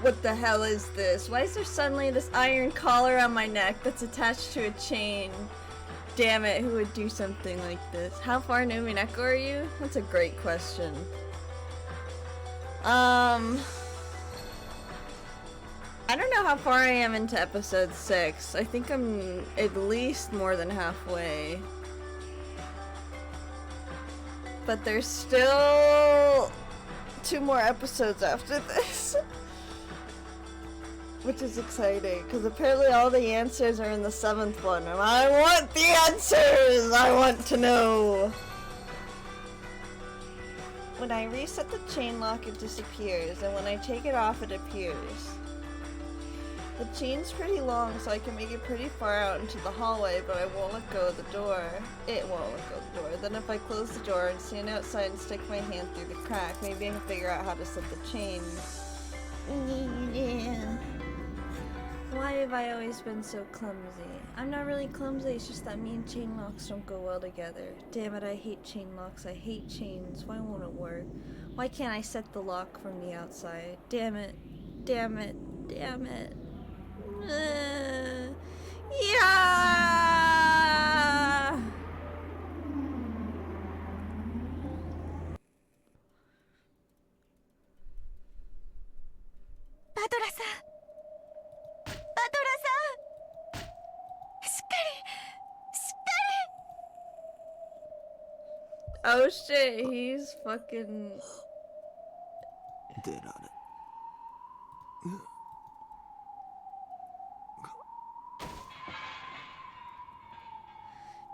What the hell is this? Why is there suddenly this iron collar on my neck that's attached to a chain? Damn it, who would do something like this? How far in Umineko are you? That's a great question. I don't know how far I am into episode 6. I think I'm at least more than halfway. But there's still 2 more episodes after this. Which is exciting, because apparently all the answers are in the 7th one, and I want the answers! I want to know! When I reset the chain lock, it disappears, and when I take it off, it appears. The chain's pretty long, so I can make it pretty far out into the hallway, but I won't let go of the door. It won't let go of the door. Then if I close the door and stand outside and stick my hand through the crack, maybe I can figure out how to set the chain. Yeah. Why have I always been so clumsy? I'm not really clumsy, it's just that me and chain locks don't go well together. Damn it, I hate chain locks, I hate chains. Why won't it work? Why can't I set the lock from the outside? Damn it. Damn it. Damn it. Yeah! Oh shit, he's fucking...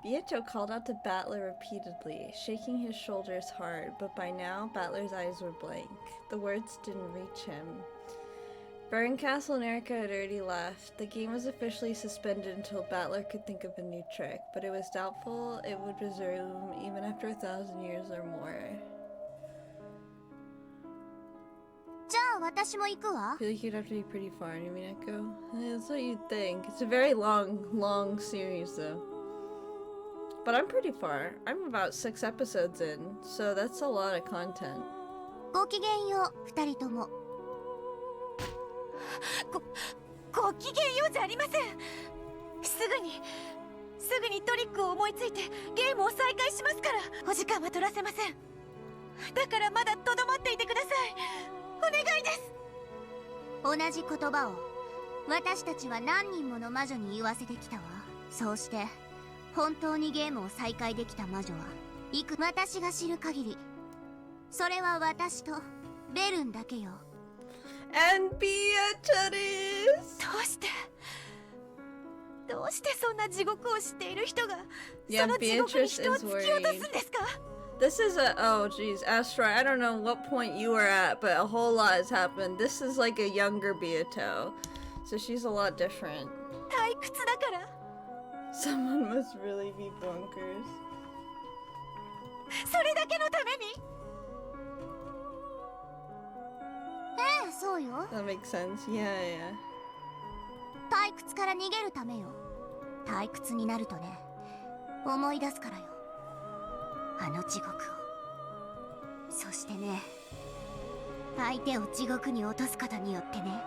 Bieto called out to Battler repeatedly, shaking his shoulders hard, but by now, Battler's eyes were blank. The words didn't reach him. Berncastle and Erica had already left. The game was officially suspended until Battler could think of a new trick, but it was doubtful it would resume even after 1,000 years or more. I feel like you'd have to be pretty far in Umineko. That's what you'd think. It's a very long series though. But I'm pretty far. I'm about 6 episodes in, so that's a lot of content. ごきげんよう、二人とも。ごきげんようじゃありません。すぐにトリックを思いついてゲームを再開しますから。お時間は取らせません。だからまだとどまっていてください。お願いです。同じ言葉を私たちは何人もの魔女に言わせてきたわ。そうして本当にゲームを再開できた魔女は私が知る限り、それは私とベルンだけよ。And Beatrice! どうしてそんな地獄を知っている人が、Yeah, その地獄に Beatrice 人を is 突き落とすん worried. ですか？ This is a- oh geez, Astra, I don't know what point you were at, but a whole lot has happened. This is like a younger Beato, so she's a lot different. 退屈だから。Someone must really be bonkers. それだけのために？ええ、そうよ。That makes sense. Yeah, yeah. 退屈から逃げるためよ。退屈になるとね、思い出すからよ。あの地獄を。そしてね、相手を地獄に落とすことによってね。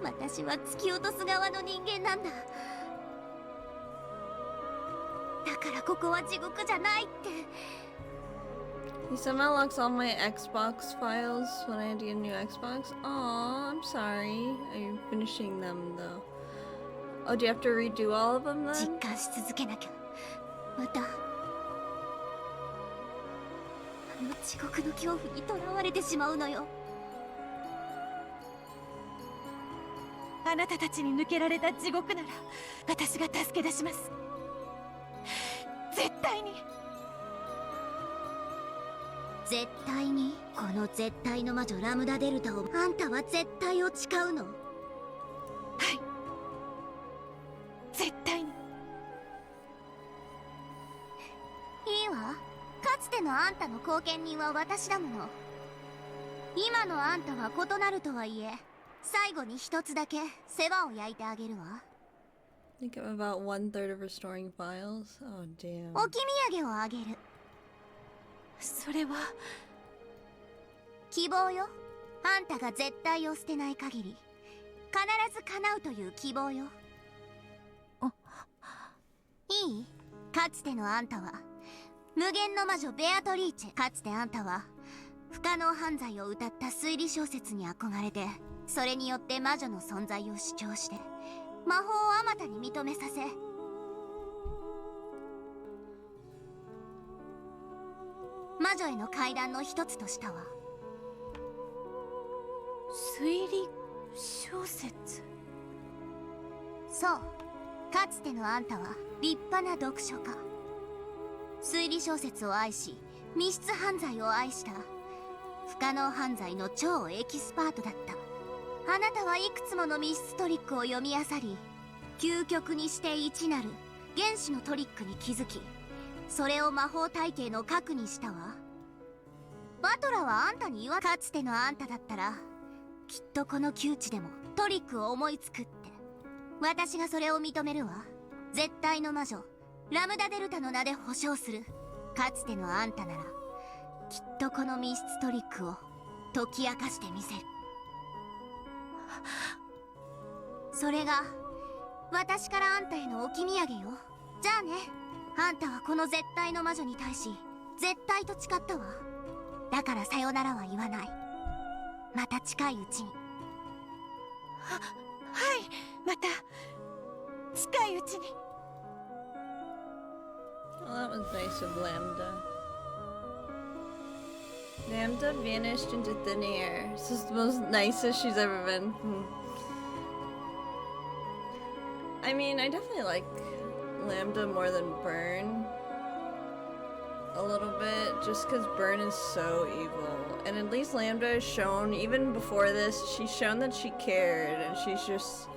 私は突き落とす側の人間なんだ。だからここは地獄じゃないって。He somehow locks all my Xbox files when I get a new Xbox. Aw, I'm sorry. Are you finishing them though? Oh, do you have to redo all of them then? 実感し続けなきゃ。またあの地獄の恐怖にとらわれてしまうのよ。あなたたちに抜けられた地獄なら私が助け出します。絶対に。絶対に。この絶対の魔女ラムダデルタをあんたは絶対を誓うの？はい、絶対に。いいわ。かつてのあんたの後見人は私だもの。今のあんたは異なるとはいえ、最後に一つだけ世話を焼いてあげるわ。I think I'm about 1/3 of restoring files. Oh damn. お気土産をあげる。それは希望よ。あんたが絶対を捨てない限り必ず叶うという希望よ。いい？かつてのあんたは無限の魔女ベアトリーチェ。かつてあんたは不可能犯罪を歌った推理小説に憧れて、それによって魔女の存在を主張して魔法をあまたに認めさせ、魔女への階段の一つとしたわ。推理小説。そう、かつてのあんたは立派な読書家、推理小説を愛し密室犯罪を愛した不可能犯罪の超エキスパートだった。あなたはいくつもの密室トリックを読み漁り、究極にして一なる原始のトリックに気づき、それを魔法体系の核にしたわ。バトラはあんたに言わ、かつてのあんただったらきっとこの窮地でもトリックを思いつくって。私がそれを認めるわ。絶対の魔女ラムダデルタの名で保証する。かつてのあんたならきっとこの密室トリックを解き明かしてみせる。それが私からあんたへの置き土産よ。じゃあね。あんたはこの絶対の魔女に対し絶対と誓ったわ。だからさよならは言わない。また近いうちに。はい、また近いうちに。 Well, that was nice of Lambda. Lambda vanished into thin air. This is the most nicest she's ever been. I mean, I definitely like Lambda more than Burn. A little bit, just because Burn is so evil. And at least Lambda has shown, even before this, she's shown that she cared, and she's just,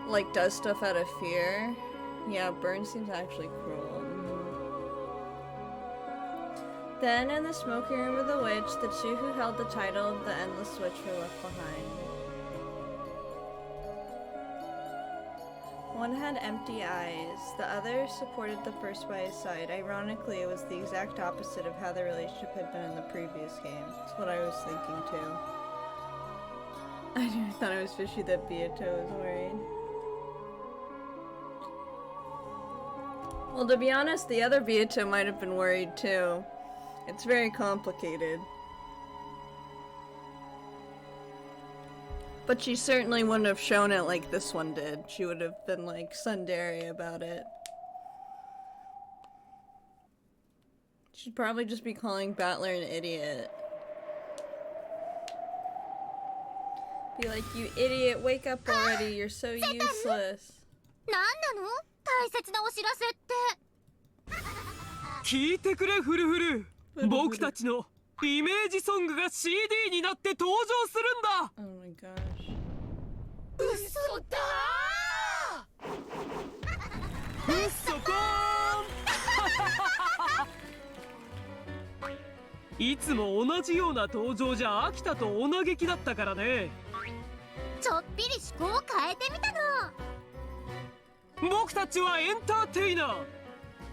like, does stuff out of fear. Yeah, Burn seems actually cruel. Then, in the smoking room of the witch, the two who held the title of the Endless Switch were left behind. One had empty eyes, the other supported the first by his side. Ironically, it was the exact opposite of how their relationship had been in the previous game. That's what I was thinking too. I thought it was fishy that Beato was worried. Well, to be honest, the other Beato might have been worried too. It's very complicated. But she certainly wouldn't have shown it like this one did. She would have been like tsundere about it. She'd probably just be calling Battler an idiot. Be like, you idiot, wake up already, you're so useless. 何なの？大切なお知らせって。聞いてくれフルフル。僕たちのイメージソングが CD になって登場するんだ。 Oh my gosh. 嘘だー。嘘こーん。いつも同じような登場じゃ飽きたとお嘆きだったからね。ちょっぴり趣向を変えてみたの。僕たちはエンターテイナー。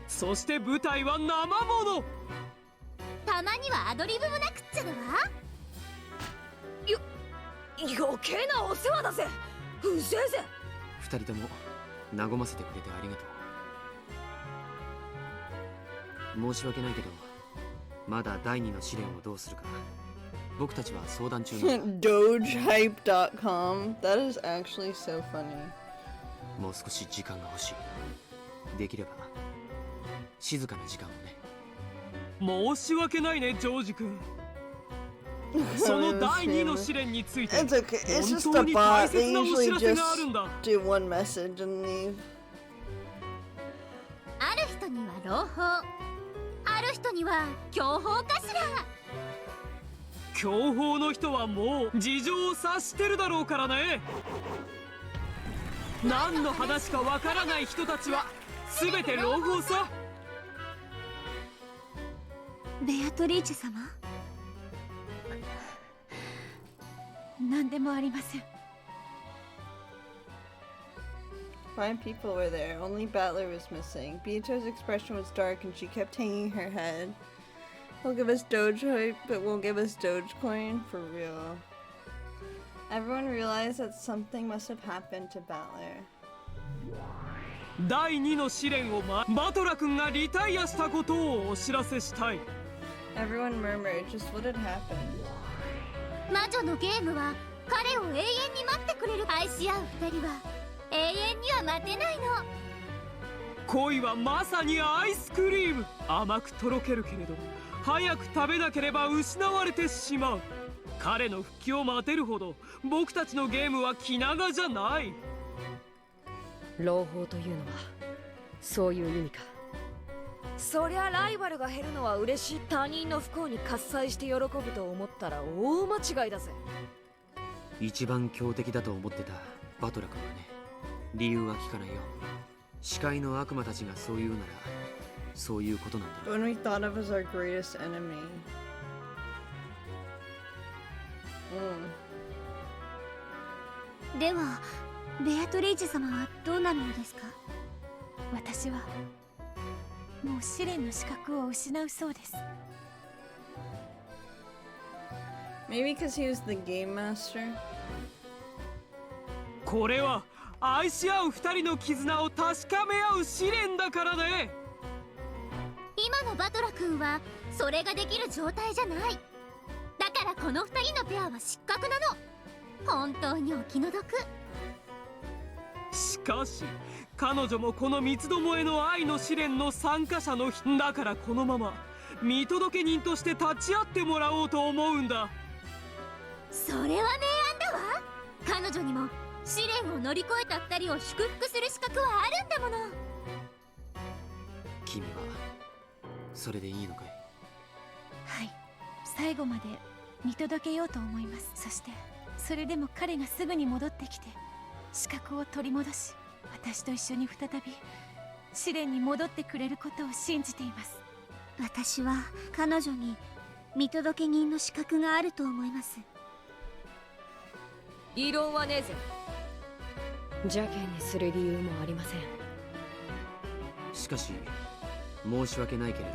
そして舞台は生もの。たまにはアドリブもなくっちゃだわ。余計なお世話だぜ。うぜえぜ。二人とも和ませてくれてありがとう。申し訳ないけど、まだ第二の試練をどうするか僕たちは相談中に。Dogehype.com. That is actually so funny. もう少し時間が欲しい。できれば静かな時間をね。申し訳ないねジョージ君。その第2の試練について It's okay. It's just 本 a 当に bot. 大 They 切なお知 usually らせ just があるんだ。 do one message and leave. ある人には朗報、ある人には強報かしら。強砲の人はもう事情を察してるだろうからね。何の話かわからない人たちは全て朗報さ。ベアトリーチェ様、何でもありません。Five people were there. Only Battler was missing. Beato's expression was dark and she kept hanging her head. He'll give us Doge hype, but won't give us Dogecoin for real. Everyone realized that something must have happened to Battler. 第2の試練をバトラ君がリタイアしたことをお知らせしたい。 Everyone murmured just what had happened. 魔女のゲームは彼を永遠に待ってくれる。愛し合う二人は永遠には待てないの。恋はまさにアイスクリーム。甘くとろけるけれど早く食べなければ失われてしまう。彼の復帰を待てるほど僕たちのゲームは気長じゃない。朗報というのはそういう意味か。そりゃライバルが減るのは嬉しい。他人の不幸に喝采して喜ぶと思ったら大間違いだぜ。一番強敵だと思ってたバトラ君はね、理由は聞かないよ。視界の悪魔たちがそう言うならそういうことなんだ。 When we thought of as our greatest enemy. ではベアトリーチェ様はどうなるのですか？私はもう試練の資格を失うそうです。 Maybe because he was the game master. これは愛し合う二人の絆を確かめ合う試練だからね。今のバトラ君はそれができる状態じゃない。だからこの二人のペアは失格なの。本当にお気の毒。しかし彼女もこの三つどもえの愛の試練の参加者の一人だから、このまま見届け人として立ち会ってもらおうと思うんだ。それは明暗だわ。彼女にも試練を乗り越えた二人を祝福する資格はあるんだもの。君はそれでいいのかい？はい、最後まで見届けようと思います。そしてそれでも彼がすぐに戻ってきて資格を取り戻し、私と一緒に再び試練に戻ってくれることを信じています。私は彼女に見届け人の資格があると思います。異論はねえぜ。邪険にする理由もありません。しかし申し訳ないけれど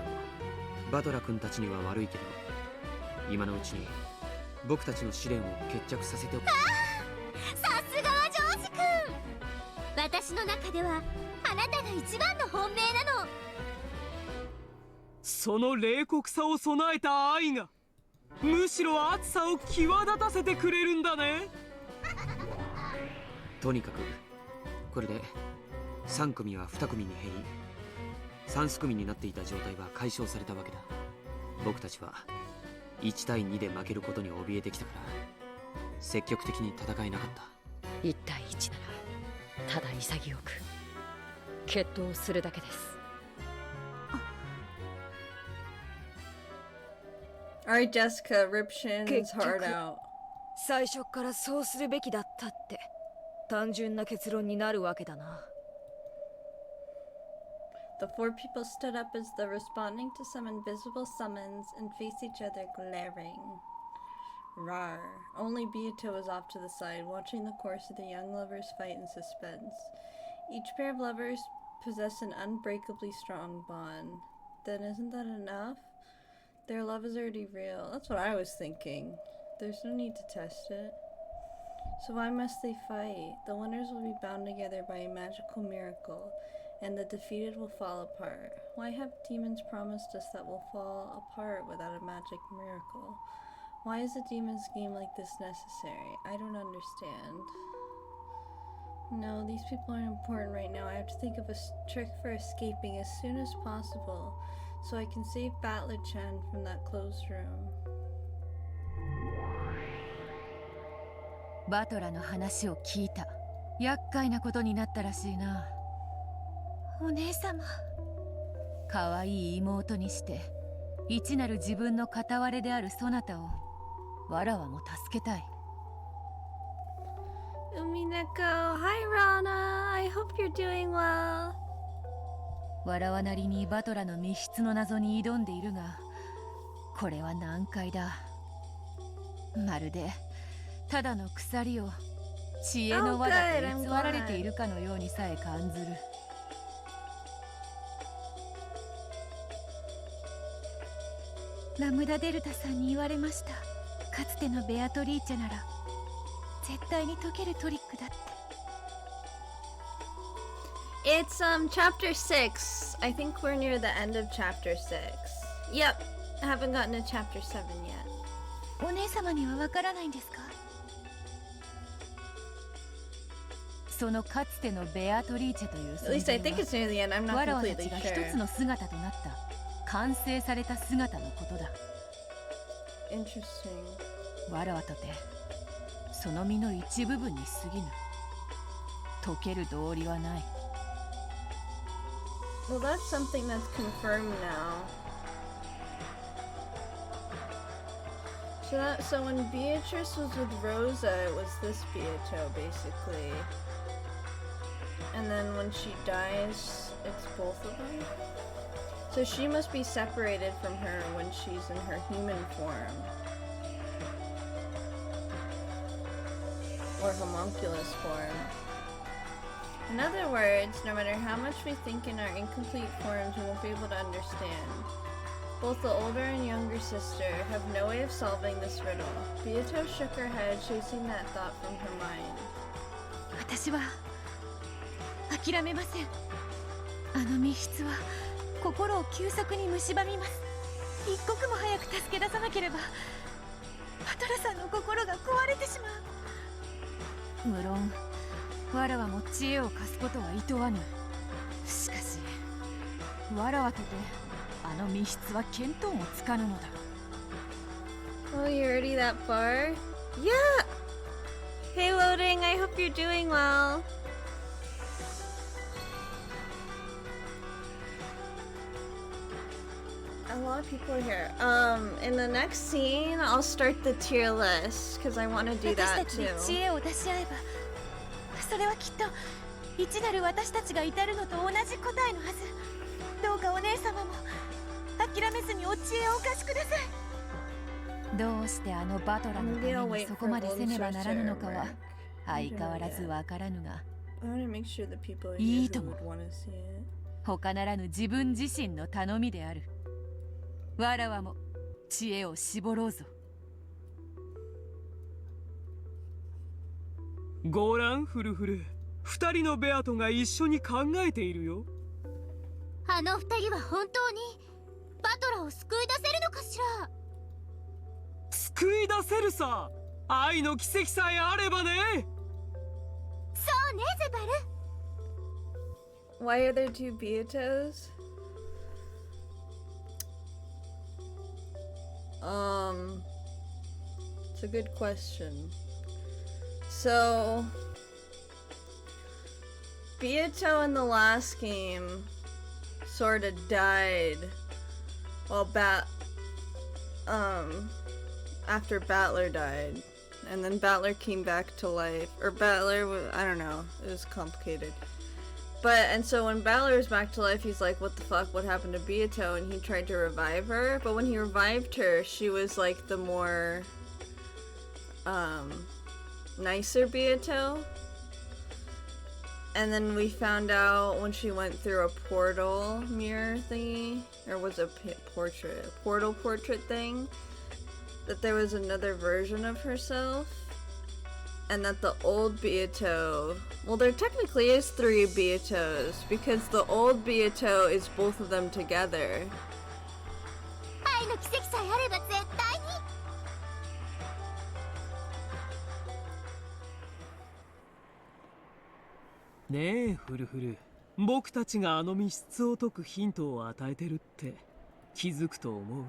バトラ君たちには悪いけど今のうちに僕たちの試練を決着させておく。さすがはジョージ君。私の中ではあなたが一番の本命なの。その冷酷さを備えた愛がむしろ熱さを際立たせてくれるんだね。とにかくこれで3組は2組に減り3組になっていた状態は解消されたわけだ。僕たちは1対2で負けることに怯えてきたから積極的に戦えなかった。1対1ならただ潔く決闘するだけです。Alright, Jessica, rip Shin's heart out. 最初からそうするべきだったって単純な結論になるわけだな。The four people stood up as though responding to some invisible summons and faced each other glaring. Rar. Only Beato was off to the side, watching the course of the young lovers fight in suspense. Each pair of lovers possessed an unbreakably strong bond. Then isn't that enough? Their love is already real. That's what I was thinking. There's no need to test it. So why must they fight? The winners will be bound together by a magical miracle, and the defeated will fall apart. Why have demons promised us that we'll fall apart without a magic miracle? Why is a demon's game like this necessary? I don't understand. No, these people aren't important right now. I have to think of a trick for escaping as soon as possible, so I can save Battler-chan from that closed room. バトラの話を聞いた。厄介なことになったらしいな。お姉様。可愛い妹にして一なる自分の片割れであるそなたをわらわも助けたい。Umineko, hi Rana. I hope you're doing well. わらわなりにバトラの密室の謎に挑んでいるが、これは難解だ。まるでただの鎖を知恵の輪だと偽られているかのようにさえ感ずる。ラムダデルタさんに言われました。かつてのベアトリーチェなら絶対に解けるトリックだって。 It's chapter 6. I think we're near the end of chapter 6. Yep, I haven't gotten to chapter 7 yet. お姉様にはわからないんですか？そのかつてのベアトリーチェという存 At least I 在 think は it's near the end. I'm not わらわた completely ちが一 sure. つの姿となった完成された姿のことだ。 Interesting. わらわとてその身の一部分に過ぎぬ。解ける道理はない。 Well, that's something that's confirmed now. So when Beatrice was with Rosa, it was this Beato basically. And then when she dies, it's both of them. So she must be separated from her when she's in her human form. Or homunculus form. In other words, no matter how much we think in our incomplete forms, we won't be able to understand. Both the older and younger sister have no way of solving this riddle. Beato shook her head, chasing that thought from her mind. 私は諦めません。あの密室は心を急速に蝕みます。一刻も早く助け出さなければパトラさんの心が壊れてしまう。無論わらわも知恵を貸すことはいとわぬ。しかしわらわとてあの密室は見当もつかぬのだ。 Oh, you're already that far? Yeah! Hey, Loading, I hope you're doing well. A lot of people are here. In the next scene, I'll start the tier list, because I want to do 私た that ちで too. 知恵を出し合えばそれはきっと一なる私たちが至るのと同じ答えのはず。どうかお姉様も諦めずにお知恵をお貸しください。どうしてあのバトラのためにそこまでせねばならぬのかは相変わらずわからぬが、 I want to make sure the people are い here いと who も。 would want to see it. 他ならぬ自分自身の頼みである。わらわも知恵を絞ろうぞ。ごらんフルフル、二人のベアトが一緒に考えているよ。あの二人は本当にバトラを救い出せるのかしら。救い出せるさ。愛の奇跡さえあればね。そうねゼバル。 Why are there two Beatos? It's a good question. So, Beato in the last game sort of died while after Battler died. And then Battler came back to life. Or Battler, I don't know, it was complicated. And so when Battler was back to life, he's like, what the fuck, what happened to Beato? And he tried to revive her, but when he revived her, she was like the more, nicer Beato. And then we found out when she went through a portal mirror thingy, or was a portal portrait thing, that there was another version of herself. And that the old Beato, well, there technically is 3 Beatos, because the old Beato is both of them together. 愛の奇跡さえあれば絶対に。ねえフルフル、僕たちがあの密室を解くヒントを与えてるって気づくと思う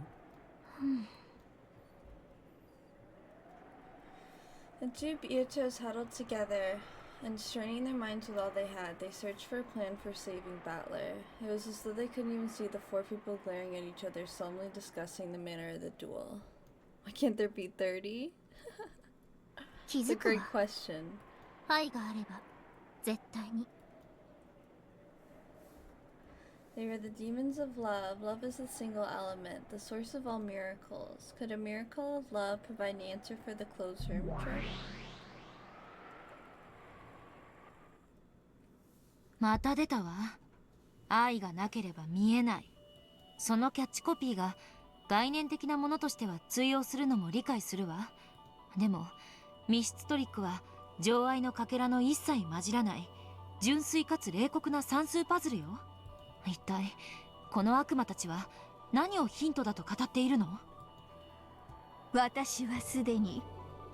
？The two Beatos huddled together, and straining their minds with all they had, they searched for a plan for saving Battler. It was as though they couldn't even see the 4 people glaring at each other, solemnly discussing the manner of the duel. Why can't there be 30? 気 It's a づく great わ。 question. 愛があれば絶対に。 They were the demons of love. Love is the single element, the source of all miracles. Could a miracle of love provide an answer for the closed room trick? また出たわ。愛がなければ見えない。そのキャッチコピーが概念的なものとしては通用するのも理解するわ。でも密室トリックは情愛のかけらの一切混じらない純粋かつ冷酷な算数パズルよ。一体この悪魔たちは何をヒントだと語っているの？私はすでに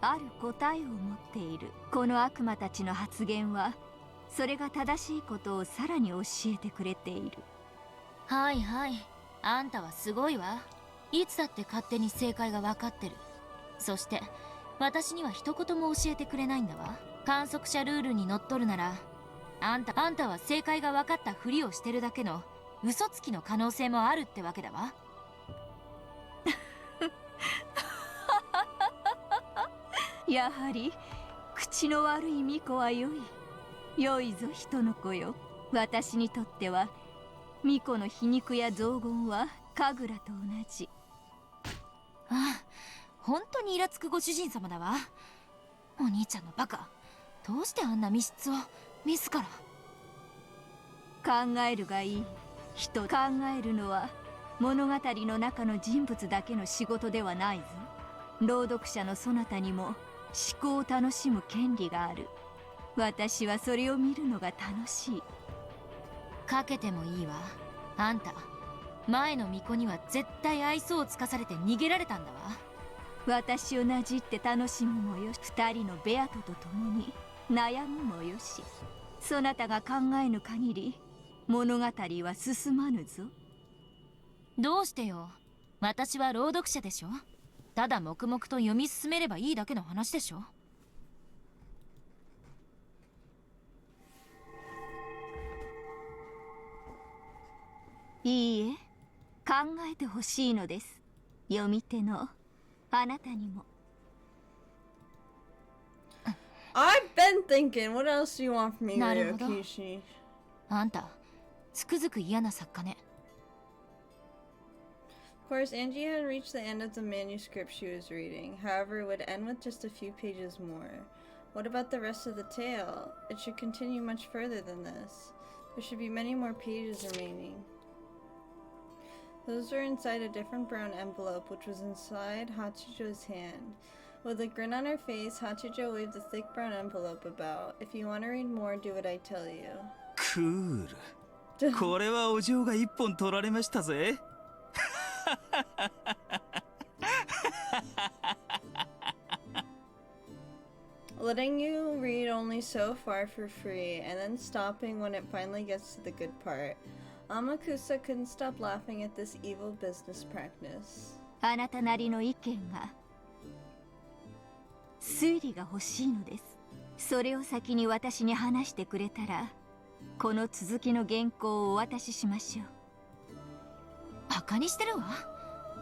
ある答えを持っている。この悪魔たちの発言はそれが正しいことをさらに教えてくれている。はいはい、あんたはすごいわ。いつだって勝手に正解が分かってる。そして私には一言も教えてくれないんだわ。観測者ルールにのっとるならあんたは正解が分かったふりをしてるだけの嘘つきの可能性もあるってわけだわ。やはり口の悪い巫女は良いぞ人の子よ。私にとっては巫女の皮肉や雑言は神楽と同じ。ああ、本当にイラつくご主人様だわ。お兄ちゃんのバカ、どうしてあんな密室を自ら。考えるがいい。考えるのは物語の中の人物だけの仕事ではないぞ。朗読者のそなたにも思考を楽しむ権利がある。私はそれを見るのが楽しい。かけてもいいわ。あんた前の巫女には絶対愛想をつかされて逃げられたんだわ。私をなじって楽しむもよし、二人のベアトと共に悩むもよし、そなたが考えぬ限り物語は進まぬぞ。どうしてよ。私は朗読者でしょ。ただ黙々と読み進めればいいだけの話でしょ。いいえ、考えてほしいのです。読み手のあなたにも。I've been thinking, what else do you want from me, なるほど。 Ryokishi? あんたつくづく嫌な作家ね。Of course, Angie had reached the end of the manuscript she was reading. However, it would end with just a few pages more. What about the rest of the tale? It should continue much further than this. There should be many more pages remaining. Those were inside a different brown envelope, which was inside Hachijo's hand. With a grin on her face, Hachijo waved the thick brown envelope about. If you want to read more, do what I tell you. クール。これはお嬢が一本取られましたぜ。Letting you read only so far for free, and then stopping when it finally gets to the good part. Amakusa couldn't stop laughing at this evil business practice. あなたなりの意見が推理が欲しいのです。それを先に私に話してくれたら、この続きの原稿をお渡ししましょう。バカにしてるわ。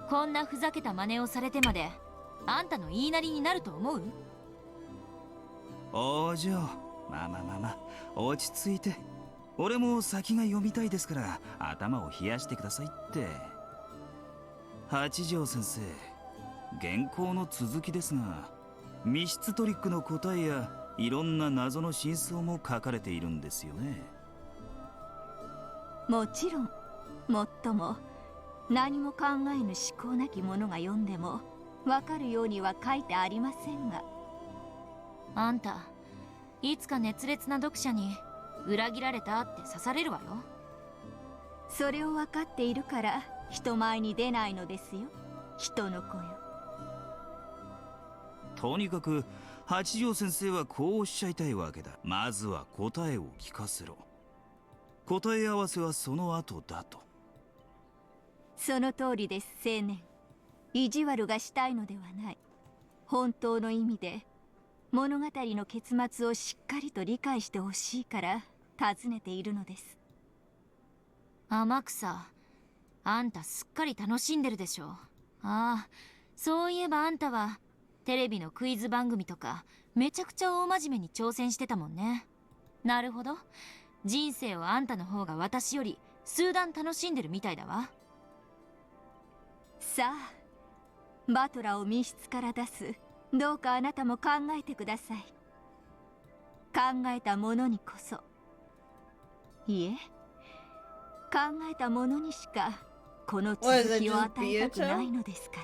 こんなふざけた真似をされてまであんたの言いなりになると思う？お嬢、まあ落ち着いて。俺も先が読みたいですから頭を冷やしてくださいって。八条先生、原稿の続きですが、密室トリックの答えやいろんな謎の真相も書かれているんですよね。もちろん、もっとも何も考えぬ思考なき者が読んでもわかるようには書いてありませんが。あんたいつか熱烈な読者に裏切られたって刺されるわよ。それを分かっているから人前に出ないのですよ、人の子よ。とにかく八条先生はこうおっしゃいたいわけだ。まずは答えを聞かせろ。答え合わせはその後だと。その通りです、青年。意地悪がしたいのではない。本当の意味で物語の結末をしっかりと理解してほしいから尋ねているのです。天草、あんたすっかり楽しんでるでしょ。ああ、そういえばあんたはテレビのクイズ番組とかめちゃくちゃ大真面目に挑戦してたもんね。なるほど、人生をあんたの方が私より数段楽しんでるみたいだわ。さあ、バトラを密室から出す。どうかあなたも考えてください。考えた者にこそ、いえ、考えた者にしかこの続きを与えたくないのですか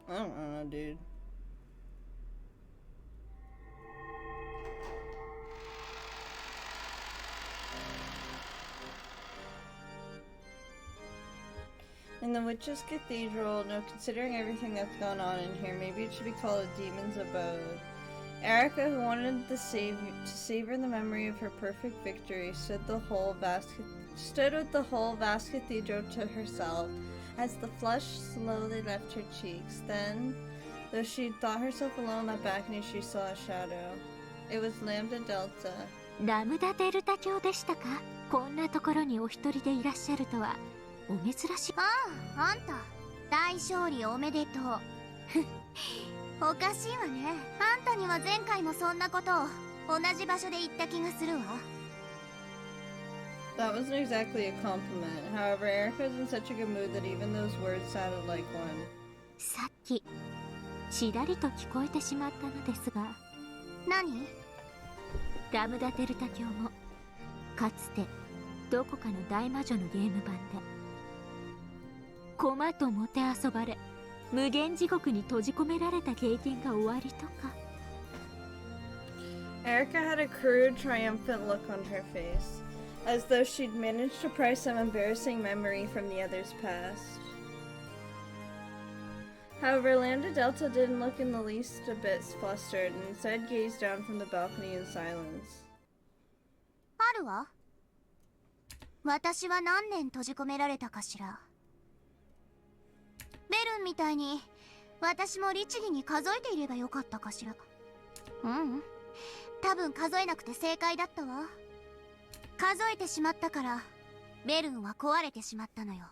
ら。 I don't know, dude. In the Witch's Cathedral, no, considering everything that's gone on in here, maybe it should be called a demon's abode. Erica, who wanted to savor the memory of her perfect victory, stood with the whole vast cathedral to herself, as the flush slowly left her cheeks. Then, though she thought herself alone on that balcony, she saw a shadow. It was Lambda Delta. ラムダデルタ教でしたか。こんなところにお一人でいらっしゃるとはお珍しい。ああ、あんた大勝利おめでとう。おかしいわね。あんたには前回もそんなことを同じ場所で言った気がするわ。 That wasn't exactly a compliment. However, Erica was in such a good mood that even those words sounded like one. さっきちらりと聞こえてしまったのですが。何？ラムダデルタ教もかつてどこかの大魔女のゲーム版で駒ともてあそばれ無限地獄に閉じ込められた経験がおありとか。 Erica had a crude, triumphant look on her face, as though she'd managed to pry some embarrassing memory from the other's past. However, Lambda Delta didn't look in the least a bit flustered, and instead gazed down from the balcony in silence. あるわ。私は何年閉じ込められたかしら。ベルンみたいに私も律儀に数えていればよかったかしら。うん、多分数えなくて正解だったわ。数えてしまったからベルンは壊れてしまったのよ。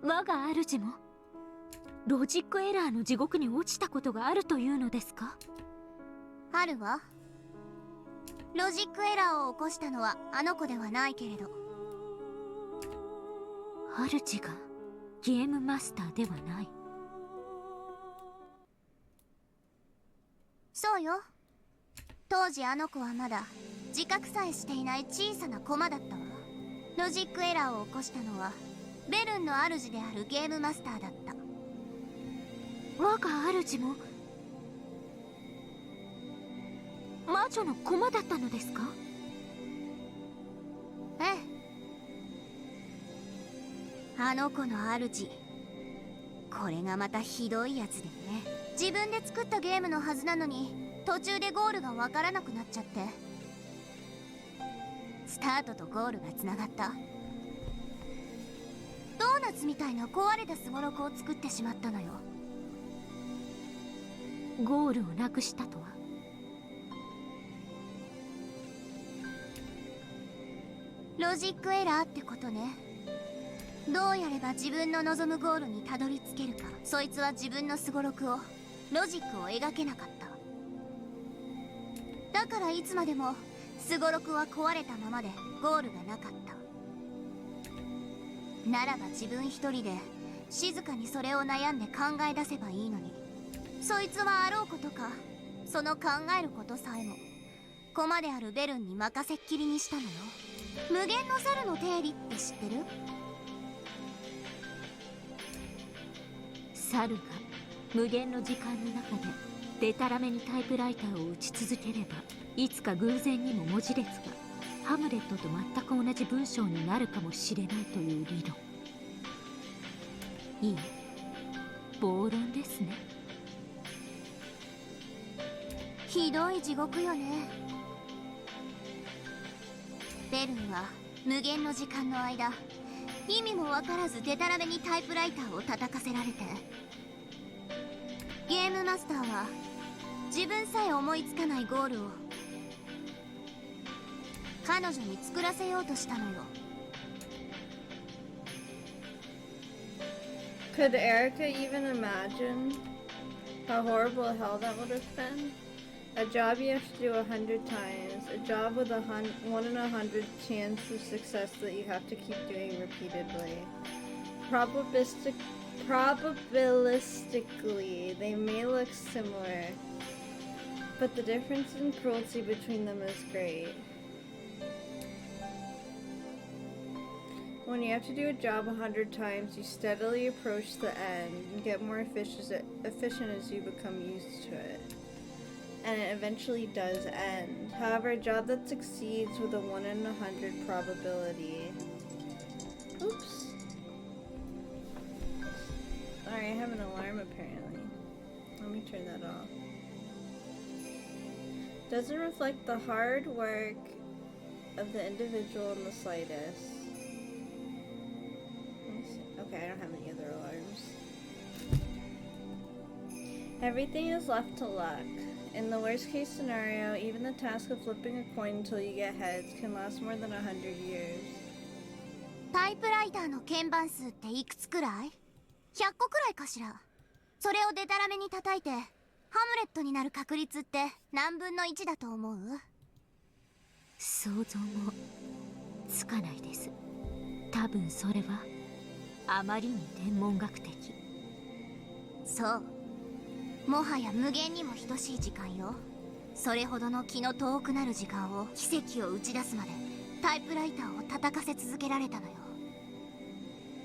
我が主もロジックエラーの地獄に落ちたことがあるというのですか。あるわ。ロジックエラーを起こしたのはあの子ではないけれど、主がゲームマスターではない。そうよ。当時あの子はまだ自覚さえしていない小さな駒だったわ。ロジックエラーを起こしたのはベルンの主であるゲームマスターだった。我が主も魔女の駒だったのですか。ええ、あの子の主、これがまたひどいやつでね。自分で作ったゲームのはずなのに途中でゴールがわからなくなっちゃって、スタートとゴールがつながった。ドーナツみたいな壊れたすごろくを作ってしまったのよ。ゴールをなくしたとは。ロジックエラーってことね。どうやれば自分の望むゴールにたどり着けるか。そいつは自分のすごろくをロジックを描けなかった。だからいつまでもすごろくは壊れたままでゴールがなかった。ならば自分一人で静かにそれを悩んで考え出せばいいのに、そいつはあろうことかその考えることさえも駒であるベルンに任せっきりにしたのよ。無限の猿の定理って知ってる？猿が無限の時間の中でデタラメにタイプライターを打ち続ければ、いつか偶然にも文字列がハムレットと全く同じ文章になるかもしれないという理論。いいえ、暴論ですね。ひどい地獄よね。ベルンは無限の時間の間、意味も分からずデタラメにタイプライターを叩かせられて、ゲームマスターは自分さえ思いつかないゴールを彼女に作らせようとしたのよ。Could Erica even imagine how horrible hell that would have been? A job you have to do 100 times. A job with 1 in 100 chance of success that you have to keep doing repeatedly. Probabilistically, they may look similar, but the difference in cruelty between them is great. When you have to do a job 100 times, you steadily approach the end and get more efficient as you become used to it. And it eventually does end. However, a job that succeeds with a 1 in 100 probability. Oops. Sorry, I have an alarm apparently. Let me turn that off. Doesn't reflect the hard work of the individual in the slightest. Okay, I don't have any other alarms. Everything is left to luck. In the worst case scenario, even the task of flipping a coin until you get heads can last more than 100 years. タイプライターの鍵盤数っていくつくらい？ 100 個くらいかしら。それをデタラメに叩いてハムレットになる確率って何分の1だと思う？想像もつかないです。多分それはあまりに天文学的。そう、もはや無限にも等しい時間よ。それほどの気の遠くなる時間を、奇跡を打ち出すまでタイプライターを叩かせ続けられたのよ。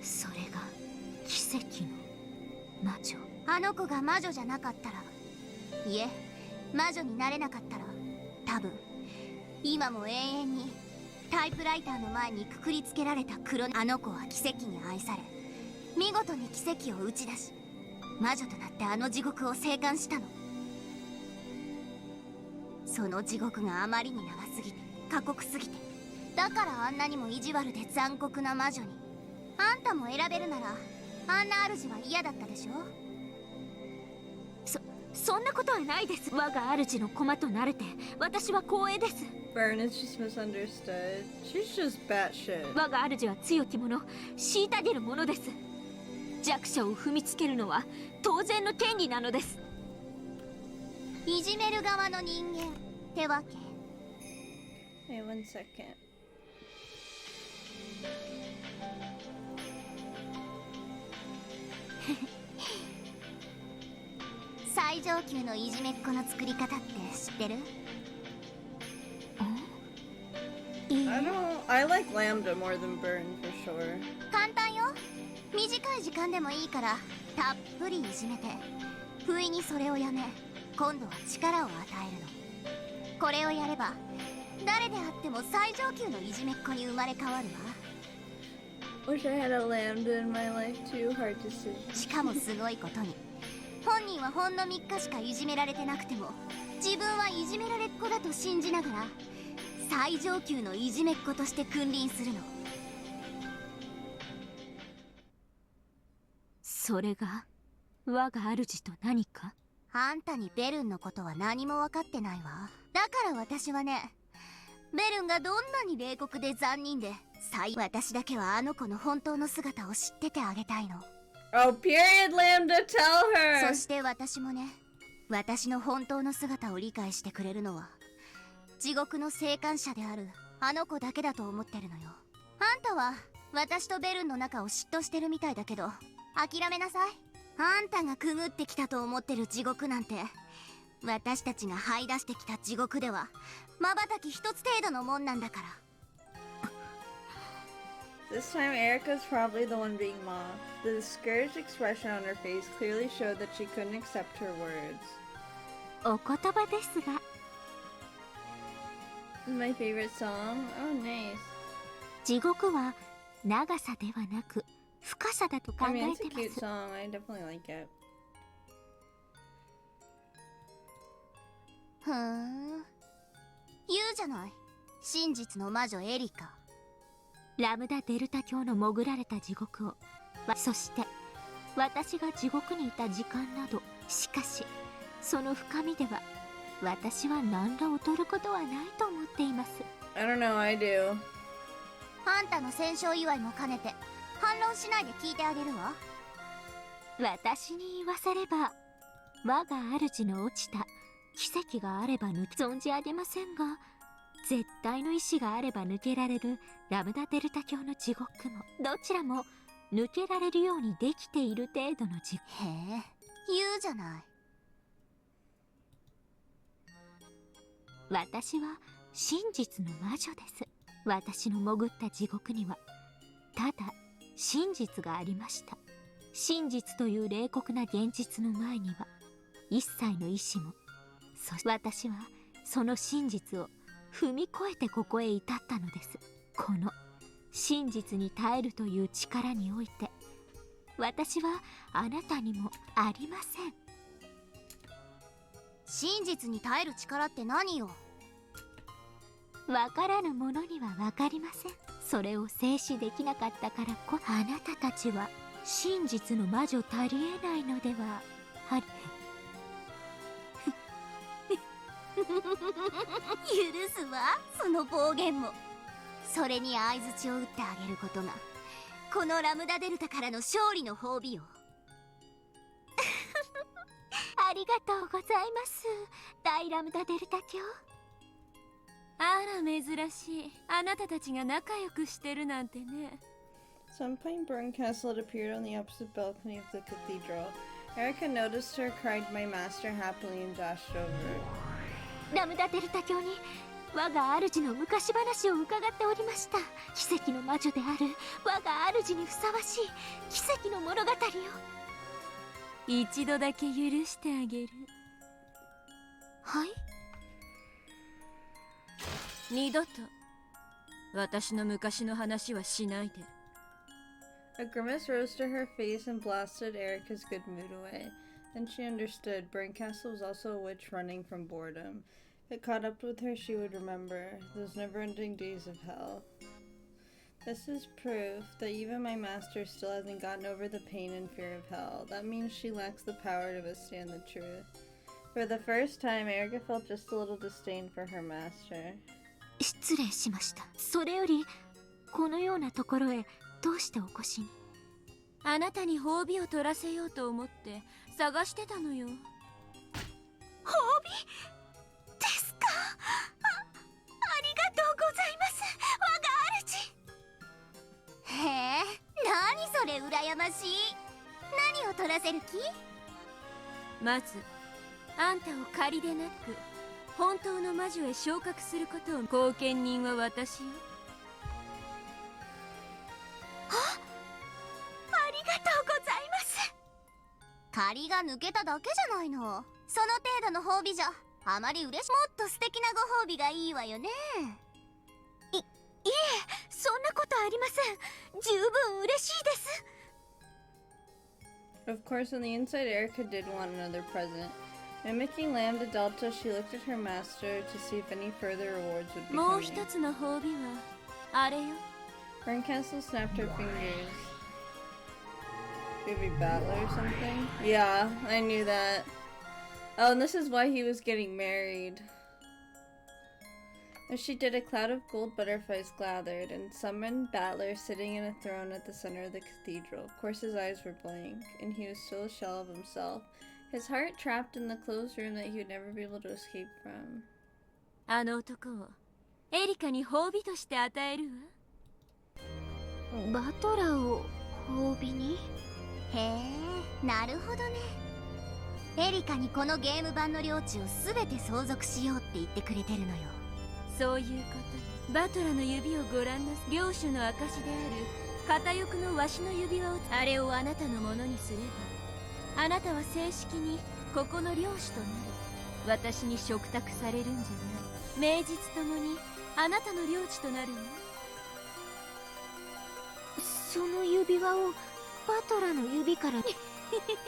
それが奇跡の魔女。あの子が魔女じゃなかったら、いえ、魔女になれなかったら、多分今も永遠にタイプライターの前にくくりつけられたあの子は奇跡に愛され、見事に奇跡を打ち出し、魔女となってあの地獄を生還したの。その地獄があまりに長すぎて、過酷すぎて、だからあんなにも意地悪で残酷な魔女に。あんたも選べるならあんな主は嫌だったでしょ。そんなことはないです。我が主の駒となれて私は光栄です。 Burn is just misunderstood. She's just batshit. 我が主は強き者、虐げる者です。弱者を踏みつけるのは当然の権利なのです。いじめる側の人間ってわけ。Hey, 1 second. 最上級のいじめっ子の作り方って知ってる？ I like Lambda more than Burn for sure. 簡単よ。短い時間でもいいからたっぷりいじめて、不意にそれをやめ、今度は力を与えるの。これをやれば誰であっても最上級のいじめっ子に生まれ変わるわ。 Wish I had a Lambda in my life too. Hard decision. しかもすごいことに、本人はほんの3日しかいじめられてなくても、自分はいじめられっ子だと信じながら最上級のいじめっ子として君臨するの。それが我が主と何か？あんたにベルンのことは何も分かってないわ。だから私はね、ベルンがどんなに冷酷で残忍で私だけはあの子の本当の姿を知っててあげたいの。 Oh, period, Lambda, tell her! そして私もね、私の本当の姿を理解してくれるのは地獄の生還者であるあの子だけだと思ってるのよ。あんたは私とベルンの仲を嫉妬してるみたいだけど、諦めなさい。あんたがくぐってきたと思ってる地獄なんて、私たちが這い出してきた地獄では瞬き一つ程度のもんなんだから。 This time Erica's probably the one being mocked. The discouraged expression on her face clearly showed that she couldn't accept her words. お言葉ですが、 My favorite song? Oh, nice. 地獄は長さではなく深さだと考 I mean, え it's て a ま cute す。 song. I definitely like it. ふーん、言うじゃない、真実の魔女エリカ。ラムダデルタ教の潜られた地獄を、そして私が地獄にいた時間など、しかしその深みでは私は何ら劣ることはないと思っています。 I don't know, I do. あんたの戦勝祝いも兼ねて反論しないで聞いてあげるわ。私に言わせれば、我が主の落ちた奇跡があれば存じ上げませんが、絶対の意志があれば抜けられるラムダデルタ教の地獄も、どちらも抜けられるようにできている程度の地獄。へえ、言うじゃない。私は真実の魔女です。私の潜った地獄にはただ真実がありました。真実という冷酷な現実の前には一切の意志も、そして私はその真実を踏み越えてここへ至ったのです。この真実に耐えるという力において、私はあなたにもありません。真実に耐える力って何よ。わからぬ者にはわかりません。それを制止できなかったからあなたたちは真実の魔女足りえないのではあり許すわ、その暴言も。それに相づちを打ってあげることがこのラムダデルタからの勝利の褒美よ。ありがとうございます、大ラムダデルタ卿。あら珍しい、あなたたちが仲良くしてるなんてね。Some point, Bernkastel had appeared on the opposite balcony of the cathedral. Erica noticed her, cried my master happily, and dashed over. ラムダデルタ卿に我が主の昔話を伺っておりました。奇跡の魔女である我が主にふさわしい奇跡の物語を。一度だけ許してあげる。はい。二度と私の昔の話はしないで。A grimace rose to her face and blasted Erica's good mood away. Then she understood. Bernkastel was also a witch running from boredom. If it caught up with her, she would remember those never-ending days of hell. This is proof that even my master still hasn't gotten over the pain and fear of hell. That means she lacks the power to withstand the truth. For the first time, Erica felt just a little disdain for her master. 失礼しました。それよりこのようなところへどうしてお越しに？あなたに褒美を取らせようと思って探してたのよ。褒美ですか？ありがとうございます、我が主。へえ、何それ羨ましい。何を取らせる気？まずあんたを仮でなく本当の魔女へ昇格することを。後見人は私よ。ありがとうございます。借りが抜けただけじゃないの。その程度の褒美じゃあまり嬉しい。もっと素敵なご褒美がいいわよね。いえ、そんなことありません。十分嬉しいです。 Of course, on the inside, Erica did want another present. Mimicking Lambda Delta, she looked at her master to see if any further rewards would be もう coming. 一つの褒美はあれよ。Bernkastel snapped her fingers. Maybe Battler or something? Yeah, I knew that. Oh, and this is why he was getting married. As she did, a cloud of gold butterflies gathered and summoned Battler sitting in a throne at the center of the cathedral. Of course, his eyes were blank, and he was still a shell of himself. His heart trapped in the closed room that he would never be able to escape from. あの男をエリカに褒美として与えるわ。バトラーを褒美に？へえ、なるほどね。エリカにこのゲーム版の領地を全て相続しようって言ってくれてるのよ。そういうこと。バトラの指をご覧なさい。領主の証である片翼のわしの指輪を、あれをあなたのものにすれば、あなたは正式にここの領主となる。私に嘱託されるんじゃない。名実ともにあなたの領地となるわ。その指輪をバトラの指から。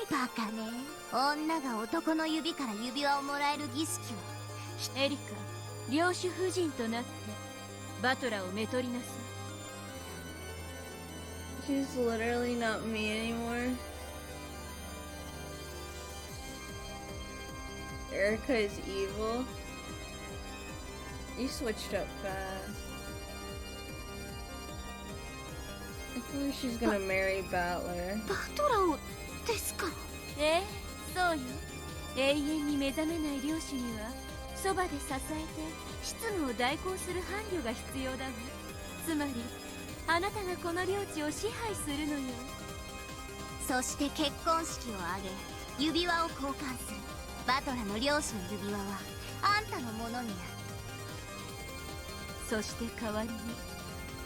バカね。女が男の指から指輪をもらえる儀式を。エリカ、領主夫人となってバトラをめとりなさい。 She's literally not me anymore. Erica is evil. You switched up fast. I feel like she's gonna marry Battler. バトラをですか？そうよ。永遠に目覚めない領主にはそばで支えて執務を代行する伴侶が必要だわ。つまりあなたがこの領地を支配するのよ。そして結婚式を挙げ指輪を交換する。バトラの領主の指輪はあんたのものになる。そして代わりに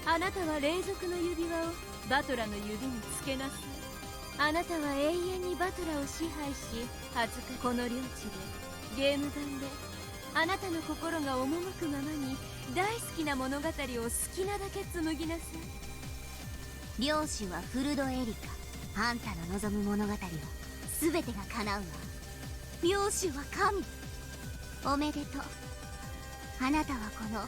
あなたは霊族の指輪をバトラの指につけなさい。あなたは永遠にバトラを支配し、20日この領地でゲーム版であなたの心が赴くままに大好きな物語を好きなだけ紡ぎなさい。領主はフルドエリカ、あんたの望む物語を全てが叶うわ。領主は神。おめでとう。あなたはこの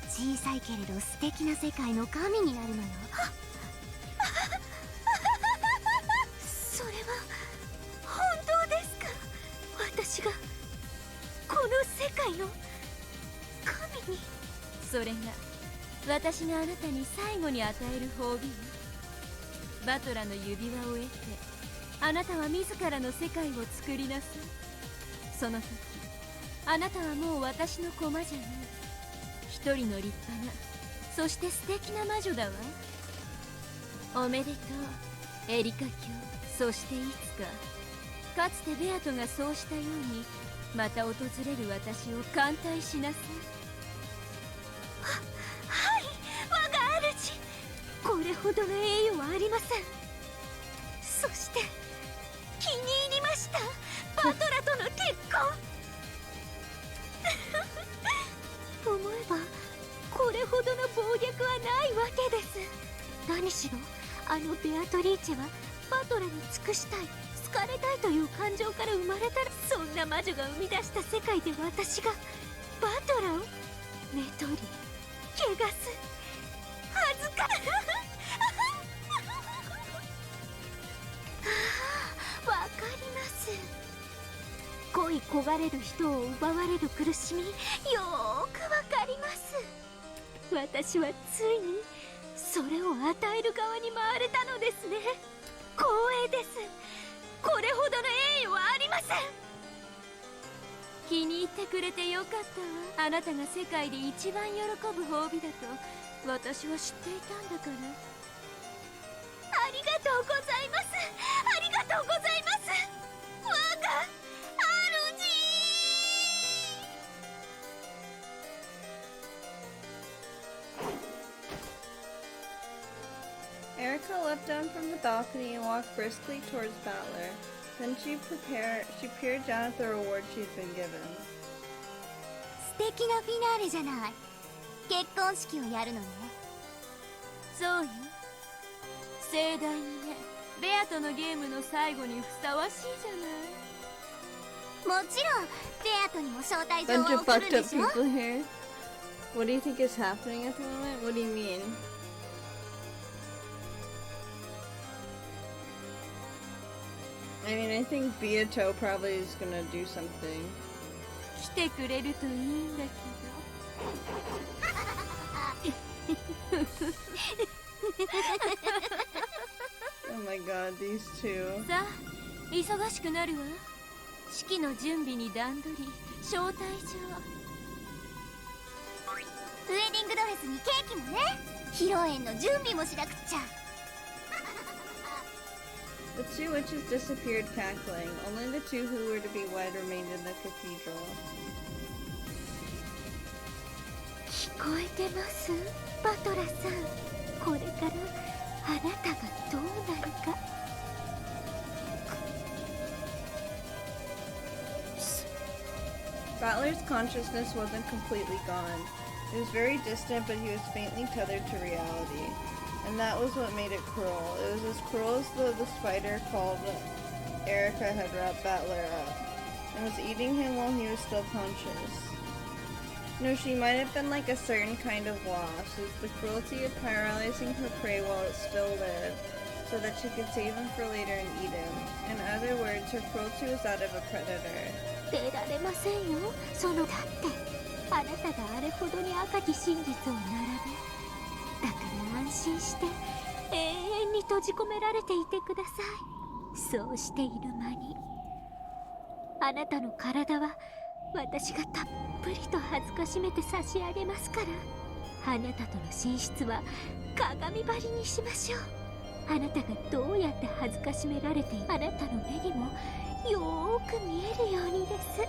小さいけれど素敵な世界の神になるのよ。それは本当ですか？私がこの世界の神に。それが私があなたに最後に与える褒美よ。バトラの指輪を得てあなたは自らの世界を作りなさい。その時あなたはもう私の駒じゃない。一人の立派なそして素敵な魔女だわ。おめでとうエリカ卿。そしていつかかつてベアトがそうしたようにまた訪れる私を歓待しなさい。はい、我が主。これほどの栄誉はありません。そして気に入りました、バトラとの結婚。思えばこれほどの暴虐はないわけです。何しろあのベアトリーチェはバトラに尽くしたい、好かれたいという感情から生まれたら、そんな魔女が生み出した世界で私がバトラを寝取り汚す、恥ずかああ、わかります。恋焦がれる人を奪われる苦しみ、よーくわかります。私はついにそれを与える側に回れたのですね。光栄です。これほどの栄誉はありません。気に入ってくれてよかったわ。あなたが世界で一番喜ぶ褒美だと私は知っていたんだから。ありがとうございます。ありがとうございます。我が主。Erica leapt down from the balcony and walked briskly towards Battler. Then she peered down at the reward she'd been given. 素敵なフィナーレじゃない。結婚式をやるのね。そうよ、盛大にね。ベアとのゲームの最後にふさわしいじゃない。もちろんベアトにも招待状 Bunch を of 送るん fucked で up しょ。 people here. What do you think is happening at the moment? What do you mean? I mean, I think Beato probably is gonna do something. 来てくれるといいんだけど。 Oh my god, these two. さあ、忙しくなるわ。式の準備に段取り、招待状。ウェディングドレスにケーキもね。披露宴の準備もしなくっちゃ。The two witches disappeared cackling. Only the two who were to be wed remained in the cathedral. 聞こえてます、バトラさん。これからあなたがどうなるか。Battler's consciousness wasn't completely gone. It was very distant, but he was faintly tethered to reality. And that was what made it cruel. It was as cruel as though the spider called Erica had wrapped Battler up and was eating him while he was still conscious. No, she might have been like a certain kind of wasp. It was the cruelty of paralyzing her prey while it still lived, so that she could save him for later and eat him. In other words, her cruelty was that of a predator. 出られませんよ。そのだってあなたがあれほどに赤き真実を並べ、だから安心して永遠に閉じ込められていてください。そうしている間にあなたの体は私がたっぷりと恥ずかしめて差し上げますから。あなたとの寝室は鏡張りにしましょう。あなたがどうやって恥ずかしめられている、あなたの目にもよーく見えるようにです。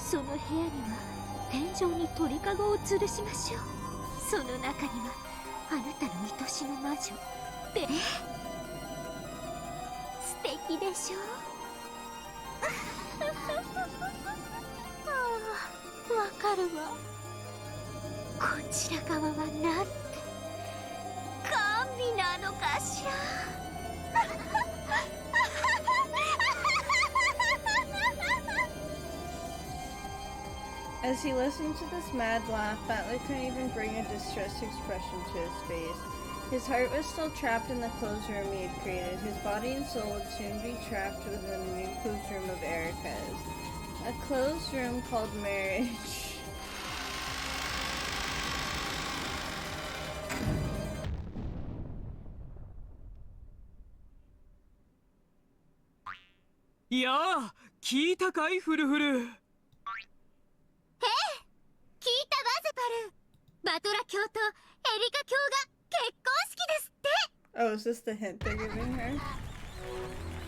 その部屋には天井に鳥かごを吊るしましょう。その中にはあなたの愛しの魔女ベレ。素敵でしょああ、わかるわ。こちら側はなんて神なのかしら。As he listened to this mad laugh, Battler couldn't even bring a distressed expression to his face. His heart was still trapped in the closed room he had created. His body and soul would soon be trapped within the new closed room of Erica's. A closed room called marriage. Yeah, 聞いたかいフルフル。聞いたわゼパル。バトラ卿とエリカ卿が結婚式ですって。 Oh, is this the hint they're giving her?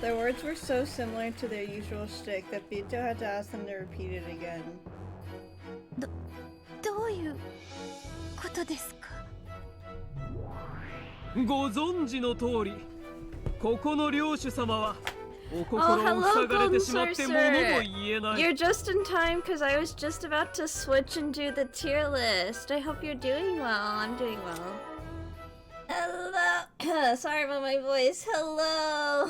Their words were so similar to their usual shtick that Vito had to ask them to repeat it again. どういうことですか？ご存知の通り、ここの領主様はお Oh, 心を hello, 塞がれ Golden てしまってものも Sorcerer. 言えない。 You're just in time because I was just about to switch and do the tier list. I hope you're doing well. I'm doing well. Hello. Sorry about my voice. Hello.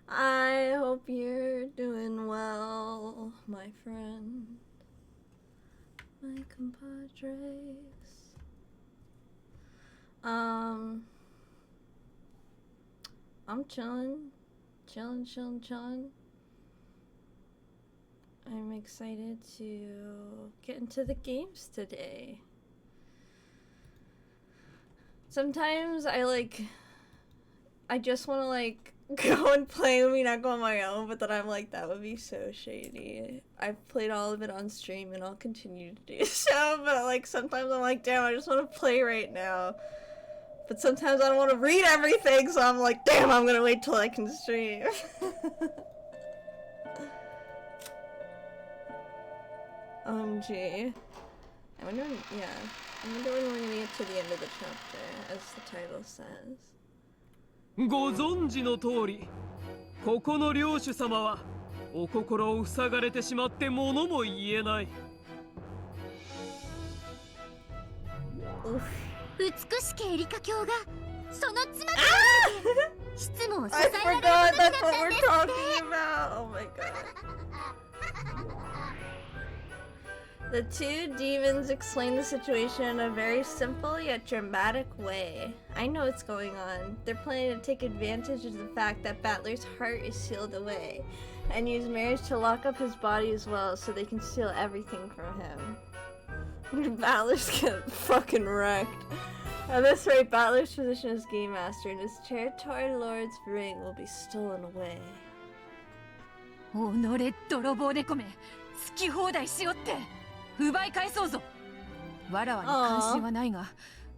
I hope you're doing well, my friend. My compadres. I'm chillin'. I'm excited to get into the games today. Sometimes I just want to go and play Umineko on my own, but then I'm like, that would be so shady. I've played all of it on stream and I'll continue to do so, but sometimes I'm like, damn, I just want to play right now. But sometimes I don't want to read everything, so I'm like, damn, I'm gonna wait till I can stream. OMG. I wonder when we're gonna get to the end of the chapter, as the title says. ご存知の通り、ここの領主様はお心を塞がれてしまってものも言えない。美しきエリカ卿がその妻と執務を支 I えられる forgot ことにな that's っ what たん we're です talking about! Oh my god. The two demons explain the situation in a very simple yet dramatic way. I know what's going on. They're planning to take advantage of the fact that Battler's heart is sealed away, and use marriage to lock up his body as well so they can steal everything from him. Battler's getting fucking wrecked. At this rate, Battler's position as Game Master and his territory lord's ring will be stolen away. おのれ泥棒猫め、好き放題しよって奪い返そうぞ。わらわに関心はないが、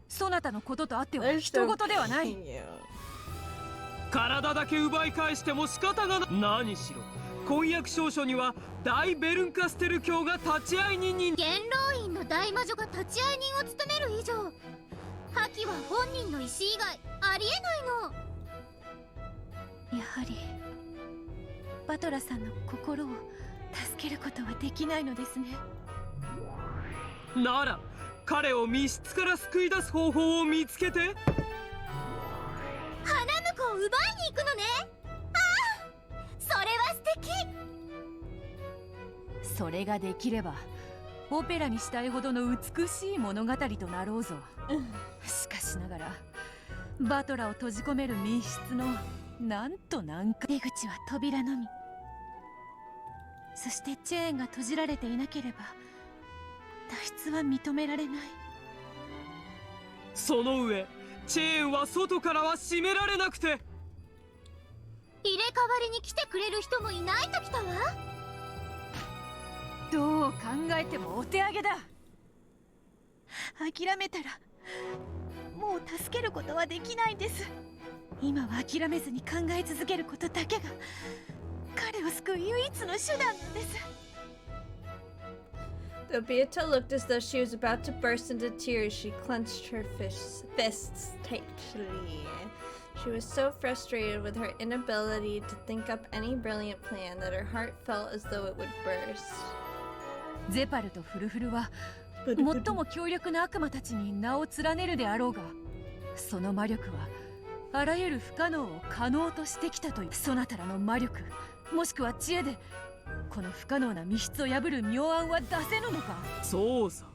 そなたのこととあっては They're 人 so 事ではない。 cute. 体だけ奪い返しても仕方がない。何しろ婚約証書には大ベルンカステル教が立会人に。元老院の大魔女が立会人を務める以上、破棄は本人の意思以外ありえないの。やはりバトラさんの心を助けることはできないのですね。なら彼を密室から救い出す方法を見つけて。花婿を奪いに行くのね。ああ、それは素敵。それができればオペラにしたいほどの美しい物語となろうぞ。しかしながらバトラを閉じ込める密室のなんと難解。出口は扉のみ。そしてチェーンが閉じられていなければ脱出は認められない。その上チェーンは外からは閉められなくて。入れ替わりに来てくれる人もいないときたわ。どう考えてもお手上げだ。諦めたらもう助けることはできないんです。今は諦めずに考え続けることだけが彼を救う唯一の手段なんです。 Though Beata looked as though she was about to burst into tears, she clenched her fists tightly. She was so frustrated with her inability to think up any brilliant plan that her heart felt as though it would burst. ゼパルとフルフルは最も強力な悪魔たちに名を連ねるであろうが、その魔力はあらゆる不可能を可能としてきたという。そなたらの魔力もしくは知恵でこの不可能な密室を破る妙案は出せぬのか。そうさ、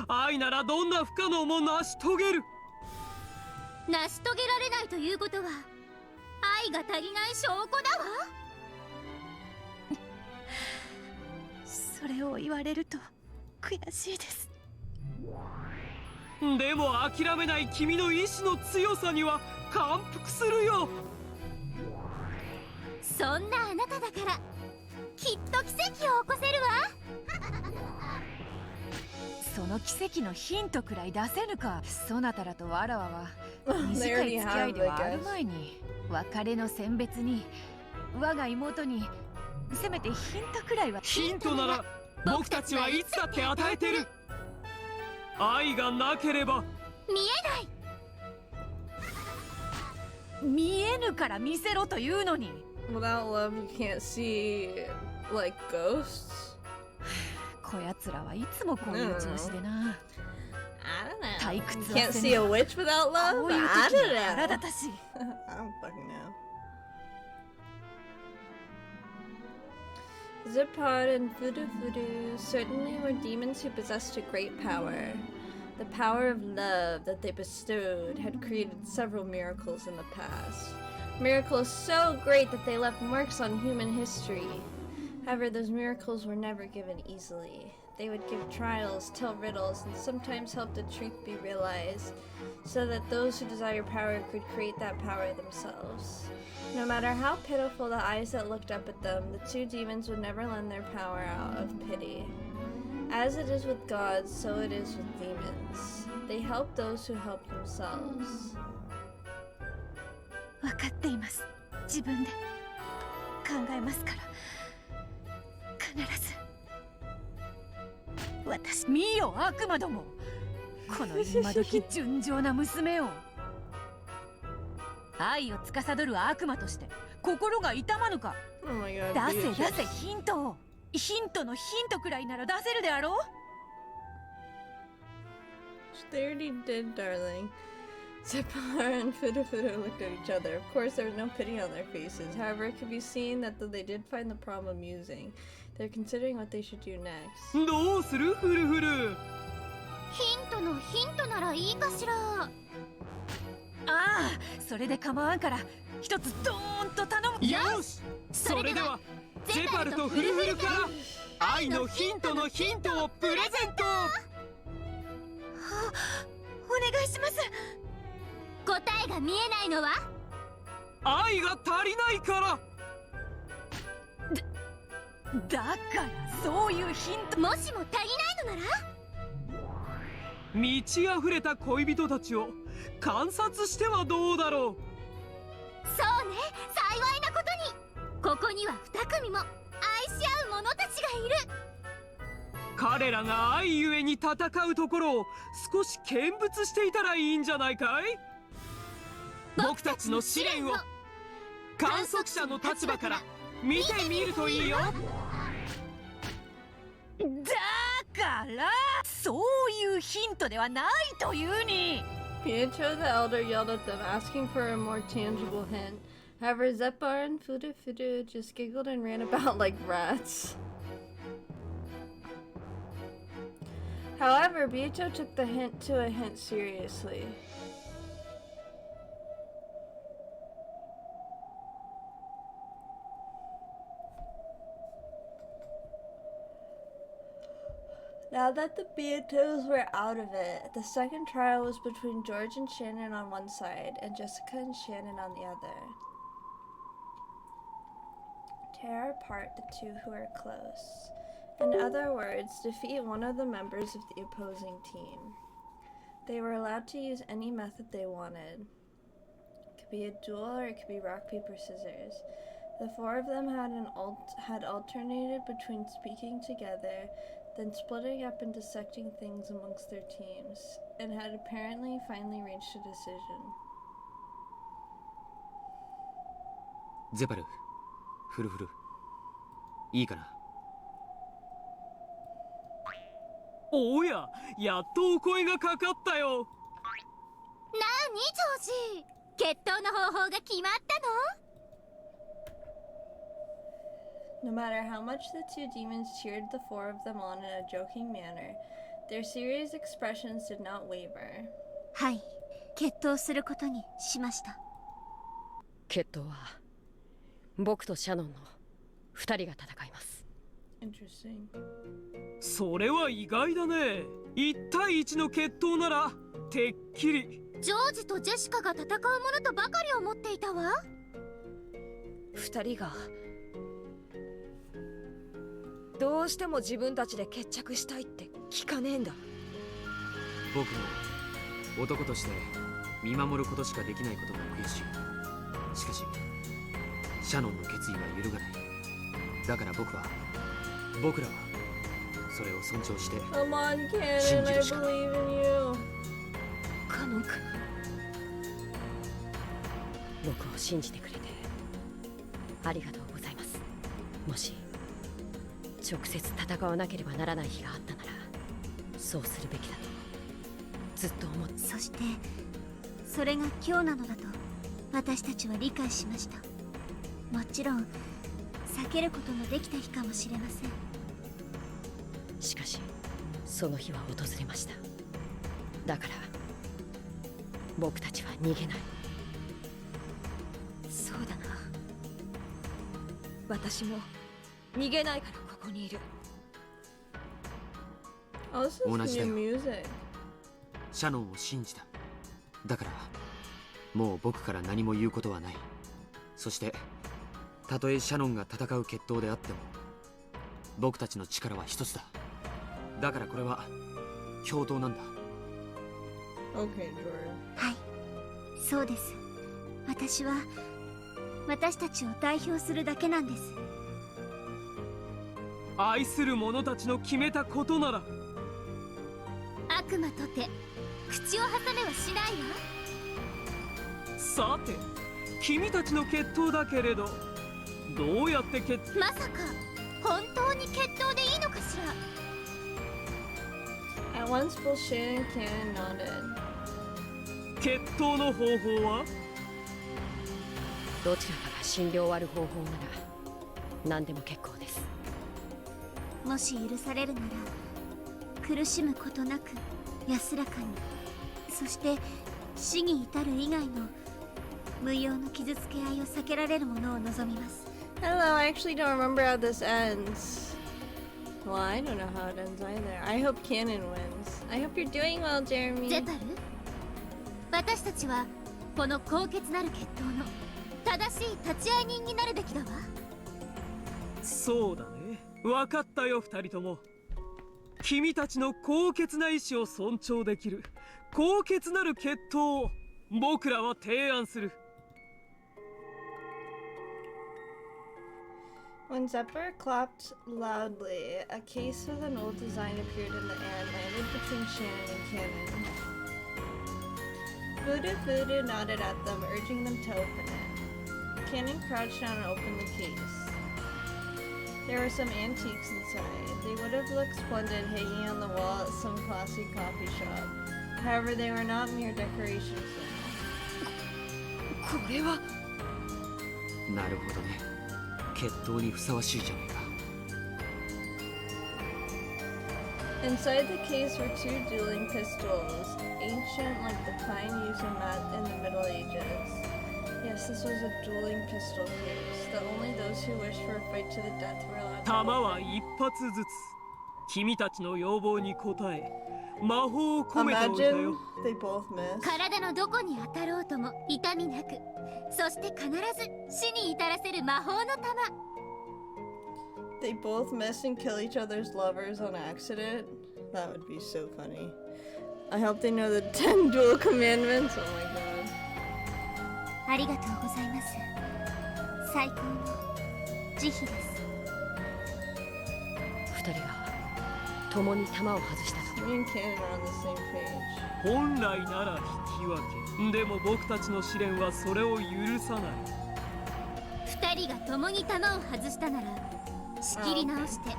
愛ならどんな不可能も成し遂げる。成し遂げられないということは愛が足りない証拠だわ。それを言われると悔しいです。でも諦めない君の意志の強さには感服するよ。そんなあなただからきっと奇跡を起こせるわ。その奇跡のヒントくらい出せぬか。そなたらとわらわは短い付き合いではある前に別れの選別に我が妹にせめてヒントくらいは。ヒントなら僕たちはいつだって与えてる。愛がなければ見えない。見えぬから見せろというのに。 Without love, you can't see, like, ghosts? こやつらはいつもこういう調子でな。 I don't know. 退 You 屈 can't はせ see ぬ。 a witch without こ love? ういう I 時 don't に腹 know. 立たしい。 I don't fucking know. Zipod and Voodoo Voodoo certainly were demons who possessed a great power. The power of love that they bestowed had created several miracles in the past. Miracles so great that they left marks on human history. However, those miracles were never given easily. They would give trials, tell riddles, and sometimes help the truth be realized, so that those who desire power could create that power themselves. No matter how pitiful the eyes that looked up at them, the two demons would never lend their power out of pity. As it is with gods, so it is with demons. They help those who help themselves. 分かっています。自分で考えますから。必ず私。見よ悪魔ども、この今時純情な娘を。愛を司る悪魔として心が痛まぬか。 Oh my god. 出せ Beatrice. 出せヒントを。ヒントのヒントくらいなら出せるであろう。 They already did, darling. Zipar and Fuda Fuda looked at each other. Of course, there was no pity on their faces. However, it could be seen that though they did find the problem amusing, they're considering what they should do next. どうするフルフル。ヒントのヒントならいいかしら。ああ、それで構わんから一つドーンと頼む。よし、それではゼパルとフルフルから愛のヒントのヒントをプレゼント。お願いします。答えが見えないのは愛が足りないから。だからそういうヒント。もしも足りないのなら満ち溢れた恋人たちを観察してはどうだろう。そうね、幸いなことにここには2組も愛し合う者たちがいる。彼らが愛ゆえに戦うところを少し見物していたらいいんじゃないかい。僕たちの試練を観測者の立場から見てみるといいよ。だからそういうヒントではないというに。 Pietro the elder yelled at them, asking for a more tangible hint. However, Zepar and Fuda Fuda just giggled and ran about like rats. However, Pietro took the hint to a hint seriously. Now that the Beatos were out of it, the second trial was between George and Shannon on one side and Jessica and Shannon on the other. Tear apart the two who are close. In other words, defeat one of the members of the opposing team. They were allowed to use any method they wanted. It could be a duel or it could be rock, paper, scissors. The four of them had alternated between speaking together, then splitting up and dissecting things amongst their teams, and had apparently finally reached a decision. ゼパル、フルフル、いいかな。おや、やっとお声がかかったよ。なにジョージ、決闘の方法が決まったの？ No matter how much the two demons cheered the four of them on in a joking manner, their serious expressions did not waver. はい、決闘することにしました。決闘は僕とシャノンの2人が戦います。 Interesting. それは意外だね。1対1の決闘ならてっきりジョージとジェシカが戦うものとばかり思っていたわ。2人がどうしても自分たちで決着したいって聞かねえんだ。僕も男として見守ることしかできないことが悔しい。しかしシャノンの決意は揺るがない。だから僕らはそれを尊重して Come on, Cannon, I believe in you. カノン君、僕を信じてくれてありがとうございます。もし直接戦わなければならない日があったならそうするべきだとずっと思って。そしてそれが今日なのだと私たちは理解しました。もちろん避けることのできた日かもしれません。しかしその日は訪れました。だから僕たちは逃げない。そうだな、私も逃げないからここにいる。 Oh, this is new music. シャノンを信じた。だからもう僕から何も言うことはない。そしてたとえシャノンが戦う決闘であっても僕たちの力は一つだ。だからこれは共闘なんだ。 Okay, Jordan. はい、そうです。私たちを代表するだけなんです。愛する者たちの決めたことなら悪魔とて口を挟めはしないわ。さて君たちの決闘だけれどどうやってまさか本当に決闘でいいのかしら。 At once, both Shan and Cannon nodded. 決闘の方法はどちらかが診療を割る方法なら何でも結構です。もし許されるなら苦しむことなく安らかに、そして死に至る以外の無用の傷つけ合いを避けられるものを望みます。 I don't know, I actually don't remember how this ends. Well, I don't know how it ends either. I hope Cannon wins. I hope you're doing well, Jeremy. ゼパル、私たちはこの高潔なる決闘の正しい立ち会い人になるべきだわ。そうだね。分かったよ2人とも。君たちの高潔な意志を尊重できる高潔なる決闘を僕らは提案する。When Zephyr clapped loudly, a case with an old design appeared in the air and landed between Shannon and Cannon. Voodoo nodded at them, urging them to open it. Cannon crouched down and opened the case. There were some antiques inside. They would have looked splendid hanging on the wall at some classy coffee shop. However, they were not mere decorations now. これはなるほどね。決闘にふさわしいじゃないか。Inside the case were two dueling pistols, ancient like the kind used in the Middle Ages. Yes, this was a dueling pistol case that only those who wished for a fight to the death were allowed to 弾は一発ずつ。君たちの要望に応え魔法を込めておいたよ。 Imagine they both missed. 体のどこに当たろうとも痛みなく、そして必ず死に至らせる魔法の玉。 They both miss and kill each other's lovers on accident. That would be so funny. I hope they know the 10 dual commandments. Oh my god. ありがとうございます。最高の慈悲です。二人が共に弾を外したと。 Me and Cannon are on the same page. 本来なら引き分け。でも僕たちの試練はそれを許さない。二人が共に弾を外したなら仕切り直して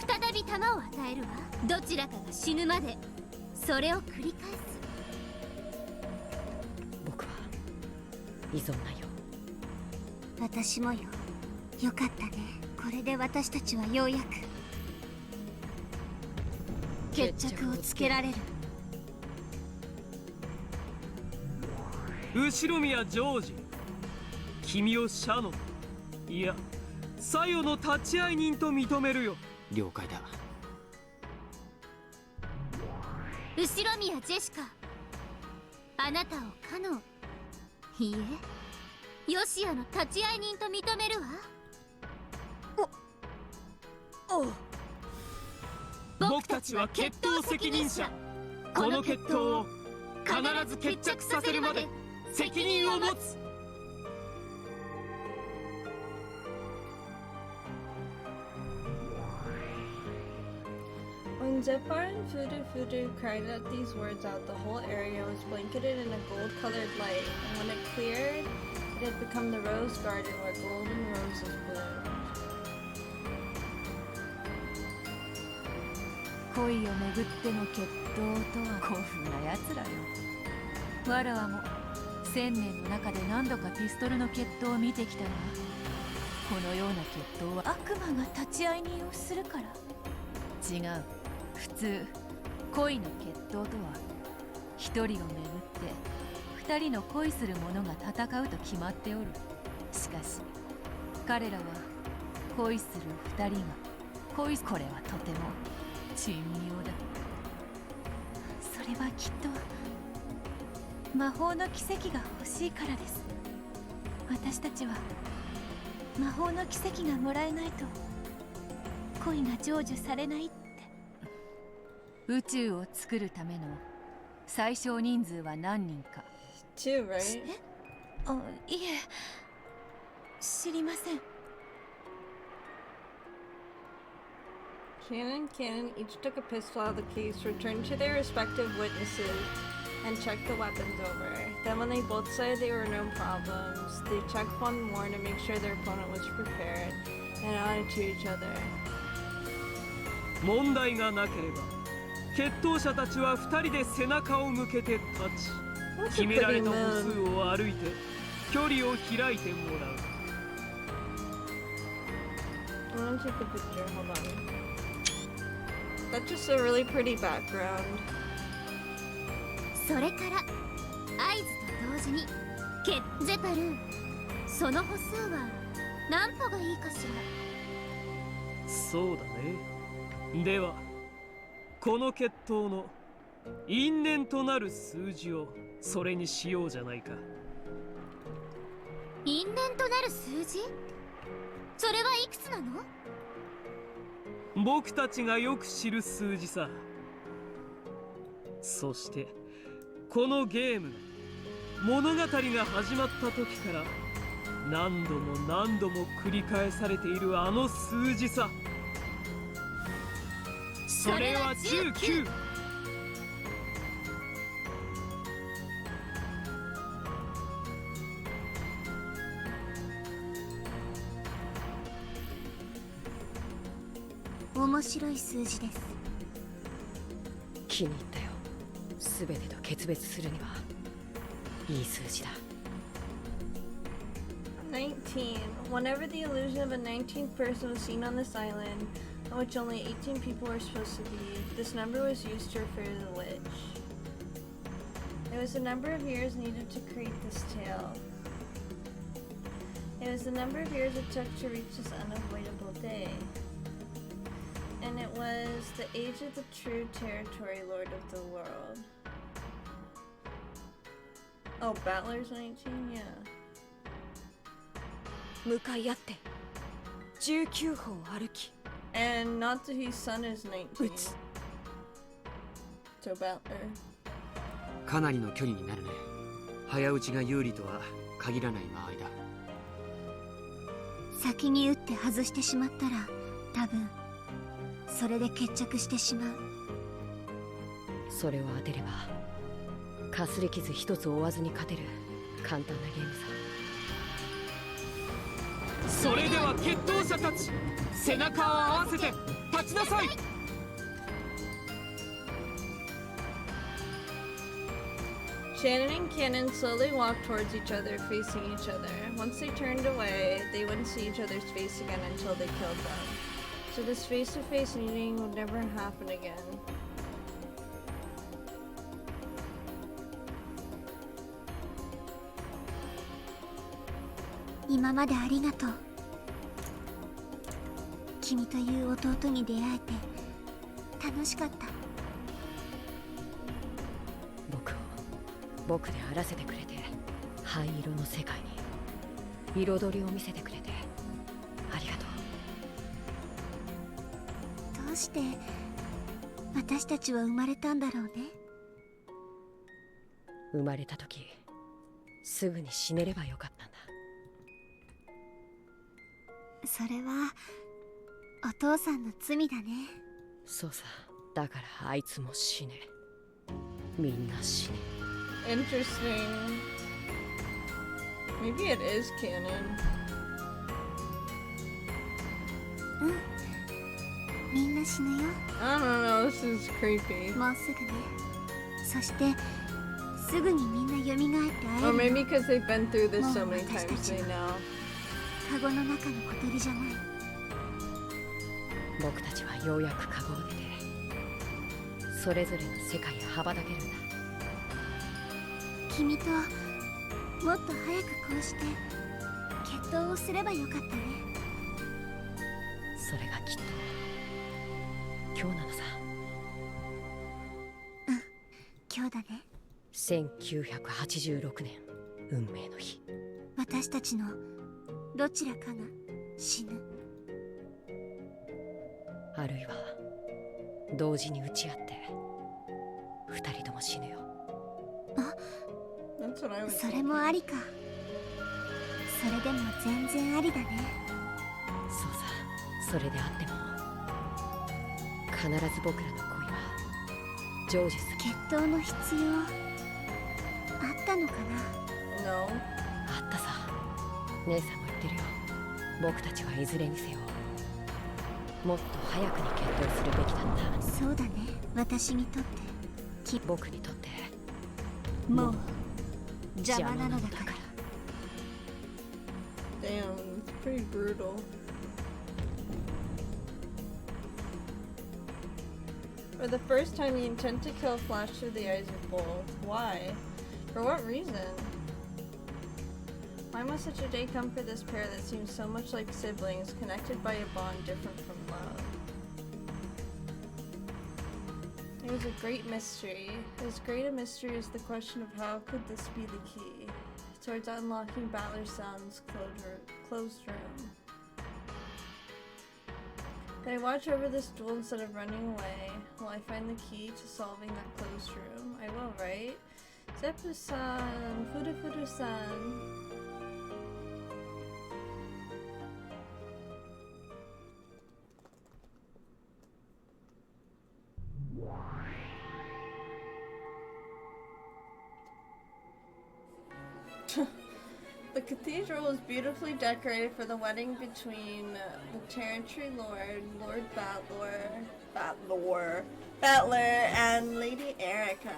再び弾を与えるわ。どちらかが死ぬまでそれを繰り返す。僕は依存ないよ。私もよ。よかったね。これで私たちはようやく決着をつけられる。後ろ宮ジョージ、君をシャノン、いやサヨの立ち会い人と認めるよ。了解だ。後ろ宮ジェシカ、あなたをカノン、いいえヨシアの立ち会い人と認めるわ。おう。僕たちは決闘責任者。この決闘を必ず決着させるまで責任を持つ。When Zephyr and Fudu cried out these words out, the whole area was blanketed in a gold-colored light, and when it cleared, it had become the rose garden where golden roses bloomed. 恋をめぐっての決闘とは古風なやつらよ。わらわも1000年の中で何度かピストルの決闘を見てきたが、このような決闘は悪魔が立ち会い人をするから。違う。普通恋の決闘とは一人をめぐって二人の恋する者が戦うと決まっておる。しかし彼らは恋する二人が恋す。これはとても珍妙だ。それはきっと魔法の奇跡が欲しいからです。私たちは魔法の奇跡がもらえないと恋が成就されないって。宇宙を作るための最小人数は何人か。 Two, right? あ、いえ、知りません。 Shannon and Cannon each took a pistol out of the case, returned to their respective witnesses, and checked the weapons over. Then when they both said there were no problems, they checked one more to make sure their opponent was prepared, and nodded to each other. 問題がなければ決闘者たちは2人で背中を向けて立ち、決められた歩数を歩いて距離を開いてもらう。 I'm gonna take a picture, hold on. That's just a really pretty background. それから合図と同時にゼパル、その歩数は何歩がいいかしら。そうだね。ではこの決闘の因縁となる数字をそれにしようじゃないか。因縁となる数字？それはいくつなの？僕たちがよく知る数字さ。そしてこのゲーム物語が始まった時から何度も何度も繰り返されているあの数字さ。それは19。面白い数字です。気に入ったよ。全てと決別するにはいい数字だ。19. Whenever the illusion of a 19th person was seen on this island, on which only 18 people were supposed to be, this number was used to refer to the witch. It was the number of years needed to create this tale. It was the number of years it took to reach this unavoidable day. And it was the age of the true territory lord of the world. Oh, Battler's 19? Yeah. 向かい合って19歩歩き。 And Natsuhi's son is 19. So Battler. かなりの距離になるね。早打ちが有利とは限らない場合だ。先に打って外してしまったら多分それで決着してしまう。それを当てればかすり傷一つ負わずに勝てる簡単なゲームさ。それでは決闘者たち、背中を合わせて立ちなさい。Shannon and Cannon slowly walked towards each other, facing each other. Once they turned away, they wouldn't see each other's face again until they killed them. So this face-to-face meeting would never happen again. 今までありがとう。君という弟に出会えて楽しかった。僕であらせてくれて、灰色の世界に彩りを見せてくれてありがとう。どうして私たちは生まれたんだろうね。生まれた時すぐに死ねればよかったんだ。それはお父さんの罪だね。そうさ、だからあいつも死ね、みんな死ね。Interesting. Maybe it is canon. うん、みんな死ぬよ。I don't know, this is creepy. もうすぐね。そしてすぐにみんな蘇って会えるの。 Or maybe because they've been through this so many times they know. カゴの中の小鳥じゃない。僕たちはようやくカゴを出てそれぞれの世界へ羽ばたけるんだ。君ともっと早くこうして決闘をすればよかったね。それがきっと今日なのさ。うん、今日だね。1986年運命の日。私たちのどちらかが死ぬ、あるいは同時に打ち合って二人とも死ぬよ。それもありか。それでも全然ありだね。そうさ、それであっても必ず僕らの恋は成就する。決闘の必要あったのかな。 No. あったさ。姉さんも言ってるよ。僕たちはいずれにせよもっと早くに決闘するべきだった。そうだね。私にとって僕にとってもう邪魔なのだから。 Damn, it's pretty brutal. For the first time, the intent to kill flashed through the eyes of both. Why? For what reason? Why must such a day come for this pair that seems so much like siblings, connected by a bond different from love? It was a great mystery. As great a mystery as the question of how could this be the key towards unlocking Battler Sound's closed room. Can I watch over this duel instead of running away while I find the key to solving that closed room? I will, right? Zeppu-san, Furu-Furu-san. The cathedral was beautifully decorated for the wedding between the Tarantry Lord, Lord Battler, and Lady Erica.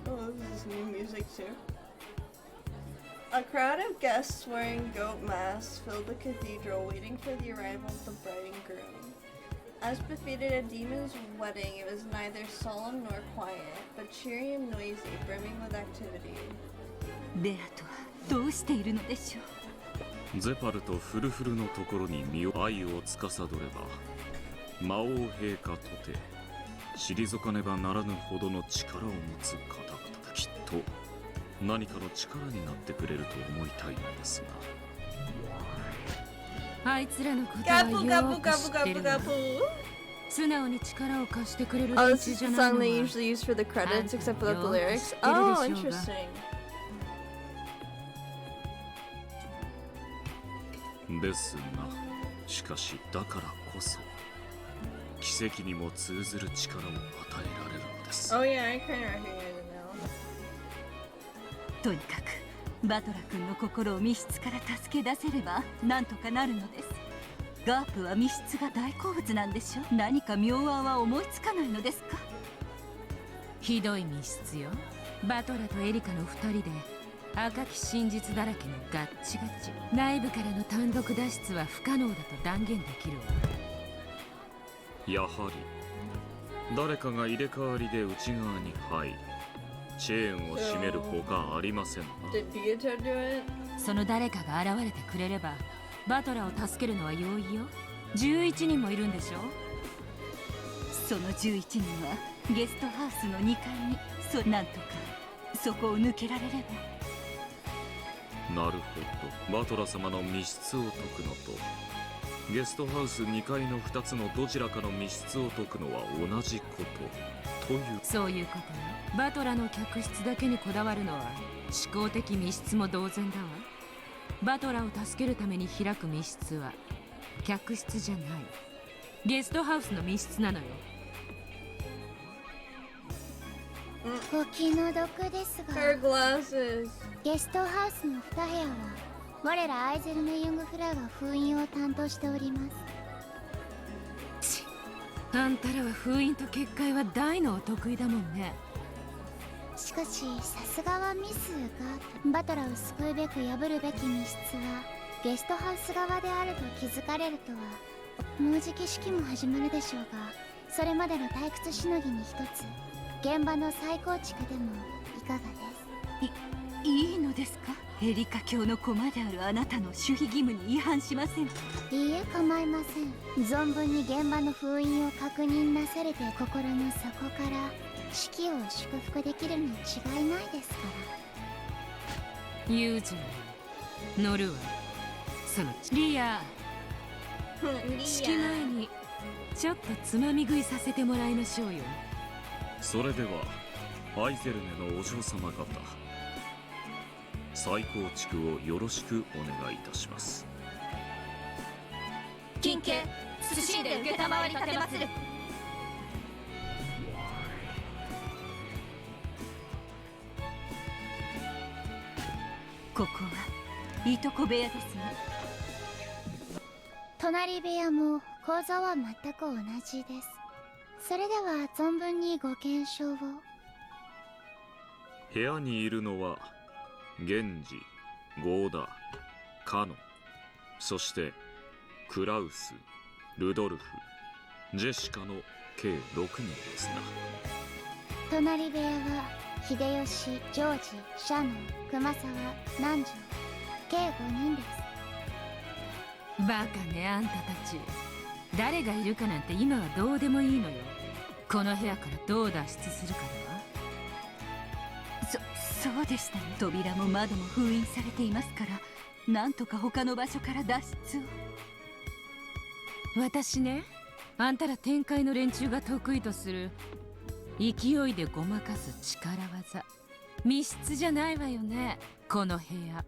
Oh, this is new music too. A crowd of guests wearing goat masks filled the cathedral, waiting for the arrival of the bride and groom. As befitted a demon's wedding, it was neither solemn nor quiet, but cheery and noisy, brimming with activity. レアとはどうしているのでしょう。ゼパルとフルフルのところに身を愛を司れば魔王陛下とて退かねばならぬほどの力を持つ方々だ。きっと何かの力になってくれると思いたいのですあいつらのことはよく知ってるわ。素直に力を貸してくれる Oh, 連 this 中 is じゃ the ないの song they は usually use for the credits, except without the Yeah. lyrics. Yeah. Oh, Yeah. interesting. ですが、しかしだからこそ奇跡にも通ずる力を与えられるのです。 Oh yeah, I kind of recognize it now. とにかくバトラ君の心を密室から助け出せればなんとかなるのです。ガープは密室が大好物なんでしょ。何か妙案は思いつかないのですか？ひどい密室よ。バトラとエリカの2人で赤き真実だらけのガッチガチ。内部からの単独脱出は不可能だと断言できるわ。やはり誰かが入れ替わりで内側に入りチェーンを締めるほかありませんな。 Did Bugata do it? その誰かが現れてくれればバトラを助けるのは容易よ。11人もいるんでしょ。その11人はゲストハウスの2階になんとかそこを抜けられれば。なるほど。バトラ様の密室を解くのとゲストハウス2階の2つのどちらかの密室を解くのは同じことという。そういうことね。バトラの客室だけにこだわるのは思考的密室も同然だわ。バトラを助けるために開く密室は客室じゃないゲストハウスの密室なのよ。お気の毒ですが Her glasses. ゲストハウスの2部屋は我らアイゼルメユングフラが封印を担当しております。あんたらは封印と結界は大のお得意だもんね。しかしさすがはミスがバトラを救うべく破るべき密室はゲストハウス側であると気づかれるとはもうじき式も始まるでしょうが、それまでの退屈しのぎに一つ現場の再構築でもいかがです？いいのですか？エリカ教の駒であるあなたの守秘義務に違反しません。いいえ、構いません。存分に現場の封印を確認なされて心の底から式を祝福できるに違いないですから。言うじゃん。乗るわ。そのリア式前にちょっとつまみ食いさせてもらいましょうよ。それではアイゼルネのお嬢様方、再構築をよろしくお願いいたします。金家謹んで承り立てまする。ここはいとこ部屋ですね。隣部屋も構造は全く同じです。それでは存分にご検証を。部屋にいるのは源氏、ゴーダ、カノ、そしてクラウス、ルドルフ、ジェシカの計6人ですな。隣部屋は秀吉、ジョージ、シャノン、熊沢、南條、計5人です。バカね、あんたたち。誰がいるかなんて今はどうでもいいのよ。この部屋からどう脱出するかだわ。そうでしたね。扉も窓も封印されていますから、なんとか他の場所から脱出を。私ね、あんたら天界の連中が得意とする勢いでごまかす力技、密室じゃないわよね、この部屋。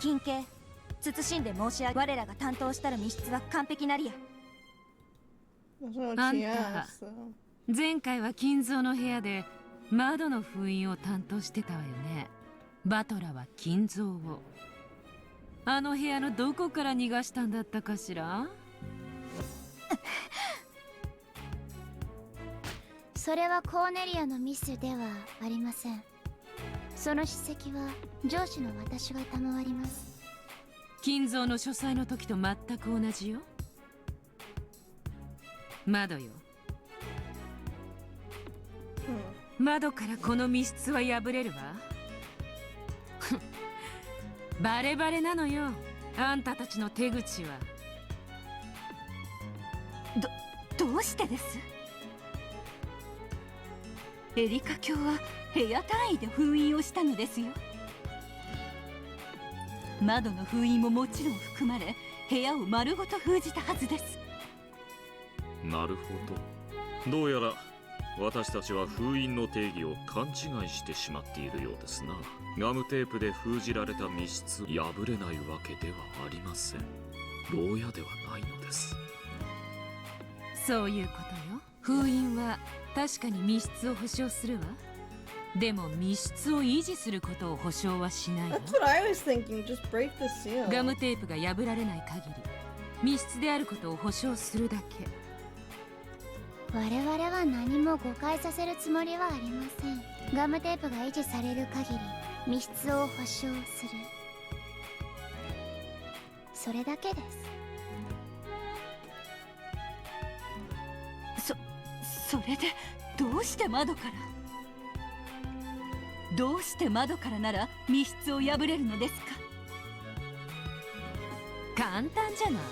金家謹んで申し上げ、我らが担当したる密室は完璧なりや。That's あ what ん she た asked, though. 前回は金蔵の部屋で窓の封印を担当してたわよね。バトラは金蔵をあの部屋のどこから逃がしたんだったかしら。それはコーネリアのミスではありません。その筆跡は上司の私が賜ります。金蔵の書斎の時と全く同じよ。窓よ、窓からこの密室は破れるわ。バレバレなのよ、あんたたちの手口は。どうしてです？エリカ教は部屋単位で封印をしたのですよ。窓の封印ももちろん含まれ、部屋を丸ごと封じたはずです。なるほど。どうやら私たちは封印の定義を勘違いしてしまっているようですな。ガムテープで封じられた密室、破れないわけではありません。牢屋ではないのです。そういうことよ。封印は確かに密室を保証するわ。でも密室を維持することを保証はしないわ。 That's what I was thinking. Just break the seal. ガムテープが破られない限り密室であることを保証するだけ。我々は何も誤解させるつもりはありません。ガムテープが維持される限り密室を保証する、それだけです。それでどうして窓からなら密室を破れるのですか？簡単じゃない。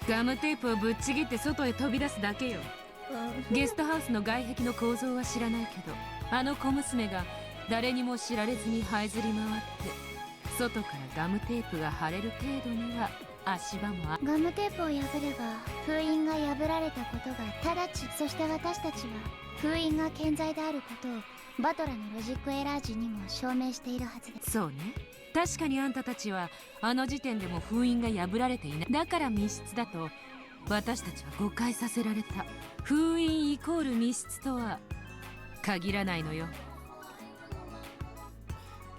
ガムテープをぶっちぎって外へ飛び出すだけよ。ゲストハウスの外壁の構造は知らないけど、あの小娘が誰にも知られずに這いずり回って外からガムテープが貼れる程度には足場もある。ガムテープを破れば封印が破られたことが直ち、そして私たちは封印が健在であることをバトラのロジックエラー時にも証明しているはずです。そうね。確かにあんたたちはあの時点でも封印が破られていない。だから密室だと私たちは誤解させられた。封印イコール密室とは限らないのよ。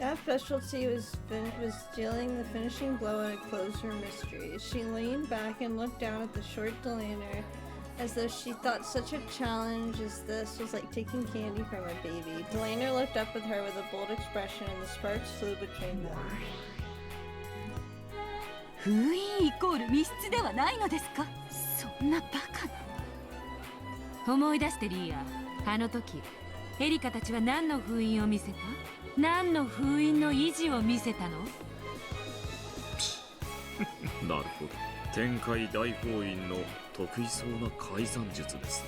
That specialty was dealing the finishing blow and it closed her mystery. She leaned back and looked down at the short Delaner as though she thought such a challenge as this was like taking candy from a baby. Delaner looked up at her with a bold expression and the sparks flew between them. 封印イコール密室ではないのですか？そんなバカな。思い出してリーア、あの時エリカたちは何の封印を見せた？何の封印の維持を見せたの？なるほど。天界大封印の得意そうな改ざん術です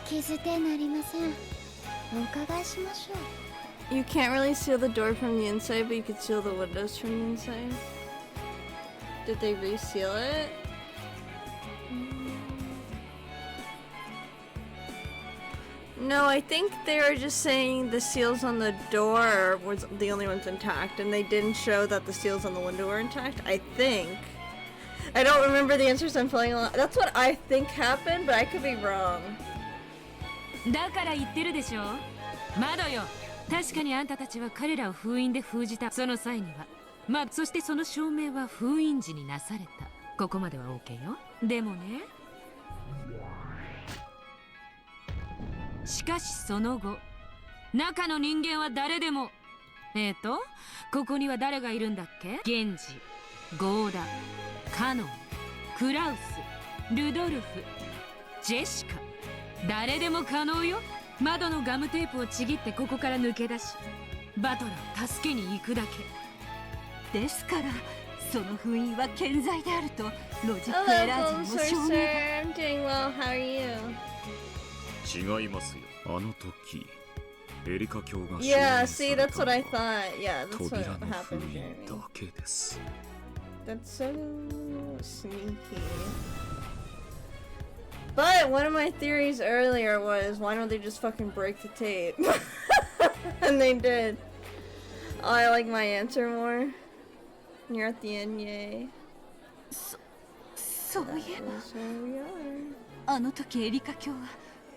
聞き捨てなりません。お伺いしましょう。 You can't really seal the door from the inside, but you could seal the windows from the inside. Did they reseal it? No, I think they were just saying the seals on the door was the only ones intact, and they didn't show that the seals on the window were intact. I think. I don't remember the answers. I'm feeling a lot. That's what I think happened, but I could be wrong. だから言ってるでしょ。窓よ。確かにあんたたちは彼らを封印で封じた。その際にはそしてその証明は封印時になされた。ここまでは OK よ。でもね、しかしその後、中の人間は誰でもここには誰がいるんだっけ？ゲンジ、ゴーダ、カノン、クラウス、ルドルフ、ジェシカ、誰でも可能よ。窓のガムテープをちぎってここから抜け出しバトラーを助けに行くだけですから、その封印は健在であるとロジック Hello, エラー時にも証明が。 I'm doing well. How are you? 違いますよ。あの時エリカ教が Yeah, 証 see, 明され that's た what の I は thought. Yeah, that's 扉 what の封 happened, 印 Jeremy. だけです。 That's so sneaky. But one of my theories earlier was, why don't they just fucking break the tape? And they did. Oh, I like my answer more. You're at the end, yay. そういえば That's where we are. あの時エリカ教は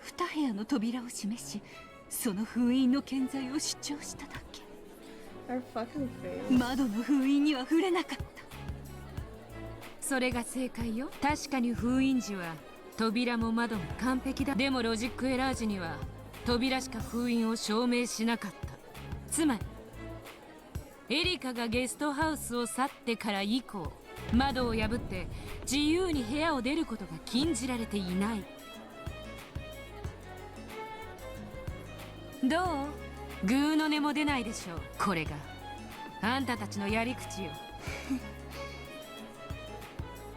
2部屋の扉を示し、その封印の健在を主張しただけ。 Our fucking face. 窓の封印には触れなかった。それが正解よ。確かに封印時は扉も窓も完璧だ。でもロジックエラー時には扉しか封印を証明しなかった。つまりエリカがゲストハウスを去ってから以降、窓を破って自由に部屋を出ることが禁じられていない。どう？グーの音も出ないでしょう。これがあんたたちのやり口よ。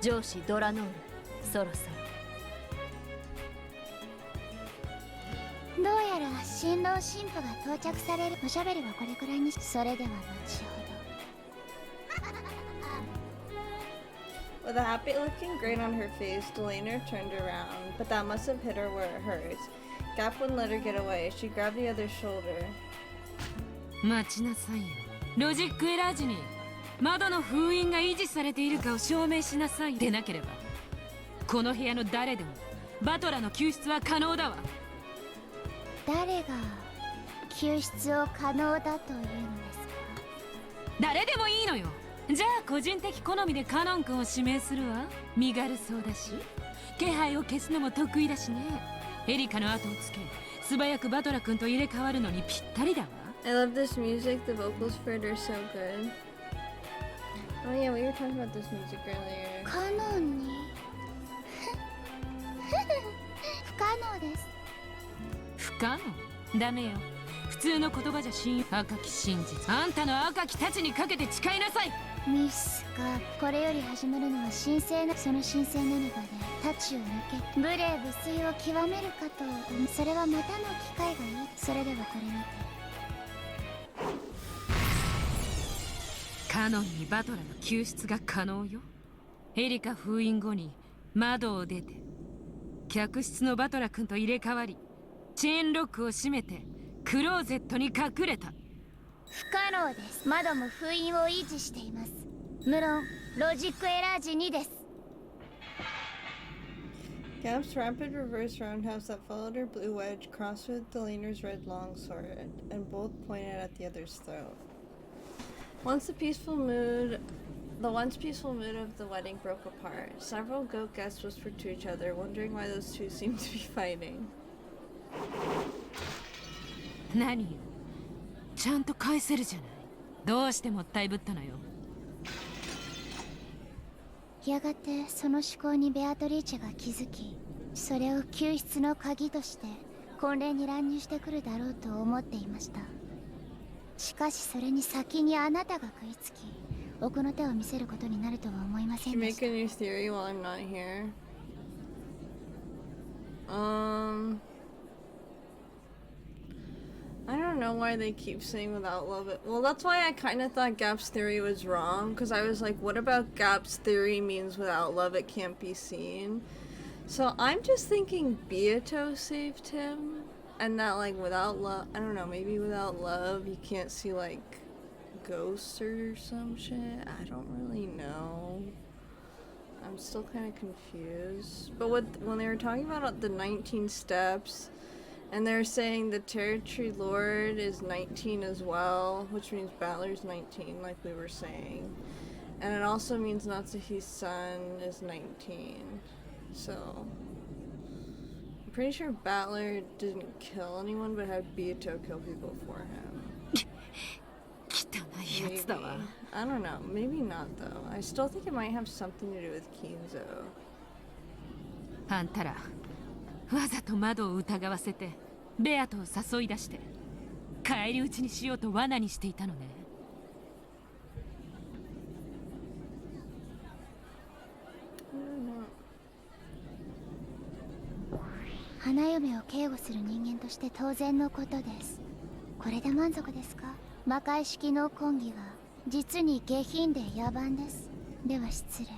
上司ドラノール、そろそろ。どうやら新郎新婦が到着される。おしゃべりはこれくらいにし、それでは後ほど。With a happy-looking grin on her face, Delana turned around, but that must have hit her where it hurts. Gap wouldn't let her get away. She grabbed the other's shoulder. 待ちなさいよ。ロジックエラー時に窓の封印が維持されているかを証明しなさい。でなければ、この部屋の誰でもバトラの救出は可能だわ。誰が救出を可能だというんですか？誰でもいいのよ。じゃあ個人的好みでカノン君を指名するわ。身軽そうだし、気配を消すのも得意だしね。エリカの後をつけ、素早くバトラ君と入れ替わるのにぴったりだわ。I love this music. The vocals for it are so good. Oh yeah, we were talking about this music earlier. カノンに不可能です。不可能？ダメよ。普通の言葉じゃ赤き真実。あんたの赤きたちにかけて誓いなさい。ミスか、これより始まるのは神聖な、その神聖なる場で太刀を抜け、無礼無粋を極めるかと。それはまたの機会がいい。それではこれにて。カノンにバトラの救出が可能よ。エリカ封印後に窓を出て、客室のバトラ君と入れ替わり、チェーンロックを閉めてクローゼットに隠れた。不可能です。窓も封印を維持しています。無論ロジックエラー時にです。Gap's rapid reverse roundhouse that followed her blue wedge crossed with Delana's red longsword, and both pointed at the other's throat. The once peaceful mood of the wedding broke apart. Several goat guests whispered to each other, wondering why those two seemed to be fighting. 何よ、ちゃんと返せるじゃない。どうしてもったいぶったのよ。やがてその思考にベアトリーチェが気づき、それを救出の鍵として婚礼に乱入してくるだろうと思っていました。しかしそれに先にあなたが食いつき、奥の手を見せることになるとは思いませんでした。 Make a new theory while I'm not here. I don't know why they keep saying without love it. Well, that's why I kind of thought Gap's theory was wrong, because I was like, what about Gap's theory means without love it can't be seen? So I'm just thinking Beato saved him, and that like without love, I don't know, maybe without love you can't see like ghosts or some shit. I don't really know. I'm still kind of confused. But when they were talking about the 19 steps, and they're saying the Territory Lord is 19 as well, which means Battler's 19, like we were saying. And it also means Natsuhi's son is 19. So, I'm pretty sure Battler didn't kill anyone, but had Beato kill people for him. Maybe. I don't know. Maybe not, though. I still think it might have something to do with Kinzo. あんたらわざと窓を疑わせてベアトを誘い出して返り討ちにしようと罠にしていたのね。花嫁を警護する人間として当然のことです。これで満足ですか？魔界式の婚儀が実に下品で野蛮です。では失礼。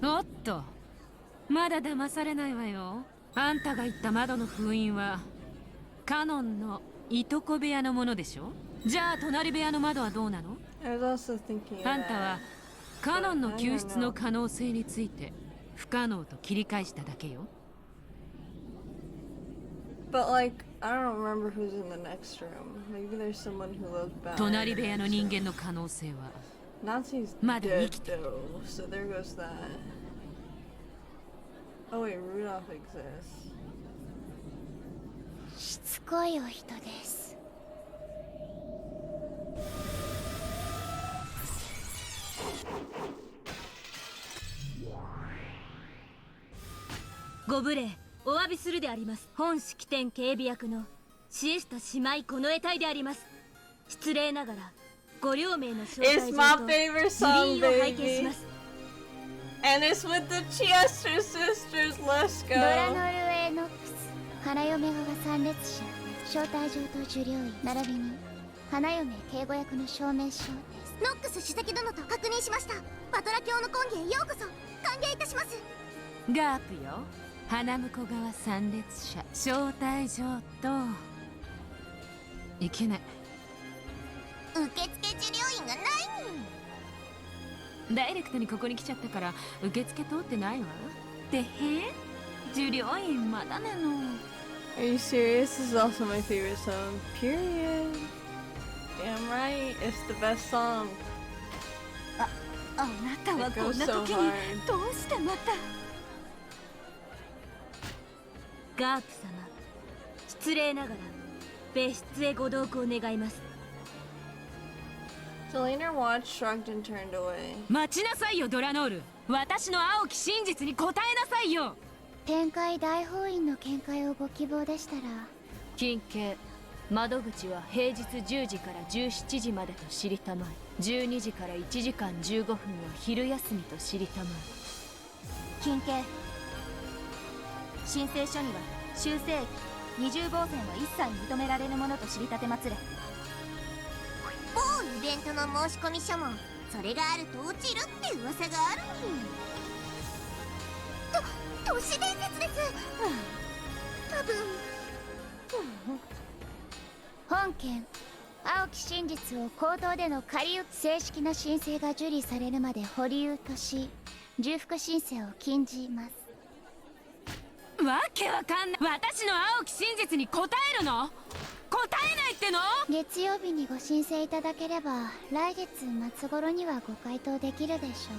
おっと、まだ騙されないわよ。あんたが言った窓の封印はカノンのいとこ部屋のものでしょ。じゃあ隣部屋の窓はどうなの？あんたはカノンの救出の可能性について不可能と切り返しただけよ。But like, I don't remember who's in the next room. Maybe there's someone who loves Battler. 隣部屋の人間の可能性は Nazi's dead though, so there goes that. Oh wait, Rudolph exists. しつこいお人です。ご無礼お詫びするであります。本式典警備役のシエスタ姉妹この得体であります。失礼ながらご両名の招待状と辞輪を拝見します。And it's with the Chester sisters. Let's go. ドラノルエノックス花嫁側参列者招待状と受領員並びに花嫁警護役の証明書です。ノックス主席殿と確認しました。バトラ教の根源へようこそ。歓迎いたします。ガープよ、花婿側参列者招待状と。いけない。受付受領員がないに。ダイレクトにここに来ちゃったから受付通ってないわ。でへ受領員まだなの。 Are you serious? This is also my favorite song. Period. Damn right. It's the best song. あなたは It こ goes んな so 時に hard. どうしてまた。ガープ様、失礼ながら別室へご同行願います。 Selena watched, shrugged, and turned away. 待ちなさいよドラノール。私の青き真実に答えなさいよ。天界大法院の見解をご希望でしたら。金系窓口は平日10時から17時までと知りたまえ。12時から1時間15分の昼休みと知りたまえ。金系申請書には修正液二重防線は一切認められぬものと知りたてまつれ。某イベントの申し込み書もそれがあると落ちるって噂があるに。都市伝説です。多分本件青き真実を口頭での仮打ち正式な申請が受理されるまで保留とし、重複申請を禁じます。わけわかんない。私の青き真実に答えるの？答えないっての？月曜日にご申請いただければ来月末頃にはご回答できるでし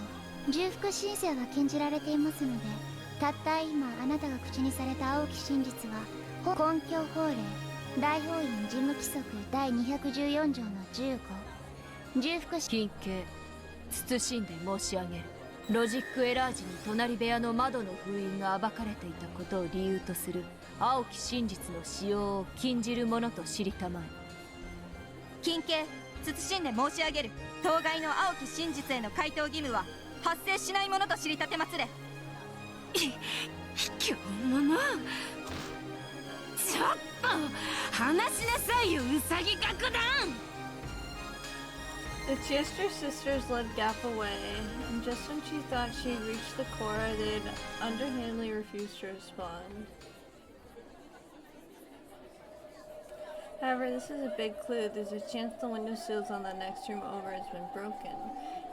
ょう。重複申請は禁じられていますので、たった今あなたが口にされた青き真実は根拠法令大法院事務規則第214条の15重複金系謹んで申し上げる。ロジックエラー時に隣部屋の窓の封印が暴かれていたことを理由とする青き真実の使用を禁じるものと知りたまえ。金系謹んで申し上げる。当該の青き真実への回答義務は発生しないものと知りたてまつれ。卑怯者。ちょっと話しなさいよウサギ楽団。 The Chester sisters led Gap away, and just when she thought she had reached the core, they'd underhandedly refused to respond. However, this is a big clue. There's a chance the window sills on the next room over has been broken.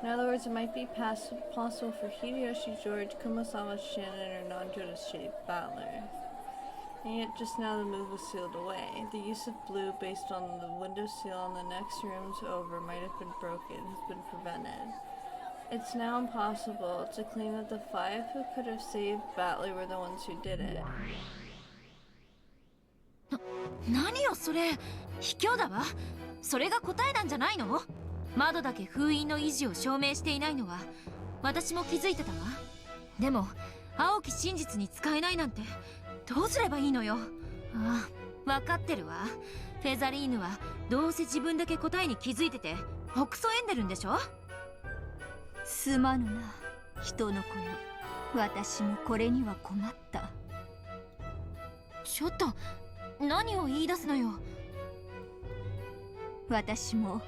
In other words, it might be possible for Hideyoshi George, Kumasawa Shannon, or Nanjo to shape Battler. And yet just now the move was sealed away. The use of blue based on the window seal on the next rooms over might have been broken, has been prevented. It's now impossible to claim that the five who could have saved Batley were the ones who did it. 何よそれ、卑怯だわ。それが答えなんじゃないの？窓だけ封印の維持を証明していないのは私も気づいてたわ。でも青き真実に使えないなんてどうすればいいのよ。ああ、分かってるわ。フェザリーヌはどうせ自分だけ答えに気づいててほくそ笑んでるんでしょ。すまぬな人の子よ。私もこれには困った。ちょっと何を言い出すのよ。私も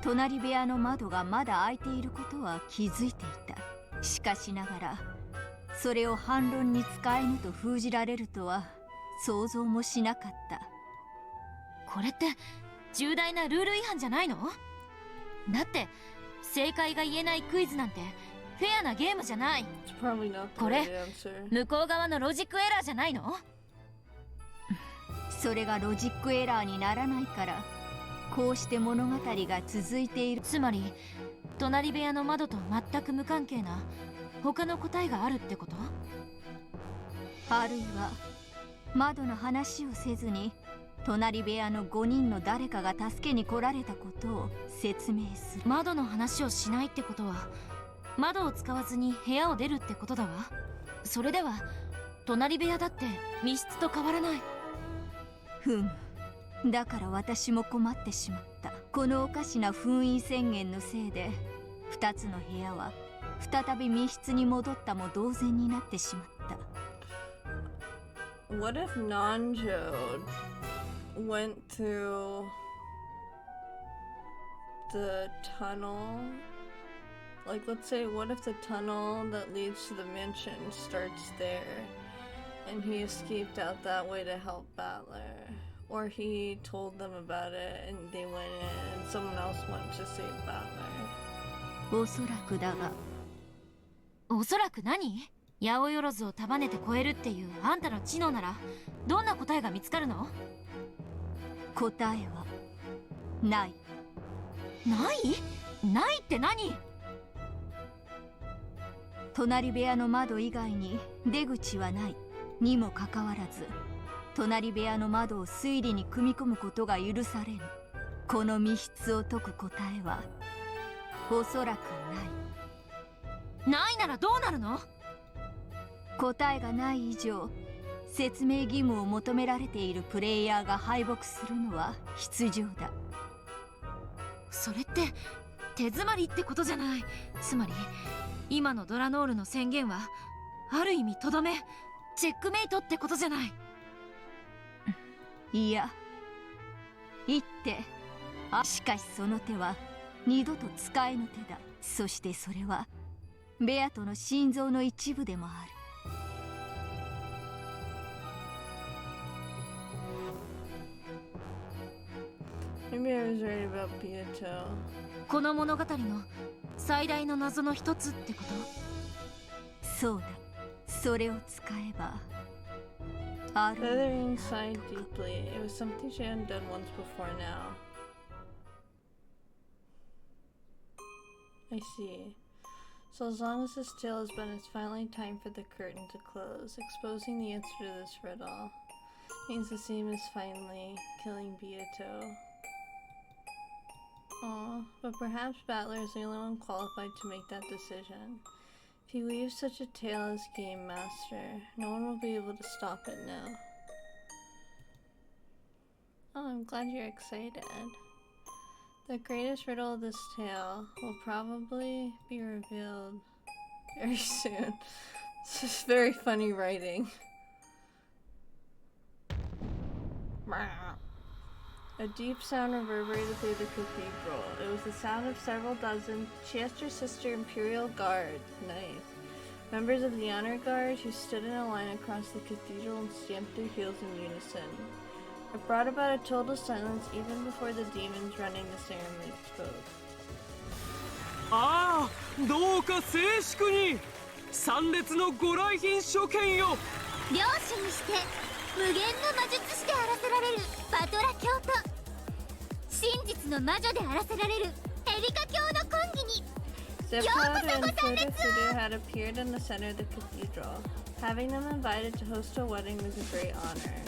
隣部屋の窓がまだ開いていることは気づいていた。しかしながらそれを反論に使えぬと封じられるとは想像もしなかった。これって重大なルール違反じゃないの？だって正解が言えないクイズなんてフェアなゲームじゃない。これ向こう側のロジックエラーじゃないの？それがロジックエラーにならないからこうして物語が続いている。つまり隣部屋の窓と全く無関係な他の答えがあるってこと？あるいは窓の話をせずに隣部屋の5人の誰かが助けに来られたことを説明する。窓の話をしないってことは窓を使わずに部屋を出るってことだわ。それでは隣部屋だって密室と変わらない。ふむ、だから私も困ってしまった。このおかしな封印宣言のせいで2つの部屋は再び密室に戻ったも同然になってしまった。 What if Nanjo went through the tunnel, like let's say, what if the tunnel that leads to the mansion starts there and he escaped out that way to help Battler? Or he told them about it and they went in and someone else went to save Battler. おそらくだが。おそらく何？八百万を束ねて超えるっていうあんたの知能ならどんな答えが見つかるの？答えはない。ない？ないって何？隣部屋の窓以外に出口はないにもかかわらず、隣部屋の窓を推理に組み込むことが許される。この密室を解く答えはおそらくない。ないならどうなるの？答えがない以上、説明義務を求められているプレイヤーが敗北するのは必要だ。それって手詰まりってことじゃない。つまり今のドラノールの宣言はある意味とどめ、チェックメイトってことじゃない。いや、一手。しかしその手は二度と使えぬ手だ。そしてそれはベアトの心臓の一部でもある。Maybe I was right about Beato. この物語の最大の謎の一つってこと？そうだ。それを使えばある。 Feathering sighed deeply. It was something she hadn't done once before now. I see. So as long as this tale has been, it's finally time for the curtain to close. Exposing the answer to this riddle means the same as finally killing Beato. Aw, but perhaps Battler is the only one qualified to make that decision. If he weaves such a tale as Game Master, no one will be able to stop it now. Oh, I'm glad you're excited. The greatest riddle of this tale will probably be revealed very soon. This is very funny writing. A deep sound reverberated through the cathedral. It was the sound of several dozen Chester Sister Imperial Guards, nice, members of the Honor Guard who stood in a line across the cathedral and stamped their heels in unison. It brought about a total silence even before the demons running the ceremony spoke. ああ、どうか静粛に。参列のご来賓諸見よ。領主にして無限の魔術師であらせられるバトラ教と真実の魔女であらせられるエリカ教の婚儀に Zipcode and Fudu had appeared in the center of the cathedral. Having them invited to host a wedding was a great honor.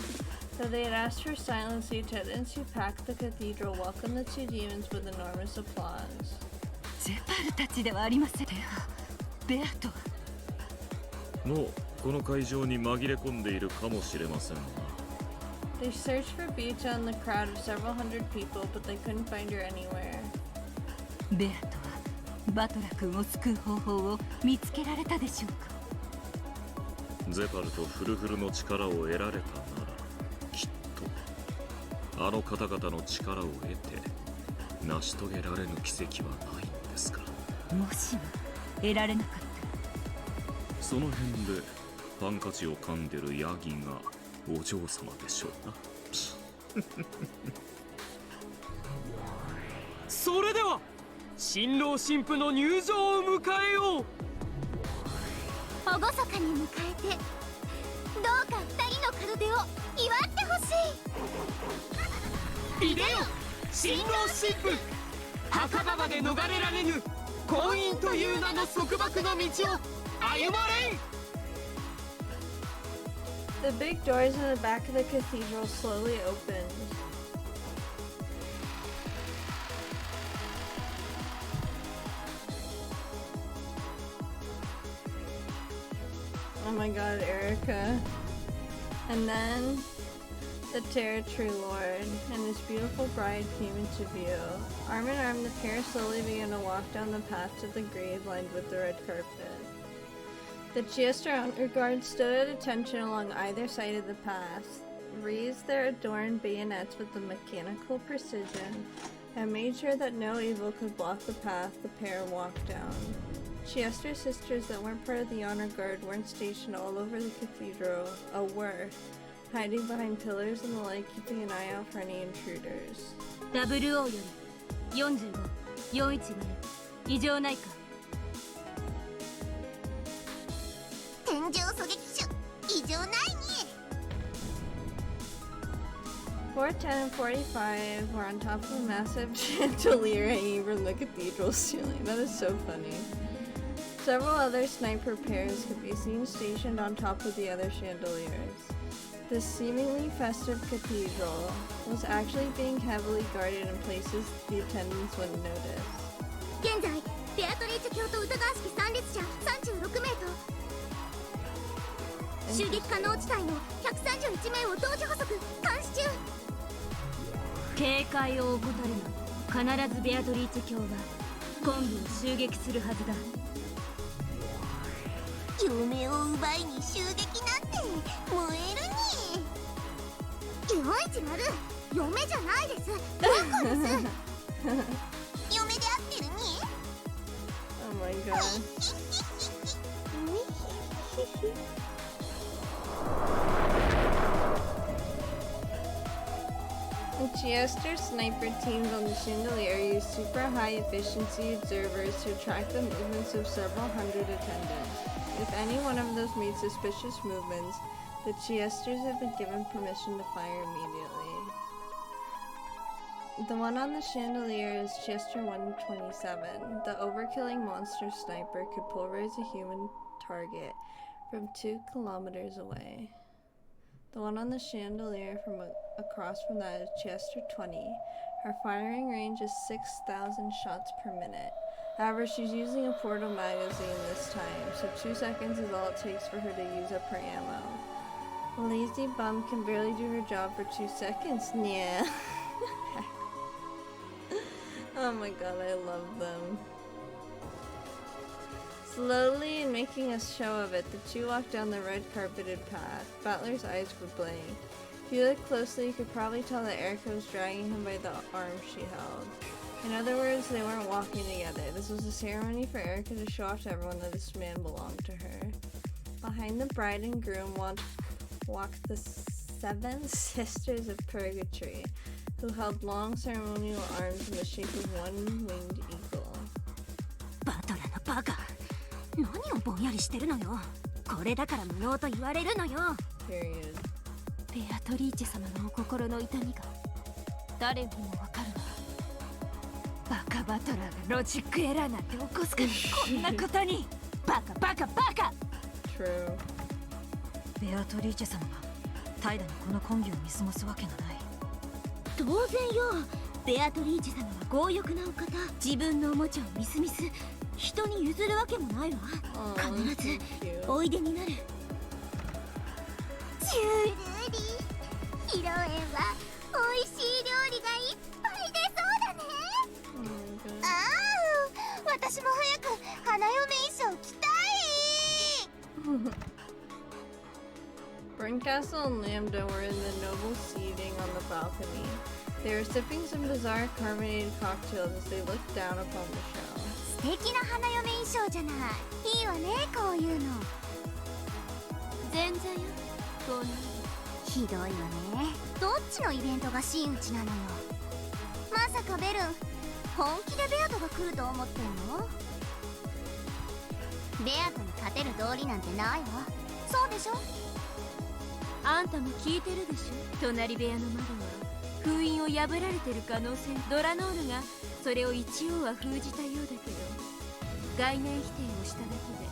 Though they had asked for silence, the attendants who packed the cathedral welcomed the two demons with enormous applause. ゼパルたちではありません。ベアト。もうこの会場に紛れ込んでいるかもしれませんな。They searched for Beato in the crowd of several hundred people, but they couldn't find her anywhere. ベアトはバトラ君を救う方法を見つけられたでしょうか。ゼパルとフルフルの力を得られたなら、きっとあの方々の力を得て成し遂げられぬ奇跡はないんですから。もしも得られなかった。その辺でハンカチを噛んでるヤギがお嬢様でしょうな。それでは新郎新婦の入場を迎えよう。厳かに迎えてどうか二人の門出を祝ってほしい。いでよ新郎新婦、墓場まで逃れられぬ婚姻という名の束縛の道を歩まれん。 The big doors in the back of the cathedral slowly opened. Oh my god, Erica. And then the Territory Lord and his beautiful bride came into view. Arm in arm, the pair slowly began to walk down the path to the grave lined with the red carpet. The Chester Honor Guard stood at attention along either side of the path, raised their adorned bayonets with the mechanical precision and made sure that no evil could block the path the pair walked down. Chiester's sisters that weren't part of the honor guard weren't stationed all over the cathedral, were, hiding behind pillars and the like, keeping an eye out for any intruders. 00より45、415ね。異常ないか。天井狙撃手異常ないね。410 and 45 were on top of a massive chandelier hanging from the cathedral ceiling. That is so funny. Several other sniper pairs could be seen stationed on top of the other chandeliers. This seemingly festive cathedral was actually being heavily guarded in places the attendants wouldn't notice. 現在ベアトリーチェ教と歌川式参列者36名と襲撃可能地帯の131名を同時捕捉監視中。警戒を怠るな。必ずベアトリーチェ教はコンビを襲撃するはずだ。嫁を奪いに襲撃なんて燃えるに。410嫁じゃないです。バカです。嫁で合ってるに。Oh my god. The Chester sniper teams on the chandelier use super high efficiency observers to track the movements of several hundred attendants. If any one of those made suspicious movements, the Chesters have been given permission to fire immediately. The one on the chandelier is Chester 127. The overkilling monster sniper could pulverize a human target from 2 kilometers away. The one on the chandelier across from that is Chester 20. Her firing range is 6,000 shots per minute. However, she's using a portal magazine this time, so 2 seconds is all it takes for her to use up her ammo. A lazy bum can barely do her job for 2 seconds. Yeah. Oh my god, I love them. Slowly and making a show of it, the two walked down the red carpeted path. Butler's eyes were blank. If you look closely, you could probably tell that Erica was dragging him by the arm she held. In other words, they weren't walking together. This was a ceremony for Erica to show off to everyone that this man belonged to her. Behind the bride and groom walked the 7 Sisters of Purgatory, who held long ceremonial arms in the shape of one winged eagle. バトラのバカ。何をぼんやりしてるのよ。これだから無能と言われるのよ。 Period. ベアトリーチェ様のお心の痛みが誰にもわかるわ。バカバトラーがロジックエラーなんて起こすからこんなことに。バカバカバカ。 True. ベアトリーチェ様が怠惰にこのコンビを見過ごすわけがない。当然よ。ベアトリーチェ様は強欲なお方。自分のおもちゃをミスミス人に譲るわけもないわ。必ずおいでになる。ジュルリ披露宴は美味しい料理がいっぱい出そうだね。ああ、私も早く花嫁衣装着たい。Burncastle and Lambda were in the noble seating on the balcony. They were sipping some bizarre carbonated cocktails as they looked down upon the show. 素敵な花嫁衣装じゃない。いいわね、こういうの。前座よ。こうなる。ひどいわね。どっちのイベントが真打ちなのよ。まさかベルン、本気でベアトが来ると思ってんの？ベアトに勝てる道理なんてないわ。そうでしょ？あんたも聞いてるでしょ。隣部屋の窓は封印を破られてる可能性。ドラノールがそれを一応は封じたようだけど、概念否定をしただけで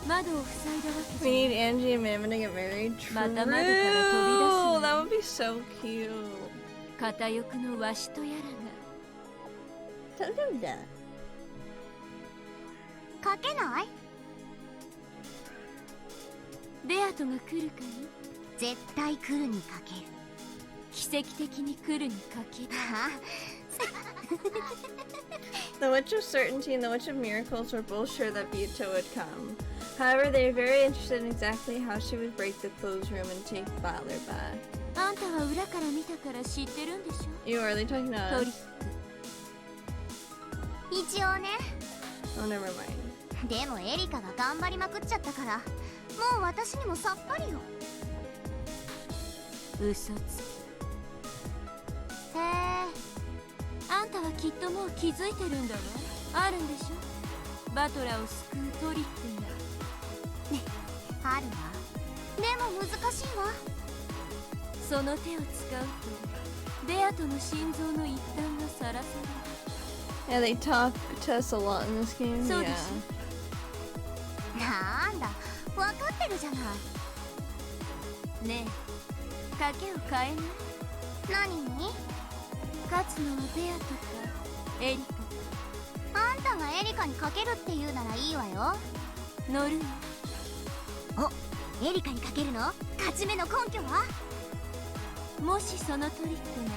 窓を塞いだわけじゃない。 We need Angie and Mammon to get married. True. また窓から飛び出すの。 That would be so cute. 片翼のわしとやらが。 Tell him that. かけない？ベアトが来るかい？絶対来るにかける。奇跡的に来るにかける。The Witch of Certainty and the Witch of Miracles were both sure that Beato would come. However, they were very interested in exactly how she would break the clothes room and take Butler back. あんたは裏から見たから知ってるんでしょ。 You are they talking to トリッ us? ク。一応ね。 Oh, never mind. でもエリカが頑張りまくっちゃったから、もう私にもさっぱりよ。嘘つき。へえ。あんたはきっともう気づいてるんだわ。あるんでしょ、バトラーを救うトリックが。あるわ。でも難しいわ。その手を使うとベアとの心臓の一端がさらされる。 Yeah, they talk to us a lot in this game. So Yeah. なんだ、分かってるじゃない。ねえ、賭けを変えない？何に？勝つのはベアとかエリあんたがエリカにかけるって言うならいいわよ。カ。乗るよ。お、エリカにかけるの？勝ち目の根拠は？もしそのトリックが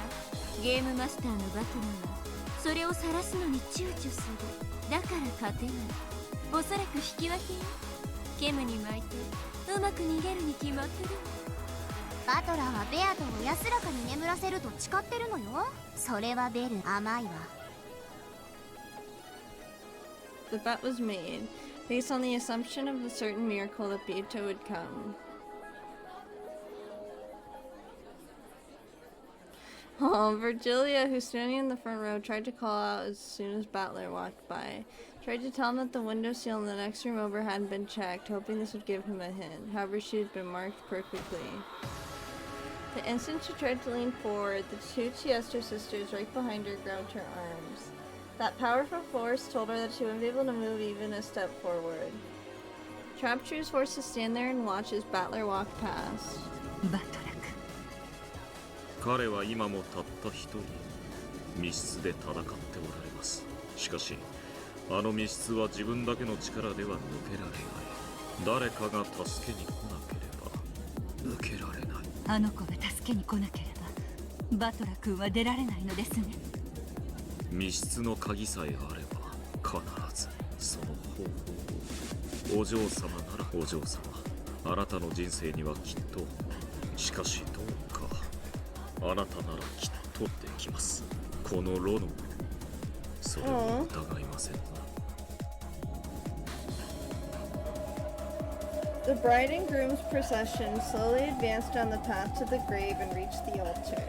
ゲームマスターのバトラーはそれを晒すのに躊躇する。だから勝てない。おそらく引き分けよ。ケムに巻いてうまく逃げるに決まってる。バトラーはベアトを安らかに眠らせると誓ってるのよ。それはベル甘いわ。 The bet was made based on the assumption of the certain miracle that Beato would come. Oh, Virgilia, who's standing in the front row, tried to call out as soon as Battler walked by. Tried to tell him that the windowsill in the next room over hadn't been checked, hoping this would give him a hint. However, she had been marked perfectly. The instant she tried to lean forward, the two Chiester sisters right behind her grabbed her arms. That powerful force told her that she wouldn't be able to move even a step forward. Trapped, she was forced to stand there and watch as Battler walked past. バトラー彼は今もたった一人密室で戦っておられます。しかしあの密室は自分だけの力では抜けられない。誰かが助けに来なければ抜けられない。あの子が助けに来なければバトラ君は出られないのですね。密室の鍵さえあれば必ずその方法を。お嬢様ならお嬢様、あなたの人生にはきっと。しかしどうかあなたならきっとできます。このロノそれを疑いませんな。The bride and groom's procession slowly advanced down the path to the grave and reached the altar.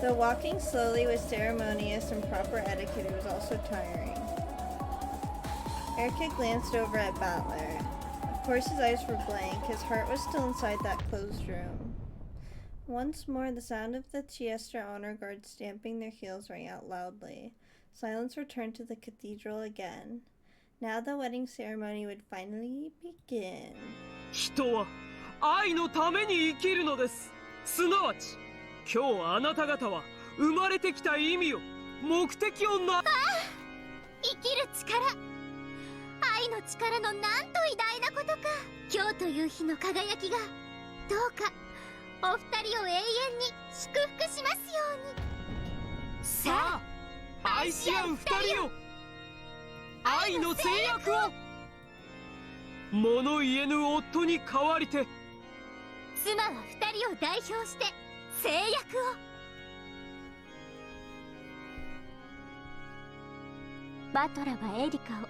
Though walking slowly with ceremonious and proper etiquette, it was also tiring. Erica glanced over at Battler. Of course his eyes were blank, his heart was still inside that closed room. Once more the sound of the Chiester honor guards stamping their heels rang out loudly. Silence returned to the cathedral again. Now the wedding ceremony would finally begin. 人は愛のために生きるのです。すなわち今日あなた方は生まれてきた意味を目的をな。生きる力、愛の力のなんと偉大なことか。今日という日の輝きがどうかお二人を永遠に祝福しますように。さあ愛し合う二人を、愛の制約を。物言えぬ夫に代わりて妻は二人を代表して制約を。バトラはエリカを、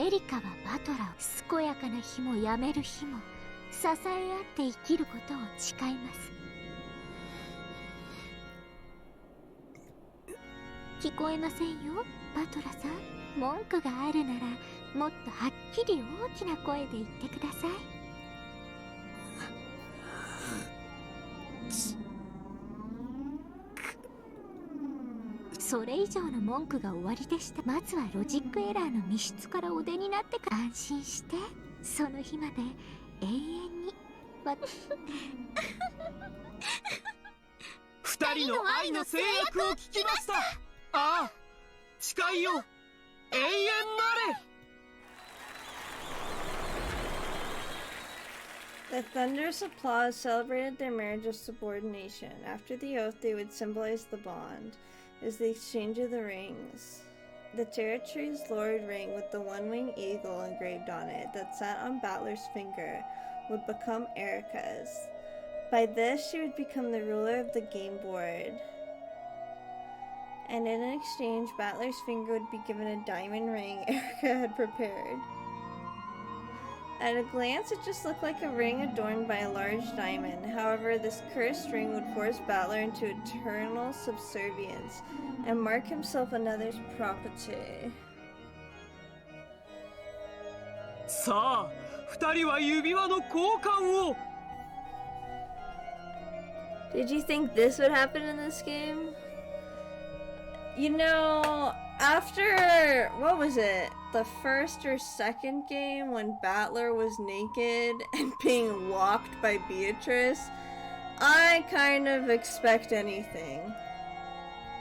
エリカはバトラを。健やかな日もやめる日も支え合って生きることを誓います。聞こえませんよ、バトラさん。文句があるならもっとはっきり大きな声で言ってください。それ以上の文句が終わりでした。まずはロジックエラーの密室からお出になってから安心して、その日まで永遠に二人の愛の制約を聞きました。ああ、誓いよ、永遠なれ。The thunderous applause celebrated their marriage of subordination. After the oath, they would symbolize the bond, as the exchange of the rings. The territory's lord ring with the one-winged eagle engraved on it that sat on Battler's finger would become Erica's. By this, she would become the ruler of the game board. And in exchange, Battler's finger would be given a diamond ring Erica had prepared. At a glance, it just looked like a ring adorned by a large diamond. However, this cursed ring would force Battler into eternal subservience and mark himself another's property. さあ、二人は指輪の交換を。Did you think this would happen in this game? You know, after, what was it? The first or second game when Battler was naked and being walked by Beatrice, I kind of expect anything.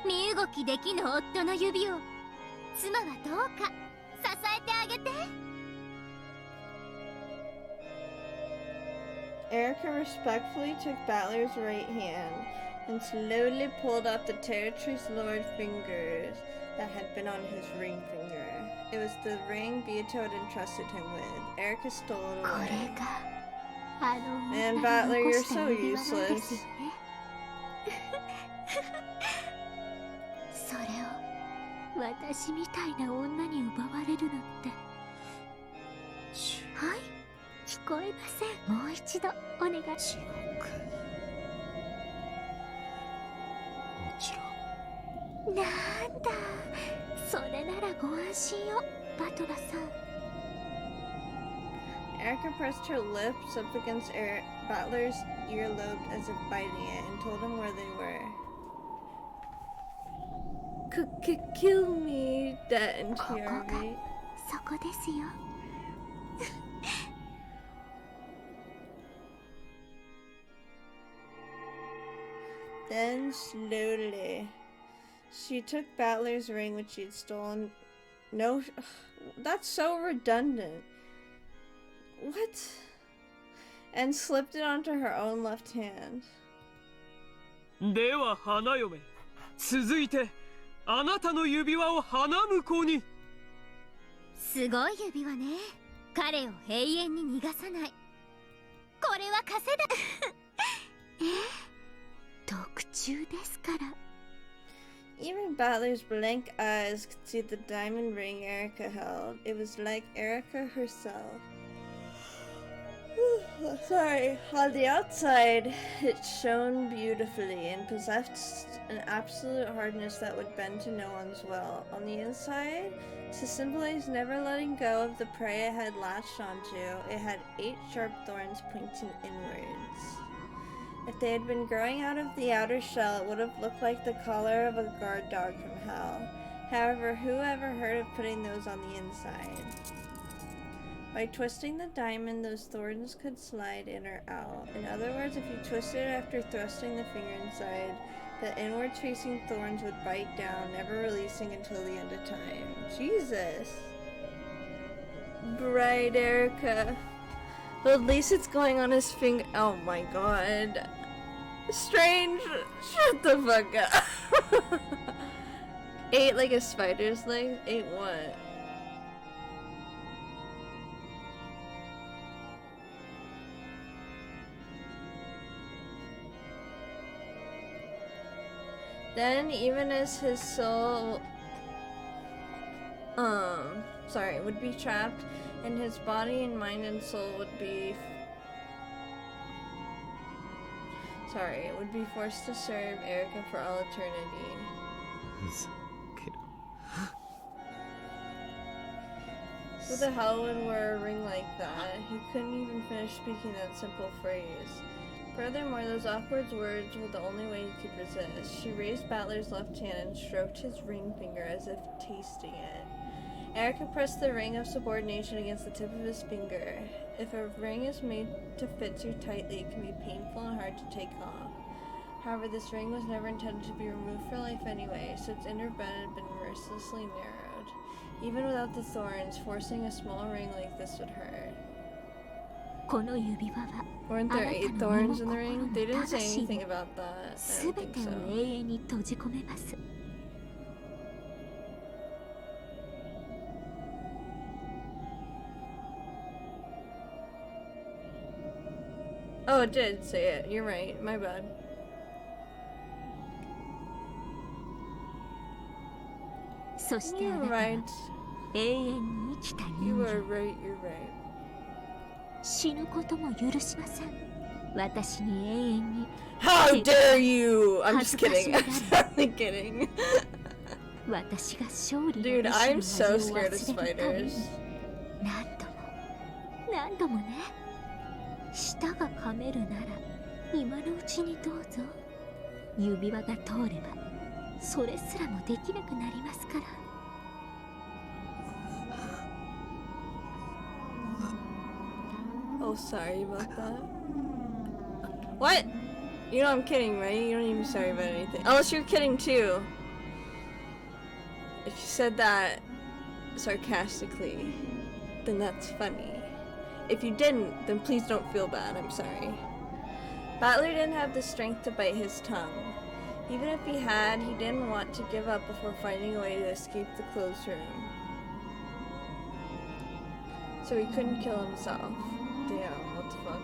身動きできぬ夫の指を妻はどうか支えてあげて。 Erica respectfully took Battler's right hand and slowly pulled up the territory's lord fingers that had been on his ring finger. It was the ring Beato had entrusted him with. Erica stole it away. Man, Battler, you're so useless. それを私みたいな女に奪われるなんて。はい、聞こえません。もう一度お願い。地獄。もちろん。なんだ、それならご安心を、バトラさん。 Erica pressed her lips up against Battler's earlobe as if biting it and told him where they were. Kill me, that and TRV. そこですよ。Then slowly, she took Battler's ring which she had stolen. No, that's so redundant. What? And slipped it onto her own left hand. では花嫁、続いてあなたの指輪を花婿に。すごい指輪ね。彼を永遠に逃がさない。これは稼だ。ええ、特注ですから。 Even Battler's blank eyes could see the diamond ring Erica held. It was like Erica herself. Sorry. On the outside, it shone beautifully and possessed an absolute hardness that would bend to no one's will. On the inside, to symbolize never letting go of the prey it had latched onto, it had 8 sharp thorns pointing inwards. If they had been growing out of the outer shell, it would have looked like the collar of a guard dog from hell. However, who ever heard of putting those on the inside? By twisting the diamond, those thorns could slide in or out. In other words, if you twisted it after thrusting the finger inside, the inward-facing thorns would bite down, never releasing until the end of time. Jesus! Bright Erica. Well, at least it's going on his finger. Oh my god. Strange. Shut the fuck up. 8 like a spider's leg? 8 what? Then, even as his soul, would be trapped, and his body and mind and soul would be, would be forced to serve Erica for all eternity. Who the hell would wear a ring like that? He couldn't even finish speaking that simple phrase. Furthermore, those awkward words were the only way he could resist. She raised Battler's left hand and stroked his ring finger as if tasting it. Erica pressed the ring of subordination against the tip of his finger. If a ring is made to fit too tightly, it can be painful and hard to take off. However, this ring was never intended to be removed for life anyway, so its inner bend had been mercilessly narrowed. Even without the thorns, forcing a small ring like this would hurt. Weren't there 8 thorns in the ring? They didn't say anything about that. I don't think so. Oh, it did say it. You're right. My bad. そして You're あなたは right. 永遠に生きた You 人 are 間 right, you're right. 死ぬことも許しません私に永遠に How dare you! I'm just 恥ずかし kidding. が I'm totally kidding. 私が勝利の Dude, 意 I'm 志の so 味を scared of 忘れるため spiders. に何度もね舌が噛めるなら今のうちにどうぞ指輪が通ればそれすらもできなくなりますから Oh, sorry about that. What? You know I'm kidding, right? You don't need to be sorry about anything. Unless you're kidding too. If you said that sarcastically, then that's funny. If you didn't, then please don't feel bad. I'm sorry. Battler didn't have the strength to bite his tongue. Even if he had, he didn't want to give up before finding a way to escape the closed room. So he couldn't kill himself. Damn, what the fuck?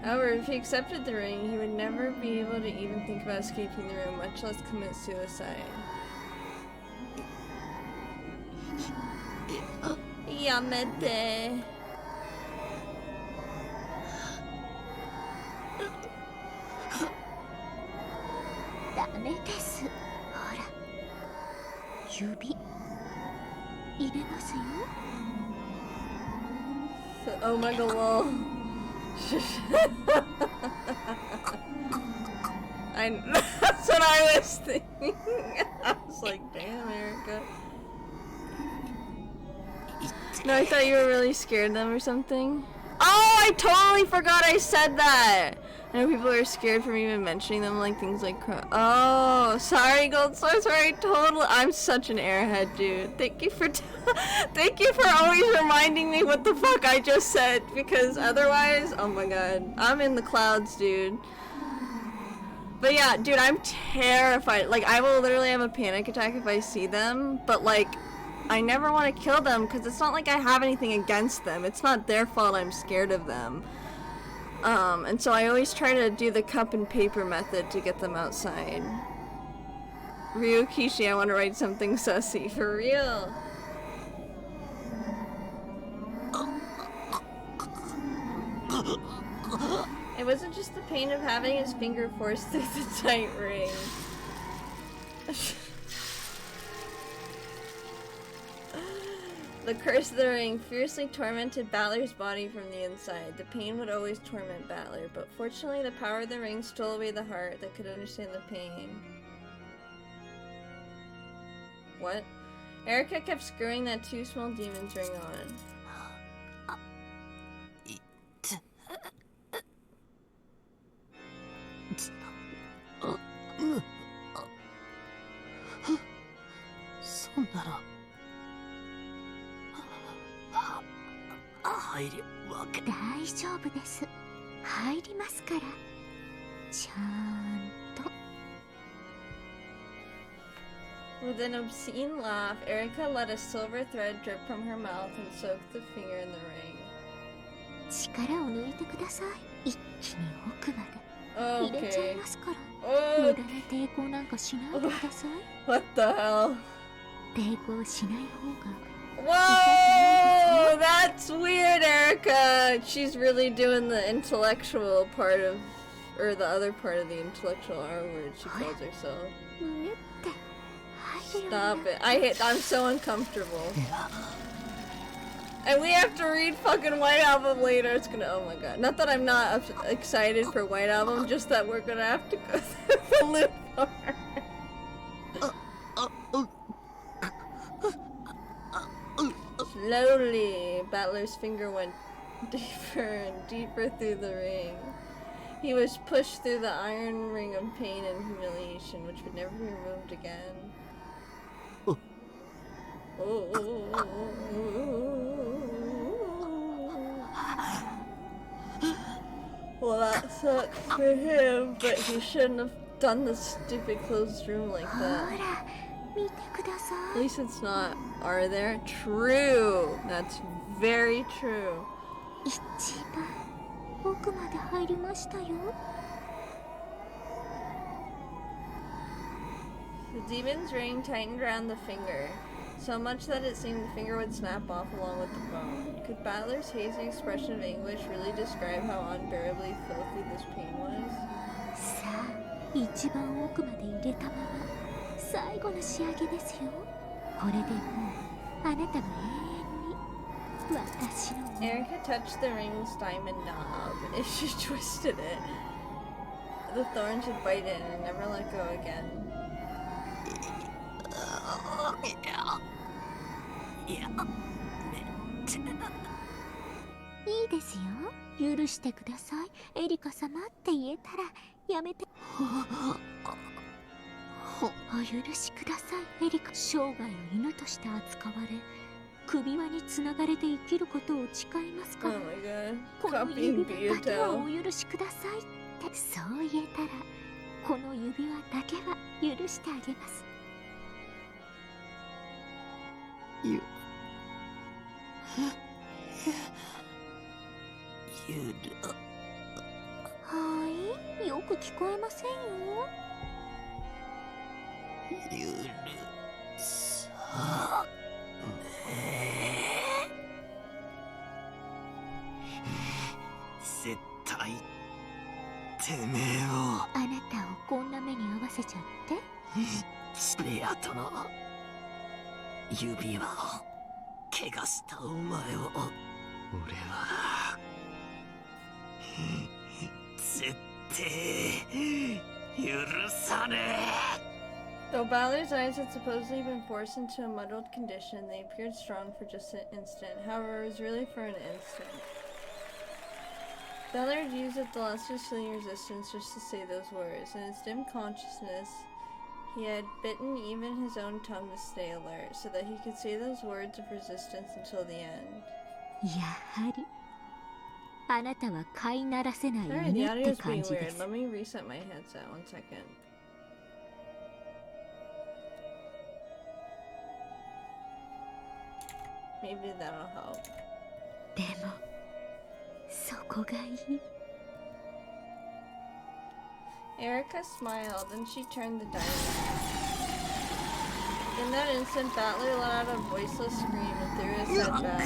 However, if he accepted the ring, he would never be able to even think about escaping the room, much less commit suicide. Yamete. ダメですほら指入れますよ Oh my god, lol. That's what I was thinking. I was like, damn, Erica. No, I thought you were really scared of them or something. Oh, I totally forgot I said that. I know people are scared from even mentioning them, like things like oh, sorry, Gold Source, sorry, totally. I'm such an airhead, dude. Thank you for thank you for always reminding me what the fuck I just said, because otherwise, oh my god, I'm in the clouds, dude. But yeah, dude, I'm terrified. Like, I will literally have a panic attack if I see them, but like, I never want to kill them because it's not like I have anything against them. It's not their fault I'm scared of them. And so I always try to do the cup and paper method to get them outside. Ryukishi, I want to write something sussy, for real. It wasn't just the pain of having his finger forced through the tight ring. The curse of the ring fiercely tormented Battler's body from the inside. The pain would always torment Battler, but fortunately the power of the ring stole away the heart that could understand the pain. What? Erica kept screwing that two small demons ring on.大丈夫です入りますからちゃんと With an obscene laugh, Erica let a silver thread drip from her mouth and soaked the finger in the ring. 力を抜いてください一気に奥まで入れちゃい Okay. ますから Oh, 無駄な抵抗なんかしないでください what the hell? 抵抗しない方が Whoa! That's weird, Erica! She's really doing the intellectual part of, or the other part of the intellectual R word she calls herself. 胸って入るよ Stop it. I'm so uncomfortable. And we have to read fucking White Album later. It's gonna, oh my god. Not that I'm not excited for White Album, just that we're gonna have to go through the loop part. Slowly, Battler's finger went deeper and deeper through the ring. He was pushed through the iron ring of pain and humiliation, which would never be removed again. Well, that sucks for him, but he shouldn't have done the stupid closed room like ほ that. ら見てくださ At い least it's not, are there? True! That's very true. 一番奥まで入りましたよ The demon's ring tightened around the finger, so much that it seemed the finger would snap off along with the bone. Could Battler's hazy expression of anguish really describe how unbearably filthy this pain was? さあ、一番奥まで入れたまま最後の仕上げですよ。これでもうあなたは永遠に私の。Erica touched the ring's diamond knob. If she twisted it, the thorns would bite in and never let go again. いいですよ。許してください。エリカ様って言えたらやめて。お許しください。エリカ、生涯を犬として扱われ、首輪につながれて生きることを誓いますか Oh ら。 my こ god. の Copying 指輪だけはお Biyuto. 許しくださいってそう言えたら、この指輪だけは許してあげます。はい、よく聞こえませんよ。絶対てめえをあなたをこんな目に遭わせちゃって。レアとの指輪を怪我したお前を俺は絶対許さねえ。 Though Balor's eyes had supposedly been forced into a muddled condition, they appeared strong for just an instant. However, it was really for an instant. Balor had used the lustrous feeling resistance just to say those words. In his dim consciousness, he had bitten even his own tongue to stay alert, so that he could say those words of resistance until the end. やはりあなたは飼いならせない Alright, the 犬って audio's 感 being じで weird. す。 Let me reset my headset 1 second. Maybe that'll help. でもそこがいい。 Erica smiled, and she turned the diamond. In that instant, Battler let out a voiceless scream and threw his head back.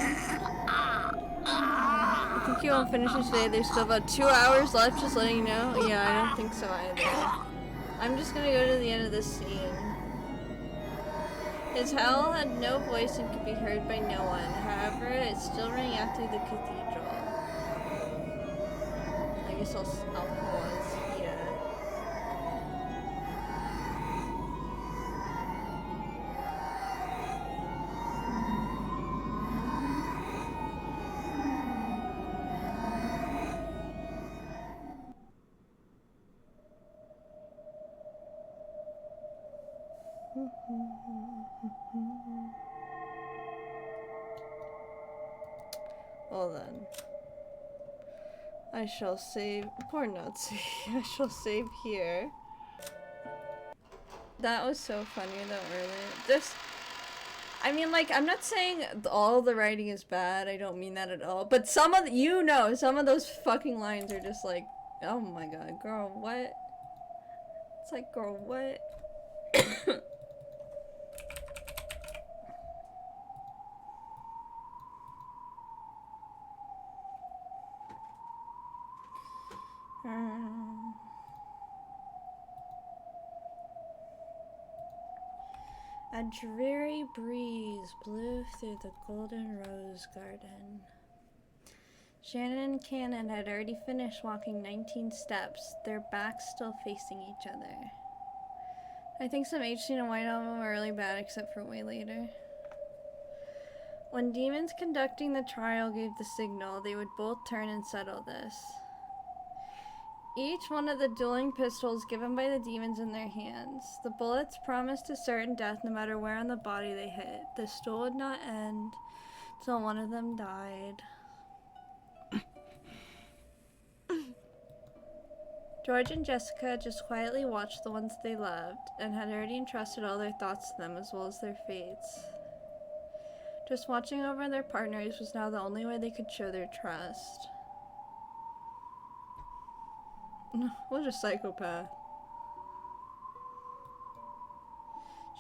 I think you won't finish it today. There's still about 2 hours left, just letting you know. Yeah, I don't think so either. I'm just gonna go to the end of this scene. His howl had no voice and could be heard by no one. However, it still rang out through the cathedral. I guess I'll pause here. Well then, I shall save, poor Nazi, I shall save here. That was so funny though earlier. Just, I mean, like, I'm not saying all the writing is bad, I don't mean that at all, but some of, some of those fucking lines are just like, oh my god, girl, what? It's like, girl, what? A dreary breeze blew through the golden rose garden. Shannon and Cannon had already finished walking 19 steps, their backs still facing each other. I think some H-Scene and White Album were really bad except for way later. When demons conducting the trial gave the signal, they would both turn and settle this. Each one of the dueling pistols given by the demons in their hands. The bullets promised a certain death no matter where on the body they hit. The duel would not end till one of them died. George and Jessica just quietly watched the ones they loved and had already entrusted all their thoughts to them as well as their fates. Just watching over their partners was now the only way they could show their trust. What a psychopath.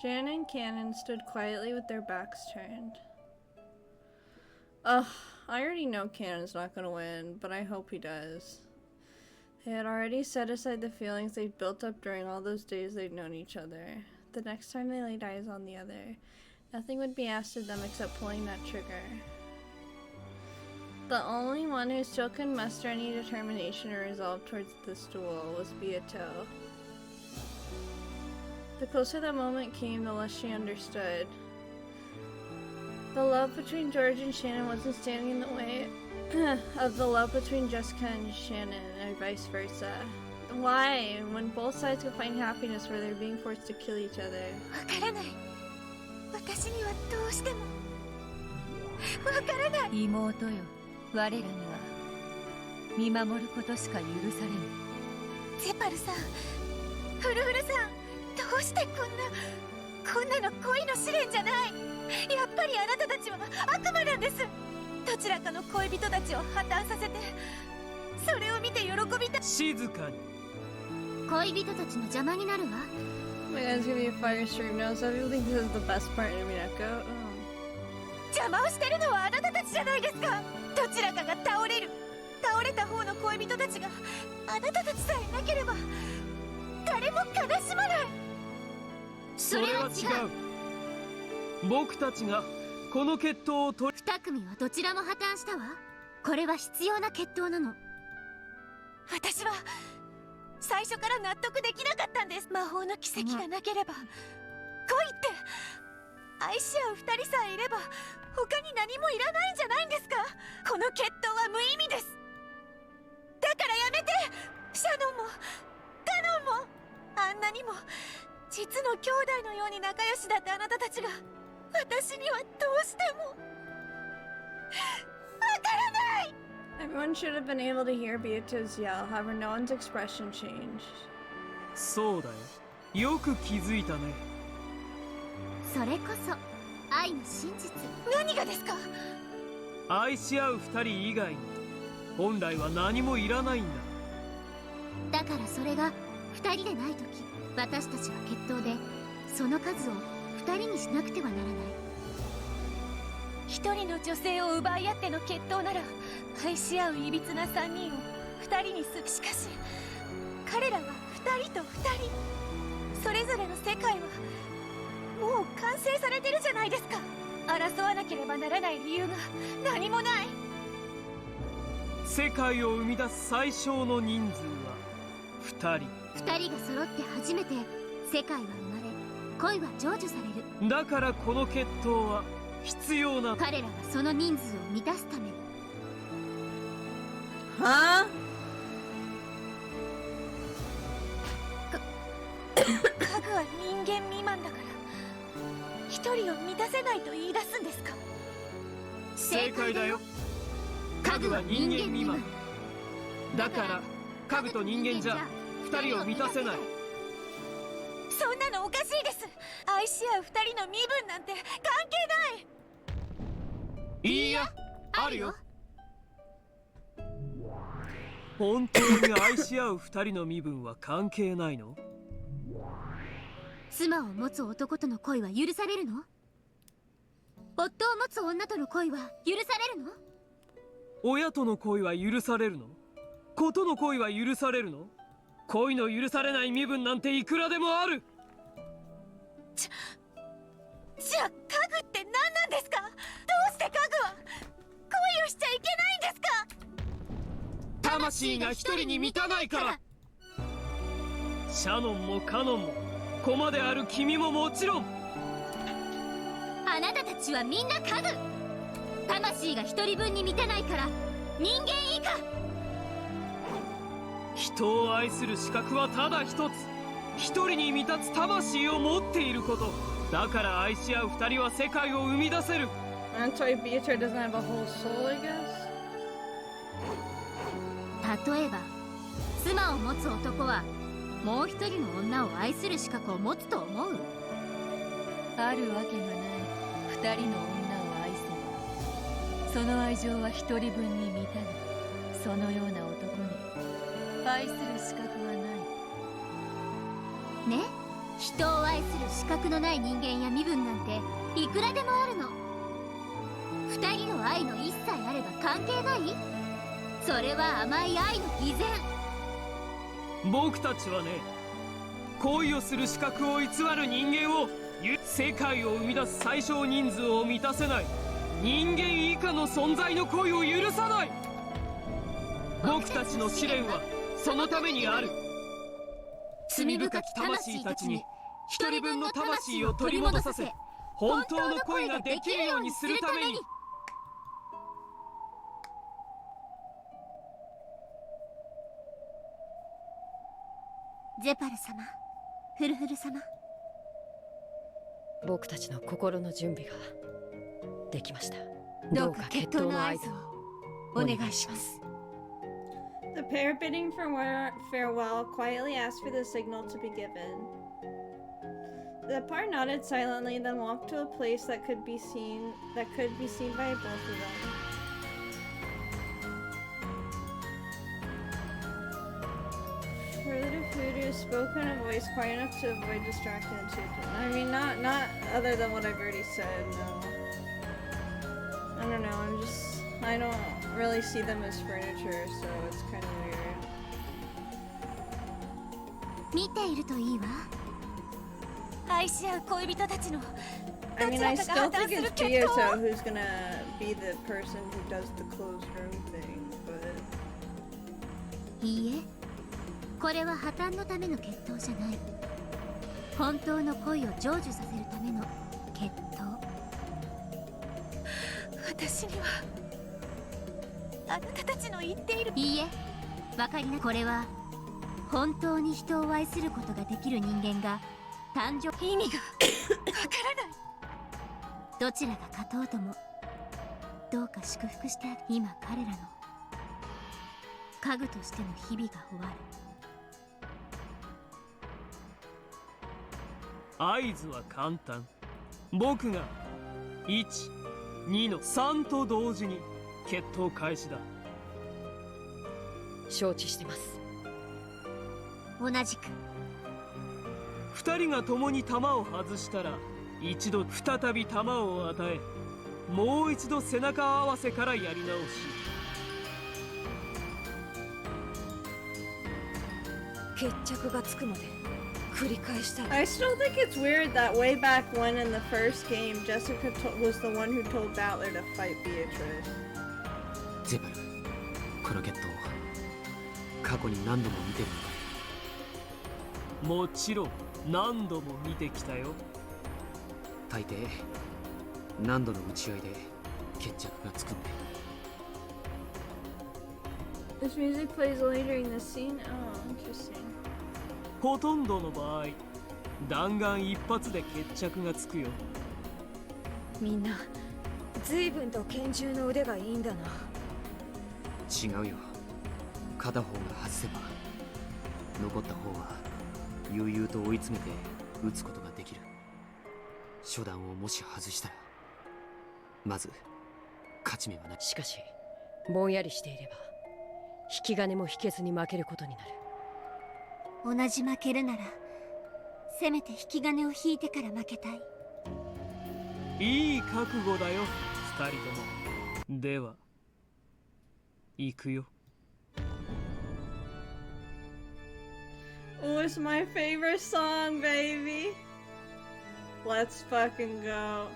Jan and Cannon stood quietly with their backs turned. Ugh, I already know Cannon's not gonna win, but I hope he does. They had already set aside the feelings they'd built up during all those days they'd known each other. The next time they laid eyes on the other, nothing would be asked of them except pulling that trigger. The only one who still couldn't muster any determination or resolve towards this duel was Beato. The closer that moment came, the less she understood. The love between George and Shannon wasn't standing in the way of the love between Jessica and Shannon, and vice versa. Why? When both sides could find happiness where they're being forced to kill each other. わからない。私にはどうしてもわからない。妹よ、我らには見守ることしか許されぬ。ゼパルさん、フルフルさん、どうしてこんなの恋の試練じゃない。やっぱりあなたたちは悪魔なんです。どちらかの恋人たちを破綻させて、それを見て喜びたい。静かに。恋人たちの邪魔になるわ。Oh my god, it's gonna be a fire stream now. Some people think this is the best part in Umineko. 邪魔をしてるのはあなたたちじゃないですか。どちらかが倒れる。倒れた方の恋人たちがあなたたちさえなければ誰も悲しまない。それは違う。僕たちがこの決闘を取り。二組はどちらも破綻したわ。これは必要な決闘なの。私は最初から納得できなかったんです。魔法の奇跡がなければ、恋って愛し合う二人さえいれば他に何もいらないんじゃないんですか。この決闘は無意味です。だからやめて。シャノンもカノンもあんなにも実の兄弟のように仲良しだったあなたたちが私にはどうしてもわからない。 Everyone should have been able to hear Beato's yell, however no one's expression changed. そうだよ。よく気づいたね。それこそ愛の真実。何がですか。愛し合う二人以外に本来は何もいらないんだ。だからそれが二人でないとき、私たちは決闘でその数を二人にしなくてはならない。一人の女性を奪い合っての決闘なら愛し合ういびつな三人を二人にする。しかし彼らは二人と二人、それぞれの世界はもう完成されてるじゃないですか。争わなければならない理由が何もない。世界を生み出す最小の人数は二人。二人が揃って初めて世界は生まれ、恋は成就される。だからこの決闘は必要な。彼らはその人数を満たすために。Huh? 家具は人間未満だから一人を満たせないと言い出すんですか。正解だよ。家具は人間未満だから家具と人間じゃ二人を満たせない。そんなのおかしいです。愛し合う二人の身分なんて関係ない。いいや、あるよ。本当に愛し合う二人の身分は関係ないの？妻を持つ男との恋は許されるの？夫を持つ女との恋は許されるの？親との恋は許されるの？子との恋は許されるの？恋の許されない身分なんていくらでもある。じゃあ家具って何なんですか。どうして家具は恋をしちゃいけないんですか。魂が一人に満たないから。シャノンもカノンも駒である君ももちろん。あなたたちはみんな家具。魂が一人分に満たないから人間以下。人を愛する資格はただ一つ。一人に満たつ魂を持っていること。だから愛し合う二人は世界を生み出せる。That's why Beato doesn't have a whole soul, I guess? 例えば妻を持つ男はもう一人の女を愛する資格を持つと思う？あるわけがない。二人の女を愛せばその愛情は一人分に満たぬ。そのような男に愛する資格はない。ね、人を愛する資格のない人間や身分なんていくらでもあるの。二人の愛の一切あれば関係ない？それは甘い愛の偽善。僕たちはね、恋をする資格を偽る人間を、世界を生み出す最小人数を満たせない人間以下の存在の恋を許さない。僕たちの試練はそのためにある。罪深き魂たちに一人分の魂を取り戻させ、本当の恋ができるようにするために。ゼパル様、フルフル様、僕たちの心の準備ができました。どうか決闘の合図をお願いします。 The pair, bidding for farewell, quietly asked for the signal to be given. The pair nodded silently, then walked to a place that could be seen by both of them. Fudu spoke in a voice quiet enough to avoid distracting the two. I mean, not other than what I've already said. No. I don't know. I don't really see them as furniture, so it's kind of weird. 見ているといいわ。愛し合う恋人たちの I mean, I still think it's Bioto who's gonna be the person who does the closed room thing, but いいえ、これは破綻のための決闘じゃない。本当の恋を成就させるための決闘。私にはあなたたちの言っている。いいえ、わかりな。これは本当に人を愛することができる人間が誕生。意味がわからない。どちらが勝とうともどうか祝福してあげ。今彼らの家具としての日々が終わる。合図は簡単。僕が1、2の3と同時に決闘開始だ。承知してます。同じく。2人が共に弾を外したら一度再び弾を与え、もう一度背中合わせからやり直し。決着がつくまで繰り返したら。 I still think it's weird that way back when in the first game, Jessica was the one who told Battler to fight Beatrice. ゼパル、この決闘過去に何度も見てるのか？もちろん何度も見てきたよ。大抵何度の打ち合いで決着がつくんで。 This music plays only during this scene? Oh, interesting. ほとんどの場合、弾丸一発で決着がつくよ。みんな随分と拳銃の腕がいいんだな。違うよ。片方が外せば残った方は悠々と追い詰めて撃つことができる。初弾をもし外したらまず勝ち目はない。しかしぼんやりしていれば引き金も引けずに負けることになる。同じ負けるならせめて引き金を引いてから負けたい。いい覚悟だよ、二人とも。では行くよ。Oh, it's my favorite song, baby. Let's fucking go.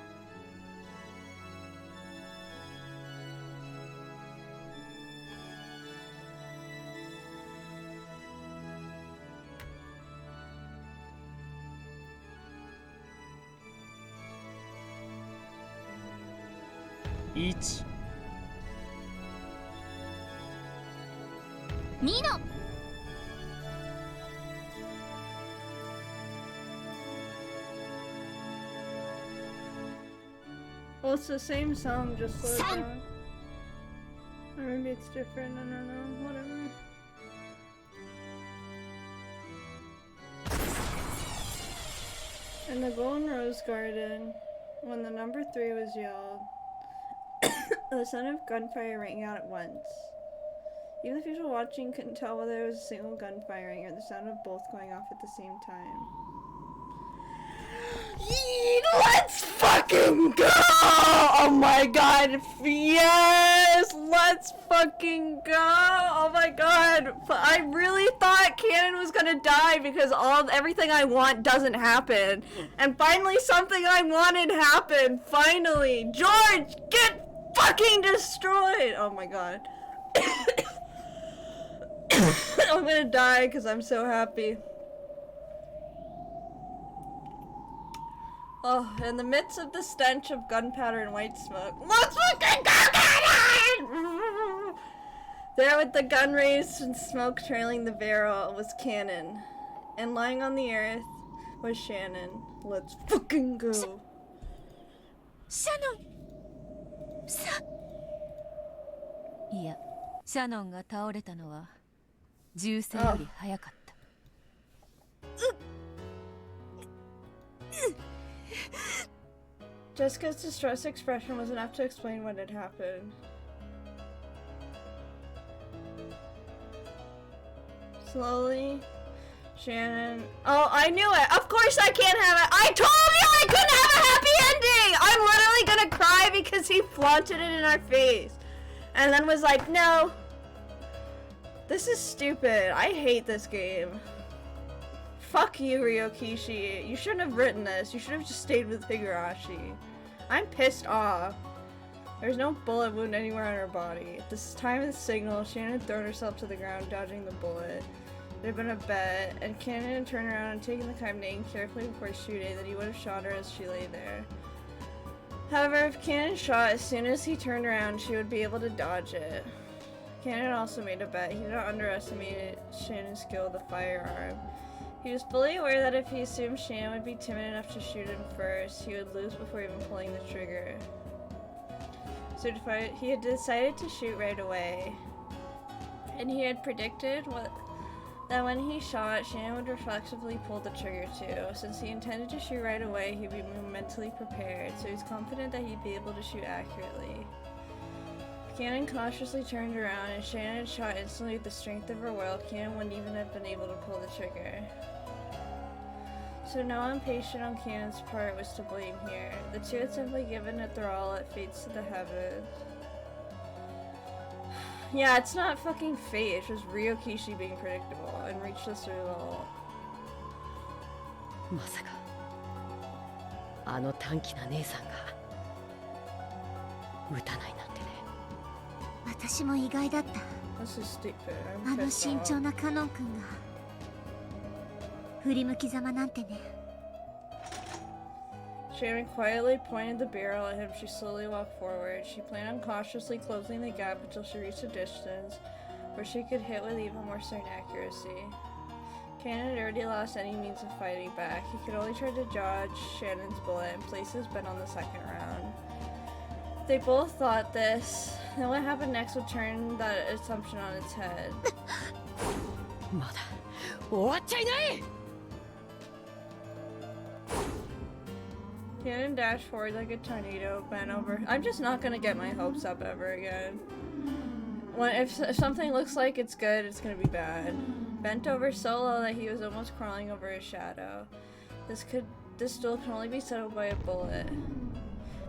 Each. ニノ。Well, it's the same song, just slowed down. Or maybe it's different, I don't know, whatever. In the Golden Rose Garden, when the number 3 was yelled, the sound of gunfire rang out at once. Even the people watching couldn't tell whether it was a single gun firing or the sound of both going off at the same time. Let's fucking go! Oh my god, yes! Let's fucking go! Oh my god, I really thought Cannon was gonna die because everything I want doesn't happen. And finally something I wanted happened, finally! George, get fucking destroyed! Oh my god. I'm gonna die because I'm so happy. Oh, in the midst of the stench of gunpowder and white smoke, let's fucking go, Cannon! There with the gun raised and smoke trailing the barrel was Cannon. And lying on the earth was Shannon. Let's fucking go. Shannon! いや、シャノンが倒れたのは銃声より早かった。Jessica's distressed expression was enough to explain what had happened. Slowly, Shannon. Oh, I knew it! Of course I can't have it! I told you I couldn't have a happy ending! I'm literally gonna cry because he flaunted it in our face. And then was like, no. This is stupid. I hate this game. Fuck you, Ryokishi. You shouldn't have written this. You should have just stayed with Higurashi. I'm pissed off. There's no bullet wound anywhere on her body. At this time of the signal, Shannon had thrown herself to the ground, dodging the bullet. There had been a bet, and Cannon had turned around and taken the time to aim carefully before shooting, that he would have shot her as she lay there. However, if Cannon shot as soon as he turned around, she would be able to dodge it. Cannon also made a bet. He did not underestimate Shannon's skill with a firearm. He was fully aware that if he assumed Shannon would be timid enough to shoot him first, he would lose before even pulling the trigger. So he had decided to shoot right away. And he had predicted that when he shot, Shannon would reflexively pull the trigger too. Since he intended to shoot right away, he'd be mentally prepared, so he was confident that he'd be able to shoot accurately. Cannon cautiously turned around, and Shannon had shot instantly with the strength of her will. Cannon wouldn't even have been able to pull the trigger. So no impatience on Cannon's part was to blame here. The two had simply given a thrall at fates to the heavens. Yeah, it's not fucking fate, it's just Ryokishi being predictable and reached this result. まさかあの短気な姉さんが撃たないなんてね。私も意外だった。 This is stupid. あ I'm の pissed 慎 off. 重なカノン君が振り向きざまなんてね。 Shannon quietly pointed the barrel at him. She slowly walked forward. She planned on cautiously closing the gap until she reached a distance where she could hit with even more certain accuracy. Cannon had already lost any means of fighting back. He could only try to dodge Shannon's bullet and place his bet on the second round. They both thought this. Then what happened next would turn that assumption on its head. まだ終わっちゃいない。 Cannon dashed forward like a tornado, bent over. I'm just not gonna get my hopes up ever again. If something looks like it's good, it's gonna be bad. Bent over so low that he was almost crawling over his shadow. This duel can only be settled by a bullet.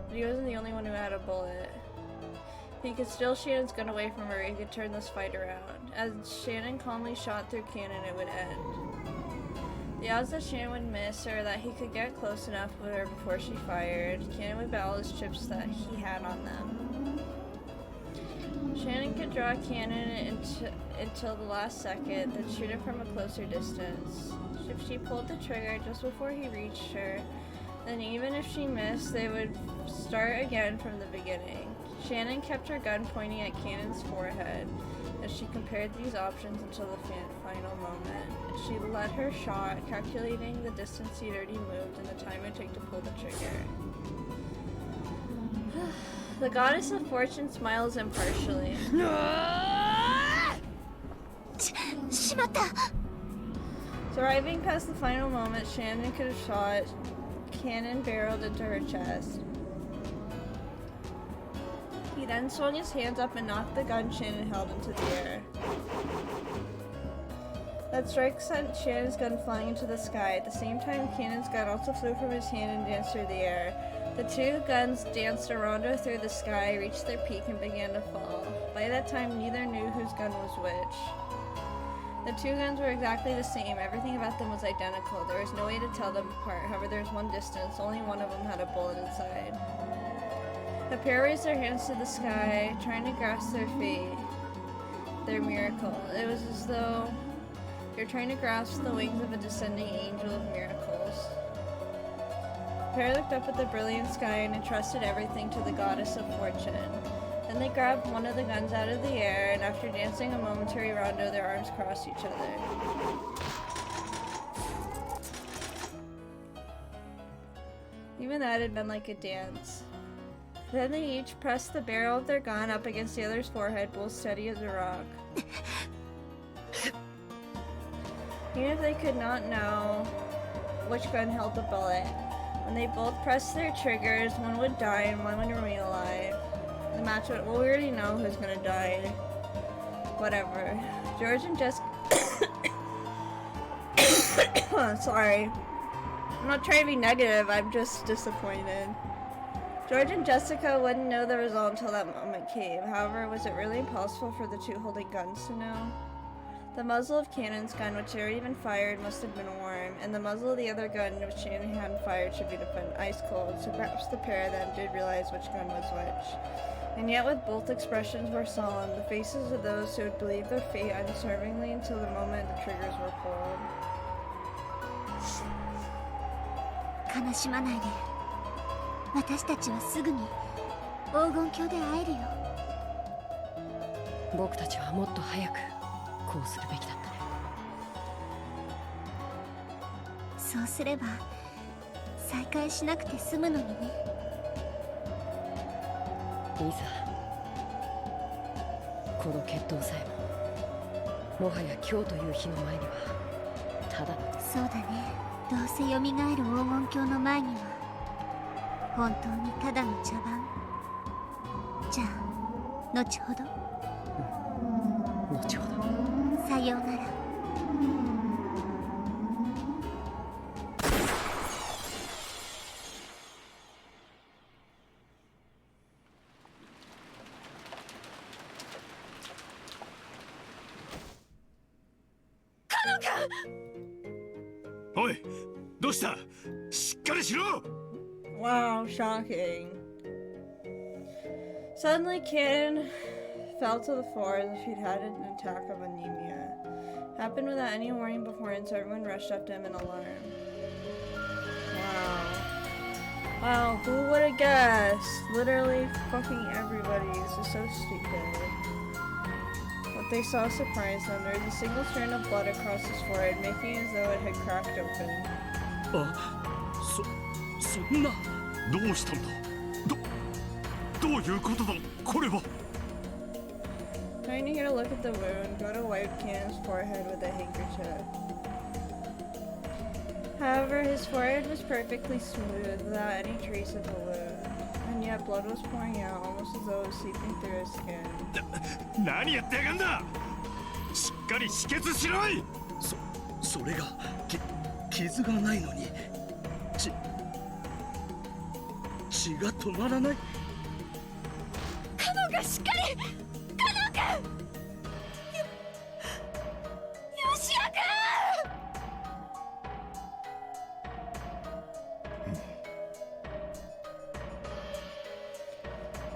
But he wasn't the only one who had a bullet. If he could steal Shannon's gun away from her, he could turn this fight around. As Shannon calmly shot through Cannon, it would end. The odds that Shannon would miss, or that he could get close enough with her before she fired, Cannon would bet all his chips that he had on them. Shannon could draw Cannon until the last second, then shoot him from a closer distance. If she pulled the trigger just before he reached her, then even if she missed, they would start again from the beginning. Shannon kept her gun pointing at Cannon's forehead as she compared these options until the final moment. She led her shot, calculating the distance he'd already moved and the time it would take to pull the trigger. The goddess of fortune smiles impartially. しまった。 Arriving past the final moment, Shannon could have shot. Cannon barreled into her chest. He then swung his hands up and knocked the gun Shannon held into the air. That strike sent Shannon's gun flying into the sky. At the same time, Cannon's gun also flew from his hand and danced through the air. The two guns danced around her through the sky, reached their peak, and began to fall. By that time, neither knew whose gun was which. The two guns were exactly the same. Everything about them was identical. There was no way to tell them apart. However, there was one distance. Only one of them had a bullet inside. The pair raised their hands to the sky, trying to grasp their fate, their miracle. It was as though you're trying to grasp the wings of a descending angel of miracles. The pair looked up at the brilliant sky and entrusted everything to the goddess of fortune. Then they grabbed one of the guns out of the air, and after dancing a momentary rondo, their arms crossed each other. Even that had been like a dance. Then they each pressed the barrel of their gun up against the other's forehead, both steady as a rock. Even if they could not know which gun held the bullet, when they both pressed their triggers, one would die and one would remain alive. The match would, well, we already know who's gonna die. Whatever. George and Jessica. Sorry. I'm not trying to be negative, I'm just disappointed. George and Jessica wouldn't know the result until that moment came. However, was it really impossible for the two holding guns to know? The muzzle of Cannon's gun, which had already been fired, must have been warm, and the muzzle of the other gun, which Shannon hadn't fired, should be ice cold, so perhaps the pair of them did realize which gun was which. And yet, with both expressions were solemn, the faces of those who had believed their fate unswervingly until the moment the triggers were pulled. 悲しまないで。私たちはすぐに黄金鏡で会えるよ。僕たちはもっと早くこうするべきだったね。そうすれば再会しなくて済むのにね。いざこの決闘さえももはや今日という日の前にはただの。そうだね。どうせ蘇る黄金鏡の前には本当にただの茶番。じゃあ後ほど。後ほど。さようなら。おい、どうした？しっかりしろ！ Wow, shocking. Suddenly, Cannon fell to the floor as if he'd had an attack of anemia. Happened without any warning beforehand, so everyone rushed up to him in alarm. Wow. Wow, who would have guessed? Literally fucking everybody. This is so stupid. What they saw surprised them. There was a single strand of blood across his forehead, making as though it had cracked open. そんな。どうしたんだ。どういうことだこれは。Trying to get a look at the wound, go to wipe Cannon's forehead with a handkerchief. However, his forehead was perfectly smooth, without any trace of the wound. And yet blood was pouring out, almost as though it was seeping through his skin. 何やってやがんだ。しっかり止血しろい。それが傷がないのに血が止まらない。カノンがしっかり。カノンが。よしやく。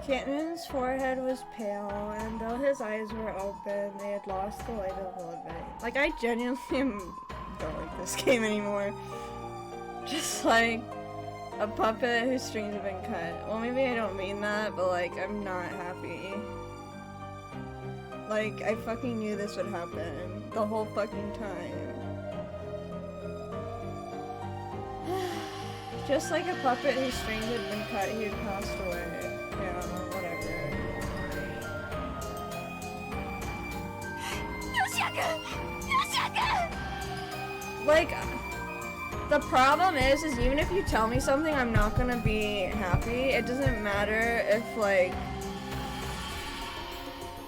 Cannon's forehead was pale, and though his eyes were open, they had lost the light of the living. Like, I genuinely don't like this game anymore. Just like a puppet whose strings have been cut. Well, maybe I don't mean that, but like, I'm not happy. Like, I fucking knew this would happen the whole fucking time. Just like a puppet whose strings had been cut, he had passed away. Yeah, whatever. Like, the problem is even if you tell me something, I'm not gonna be happy. It doesn't matter if, like,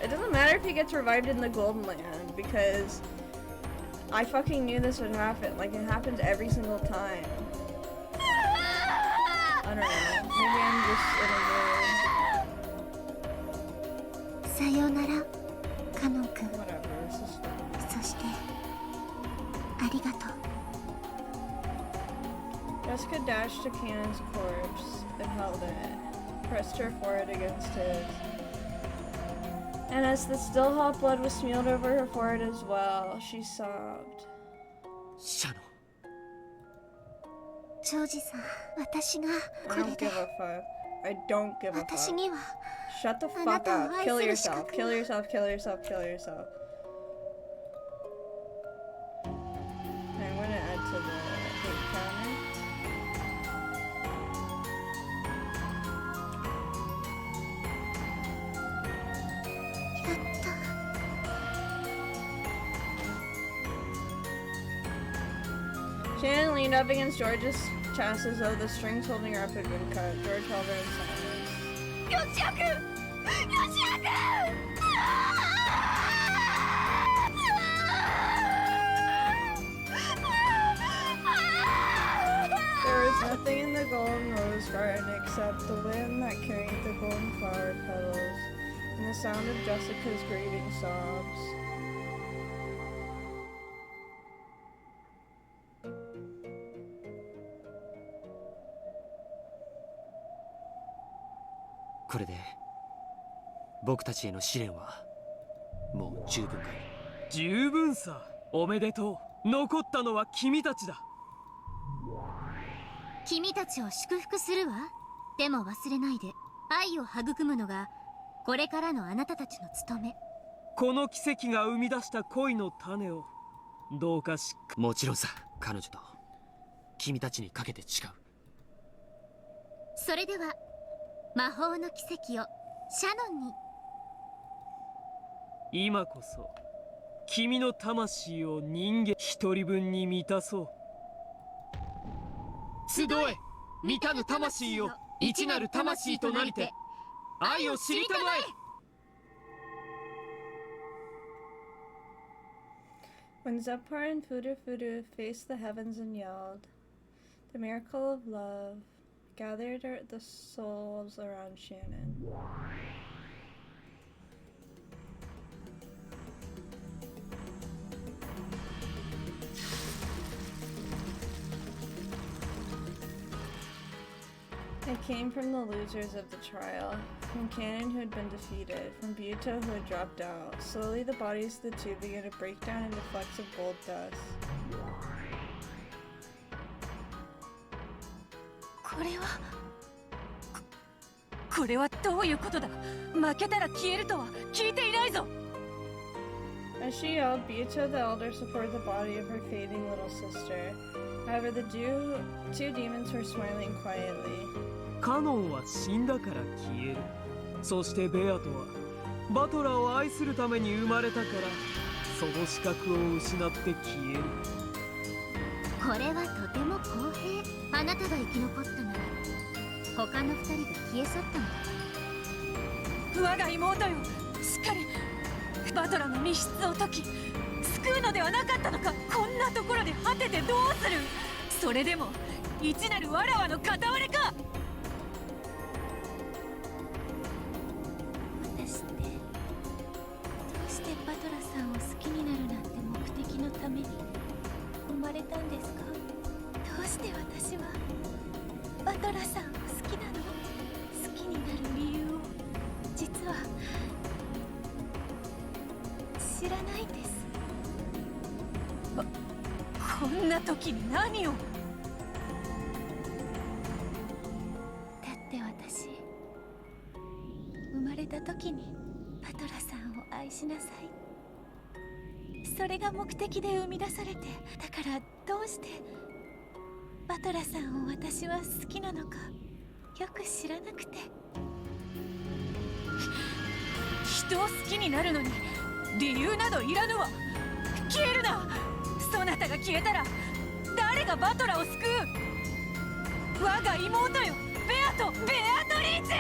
it doesn't matter if he gets revived in the Golden Land, because I fucking knew this would happen. Like, it happens every single time. I don't know. Maybe I'm just in a mood. さよならカノン君。 Whatever, this is fine. そしてありがとう。 Jessica dashed to Cannon's corpse and held it, pressed her forehead against his. And as the still hot blood was smeared over her forehead as well, she sobbed. シャノン。ジョージさん、私が I これ don't で give a fuck. I don't give a 私 fuck. には Shut the あな fuck たを up. 愛 Kill する資 yourself. 格 Kill yourself. Kill yourself. Kill yourself. I'm gonna add to the hate counter. Shannon leaned up against George's chest as though the strings holding her up had been cut. George held her in silence. ヨシア君、ヨシア君。 There was nothing in the golden rose garden except the wind that carried the golden flower petals and the sound of Jessica's grieving sobs. "これで僕たちへの試練はもう十分かい?" 十分さ。おめでとう。残ったのは君たちだ。君たちを祝福するわ。でも忘れないで、愛を育むのがこれからのあなたたちの務め。この奇跡が生み出した恋の種をどうかしっか。もちろんさ、彼女と君たちにかけて誓う。それでは魔法の奇跡をシャノンに。今こそ君の魂を人間一人分に満たそう。集え、満たぬ魂よ、一なる魂となりて愛を知りたまえ。 When Zephyr and Fudu faced the heavens and yelled, the miracle of love gathered the souls around Shannon. It came from the losers of the trial, from Cannon who had been defeated, from Buto who had dropped out. Slowly the bodies of the two began to break down into flecks of gold dust. これはどういうことだ。負けたら消えるとは聞いていないぞ。 As she yelled, Buto the elder supported the body of her fading little sister. However, the two demons were smiling quietly. カノンは死んだから消える。そしてベアとはバトラーを愛するために生まれたからその資格を失って消える。これはとても公平。あなたが生き残ったなら他の二人が消え去ったのだ。我が妹よ、しっかりバトラの密室を解き救うのではなかったのか。こんなところで果ててどうする。それでも一なるわらわの片割れか。私ってどうしてバトラさんを好きになるなんて目的のために生まれたんですか。どうして私はバトラさんを好きなの。好きになる理由を実は知らないんです。こんな時に何を。だって私生まれた時にバトラさんを愛しなさい、それが目的で生み出されて、だからどうしてバトラさんを私は好きなのかよく知らなくて。人を好きになるのに理由などいらぬわ。消えるな。そなたが消えたら誰がバトラを救う。我が妹よ、ベアトリーチェ。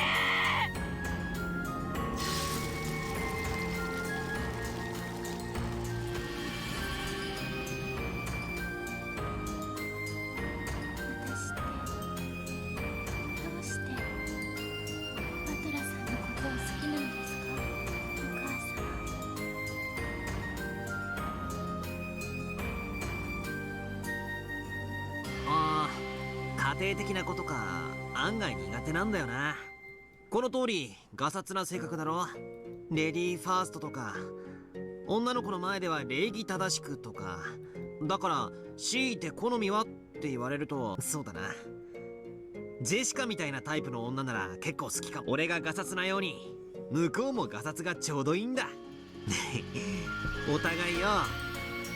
庭的なことか案外苦手なんだよな。この通りガサツな性格だろ。レディーファーストとか、女の子の前では礼儀正しくとか。だから強いて好みはって言われると、そうだな、ジェシカみたいなタイプの女なら結構好きかも。俺がガサツなように向こうもガサツがちょうどいいんだ。お互いよ、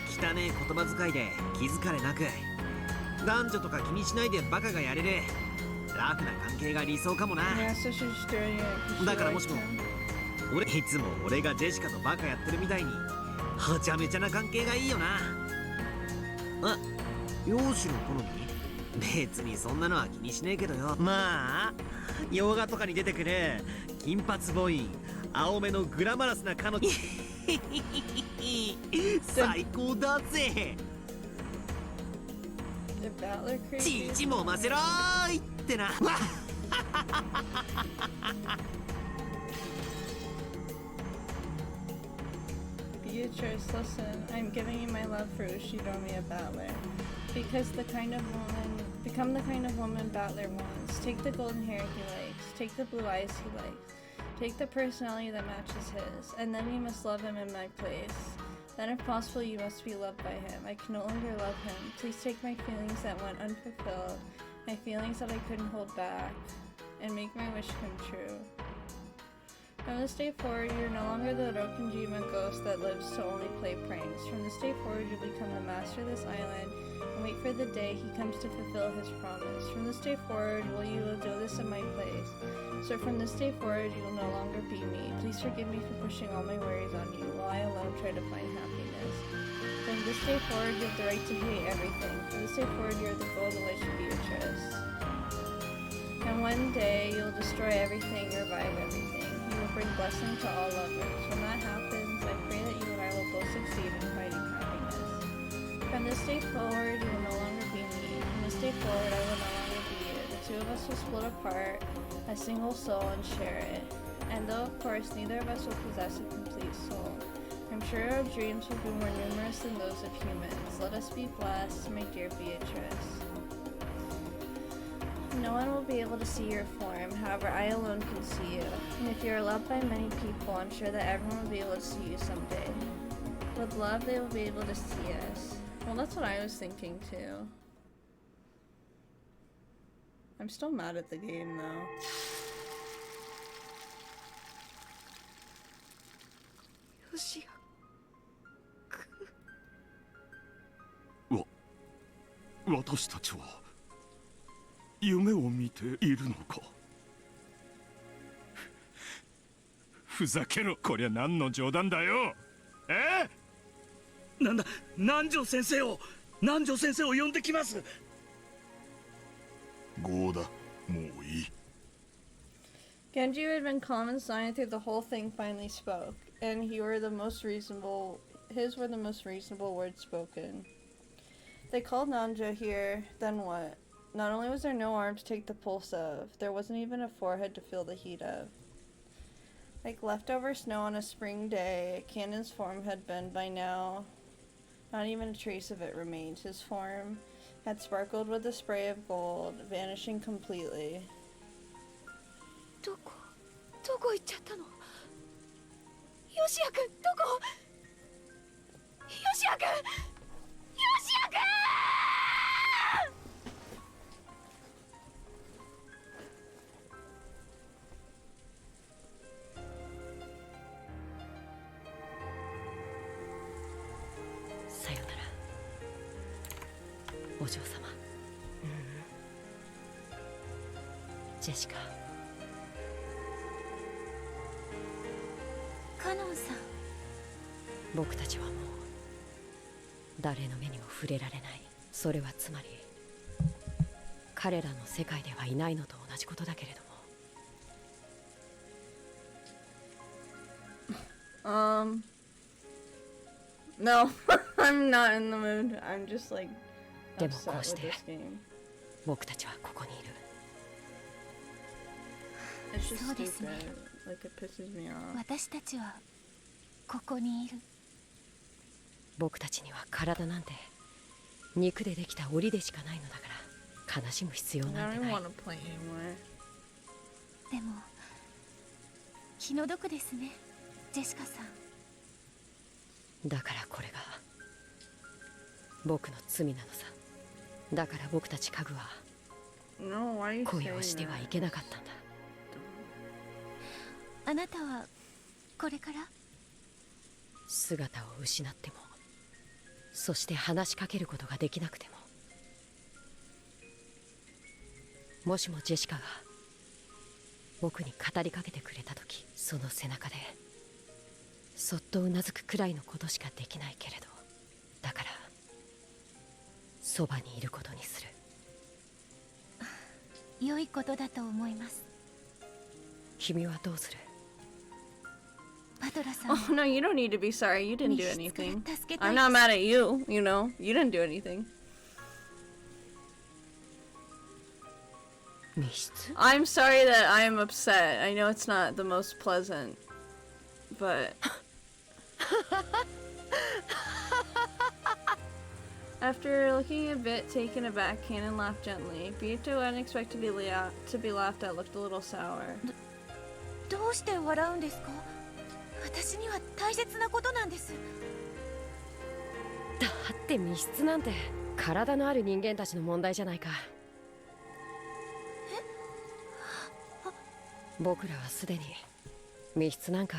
汚ねえ言葉遣いで気疲れなく、男女とか気にしないでバカがやれるラフな関係が理想かもな。だからもしもいつも俺がジェシカとバカやってるみたいにはちゃめちゃな関係がいいよな。あ、容姿の好み？別にそんなのは気にしねえけどよ。まあ洋画とかに出てくる金髪ボーイ、青目のグラマラスな彼女最高だぜ。ちちもませろーいってな。Beatrice, listen, I'm giving you my love for Ushiromiya Battler. Become the kind of woman Battler wants. Take the golden hair he likes. Take the blue eyes he likes. Take the personality that matches his. And then you must love him in my place. Then if possible you must be loved by him. I can no longer love him. Please take my feelings that went unfulfilled, my feelings that I couldn't hold back, and make my wish come true. From this day forward, you're no longer the Rokenjima ghost that lives to only play pranks. From this day forward, you'll become the master of this island and wait for the day he comes to fulfill his promise. From this day forward, you will do this in my place. So from this day forward, you will no longer be me. Please forgive me for pushing all my worries on you, while I alone try to find happiness. From this day forward, you have the right to hate everything. From this day forward, you're the golden wish of Beatrice. And one day, you'll destroy everything, revive everything. You will bring blessing to all lovers. When that happens, I pray that you and I will both succeed in finding happiness. From this day forward, you will no longer be me. From this day forward, I will no longer be you. The two of us will split apart, a single soul, and share it. And though, of course, neither of us will possess a complete soul, I'm sure our dreams will be more numerous than those of humans. Let us be blessed, my dear Beatrice. No one will be able to see your form, however I alone can see you. And if you are loved by many people, I'm sure that everyone will be able to see you someday. With love, they will be able to see us. Well, that's what I was thinking too. I'm still mad at the game though. Yoshi-kun. 私たちは夢を見ているのか。ふざけろ、こりゃ何の冗談だよ。なんだ、南條先生を呼んできます。ゴーだ、もういい。Genji, who had been calm and silent through the whole thing, finally spoke, and his were the most reasonable words spoken. They called Nanja here, then what? Not only was there no arm to take the pulse of, there wasn't even a forehead to feel the heat of. Like leftover snow on a spring day, Cannon's form had been by now, not even a trace of it remained. His form had sparkled with a spray of gold, vanishing completely. どこ行っちゃったの？ヨシヤくん、どこ？ヨシヤくん！ヨシヤくん！さよなら、お嬢様。ジェシカ。カノンさん。僕たちはもう誰の目にも触れられない。それはつまり彼らの世界ではいないのと同じことだけれども。No, I'm not in the mood. I'm just like upset with this game. 僕たちはここにいる。It's just stupid. Like it pisses me off. 私たちはここにいる。僕たちには体なんて肉でできた檻でしかないのだから。悲しむ必要 I なんて don't ない。 want to play anymore. でも気の毒ですね、ジェシカさん。だからこれが僕の罪なのさ。だから僕たち家具は No, why are you 恋を saying してはい that? けなかったんだ。あなたはこれから？姿を失っても、そして話しかけることができなくても、もしもジェシカが僕に語りかけてくれた時、その背中でそっとうなずくくらいのことしかできないけれど、だからそばにいることにする。良いことだと思います。君はどうする？バトラさん。 Oh no, you don't need to be sorry. You didn't do 密室から anything. 助けたい I'm です not mad at you, you know. You didn't do anything. 密室？ I'm sorry that I am upset. I know it's not the most pleasant, but after looking a bit taken aback, Cannon laughed gently. Bito, unexpectedly to be laughed at, looked a little sour. どうして笑うんですか？私には大切なことなんです。だって密室なんて体のある人間たちの問題じゃないか。僕らはすでに密室なんか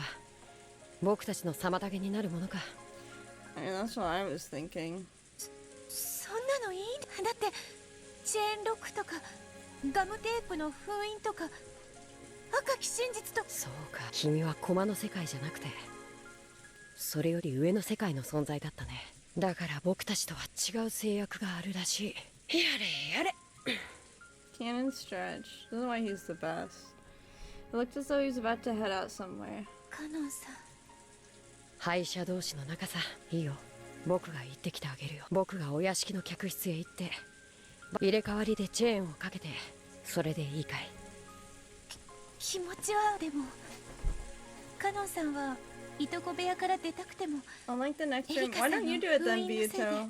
僕たちの妨げになるものか。I mean, that's what I was thinking. そんなのいい？だってチェーンロックとかガムテープの封印とか赤き真実と。そうか、君は駒の世界じゃなくてそれより上の世界の存在だったね。だから僕たちとは違う制約があるらしい。やれやれ。 Cannon stretched. This is why he's the best. It looked as though he was about to head out somewhere. カノンさん。敗者同士の仲さ。いいよ、僕が行ってきてあげるよ。僕がお屋敷の客室へ行って入れ替わりでチェーンをかけて、それでいいかい？気持ちは。でもカノンさんはいとこ部屋から出たくても。 Unlike the next room, why don't you do it then, Bito?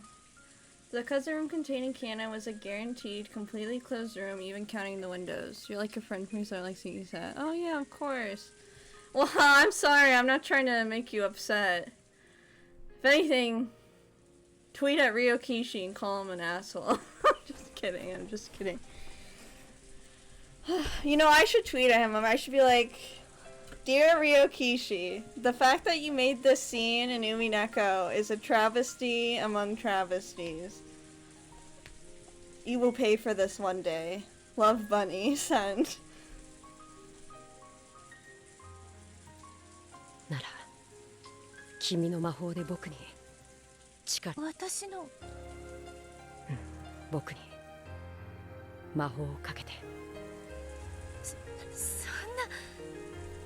The cousin room containing Cannon was a guaranteed, completely closed room, even counting the windows. You're like a friend from who's like seeing that. Oh yeah, of course. Well, I'm sorry, I'm not trying to make you upset. If anything, tweet at Ryokishi and call him an asshole. Just kidding, I'm just kidding. You know, I should tweet at him. I should be like, Dear Ryokishi, the fact that you made this scene in Umineko is a travesty among travesties. You will pay for this one day. Love, Bunny. Send. なら君の魔法で僕に力。私の。僕に魔法をかけて。そんな。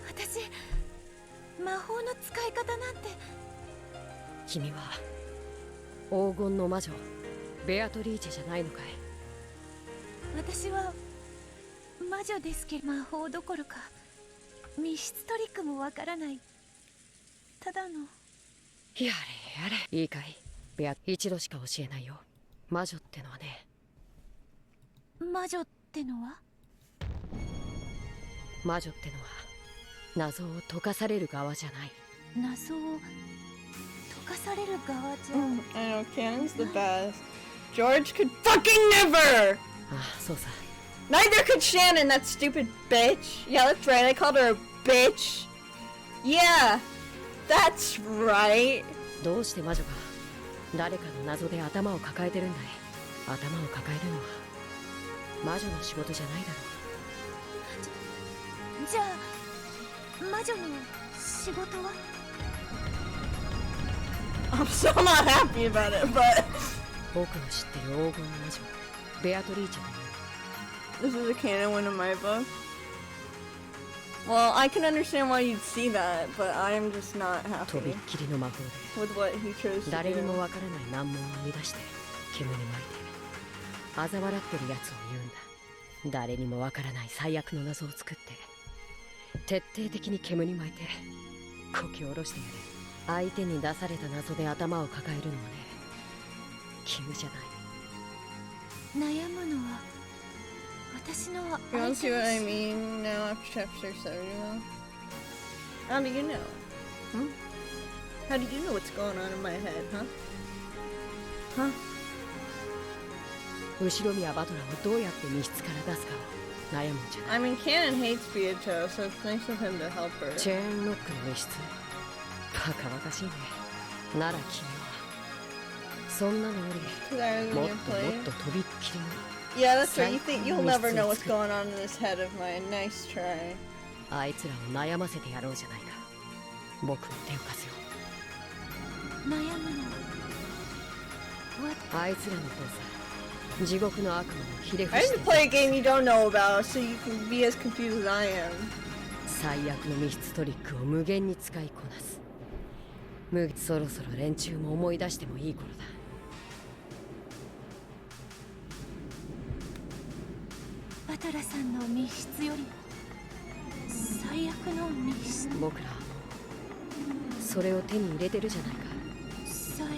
私魔法の使い方なんて。君は黄金の魔女ベアトリーチェじゃないのかい？私は魔女ですけど、魔法どころか密室トリックもわからないただの。やれやれ。いいかい？ベア、一度しか教えないよ。魔女ってのはね。魔女ってのは？魔女ってのは謎を解かされる側じゃない。謎を解かされる側じゃ。I know, Cannon's the best. George could fucking never! ああ、そうさ。 Neither could Shannon, that stupid bitch. Yeah, that's right, I called her a bitch. Yeah, that's right. どうして魔女が誰かの謎で頭を抱えてるんだい？頭を抱えるのは魔女の仕事じゃないだろう。じゃあ魔女の仕事は？ I'm still not happy about it, but 僕の知ってる黄金の魔女ベアトリーチェという。 this is a canon one in my book. Well, I can understand why you'd see that, but I'm just not とびっ happy きりの魔法で with what he chose to 誰に do. もわからない難問を生み出して煙に巻いて嘲笑ってるやつを言うんだ。誰にもわからない最悪の謎を作って徹底的に煙に巻いてこき下ろしてやる。相手に出された謎で頭を抱えるのはね、君じゃない。悩むのは私の You don't see what I mean now after chapter 71? How do you know? Huh? How do you know what's going on in my head, huh? Huh? 後ろ宮バトラーをどうやって密室から出すかを悩むんじゃない。 I mean, Canon hates Beato, so it's nice of him to help her. チェーンロックの密室。バカバカしいね。なら君はそんなのよりもっともっととびっきりの Yeah, that's right. You think you'll never know what's going on in this head of mine. Nice try. あいつらを悩ませてやろうじゃないか。僕に手を貸すよ。悩むのあいつらの父さん、地獄の悪魔をひれ伏 I して didn't play a game you don't know about, so you can be as confused as I am. 最悪の密室トリックを無限に使いこなす。そろそろ連中も思い出してもいい頃だ。バトラさんの密室よりも最悪の密室。僕らそれを手に入れてるじゃないか。最悪。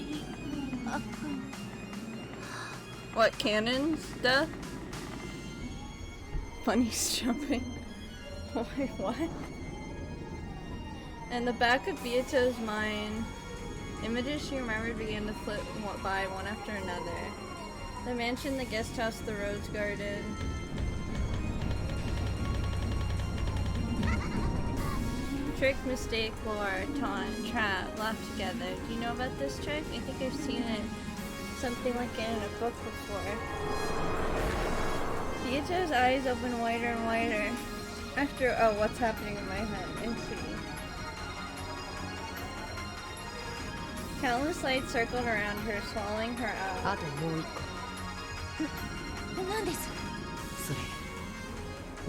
What, Cannon's death? Bunny's jumping. Wait, what? In the back of Beato's mind, images she remembered began to flit by one after another. The mansion, the guest house, the rose garden. Trick, mistake, lure, taunt, trap, laugh together. Do you know about this trick? I think I've seen it. Something like it in a book before. Beato's eyes open wider and wider. After, oh, what's happening in my head? Into. Countless lights circled around her, swallowing her out. あともう一個。何です？それ、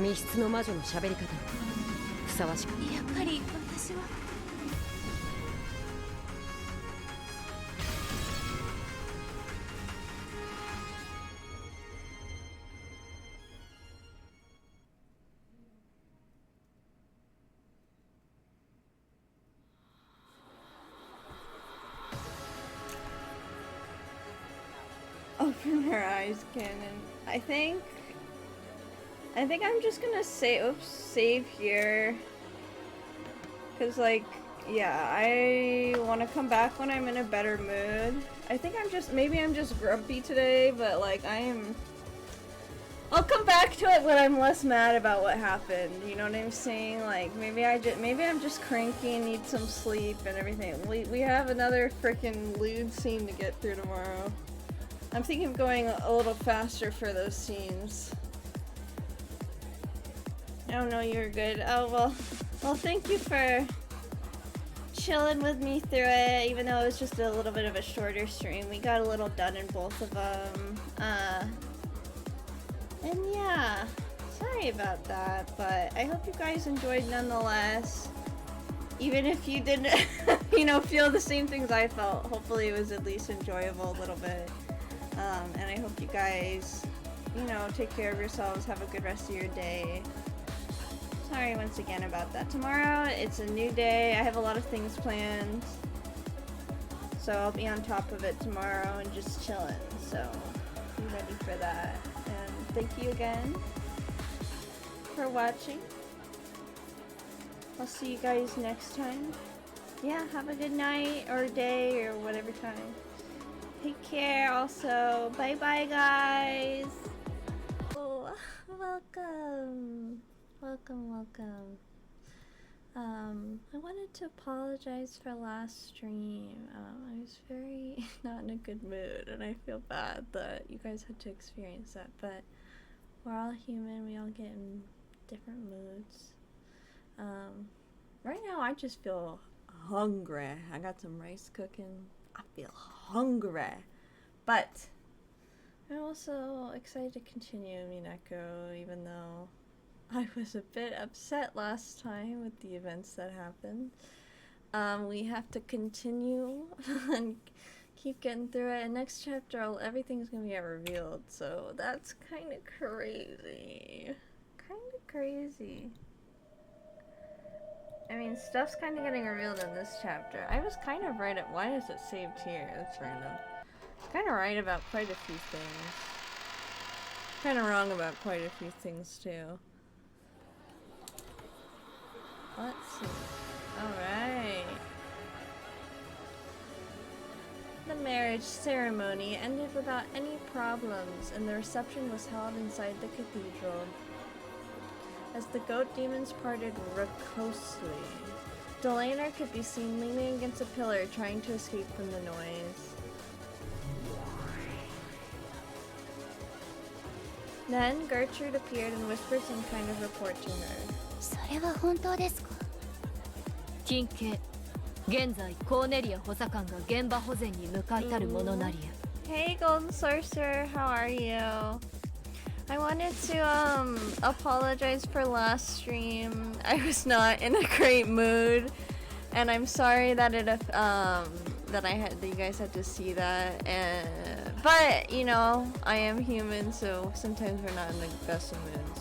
密室の魔女の喋り方にふさわしく。やっぱり私は。Open her eyes, Cannon. I think I'm just gonna save here. Cause like, yeah, I wanna come back when I'm in a better mood. I think maybe I'm just grumpy today, but like I'll come back to it when I'm less mad about what happened. You know what I'm saying? Like maybe I'm just cranky and need some sleep and everything. We have another freaking lewd scene to get through tomorrow. I'm thinking of going a little faster for those scenes. Oh no, you're good. Oh well, thank you for chilling with me through it, even though it was just a little bit of a shorter stream. We got a little done in both of them. And yeah, sorry about that, but I hope you guys enjoyed nonetheless. Even if you didn't, feel the same things I felt, hopefully it was at least enjoyable a little bit. And I hope you guys, take care of yourselves, have a good rest of your day. Sorry once again about that. Tomorrow, it's a new day. I have a lot of things planned. So I'll be on top of it tomorrow and just chilling. So be ready for that. And thank you again for watching. I'll see you guys next time. Yeah, have a good night or day or whatever time. Take care also. Bye bye, guys. Oh, welcome. Welcome. I wanted to apologize for last stream. I was very not in a good mood, and I feel bad that you guys had to experience that, but we're all human. We all get in different moods. Right now I just feel hungry. I got some rice cooking. I feel hungry, but I'm also excited to continue Umineko, even though I was a bit upset last time with the events that happened. We have to continue and keep getting through it, and next chapter everything's gonna get revealed, so that's kind of crazy. I mean, stuff's kind of getting revealed in this chapter. I was kind of right at... Why is it saved here? That's random. Kind of right about quite a few things. Kind of wrong about quite a few things too. Let's see. Alright. The marriage ceremony ended without any problems, and the reception was held inside the cathedral. As the goat demons parted raucously, Delaner could be seen leaning against a pillar trying to escape from the noise. Then Gertrude appeared and whispered some kind of report to her. それは本当ですか？近景現在コーネリア補佐官が現場保全に向かいたるものなりや。 Hey Golden Sorcerer, how are you? I wanted to apologize for last stream. I was not in a great mood, and I'm sorry that that you guys had to see that. But you know, I am human, so sometimes we're not in the best of moods.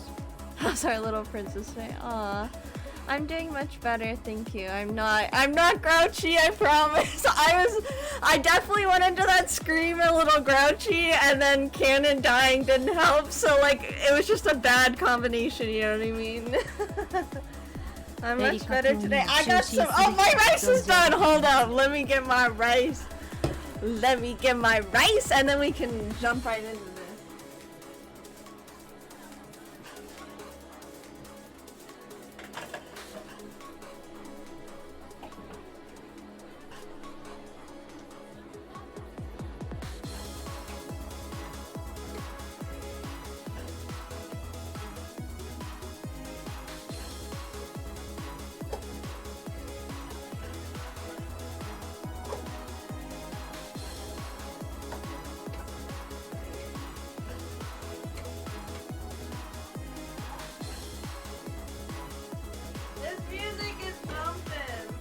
How's our little princess today? Aw, I'm doing much better, thank you. I'm not grouchy, I promise. I definitely went into that scream a little grouchy, and then Canon dying didn't help, so like, it was just a bad combination, you know what I mean? I'm much better today. I got some- oh, my rice is done! Hold up, let me get my rice. Let me get my rice, and then we can jump right into this. This music is bumping.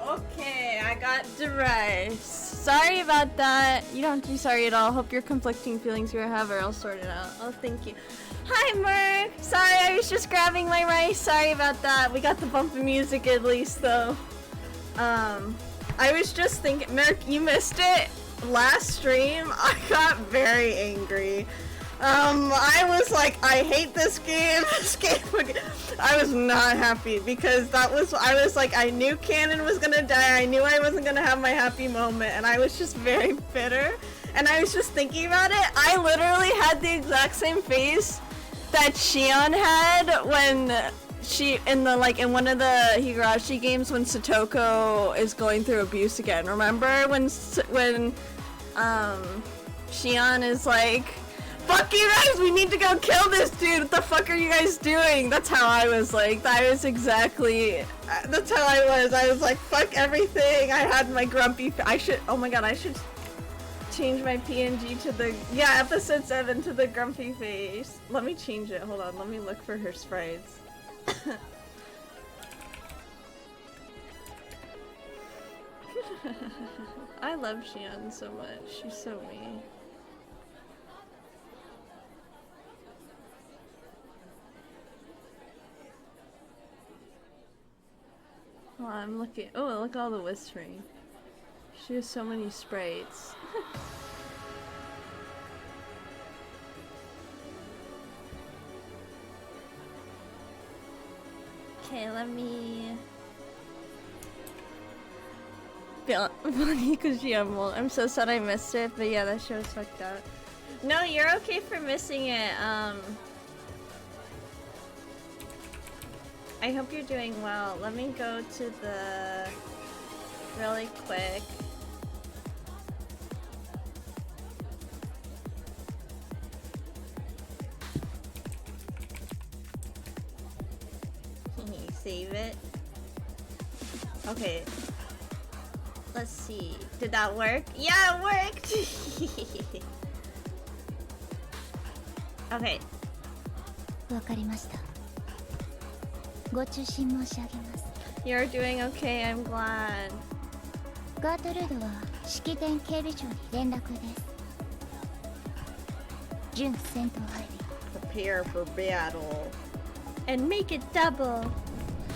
Okay, I got the rice. Sorry about that. You don't have to be sorry at all. Hope your conflicting feelings you have are all sorted out. Oh, thank you. Hi, Merc. Sorry, I was just grabbing my rice. Sorry about that. We got the bumpy music at least, though. I was just thinking, Merc, you missed it. Last stream, I got very angry. I was like, I hate this game. This game. I was not happy because I was like, I knew Canon was gonna die. I knew I wasn't gonna have my happy moment, and I was just very bitter. And I was just thinking about it. I literally had the exact same face that Shion had when in one of the Higurashi games when Satoko is going through abuse again. Remember when Shion is like, fuck you guys, we need to go kill this dude, what the fuck are you guys doing? That's how I was like, that's how I was like, fuck everything. I had my grumpy, oh my god, I should change my PNG to the, yeah, episode 7 to the grumpy face. Let me change it, hold on, let me look for her sprites. I love Shion so much, she's so mean. Oh, I'm looking. Oh, look at all the whispering. She has so many sprites. Okay, let me. I'm so sad I missed it, but yeah, that show was fucked up. No, you're okay for missing it. I hope you're doing well. Let me go to the really quick. Save it. Okay. Let's see. Did that work? Yeah, it worked! Okay. わかりました。ご中心申し上げます。 You're doing okay, I'm glad. ガートルードは式典警備長に連絡です。準戦闘配備。 Prepare for battle. And make it double.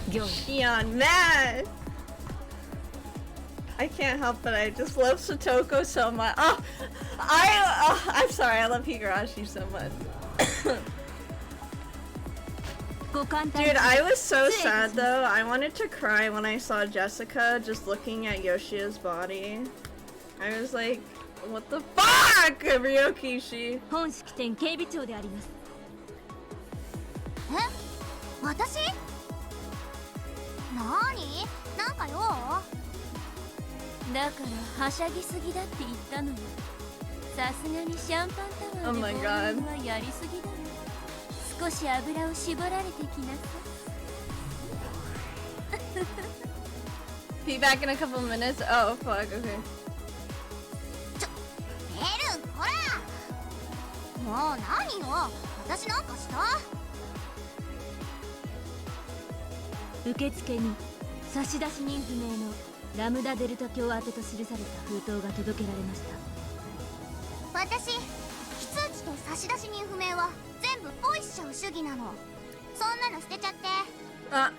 Beyond mad! I can't help it, I just love Satoko so much. Oh, I'm sorry, I love Higurashi so much. Dude, I was so sad though. I wanted to cry when I saw Jessica just looking at Yoshia's body. I was like, what the fuck, Ryokishi? 本式典警備長であります。え？私？なに？なんかよ。だからはしゃぎすぎだって言ったのよ。さすがにシャンパンタワーでボーリングはやりすぎだよ。少し油を絞られてきなさい。Be back in a couple minutes. Oh fuck, okay. エルン、こら！もう何よ？私なんかした？受付に差出人不明のラムダデルタ卿宛てと記された封筒が届けられました。私、非通知と差出人不明は全部ポイしちゃう主義なの。そんなの捨てちゃって。あ、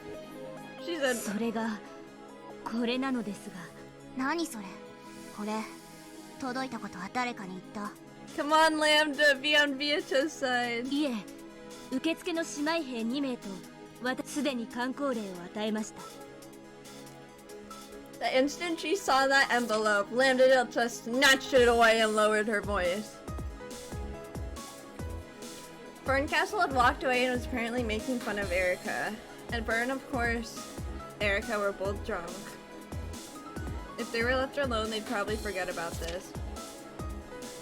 それがこれなのですが。何それ？これ届いたことは誰かに言った？ Come on, Lambda, be on Vieta's side. いえ、受付の姉妹兵2名と私すでに観光令を与えました。The instant she saw that envelope, Lambda Delta snatched it away and lowered her voice. Burncastle had walked away and was apparently making fun of Erica. And Burn, of course, Erica were both drunk. If they were left alone, they'd probably forget about this.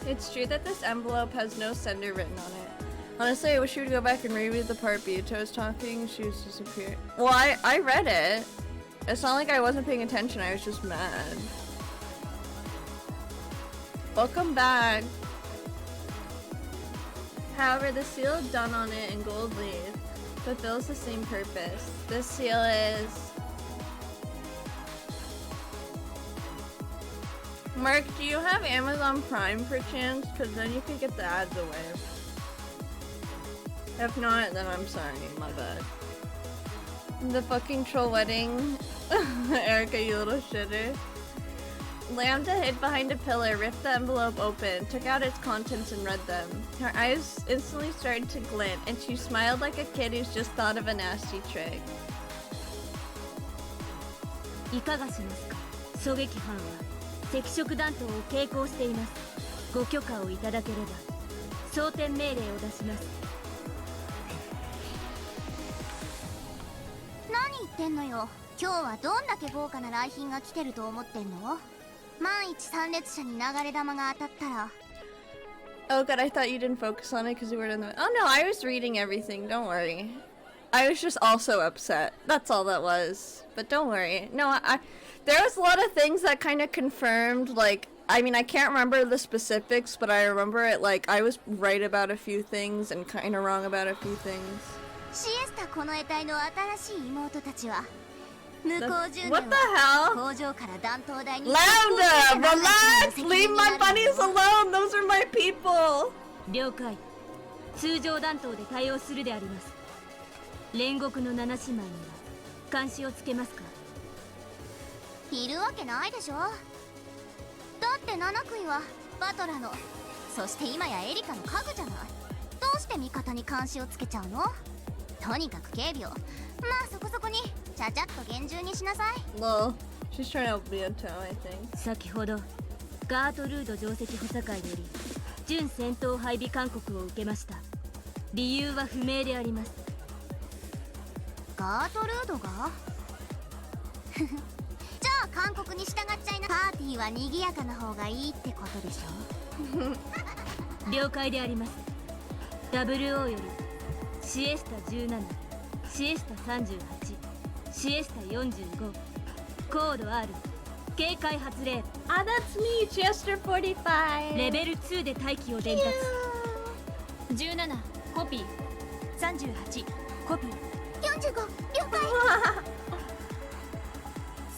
It's true that this envelope has no sender written on it. Honestly, I wish you would go back and reread the part Bito was talking. She was disappeared. Well, I read it. It's not like I wasn't paying attention, I was just mad. Welcome back. However, the seal done on it in gold leaf fulfills the same purpose. This seal is... Mark, do you have Amazon Prime per chance? Because then you could get the ads away. If not, then I'm sorry, my bad. The fucking troll wedding. Erica, you little shitter. Lambda hid behind a pillar, ripped the envelope open, took out its contents and read them. Her eyes instantly started to glint, and she smiled like a kid who's just thought of a nasty trick. いかがしますか？狙撃犯は赤色弾頭を携行しています。ご許可をいただければ装填命令を出します。何言ってんのよ。今日はどんだけ豪華な来賓が来てると思ってんの？万一参列者に流れ弾が当たったら。 Oh god, I thought you didn't focus on it because you were in the... Oh no, I was reading everything, don't worry. I was just also upset. That's all that was. But don't worry. No, there was a lot of things that kind of confirmed, like, I mean, I can't remember the specifics, but I remember it, like, I was right about a few things and kind of wrong about a few things. シエスタこの得体の新しい妹たちは向こう10年 What the hell? 工場から弾頭台に Lambda! Relax! Leave my bunnies alone! Those are my people! 了解。通常弾頭で対応するであります。煉獄の7姉妹には監視をつけますか？いるわけないでしょ。だって7組はバトラの、そして今やエリカの家具じゃない。どうして味方に監視をつけちゃうの？とにかく警備を、まあそこそこにちゃちゃっと厳重にしなさい。Lol. She's trying to help me out, I think. 先ほどガートルード上席補佐会より準戦闘配備勧告を受けました。理由は不明であります。ガートルードがじゃあ韓国に従っちゃいな。パーティーは賑やかな方がいいってことでしょ。了解であります。 WO よりシエスタ17、シエスタ38、シエスタ45、コード R、警戒発令。 Ah, that's me, Chester 45. レベル2で待機を伝達。17コピー、38コピー、45了解。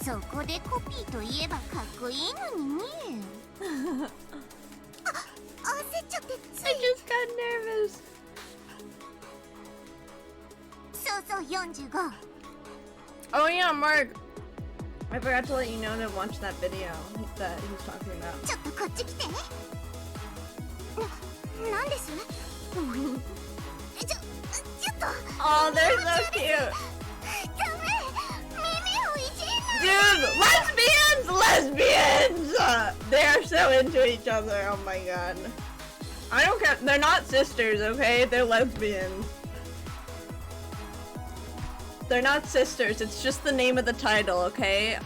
そこでコピーといえばかっこいいのにね。焦っちゃってつい。 I just got nervous. そうそう45。 Oh yeah, Mark. I forgot to let you know to watch that video that he was talking about. ちょっとこっち来て。なんですちょっと。 Oh, they're so cute. ダメ、耳をいじんな。 Dude, lesbians! They are so into each other. Oh my god. I don't care. They're not sisters, okay? They're lesbians. They're not sisters. It's just the name of the title, okay?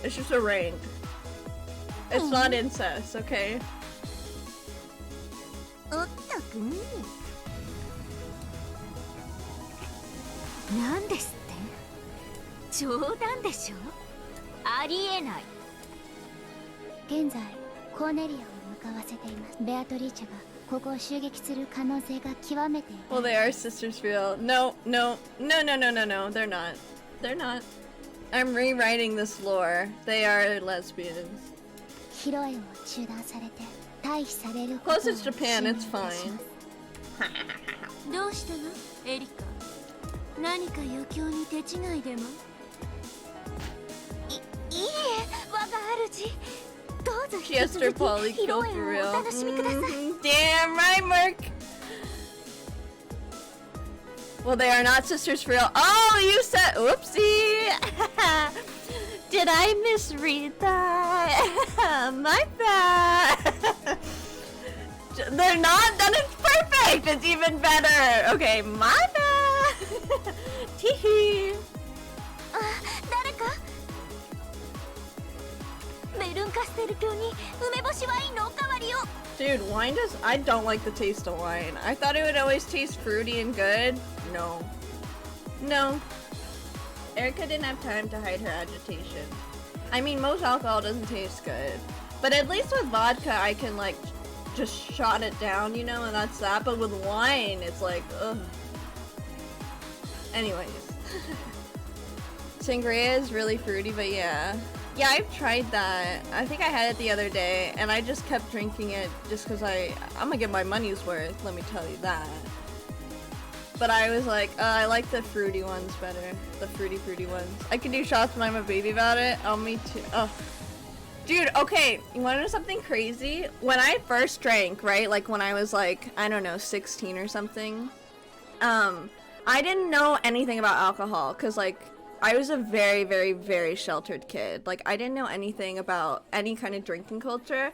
It's just a rank. It's not incest, okay? おっとくん。なんですって？冗談でしょ？ありえない。現在コーネリアを向かわせています。ベアトリーチェがここを襲撃する可能性が極めて。 Well, they are sisters for real. No, no, no, no, no, no, no. They're not. They're not. I'm rewriting this lore. They are lesbians. 披露宴を中断されて退避されることを Plus, it's Japan. It's fine. どうしたのエリカ？何か余興に手違いでも？いえ、我が主。どうぞ引き Chester 続き Polly 披 kill 露 for 宴を real. お楽しみください。Damn right, Mark. Well, they are not sisters for real. Oh, you said, oopsie. Did I misread that? My bad. They're not. Then it's perfect. It's even better. Okay, my bad. Teehee. 誰か？メルンカステル卿に梅干しワインのおかわりを。 Dude, wine does. I don't like the taste of wine. I thought it would always taste fruity and good. No. No. Erica didn't have time to hide her agitation. I mean, most alcohol doesn't taste good. But at least with vodka, I can, like, just shot it down, you know, and that's that. But with wine, it's like, ugh. Anyways. Sangria is really fruity, but yeah. Yeah, I've tried that. I think I had it the other day, and I just kept drinking it just because I'm gonna get my money's worth, let me tell you that. But I was like, I like the fruity ones better. The fruity ones. I can do shots when I'm a baby about it. Oh, me too. Oh. Dude, okay, you wanna know something crazy? When I first drank, right, like when I was like, I don't know, 16 or something, I didn't know anything about alcohol, because like, I was a very, very, very sheltered kid. Like, I didn't know anything about any kind of drinking culture.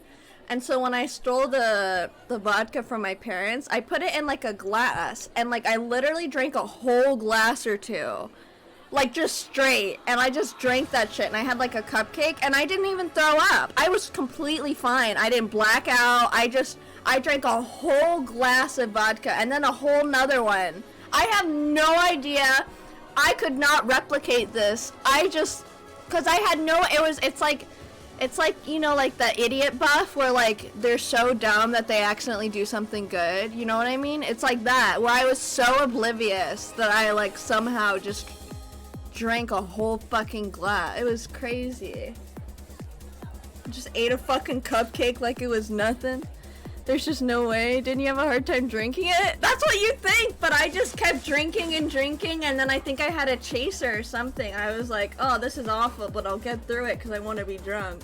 And so when I stole the vodka from my parents, I put it in like a glass, and like I literally drank a whole glass or two. Like just straight, and I just drank that shit, and I had like a cupcake, and I didn't even throw up. I was completely fine. I didn't black out. I drank a whole glass of vodka, and then a whole nother one. I have no idea. I could not replicate this. Cause I had no, it's like, you know, like the idiot buff where like they're so dumb that they accidentally do something good. You know what I mean? It's like that, where I was so oblivious that I like somehow just drank a whole fucking glass. It was crazy. Just ate a fucking cupcake like it was nothing. There's just no way. Didn't you have a hard time drinking it? That's what you think, but I just kept drinking and drinking, and then I think I had a chaser or something. I was like, oh, this is awful, but I'll get through it because I want to be drunk.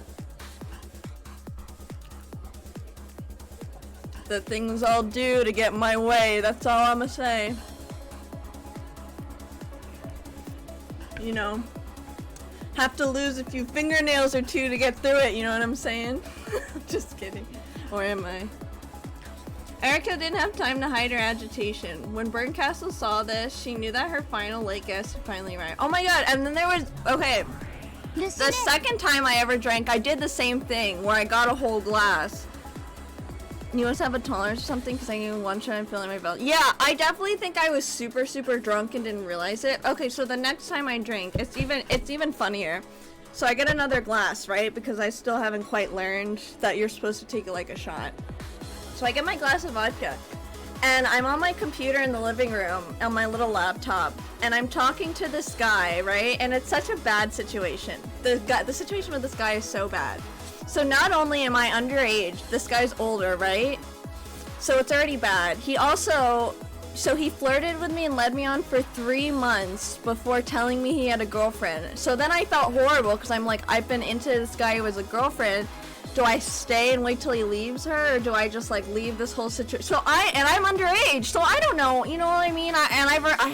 The things I'll do to get my way, that's all I'm gonna say. You know, have to lose a few fingernails or two to get through it, you know what I'm saying? Just kidding. Or am I? Erika didn't have time to hide her agitation. When Berncastle saw this, she knew that her final late guest had finally arrived. Oh my god, and then there was... Okay. The second time I ever drank, I did the same thing, where I got a whole glass. You must have a tolerance or something, because I knew one shot I'm filling my belly. Yeah, I definitely think I was super, super drunk and didn't realize it. Okay, so the next time I drink, it's even funnier. So I get another glass, right? Because I still haven't quite learned that you're supposed to take it like a shot. So I get my glass of vodka, and I'm on my computer in the living room on my little laptop, and I'm talking to this guy, right? And it's such a bad situation. The situation with this guy is so bad. So not only am I underage, this guy's older, right? So it's already bad. He also, so he flirted with me and led me on for 3 months before telling me he had a girlfriend. So then I felt horrible because I'm like, I've been into this guy who has a girlfriend. Do I stay and wait till he leaves her, or do I just like leave this whole situation? So I'm underage, so I don't know, you know what I mean? I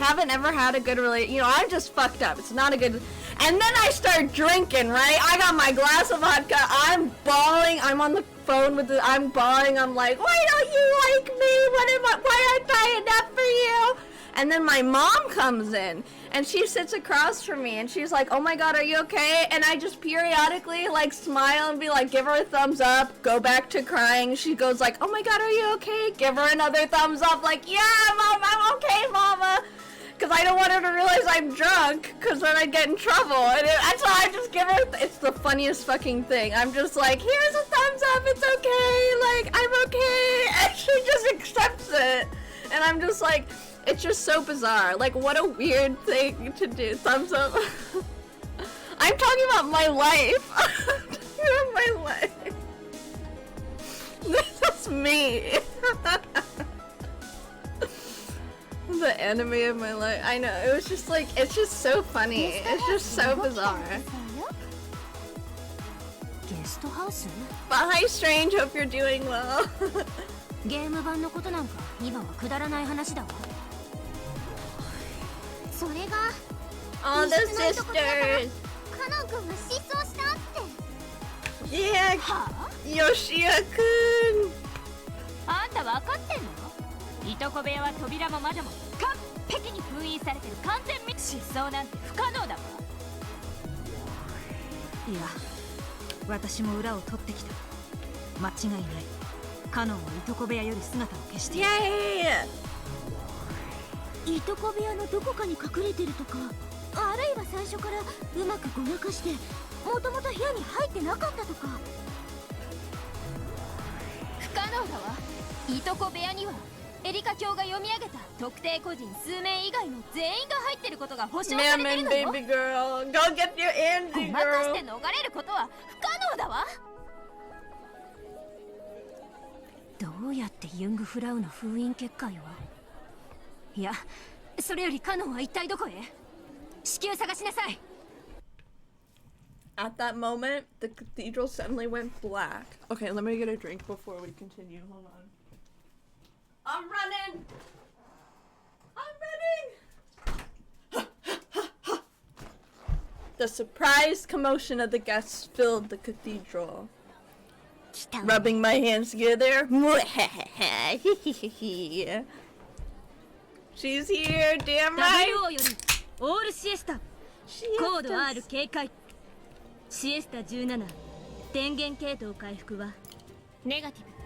haven't ever had a good I'm just fucked up. It's not a good. And then I start drinking, right? I got my glass of vodka. I'm bawling. I'm on the phone I'm bawling. I'm like, why don't you like me? Why aren't I enough for you? And then my mom comes in, and she sits across from me, and she's like, oh my god, are you okay? And I just periodically like smile and be like, give her a thumbs up, go back to crying. She goes like, oh my god, are you okay? Give her another thumbs up, like, yeah, mom, I'm okay, mama. Because I don't want her to realize I'm drunk, because then I get in trouble. And that's why I just give her, it's the funniest fucking thing. I'm just like, here's a thumbs up, it's okay, like, I'm okay. And she just accepts it. And I'm just like, it's just so bizarre. Like, what a weird thing to do. Thumbs up. I'm talking about my life. I'm talking about my life. This is me. The anime of my life. I know. It was just like, it's just so funny. It's just so bizarre. But hi, Strange. Hope you're doing well. ゲーム版のことなんか今はくだらない話だわ。それが All the sisters. カノン君が失踪したって。Yeah, Yoshia君。あんた分かってんの？いとこ部屋は扉も窓も完璧に封印されてる完全失踪なんて不可能だわ。いや、私も裏を取ってきた。間違いない。カノンはいとこ部屋より姿を消している。いとこ部屋のどこかに隠れてるとか、あるいは最初からうまくごまかしてもともと部屋に入ってなかったとか。不可能だわ。いとこ部屋にはエリカ卿が読み上げた特定個人数名以外の全員が入ってることが保証されているのよ。ごまかして逃れることは不可能だわ。どうやってユングフラウの封印結界を？いや、それよりカノンは一体どこへ？至急探しなさい。At that moment, the cathedral suddenly went black. Okay, let me get a drink before we continue. Hold on. I'm running! I'm running! The surprised commotion of the guests filled the cathedral. Rubbing my hands together. She's here, damn right! WO よりオールシエスタコード R 警戒シエスタ17電源系統回復はネガティブ。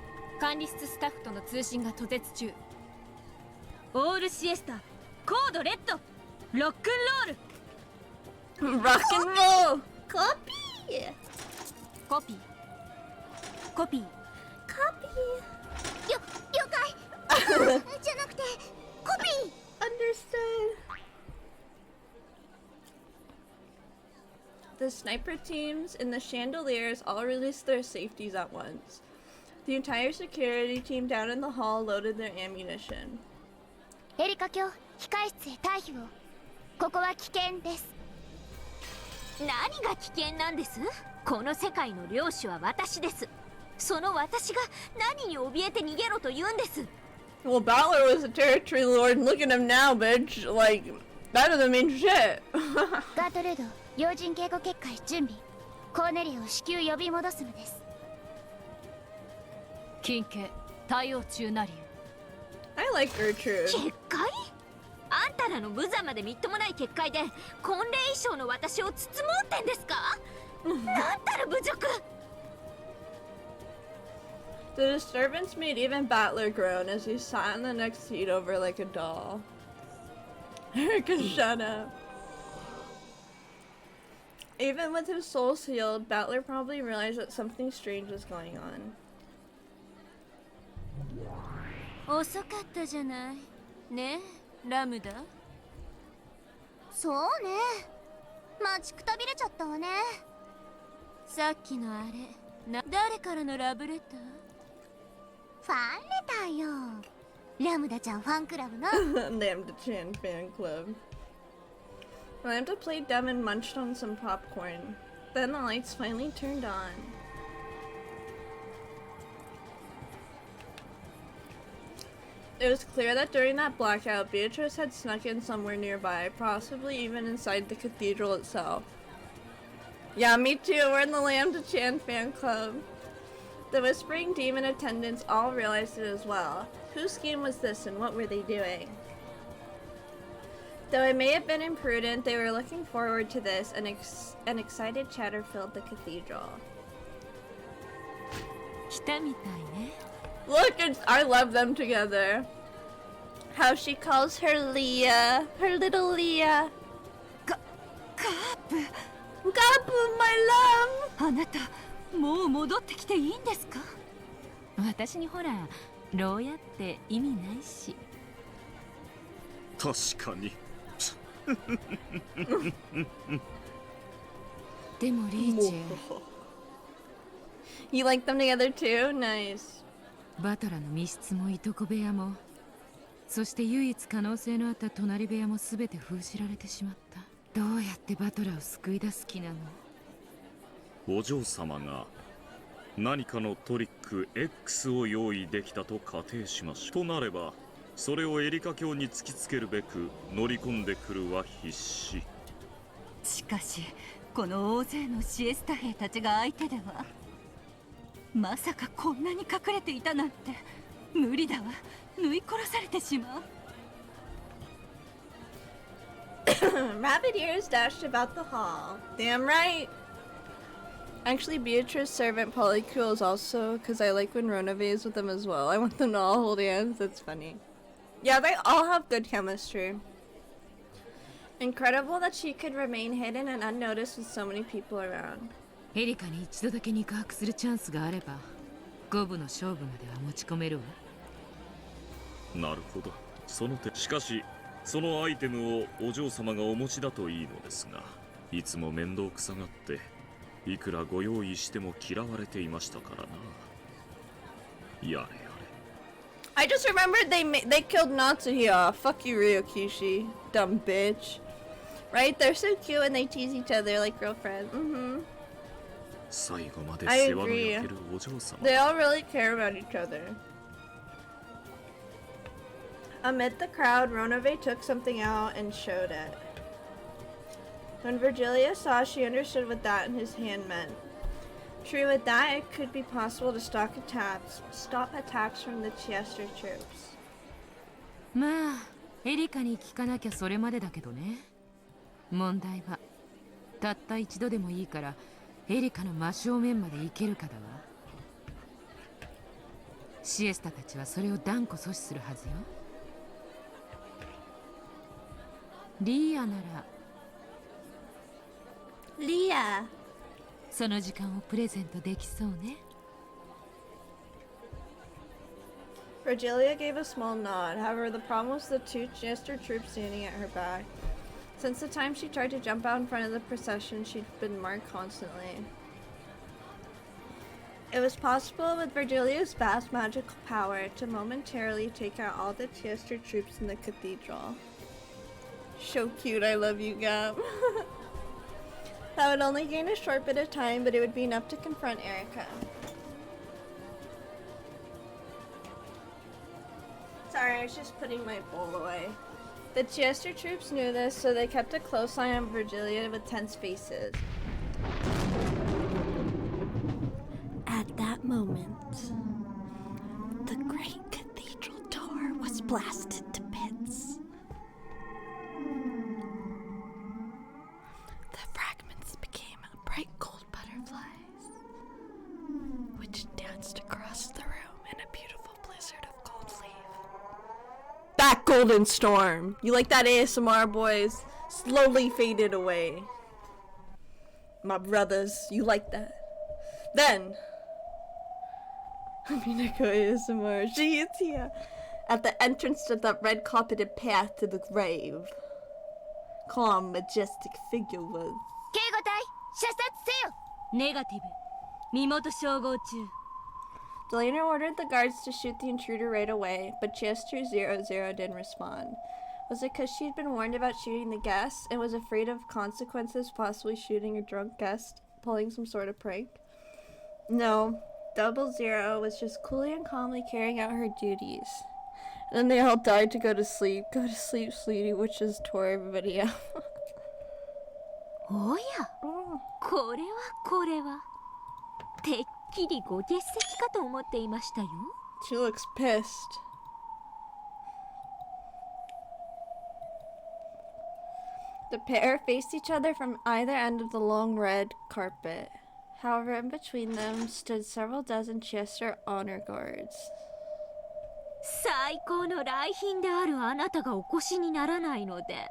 管理室スタッフとの通信が途絶中。オールシエスタコードレッドロックンロール Rock and roll! Copy! コピーコピー了解じゃなくてコピー Understood. The sniper teams in the chandeliers all released their safeties at once. The entire security team down in the hall loaded their ammunition. エリカ卿、控室へ退避を。ここは危険です。何が危険なんです？この世界の領主は私です。その私が何に怯えて逃げろと言うんです。Well, Battler was a territory lord, and look at him now, bitch. Like, that doesn't mean shit. ガートルード、要人警護結界準備。コーネリアを至急呼び戻すのです。近景対応中なり I like Gertrude. 結界？あんたらの無様でみっともない結界で婚礼衣装の私を包もうってんですか？なんたる侮辱！ The disturbance made even Battler groan as he sat in the next seat over like a doll. Erica, shut up. Even with his soul sealed, Battler probably realized that something strange was going on. 遅かったじゃない。ねえ、ラムダ。そうね。待ちくたびれちゃったわね。さっきのあれ、誰からのラブレター？ファンレターよ。ラムダちゃんファンクラブの。Lambda Chan fan club. Lambda played dumb and munched on some popcorn. Then the lights finally turned on. It was clear that during that blackout, Beatrice had snuck in somewhere nearby, possibly even inside the cathedral itself. Yeah, me too. We're in the Lambda Chan fan club. The whispering demon attendants all realized it as well. Whose scheme was this and what were they doing? Though it may have been imprudent, they were looking forward to this, and an excited chatter filled the cathedral. Look, I love them together. How she calls her Leah, her little Leah. Gapu, my love. あなた、もう戻ってきていいんですか？私にほら、牢屋って意味ないし。確かに。でもリーチェ You like them together too? Nice. バトラの密室もいとこ部屋も、そして唯一可能性のあった隣部屋も全て封じられてしまった。どうやってバトラを救い出す気なの？お嬢様が何かのトリック X を用意できたと仮定しましょう。となればそれをエリカ卿に突きつけるべく乗り込んでくるは必至。しかしこの大勢のシエスタ兵たちが相手では、まさかこんなに隠れていたなんて無理だわ。縫い殺されてしまう。Rabbit ears dashed about the hall. Damn right. Actually, Beatrice's servant Polycule is also, because I like when Ronove is with them as well. I want them to all hold hands. That's funny. Yeah, they all have good chemistry. Incredible that she could remain hidden and unnoticed with so many people around. エリカに一度だけ肉薄するチャンスがあれば、五分の勝負までは持ち込めるわ。なるほど。その手。しかしそのアイテムをお嬢様がお持ちだといいのですが、いつも面倒くさがっていくらご用意しても嫌われていましたからな。やれやれ。I just remembered they killed Natsuhia. Fuck you, Ryokishi. Dumb bitch. Right? They're so cute and they tease each other like girlfriends. Mm-hmm. I agree. They all really care about each other. Amid the crowd, Ronove took something out and showed it. When Virgilia saw, she understood what that in his hand meant. True, with that, it could be possible to stop attacks from the Chester troops. まあ、エリカに聞かなきゃそれまでだけどね。問題は、たった一度でもいいから、エリカの真正面まで行けるかだわ。シエスタたちはそれを断固阻止するはずよ。リーアなら。リア。その時間をプレゼントできそうね。Virgilia gave a small nod. However, the problem was the two Chester troops standing at her back. Since the time she tried to jump out in front of the procession, she'd been marked constantly. It was possible with Virgilia's vast magical power to momentarily take out all the Chester troops in the cathedral. So cute, I love you, Gab. That would only gain a short bit of time, but it would be enough to confront Erica. Sorry, I was just putting my bowl away. The Chester troops knew this, so they kept a close eye on Virgilia with tense faces. At that moment, the great cathedral door was blasted to bits. The fragments became bright gold butterflies, which danced across the room in a beautiful blizzard of gold leaf. That golden storm! You like that ASMR, boys? Slowly faded away. My brothers, you like that? Then, Umineko ASMR, she is here, at the entrance to that red carpeted path to the grave. Calm, majestic figure was. 警護隊射殺せよ。ネガティブ身元照合中 Delana ordered the guards to shoot the intruder right away, but Chester 00 didn't respond. Was it because she'd been warned about shooting the guest and was afraid of consequences, possibly shooting a drunk guest, pulling some sort of prank? No, 00 was just coolly and calmly carrying out her duties. And then they all died to go to sleep. Go to sleep, sweetie, which just tore everybody out. おや、これはてっきりご欠席かと思っていましたよ。 She looks pissed. The pair faced each other from either end of the long red carpet. However, in between them stood several dozen Chester honor guards. 最高の来賓であるあなたがお越しにならないので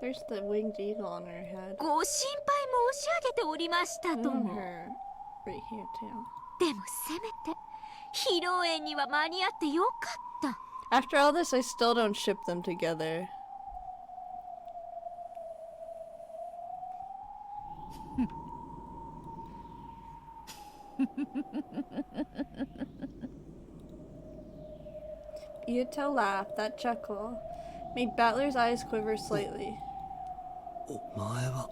There's the winged eagle on her head. ご心配申し上げておりましたと On も。 her right hand tail. でもせめて披露宴には間に合ってよかった。 After all this, I still don't ship them together. Ito laughed. That chuckle made Battler's eyes quiver slightly. お前は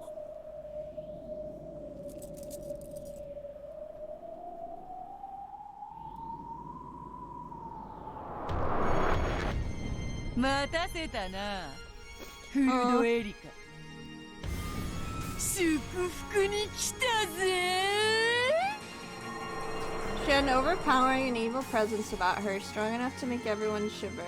待たせたなフードエリカ祝福に来たぜ She had an overpowering and evil presence about her, strong enough to make everyone shiver.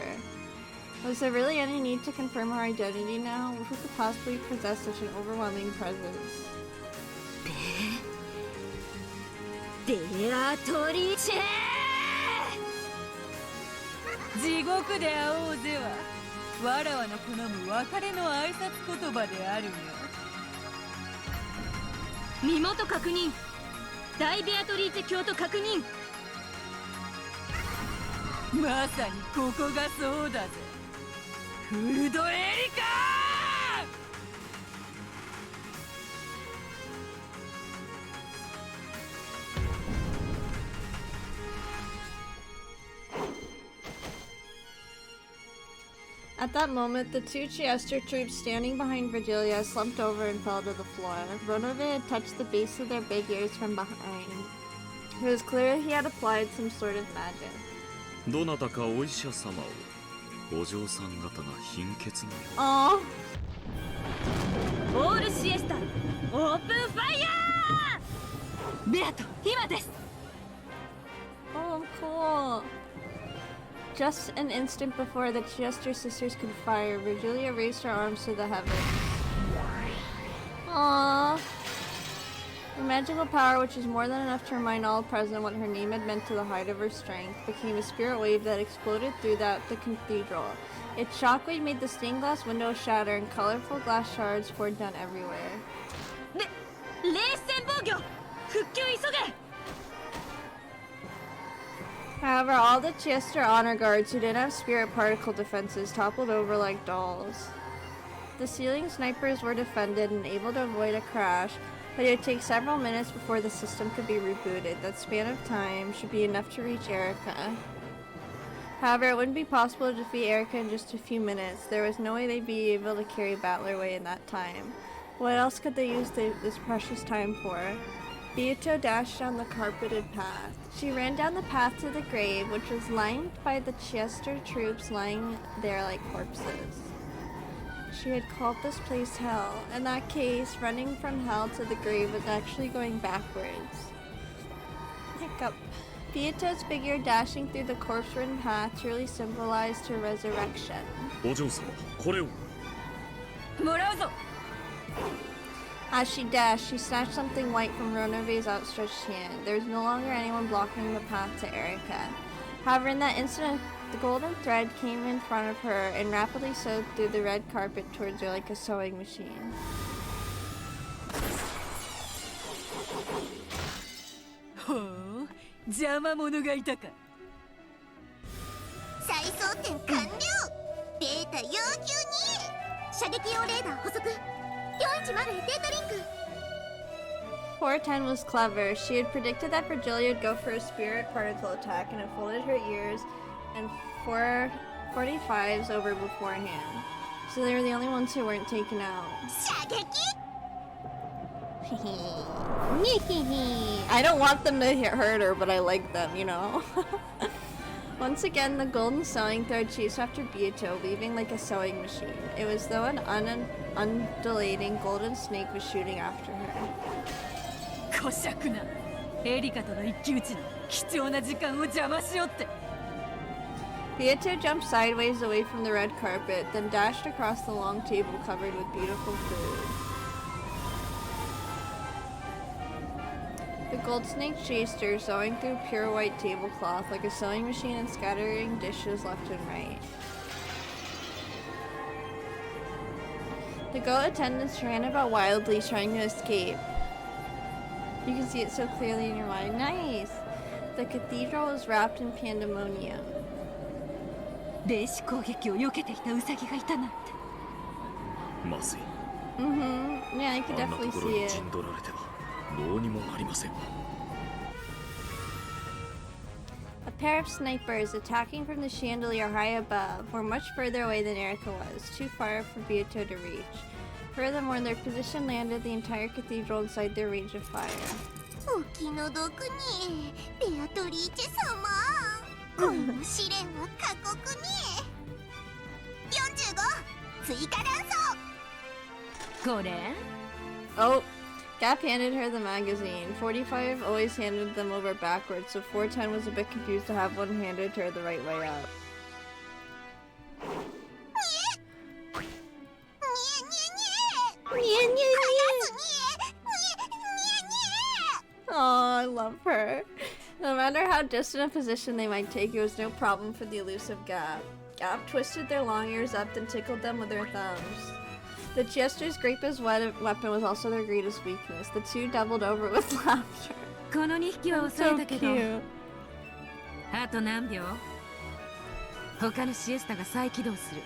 Was there really any need to confirm her identity now? Who could possibly possess such an overwhelming presence? ベアトリチェ地獄で会おうぜはわらわの好む別れの挨拶言葉であるよ身元確認大ベアトリーチェ教徒確認まさにここがそうだぜフードエリカ At that moment, the two Chester troops standing behind Virgilia slumped over and fell to the floor. Ronove had touched the base of their big ears from behind. It was clear he had applied some sort of magic. どなたかお医者様をお嬢さん方が貧血のよう Aww. オールシエスタオープンファイヤーベアト今です Oh, cool. Just an instant before the Chester sisters could fire, Virgilia raised her arms to the heavens. Aww. Her magical power, which was more than enough to remind all present what her name had meant to the height of her strength, became a spirit wave that exploded throughout the cathedral. Its shockwave made the stained glass windows shatter and colorful glass shards poured down everywhere. 冷戦防御復旧急げ However, all the Chester honor guards who didn't have spirit particle defenses toppled over like dolls. The ceiling snipers were defended and able to avoid a crash, but it would take several minutes before the system could be rebooted. That span of time should be enough to reach Erica. However, it wouldn't be possible to defeat Erica in just a few minutes. There was no way they'd be able to carry Battler away in that time. What else could they use this precious time for? Beato dashed down the carpeted path. She ran down the path to the grave, which was lined by the Chester troops lying there like corpses. She had called this place hell. In that case, running from hell to the grave was actually going backwards. Hiccup. Beato's figure dashing through the corpse-ridden path truly symbolized her resurrection. お嬢様、これを。もらうぞ。 As she dashed, she snatched something white from Ronove's outstretched hand. There was no longer anyone blocking the path to Erika. However, in that instant, the golden thread came in front of her and rapidly sewed through the red carpet towards her like a sewing machine. ほう、邪魔者がいたか。再装填完了。データ要求に射撃用レーダー補足。410へデータリンク。 410 was clever. She had predicted that Virgilia would go for a spirit particle attack and had folded her ears and 445s over beforehand. So they were the only ones who weren't taken out. 射撃 I don't want them to hurt her, but I like them, you know? Once again, the golden sewing thread chased after Beato, weaving like a sewing machine. It was though an undulating golden snake was shooting after her. こしゃくな。エリカとの一騎打ちの貴重な時間を邪魔しよって。 Beato jumped sideways away from the red carpet, then dashed across the long table covered with beautiful food. The gold snake chased her, sewing through pure white tablecloth like a sewing machine and scattering dishes left and right. The goat attendants ran about wildly, trying to escape. You can see it so clearly in your mind. Nice! The cathedral was wrapped in pandemonium. 霊視攻撃を避けていたウサギがいたなんて。まずい。Yeah, I could あんな definitely ところ see に it. 陣取られてはどうにもなりません。 A pair of snipers attacking from the chandelier high above were much further away than Erika was, too far for Beato to reach. Furthermore, their position landed the entire cathedral inside their range of fire. お気の毒にベアトリーチェ様。この試練は過酷に。45追加弾層。これ Oh, Gap handed her the magazine. 45 always handed them over backwards, so 410 was a bit confused to have one handed to her the right way up. Oh, I love her. No matter how distant a position they might take, it was no problem for the elusive Gap. Gap twisted their long ears up and tickled them with her thumbs. The Chester's greatest weapon was also their greatest weakness. The two doubled over with laughter. この2匹は So 抑えたけど、 cute. あと何秒？他のシエスタが再起動する。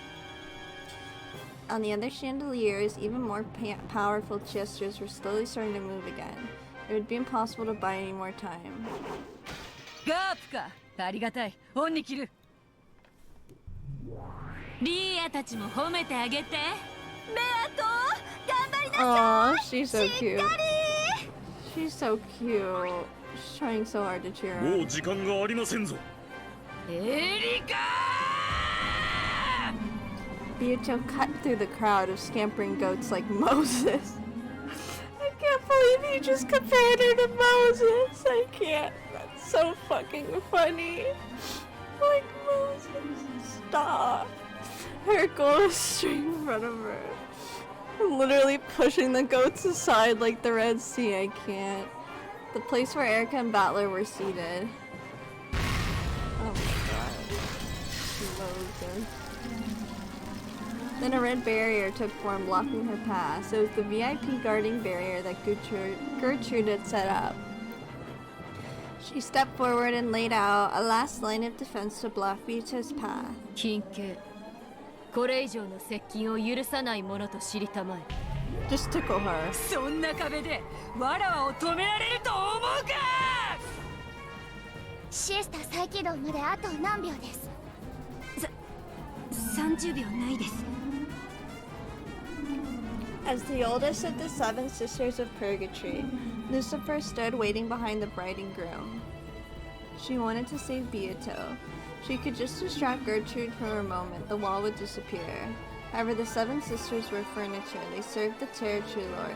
On the other chandeliers, even more powerful Chester's were slowly starting to move again. It would be impossible to buy any more time. ガープか。ありがたい。オンに切る。リーアたちも褒めてあげて。ベアト、頑張りな Oh, she's so cute. She's so cute. She's trying so hard to cheer も up. う時間がありませんぞ。エリカ Beato cut through the crowd of scampering goats like Moses. I can't believe you just compared her to Moses. I can't. That's so fucking funny. Like Moses. Stop. Her goat is straight in front of her. Literally pushing the goats aside like the Red Sea. I can't. The place where Erika and Battler were seated. Oh my god. Moses. Then a red barrier took form, blocking her path. It was the VIP guarding barrier that Gertrude had set up. She stepped forward and laid out a last line of defense to block Beato's path. 緊急。これ以上の接近を許さないものと知りたまえ。 Just tickle her. そんな壁でわらわを止められると思うか。シエスタ再起動まであと何秒です。30秒ないです。 As the oldest of the 7 sisters of Purgatory, Lucifer stood waiting behind the bride and groom. She wanted to save Beato. She could just distract Gertrude for a moment, the wall would disappear. However, the 7 sisters were furniture. They served the Territory Lord,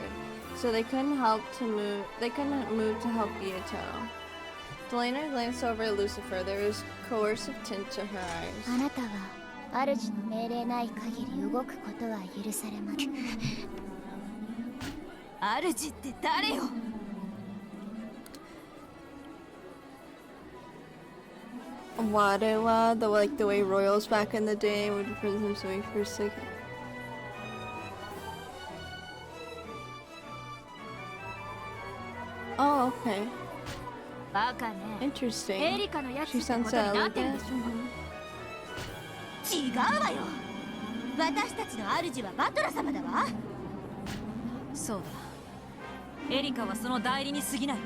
so they couldn't move to help Beato. Delana glanced over at Lucifer. There was coercive tint to her eyes. あなたは主の命令ない限り動くことは許されません。主って誰よ。Warewa, the way royals back in the day would prison them so he first like. Oh, okay. バカね。 Interesting. エリカのやつ She って sounds ことになってる elegant. でしょ。違うわよ。私たちの主はバトラ様だわ。そうだ。エリカはその代理に過ぎない。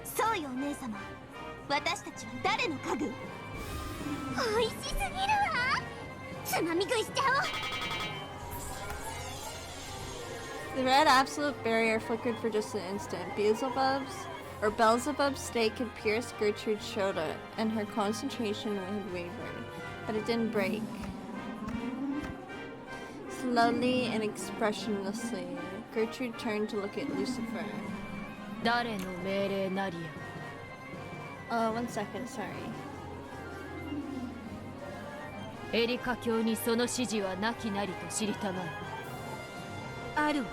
そうよお姉様。私たちは誰の家具？美味しすぎるわ。つまみ食いしちゃおう。 The red absolute barrier flickered for just an instant. Beelzebub's stake had pierced Gertrude's shoulder, and her concentration had wavered, but it didn't break. Slowly and expressionlessly, Gertrude turned to look at Lucifer. 誰の命令なりや。One second, sorry. エリカ教にその指示はなきなりと知りたまえ。あるわ。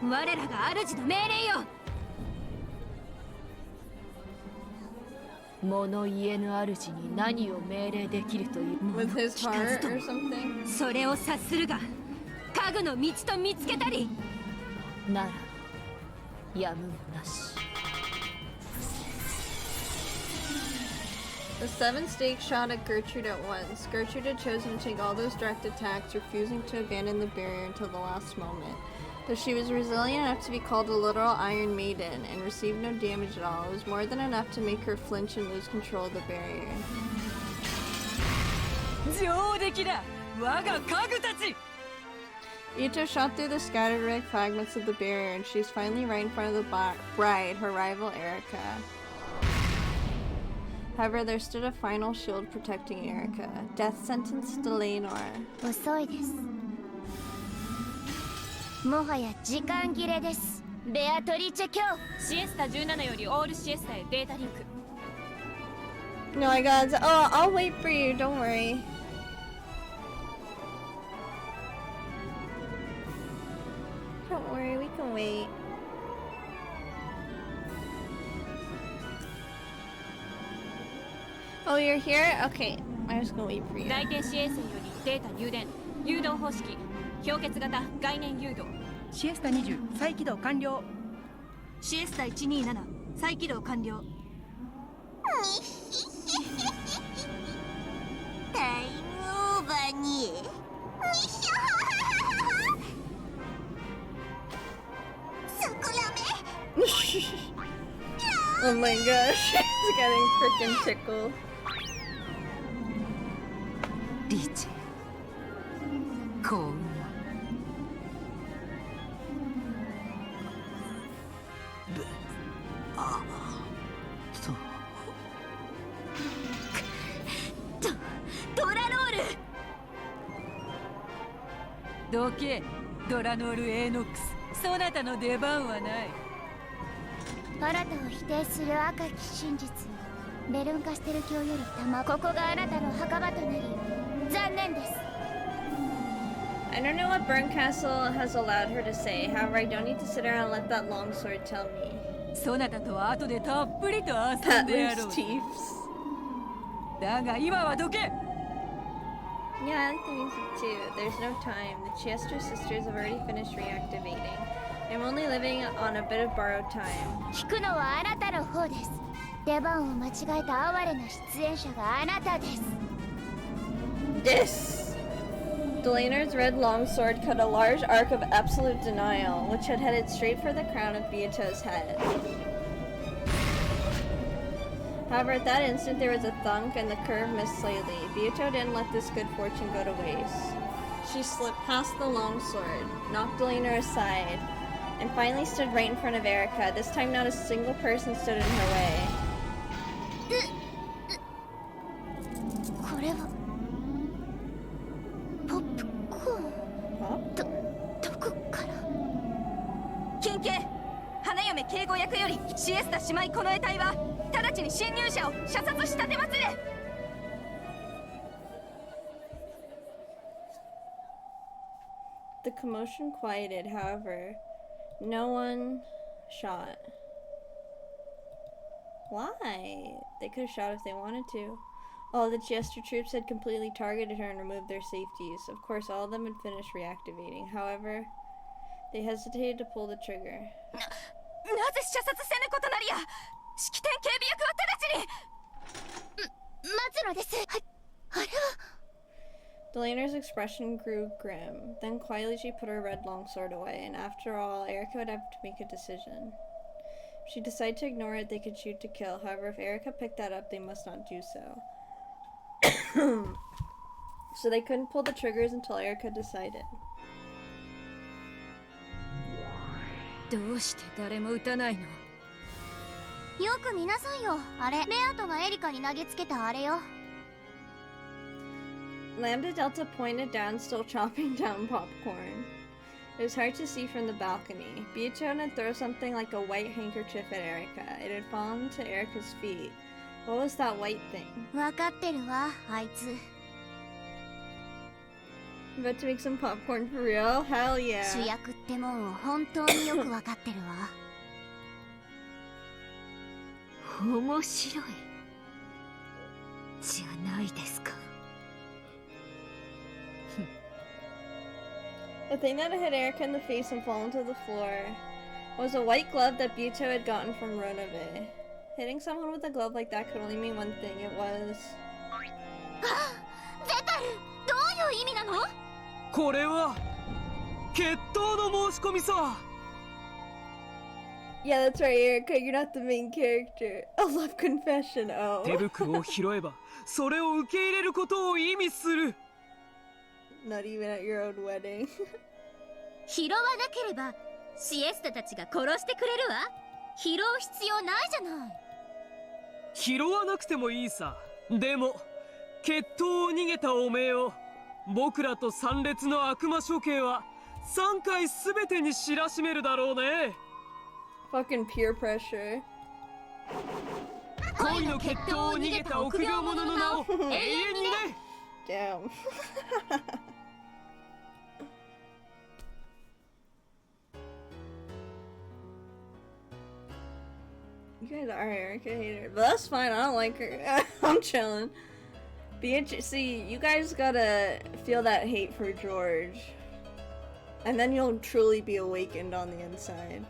我らが主の命令よ。物言えぬ主に何を命令できるという。 With his heart or something? それを察するが、家具の道と見つけたり。なら、やむもなし。 The seven stakes shot at Gertrude at once. Gertrude had chosen to take all those direct attacks, refusing to abandon the barrier until the last moment. Though she was resilient enough to be called a literal Iron Maiden and received no damage at all, it was more than enough to make her flinch and lose control of the barrier. 上出来だ。我が家具たち。 Ito shot through the scattered red fragments of the barrier, and she was finally right in front of the bride, her rival Erica. However, there stood a final shield protecting Erica. Death sentence to Lenore. 遅いです。もはや時間切れです。ベアトリチェ卿。シエスタ17よりオールシエスタへデータリンク。 No, I got. Oh, I'll wait for you. Don't worry. Don't worry, we can wait. Oh, you're here? Okay, I'm just gonna wait for you. 内定支援線よりデータ入電。誘導方式。氷結型概念誘導。シエスタ20再起動完了。シエスタ127再起動完了。タイムオーバーに。そこらめ。 Oh my gosh, it's getting freaking tickled. リチェ幸運を。ドラロール。どけ、ドラノール・エーノックス。そなたの出番はない。あなたを否定する赤き真実。ベルンカステル教よりここがあなたの墓場となり、残念です。 I don't know what Burncastle has allowed her to say. However, I don't need to sit around and let that longsword tell me. そなたとは後でたっぷりと遊んでやろう。 Battler's teeth. だが今はどけ。 Yeah, I like the music too. There's no time. The Chester sisters have already finished reactivating. I'm only living on a bit of borrowed time. 聞くのはあなたの方です。出番を間違えた哀れな出演者があなたです。 This! Delanor's red longsword cut a large arc of absolute denial, which had headed straight for the crown of Beato's head. However, at that instant there was a thunk and the curve missed slightly. Beato didn't let this good fortune go to waste. She slipped past the longsword, knocked Delanor aside, and finally stood right in front of Erica. This time not a single person stood in her way. これはポップコーン。どこから？金家、花嫁警護役よりシエスタ姉妹近衛隊は直ちに侵入者を射殺し立てまする。 The commotion quieted, however. No one shot. Why? They could have shot if they wanted to. All the Jester troops had completely targeted her and removed their safeties. Of course, all of them had finished reactivating. However, they hesitated to pull the trigger. なぜ射殺せぬことなりや。式典警備役は直ちに。松野です。あれは。 Delanor's expression grew grim. Then quietly she put her red longsword away, and after all, Erica would have to make a decision. If she decided to ignore it, they could shoot to kill. However, if Erica picked that up, they must not do so. So they couldn't pull the triggers until Erica decided. どうして誰も撃たないの？よく見なさいよ。あれ、ベアトがエリカに投げつけたあれよ。 Lambda Delta pointed down, still chopping down popcorn. It was hard to see from the balcony. Beatrice had thrown something like a white handkerchief at Erica. It had fallen to Erica's feet. What was that white thing? わかってるわ、あいつ。 About to make some popcorn for real? Hell yeah. 主役ってもんを本当によくわかってるわ。面白い。じゃないですか。 The thing that hit Erica in the face and fallen to the floor was a white glove that Buto had gotten from Ronabe. Hitting someone with a glove like that could only mean one thing. It was... ゼタル、どういう意味なの？これは決闘の申し込みさ。 Yeah, that's right, Erica. You're not the main character. A love confession. Oh. 手袋を拾えばそれを受け入れることを意味する。 Not even at your own wedding. 拾わなければシエスタたちが殺してくれるわ。拾う必要ないじゃない。拾わなくてもいいさ。でも決闘を逃げたおめえを僕らと参列の悪魔処刑は3回すべてに知らしめるだろうね。 Fucking peer pressure. 恋の決闘を逃げた臆病者の名を永遠にね。 Damn. You guys are Erica hater, but that's fine. I don't like her. I'm chilling. See, you guys gotta feel that hate for George, and then you'll truly be awakened on the inside.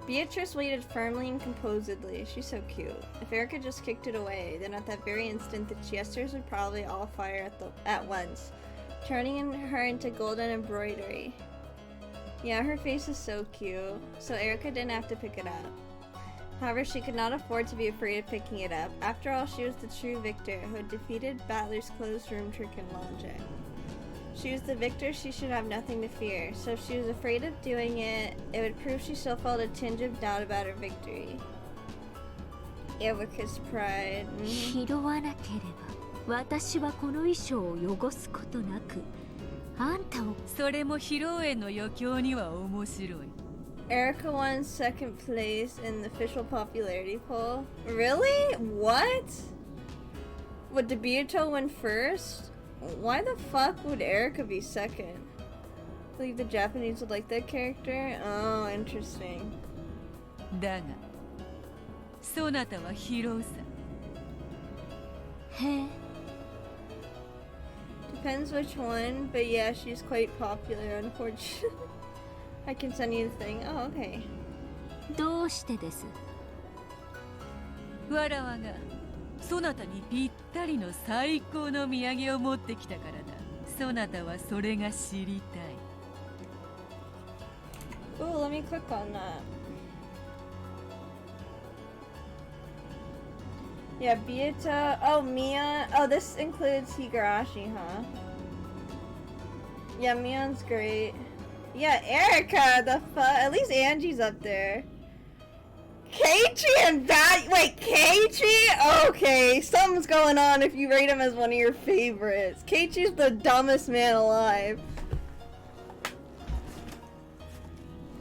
Beatrice waited firmly and composedly. She's so cute. If Erica just kicked it away, then at that very instant the jesters would probably all fire at once, turning her into golden embroidery. Yeah, her face is so cute, so Erica didn't have to pick it up. However, she could not afford to be afraid of picking it up. After all, she was the true victor who had defeated Battler's closed room trick and logic. She was the victor, she should have nothing to fear. So if she was afraid of doing it, it would prove she still felt a tinge of doubt about her victory. Erica's pride. 拾わなければ私はこの衣装を汚すことなくあんたを。それも披露宴の余興には面白い。 Erica won second place in the official popularity poll. Really? What? What, did Beato win first? Why the fuck would Erica be second? I believe the Japanese would like that character? Oh, interesting. だが、そなたは拾うさ。へえ。 Depends which one, but yeah, she's quite popular, unfortunately. I can send you the thing. Oh, okay. どうしてです？わらわがそなたにぴったりの最高の土産を持ってきたからだ。そなたはそれが知りたい。 Ooh, let me click on that. Yeah, Beata. Oh, Mia. Oh, this includes Higurashi, huh? Yeah, Mion's great. Yeah, Erica, the fuck? At least Angie's up there. Keiichi and wait, Keiichi? Okay, something's going on if you rate him as one of your favorites. Keiichi's the dumbest man alive.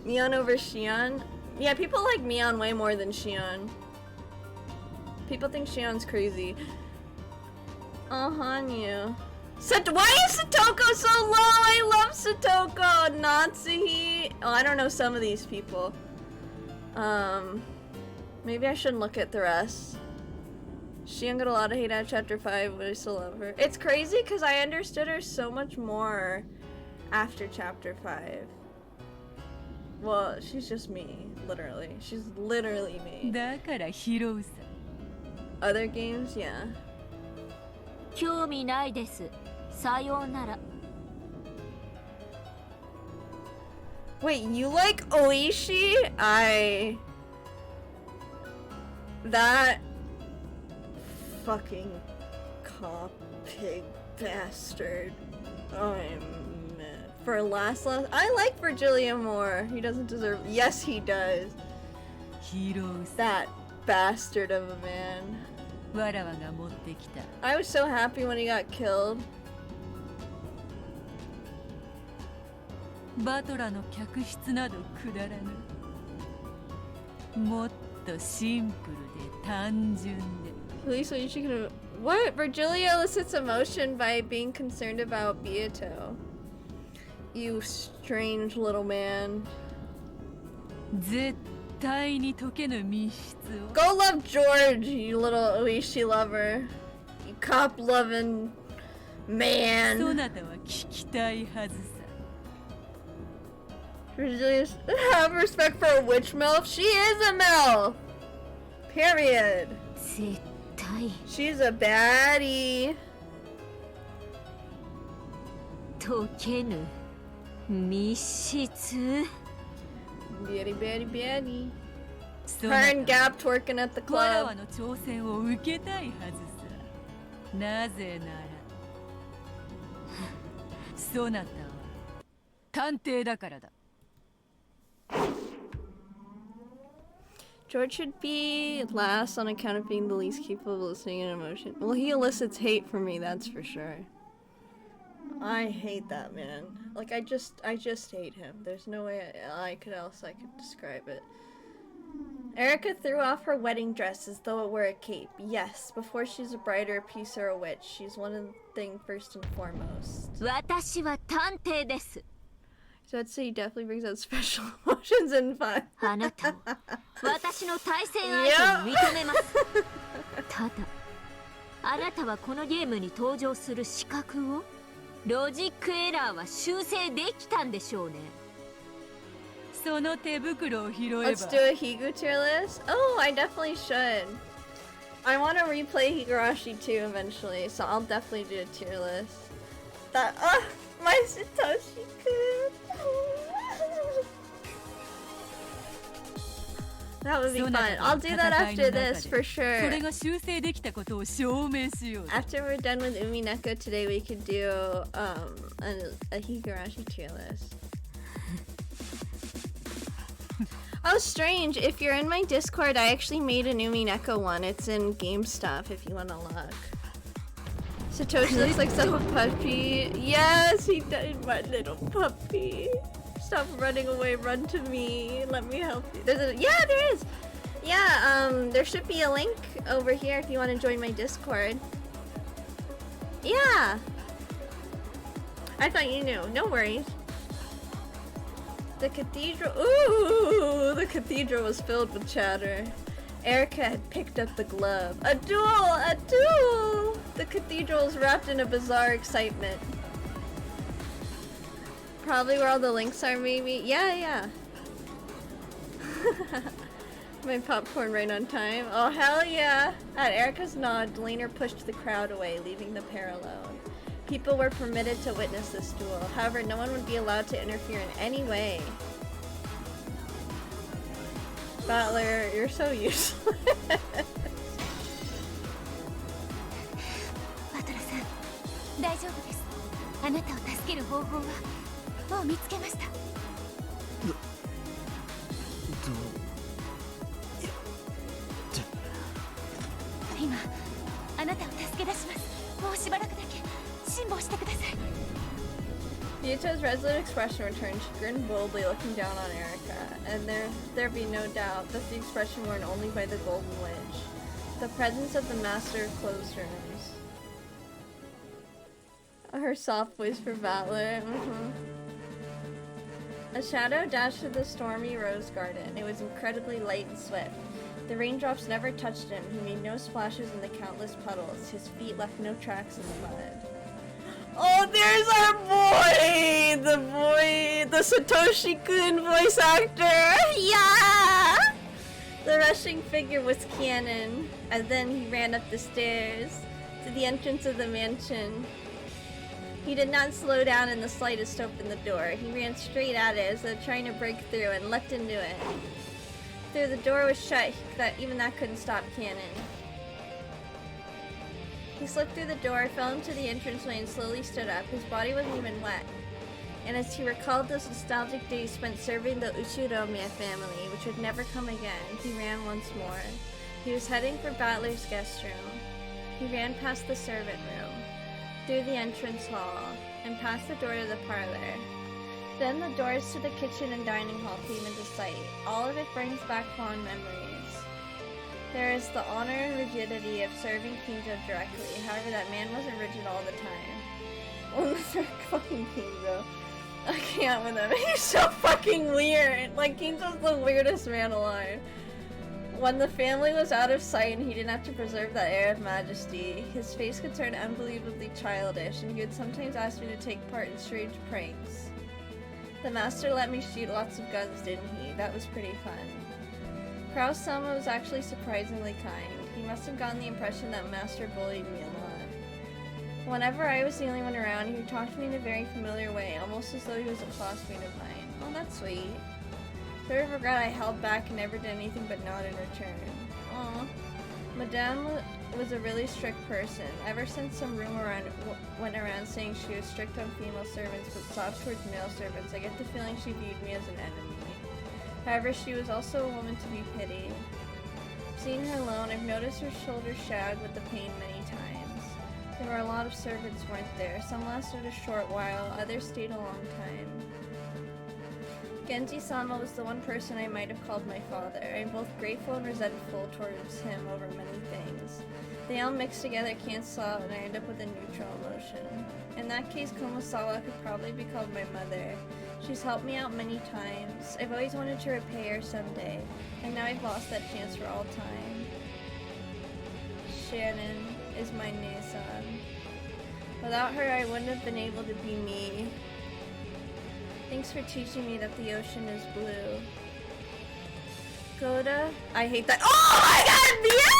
Mion over Shion? Yeah, people like Mion way more than Shion. People think Shion's crazy. Oh, Hanyu. Why is Satoko so low? I love Satoko! Natsuhi. Oh, I don't know some of these people. Maybe I shouldn't look at the rest. Shion got a lot of hate out of chapter 5, but I still love her. It's crazy because I understood her so much more after chapter 5. Well, she's just me, literally. She's literally me. Other games, yeah. 興味ないです。さようなら。 Wait, you like Oishi? That fucking cop pig bastard. For last, I like Virgilio more. He doesn't deserve. Yes, he does. That bastard of a man. I was so happy when he got killed. バトラの客室などくだらぬ。もっとシンプルで単純で。At least when you should. What? Virgilio elicits emotion by being concerned about Beato. You strange little man. 絶対に解けぬ密室を。 Go love George, you little Oishi lover. You cop loving man. そなたは聞きたいはずさ。 Virgilius, have respect for a witch MILF. She is a MILF. Period. She's a baddie. 解けぬ密室。 Baddie, baddie, baddie. Her and Gap twerking at the わら club. わの挑戦を受けたいはずさ。なぜならそなたは探偵だからだ。 George should be last on account of being the least capable of listening and emotion. Well, he elicits hate from me, that's for sure. I hate that man. Like, I just hate him. There's no way I could describe it. Erica threw off her wedding dress as though it were a cape. Yes, before she's a bride or a piece or a witch, she's one thing first and foremost. 私は探偵です。 So I'd say he definitely brings out special emotions and fun. あなたを私の対戦相手に認めます。ただ、あなたはこのゲームに登場する資格をロジックエラーは修正できたんでしょうね。その手袋を拾えば。 Let's do a Higu tier list. Oh, I definitely should. I want to replay Higurashi 2 eventually, so I'll definitely do a tier list. That my Satoshi-kun. That would be fun. I'll do that after this for sure. それが修正できたことを証明しよう。 After we're done with Umineko today, we could do a Higurashi tier list. Oh, strange. If you're in my Discord, I actually made an Umineko one. It's in Game Stuff if you want to look. Satoshi looks like such a puppy. Yes, he does, my little puppy. Stop running away, run to me. Let me help you. Yeah, there is. Yeah, there should be a link over here if you want to join my Discord. Yeah. I thought you knew. No worries. The cathedral. Ooh, the cathedral was filled with chatter. Erica had picked up the glove. A duel! A duel! The cathedral is wrapped in a bizarre excitement. Probably where all the links are, maybe? Yeah. My popcorn right on time. Oh, hell yeah! At Erica's nod, Laner pushed the crowd away, leaving the pair alone. People were permitted to witness this duel. However, no one would be allowed to interfere in any way. Battler, you're so useless. バトラさん、大丈夫です。あなたを助ける方法はもう見つけました。今、あなたを助け出します。もうしばらくだけ辛抱してください。Ryuto's resolute expression returned. She grinned boldly, looking down on Erika, and there be no doubt that the expression worn only by the Golden Witch, the presence of the master of closed rooms. Her soft voice for Battler. A shadow dashed through the stormy rose garden. It was incredibly light and swift. The raindrops never touched him. He made no splashes in the countless puddles. His feet left no tracks in the mud. Oh, there's our boy! The Satoshi-kun voice actor! Yeah! The rushing figure was Canon, and then he ran up the stairs to the entrance of the mansion. He did not slow down in the slightest to open the door. He ran straight at it as though trying to break through and leapt into it. Though the door was shut, even that couldn't stop Canon. He slipped through the door, fell into the entranceway, and slowly stood up. His body wasn't even wet. And as he recalled those nostalgic days spent serving the Uchirome family, which would never come again, he ran once more. He was heading for Battler's guest room. He ran past the servant room, through the entrance hall, and past the door to the parlor. Then the doors to the kitchen and dining hall came into sight. All of it brings back fond memories. There is the honor and rigidity of serving Kinjo directly. However, that man wasn't rigid all the time. Oh, Mr. fucking Kinjo. I can't with him. He's so fucking weird. Like, Kinjo's the weirdest man alive. When the family was out of sight and he didn't have to preserve that air of majesty, his face could turn unbelievably childish, and he would sometimes ask me to take part in strange pranks. The master let me shoot lots of guns, didn't he? That was pretty fun. Kraus-sama was actually surprisingly kind. He must have gotten the impression that master bullied me a lot. Whenever I was the only one around, he would talk to me in a very familiar way, almost as though he was a classmate of mine. Oh, that's sweet. Sort of regret I held back and never did anything but nod in return. Aww. Madame was a really strict person. Ever since some rumor went around saying she was strict on female servants but soft towards male servants, I get the feeling she viewed me as an enemy. However, she was also a woman to be pitied. Seeing her alone, I've noticed her shoulders shag with the pain many times. There were a lot of servants weren't there. Some lasted a short while, others stayed a long time. Genji-sama was the one person I might have called my father. I am both grateful and resentful towards him over many things. They all mix together, cancel out, and I end up with a neutral emotion. In that case, Komasawa could probably be called my mother. She's helped me out many times. I've always wanted to repay her someday, and now I've lost that chance for all time. Shannon is my Nesan. Without her, I wouldn't have been able to be me. Thanks for teaching me that the ocean is blue. Goda? I hate that. Oh my god! Yeah!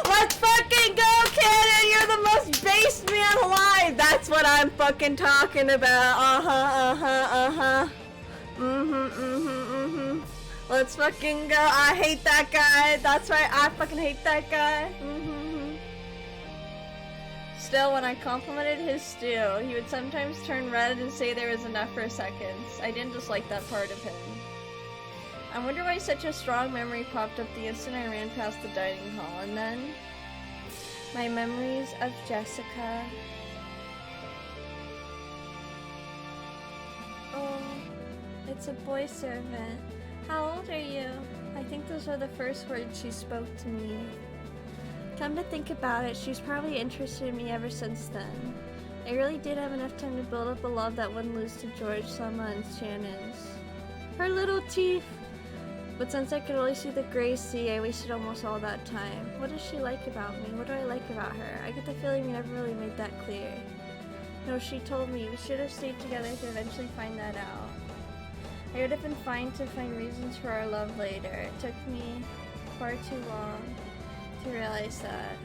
Let's fucking go, Cannon! You're the most based man alive! That's what I'm fucking talking about. Let's fucking go. I hate that guy. That's right, I fucking hate that guy. Still, when I complimented his stew, he would sometimes turn red and say there was enough for seconds. I didn't dislike that part of him. I wonder why such a strong memory popped up the instant I ran past the dining hall, and then my memories of Jessica. Oh, it's a boy servant. How old are you? I think those are the first words she spoke to me. Come to think about it, she's probably interested in me ever since then. I really did have enough time to build up a love that wouldn't lose to George, Selma, and Shannon's. Her little teeth! But since I could only see the gray sea, I wasted almost all that time. What does she like about me? What do I like about her? I get the feeling we never really made that clear. No, she told me we should have stayed together to eventually find that out. I would have been fine to find reasons for our love later. It took me far too long to realize that.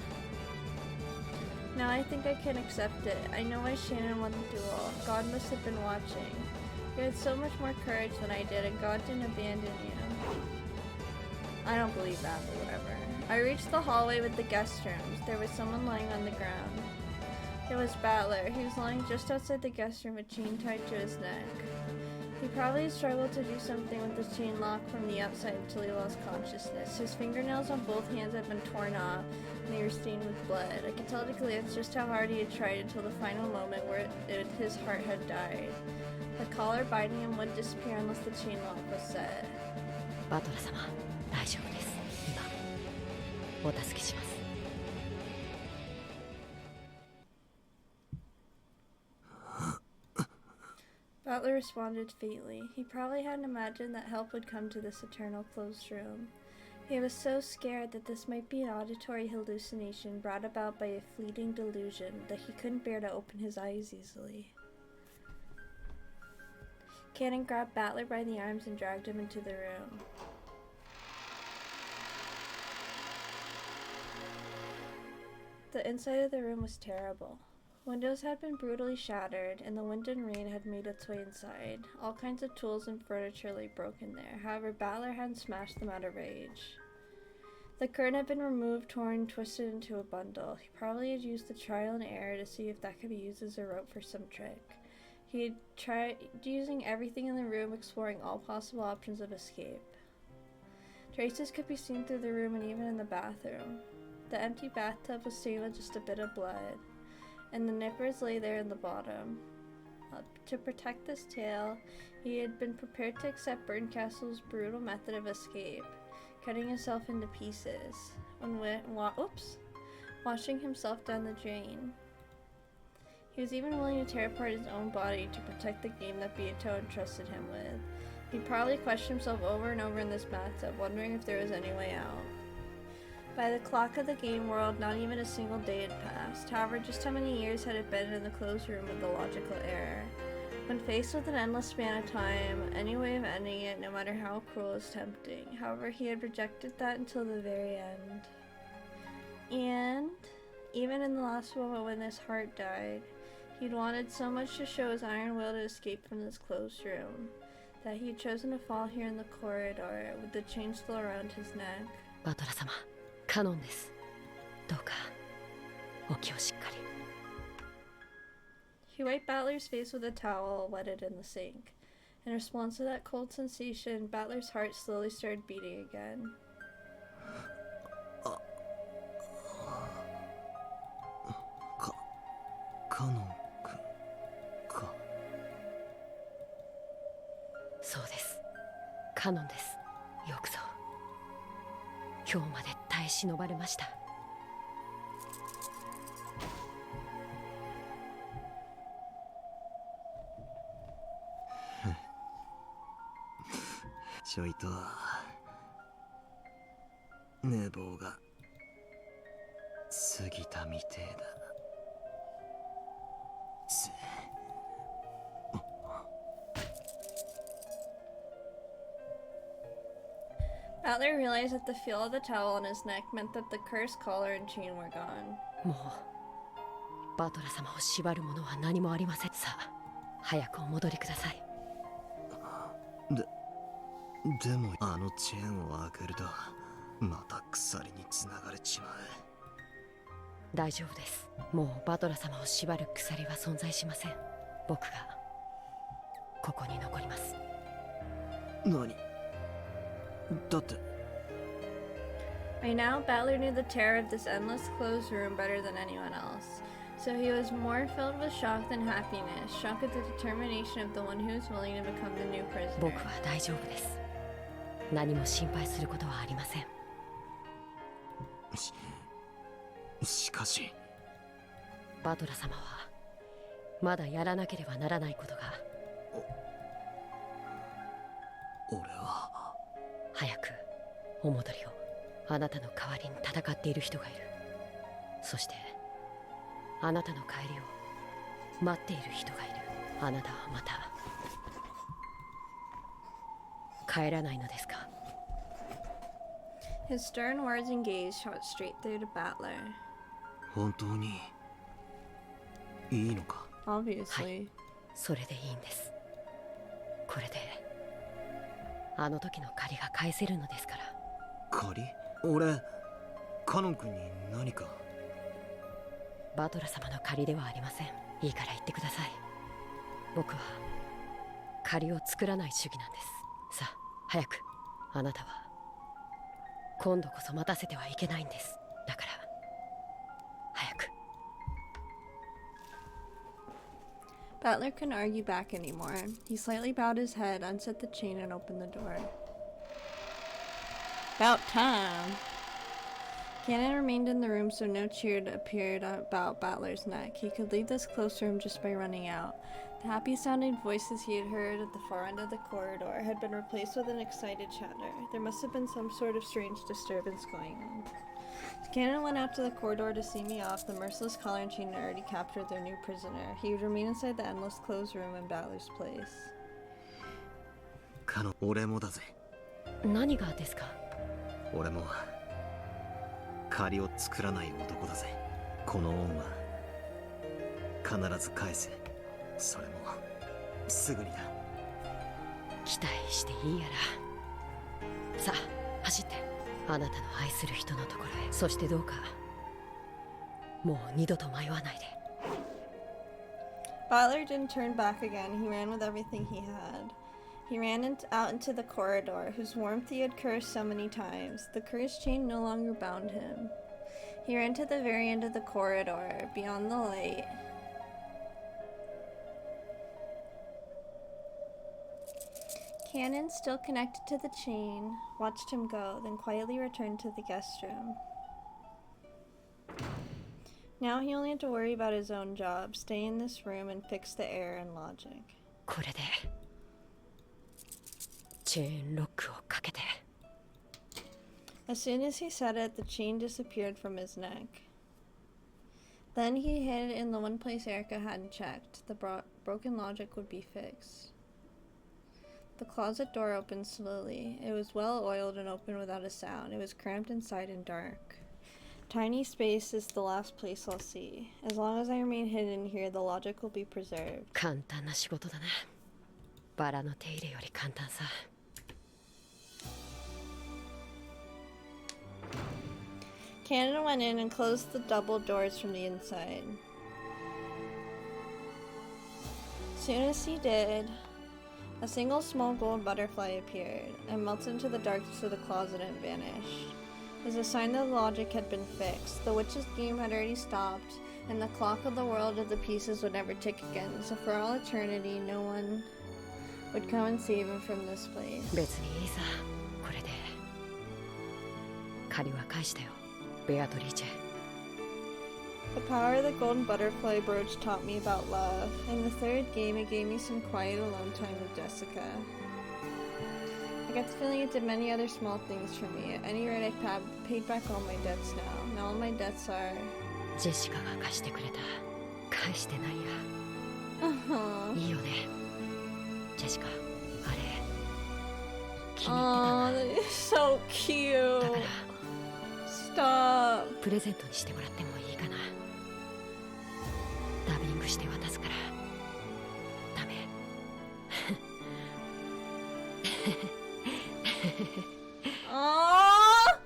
Now I think I can accept it. I know why Shannon won the duel. God must have been watching. You had so much more courage than I did, and God didn't abandon you. I don't believe that, but whatever. I reached the hallway with the guest rooms. There was someone lying on the ground. It was Battler. He was lying just outside the guest room, a chain tied to his neck. He probably struggled to do something with the chain lock from the outside until he lost consciousness. His fingernails on both hands had been torn off, and they were stained with blood. I could tell at a glance just how hard he had tried until the final moment where his heart had died. The collar binding him wouldn't disappear unless the chain lock was set. バトラ様、大丈夫です。今、お助けします。Butler responded faintly. He probably hadn't imagined that help would come to this eternal closed room. He was so scared that this might be an auditory hallucination brought about by a fleeting delusion that he couldn't bear to open his eyes easily. Cannon grabbed Battler by the arms and dragged him into the room. The inside of the room was terrible. Windows had been brutally shattered, and the wind and rain had made its way inside. All kinds of tools and furniture lay broken there. However, Battler hadn't smashed them out of rage. The curtain had been removed, torn, and twisted into a bundle. He probably had used the trial and error to see if that could be used as a rope for some trick. He had tried using everything in the room, exploring all possible options of escape. Traces could be seen through the room and even in the bathroom. The empty bathtub was stained with just a bit of blood, and the nippers lay there in the bottom. To protect this tale, he had been prepared to accept Berncastle's brutal method of escape, cutting himself into pieces, washing himself down the drain. He was even willing to tear apart his own body to protect the game that Beato entrusted him with. He probably questioned himself over and over in this bathtub, wondering if there was any way out. By the clock of the game world, not even a single day had passed. However, just how many years had it been in the closed room with the logical error? When faced with an endless span of time, any way of ending it, no matter how cruel, is tempting. However, he had rejected that until the very end. And even in the last moment when his heart died, he'd wanted so much to show his iron will to escape from this closed room, that he had chosen to fall here in the corridor with the chain still around his neck. バトラ様、カノンです。どうかお気をしっかり。 He wiped Battler's face with a towel, wetted in the sink. In response to that cold sensation, Battler's heart slowly started beating again. Kanon-kun か。そうです。カノンです。よくぞ。今日まで耐え忍ばれました。ちょいと寝坊が過ぎたみてえだ。Battler realized that the feel of the towel on his neck meant that the cursed collar and chain were gone. もうバトラ様を縛るものは何もありません。さあ、早くお戻りください。でもあのチェーンを開けるとまた鎖につながれちまう。大丈夫です。もうバトラ様を縛る鎖は存在しません。僕がここに残ります。何？だって。 By now, Battler knew the terror of this endless closed room better than anyone else. So he was more filled with shock than happiness, shock at the determination of the one who was willing to become the new prisoner. 僕は大丈夫です。何も心配することはありません。しかしバトラ様はまだやらなければならないことが。俺は早くお戻りを。あなたの代わりに戦っている人がいる。そしてあなたの帰りを待っている人がいる。あなたはまた帰らないのですか？ His stern words and gaze shot straight through to Battler. 本当にいいのか？ Obviously. はい、それでいいんです。これであの時の借りが返せるのですから。借り？俺カノン君に何か？バトラ様の借りではありません。いいから言ってください。僕は借りを作らない主義なんです。さあ早く。あなたは今度こそ待たせてはいけないんです。だから早く。Battler couldn't argue back anymore. He slightly bowed his head, unset the chain, and opened the door. About time. Cannon remained in the room, so no cheer appeared about Battler's neck. He could leave this close room just by running out. The happy-sounding voices he had heard at the far end of the corridor had been replaced with an excited chatter. There must have been some sort of strange disturbance going on. Cannon went out to the corridor to see me off. The merciless collar and chain had already captured their new prisoner. He would remain inside the endless closed room in Battler's place. 俺もだぜ。何がですか？俺も借りを作らない男だぜ。この恩は必ず返せ。それもすぐにだ。期待していいやら。さあ走って、あなたの愛する人のところへ。そしてどうかもう二度と迷わないで。Butler didn't turn back again. He ran with everything he had. He ran out into the corridor, whose warmth he had cursed so many times. The cursed chain no longer bound him. He ran to the very end of the corridor, beyond the light. Cannon, still connected to the chain, watched him go, then quietly returned to the guest room. Now he only had to worry about his own job, stay in this room and fix the error in logic. これでチェーンロックをかけて。 As soon as he said it, the chain disappeared from his neck. Then he hid in the one place Erica hadn't checked. The broken logic would be fixed. The closet door opened slowly. It was well oiled and opened without a sound. It was cramped inside and dark. Tiny space is the last place I'll see. As long as I remain hidden here, the logic will be preserved. 簡単な仕事だな。バラの手入れより簡単さ。Cannon went in and closed the double doors from the inside. Soon as he did, a single small gold butterfly appeared and melted into the darkness of the closet and vanished. It was a sign that the logic had been fixed. The witch's game had already stopped, and the clock of the world of the pieces would never tick again. So for all eternity, no one would come and save him from this place. 別にいいさ。これで借りは返したよ。ベアトリーチェ。 The power of the golden butterfly brooch taught me about love. In the third game, it gave me some quiet alone time with Jessica. I got the feeling it did many other small things for me. At any rate, I paid back all my debts now. Now all my debts are... ジェシカが貸してくれた。返してないや。いいよね。ジェシカ、あれ気に入ってたな。Oh, that is so cute. だから Stop. プレゼントにしてもらってもいいかな。ダビングして渡すから。ダメ。Aww.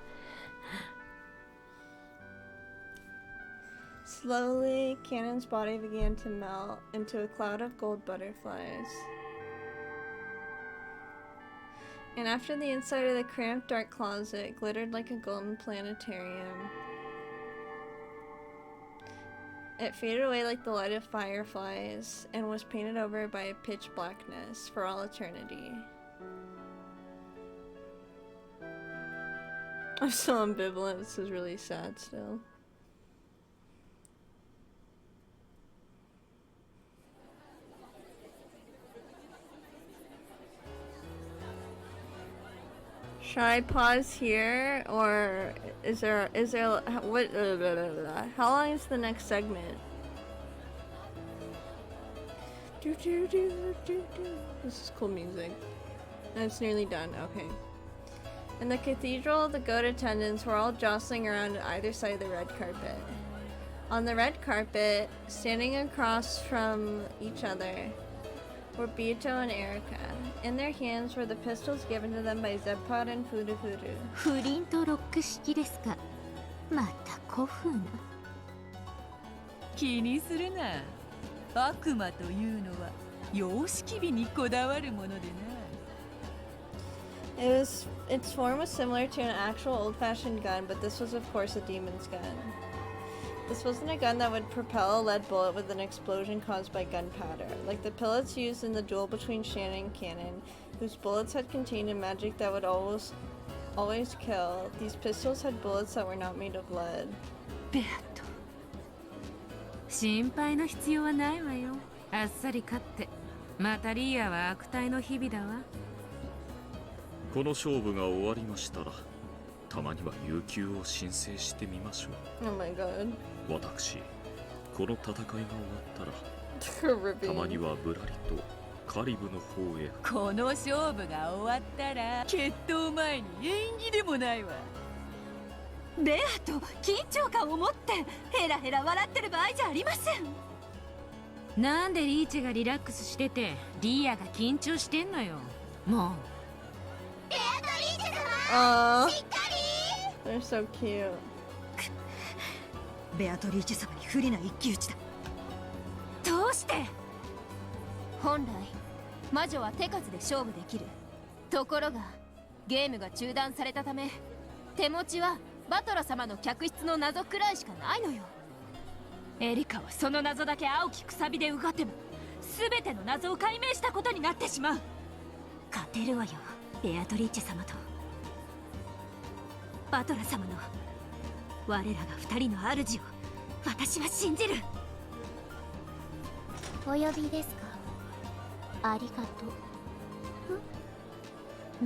Slowly, Cannon's body began to melt into a cloud of gold butterflies. And after the inside of the cramped dark closet glittered like a golden planetarium, it faded away like the light of fireflies and was painted over by a pitch blackness for all eternity. I'm so ambivalent. This is really sad still. Should I pause here, or is there what? How long is the next segment? This is cool music. And it's nearly done. Okay. In the cathedral, the goat attendants were all jostling around at either side of the red carpet. On the red carpet, standing across from each other, were Bito and Erica. In their hands were the pistols given to them by Zebpod and Furufuru. フリントロック式ですか。また古風な。気にするな。悪魔というのは様式美にこだわるものでな。Its form was similar to an actual old-fashioned gun, but this was of course a demon's gun. This wasn't a gun that would propel a lead bullet with an explosion caused by gunpowder, like the pellets used in the duel between Shannon and Cannon, whose bullets had contained a magic that would always kill. These pistols had bullets that were not made of lead. ベアト、心配の必要はないわよ。あっさり勝って、またリーアは悪態の日々だわ。この勝負が終わりましたら、たまには有給を申請してみましょう。Oh my god. 私、この戦いが終わったら、たまにはぶらりとカリブの方へ。この勝負が終わったら決闘前に演技でもないわ。ベアと緊張感を持ってヘラヘラ笑ってる場合じゃありません。なんでリーチェがリラックスしててリーアが緊張してんのよ。もうベアとリーチェ様、しっかり。They're so cute. ベアトリーチェ様に不利な一騎打ちだ。どうして？本来魔女は手数で勝負できる。ところがゲームが中断されたため、手持ちはバトラ様の客室の謎くらいしかないのよ。エリカはその謎だけ青きくさびでうがっても全ての謎を解明したことになってしまう。勝てるわよ、ベアトリーチェ様とバトラ様の。我らが二人の主を私は信じる。お呼びですか？ありがと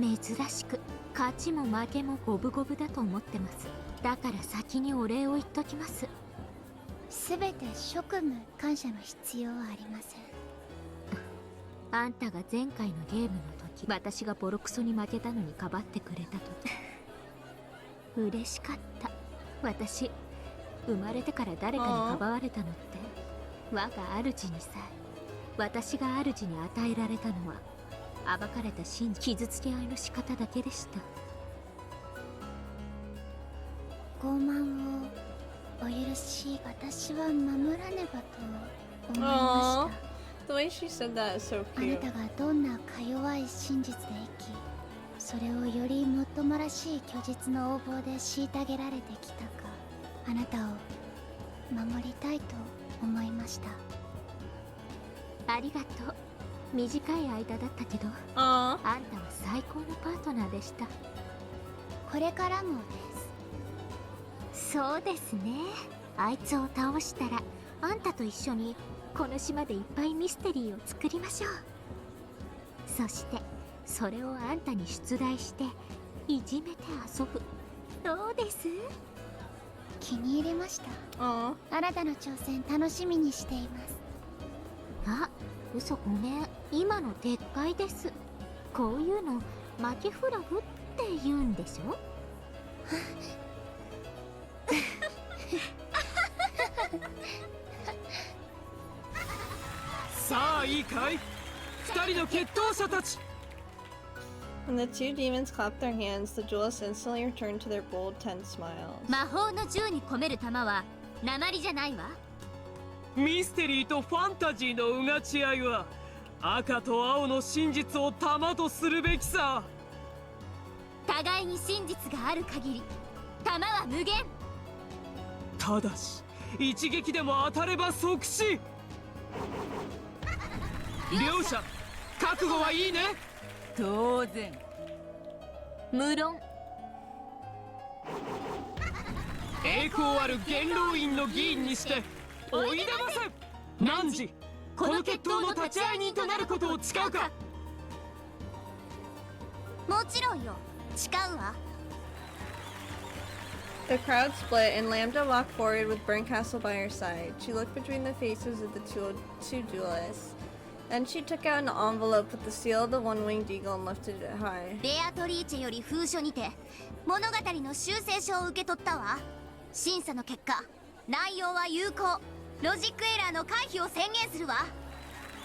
う。珍しく勝ちも負けも五分五分だと思ってます。だから先にお礼を言っときます。すべて職務感謝の必要はありません。あんたが前回のゲームの時、私がボロクソに負けたのにかばってくれた時嬉しかった。私生まれてから誰かにかばわれたのって我が主にさえ、私が主に与えられたのは暴かれた真実、傷つけ合いの仕方だけでした。傲慢をお許し、私は守らねばと思いました。 The way she said that is so あ cute. なたがどんなか弱い真実で生き、それをよりもっともらしい虚実の横暴で虐げられてきたか、あなたを守りたいと思いました。ありがとう。短い間だったけど、あんたは最高のパートナーでした。これからもです。そうですね。あいつを倒したらあんたと一緒にこの島でいっぱいミステリーを作りましょう。そしてそれをあんたに出題していじめて遊ぶ。どうです？気に入りました。あなたの挑戦楽しみにしています。あ、嘘ごめん。今の撤回です。こういうの負けフラグって言うんでしょ。さあいいかい、二人の決闘者たち。 When the two demons clapped their hands, the duelists instantly returned to their bold, tense smiles. 魔法の銃に込める弾は鉛じゃないわ。ミステリーとファンタジーのうがち合いは赤と青の真実を弾とするべきさ。互いに真実がある限り弾は無限。ただし一撃でも当たれば即死。両者覚悟はいいね。当然。無論。栄光ある元老院の議員にしておいでませ。汝この決闘の立ち会い人となることを誓うか。もちろんよ、誓うわ。 The crowd split, and Lambda walked forward with Burncastle by her side. She looked between the faces of the two duelists. Then she took out an envelope with the seal of the one-winged eagle and lifted it high. ベアトリーチェより封書にて物語の修正書を受け取ったわ。審査の結果、内容は有効。ロジックエラーの回避を宣言するわ。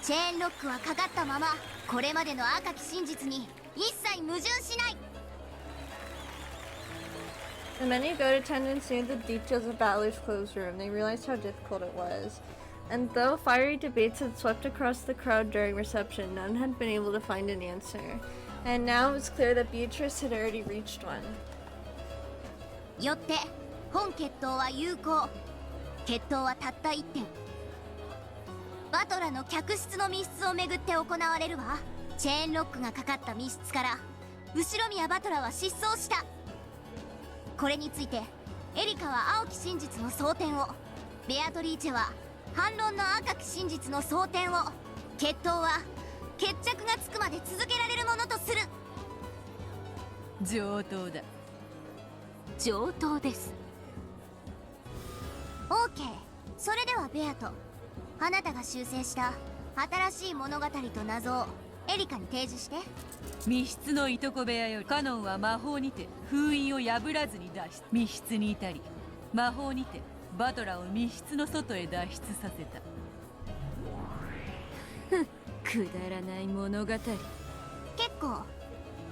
チェーンロックはかかったまま、これまでの赤き真実に一切矛盾しない。 The many goat attendants knew the details of Battler's closed room. They realized how difficult it was. And though fiery debates had swept across the crowd during reception, none had been able to find an answer. And now it was clear that Beatrice had already reached one. よって本決闘は有効。決闘はたった1点。バトラの客室の密室をめぐって行われるわ。チェーンロックがかかった密室から後宮バトラは失踪した。これについてエリカは青き真実の争点を、ベアトリーチェは反論の赤き真実の争点を、決闘は決着がつくまで続けられるものとする。上等だ。上等です。OK。それではベアト、あなたが修正した新しい物語と謎をエリカに提示して。密室のいとこ部屋よりカノンは魔法にて封印を破らずに脱出。密室に至り魔法にてバトラを密室の外へ脱出させた。くだらない物語。結構。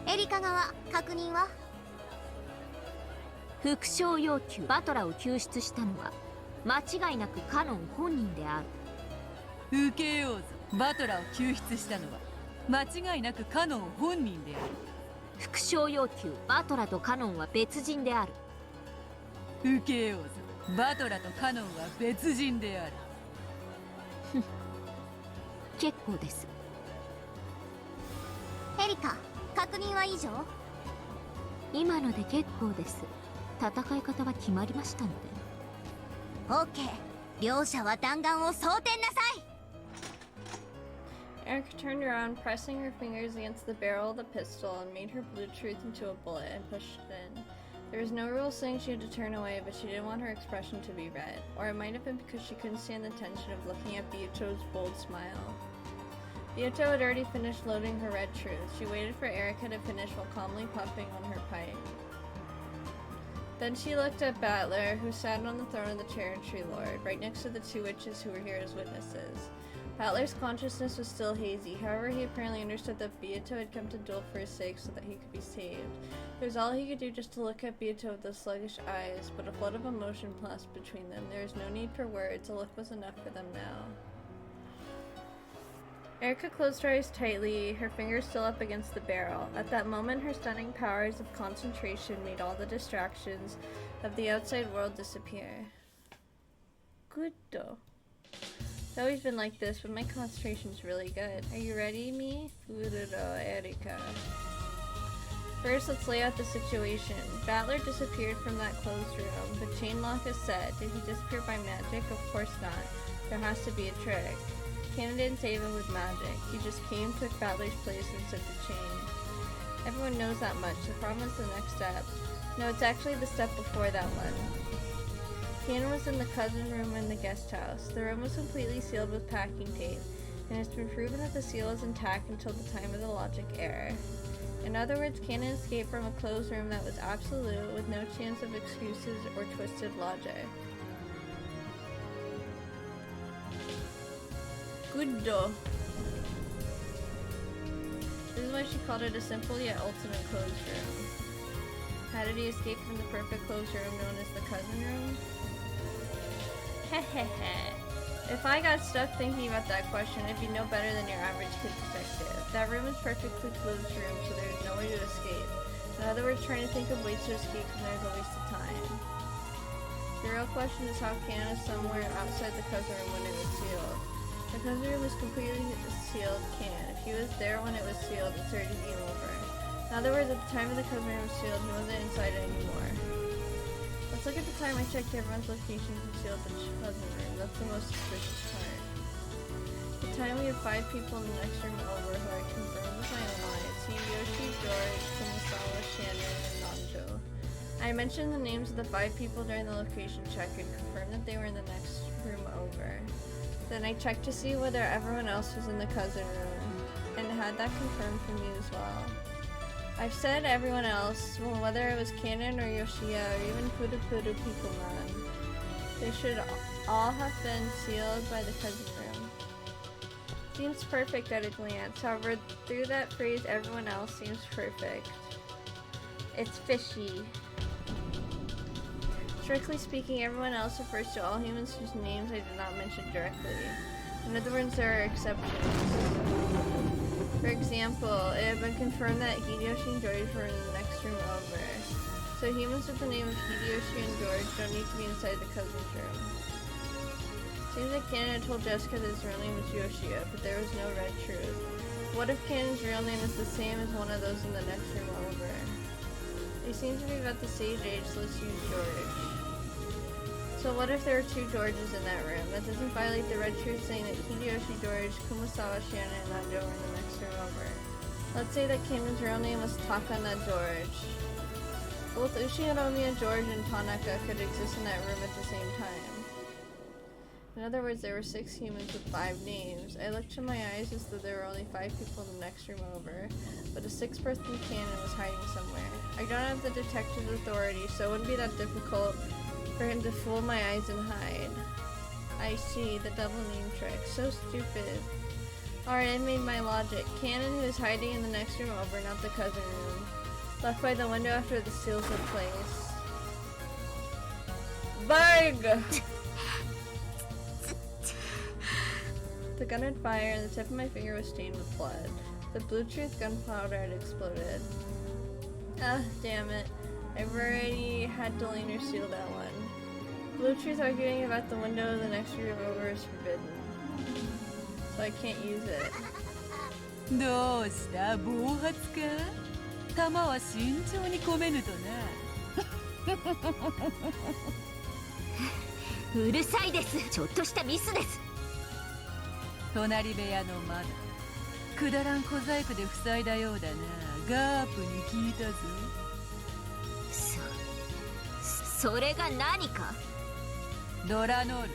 エリカ側確認は？副賞要求。バトラを救出したのは間違いなくカノン本人である。受けようぞ。バトラを救出したのは間違いなくカノン本人である。副賞要求。バトラとカノンは別人である。受けようぞ。バトラとカノンは別人である。結構です。エリカ、確認は以上？今ので結構です。戦い方は決まりましたので。オッケー。両者は弾丸を装填なさい。Erica turned around, pressing her fingers against the barrel of the pistol, and made her Bluetooth into a bullet and pushed it in. There was no rule saying she had to turn away, but she didn't want her expression to be red. Or it might have been because she couldn't stand the tension of looking at Biyuto's bold smile. Biyuto had already finished loading her red truth. She waited for Erica to finish while calmly puffing on her pipe. Then she looked at Battler, who sat on the throne of the Cherry Lord, right next to the two witches who were here as witnesses. Battler's consciousness was still hazy, however he apparently understood that Biyuto had come to duel for his sake so that he could be saved. It was all he could do just to look at Biyuto with those sluggish eyes, but a flood of emotion passed between them. There was no need for words, a look was enough for them now. Erica closed her eyes tightly, her fingers still up against the barrel. At that moment, her stunning powers of concentration made all the distractions of the outside world disappear. Good though. It's always been like this, but my concentration's really good. Are you ready, me? Fururo, Erika. First, let's lay out the situation. Battler disappeared from that closed room. The chain lock is set. Did he disappear by magic? Of course not. There has to be a trick. Cannon didn't save him with magic. He just came, took Battler's place, and set the chain. Everyone knows that much. The problem is the next step. No, it's actually the step before that one. Cannon was in the cousin room in the guest house. The room was completely sealed with packing tape, and it's been proven that the seal is intact until the time of the logic error. In other words, Cannon escaped from a closed room that was absolute, with no chance of excuses or twisted logic. Good though. This is why she called it a simple yet ultimate closed room. How did he escape from the perfect closed room known as the cousin room? Hehehe. If I got stuck thinking about that question, it'd be no better than your average kid detective. That room is perfectly closed room, so there's no way to escape. In other words, trying to think of ways to escape from there is a waste of time. The real question is how Cannon is somewhere outside the cousin room when it was sealed. The cousin room is completely sealed, If he was there when it was sealed, it's already game over. In other words, at the time of the cousin room was sealed, he wasn't inside it anymore. Let's look at the time I checked everyone's locations and sealed the cousin room. That's the most suspicious part. The time we have 5 people in the next room over who I confirmed with my own eyes. Team Yoshi, George, Kumasawa, Shannon, and Nanjo. I mentioned the names of the 5 people during the location check and confirmed that they were in the next room over. Then I checked to see whether everyone else was in the cousin room, and had that confirmed from you as well. I've said everyone else, well, whether it was Cannon or Yoshia or even Puru Pikuman. They should all have been sealed by the cousin room. Seems perfect at a glance, however, through that phrase, everyone else seems perfect. It's fishy. Strictly speaking, everyone else refers to all humans whose names I did not mention directly. In other words, there are exceptions. For example, it had been confirmed that Hideyoshi and George were in the next room over. So humans with the name of Hideyoshi and George don't need to be inside the cousin's room. Seems like Kanon had told Jessica that his real name was Yoshia, but there was no red truth. What if Kanon's real name is the same as one of those in the next room over? They seem to be about the same age, so let's use George. So what if there are two Georges in that room? That doesn't violate the red truth saying that Hideyoshi George, Kumasawa Shiana, and Nanjo were in the next room over. Let's say that Kanon's real name was Takana George. Both Ushinomiya George and Tanaka could exist in that room at the same time. In other words, there were 6 humans with 5 names. I looked to my eyes as though there were only 5 people in the next room over, but a 6th person Kanon was hiding somewhere. I don't have the detective's authority, so it wouldn't be that difficult for him to fool my eyes and hide. I see, the double name trick. So stupid. Alright, I made my logic. Kanon, who is hiding in the next room over, not the cousin room. Left by the window after the seals were placed. Bang! The gun had fire and the tip of my finger was stained with blood. The Bluetooth gunpowder had exploded. Ah, damn it. I've already had Delano seal that one. Bluetooth arguing about the window of the next room over is forbidden. So I can't use it. どうした暴発か弾は慎重に込めぬとなうるさいです。ちょっとしたミスです。隣部屋の窓くだらん小細工で塞いだようだな。ガープに聞いたぞ。それが何か。ドラノール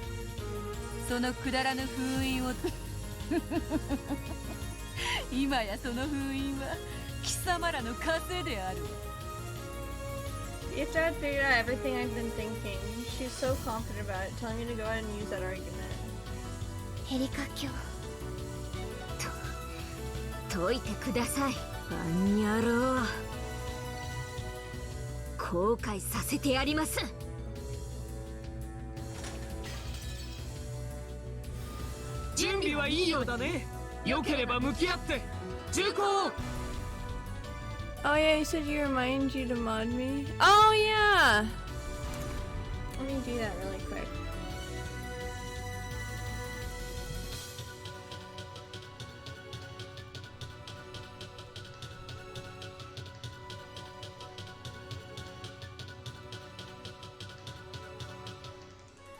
そのくだらぬ封印を今やその封印は貴様らの枷である。 You have to have figured out everything I've been thinking. She's so confident about it, telling me to go ahead and use that argument. エリカ卿解いてください。あんやろう。後悔させてやります。準備はいいようだね。よければ向き合って銃口を。 Oh yeah, you said you remind you to mod me? Oh yeah! Let me do that really quick.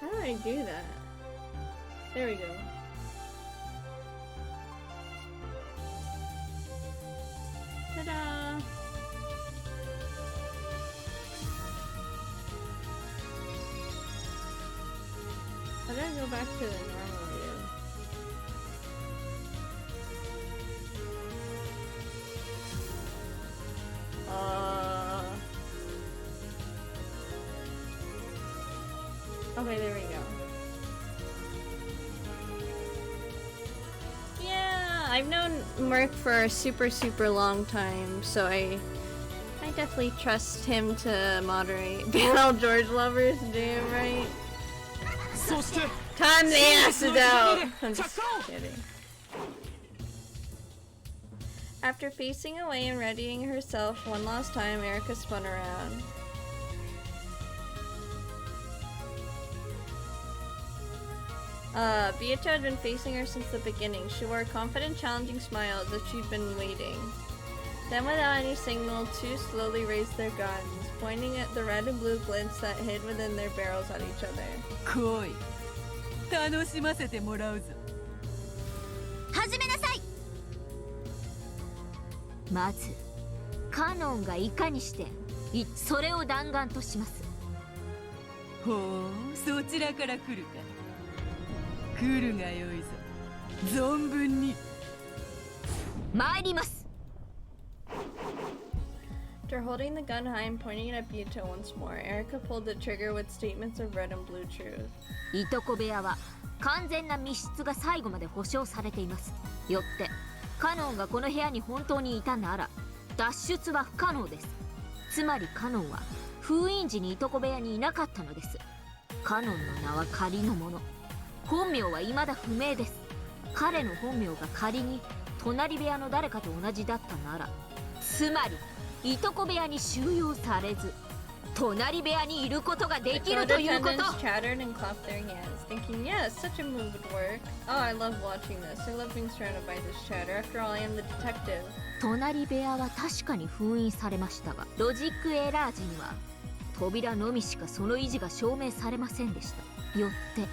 How do I do that? There we go. Ta-da! How do I go back to the normal view? Okay, there we go. Yeah, I've known Merc for a super long time, so I definitely trust him to moderate. Ban all George lovers, damn right. Time the asses out! I'm just kidding. After facing away and readying herself one last time, Erika spun around. Beato had been facing her since the beginning. She wore a confident, challenging smile as if she'd been waiting. Then without any signal, two slowly raised their guns, pointing at the red and blue glints that hid within their barrels at each other. 来い楽しませてもらうぞ。始めなさい。まずカノンがいかにしてそれを弾丸とします。ほうそちらから来るか。来るがよいぞ。存分に参ります。 After holding the gun high and pointing it at Beato once more, Erika pulled the trigger with statements of red and blue truth. いとこ部屋は完全な密室が最後まで保証されています。よってカノンがこの部屋に本当にいたなら脱出は不可能です。つまりカノンは封印時にいとこ部屋にいなかったのです。カノンの名は仮のもの、本名は未だ不明です。彼の本名が仮に隣部屋の誰かと同じだったなら、つまりいとこ部屋に収容されず隣部屋にいることができるということ。 chattered and clapped their hands, thinking, yes, such a move would work. Oh, I love watching this. I love being surrounded by this chatter. After all, I am the detective. 隣部屋は確かに封印されましたが、ロジックエラー時には扉のみしかその維持が証明されませんでした。よって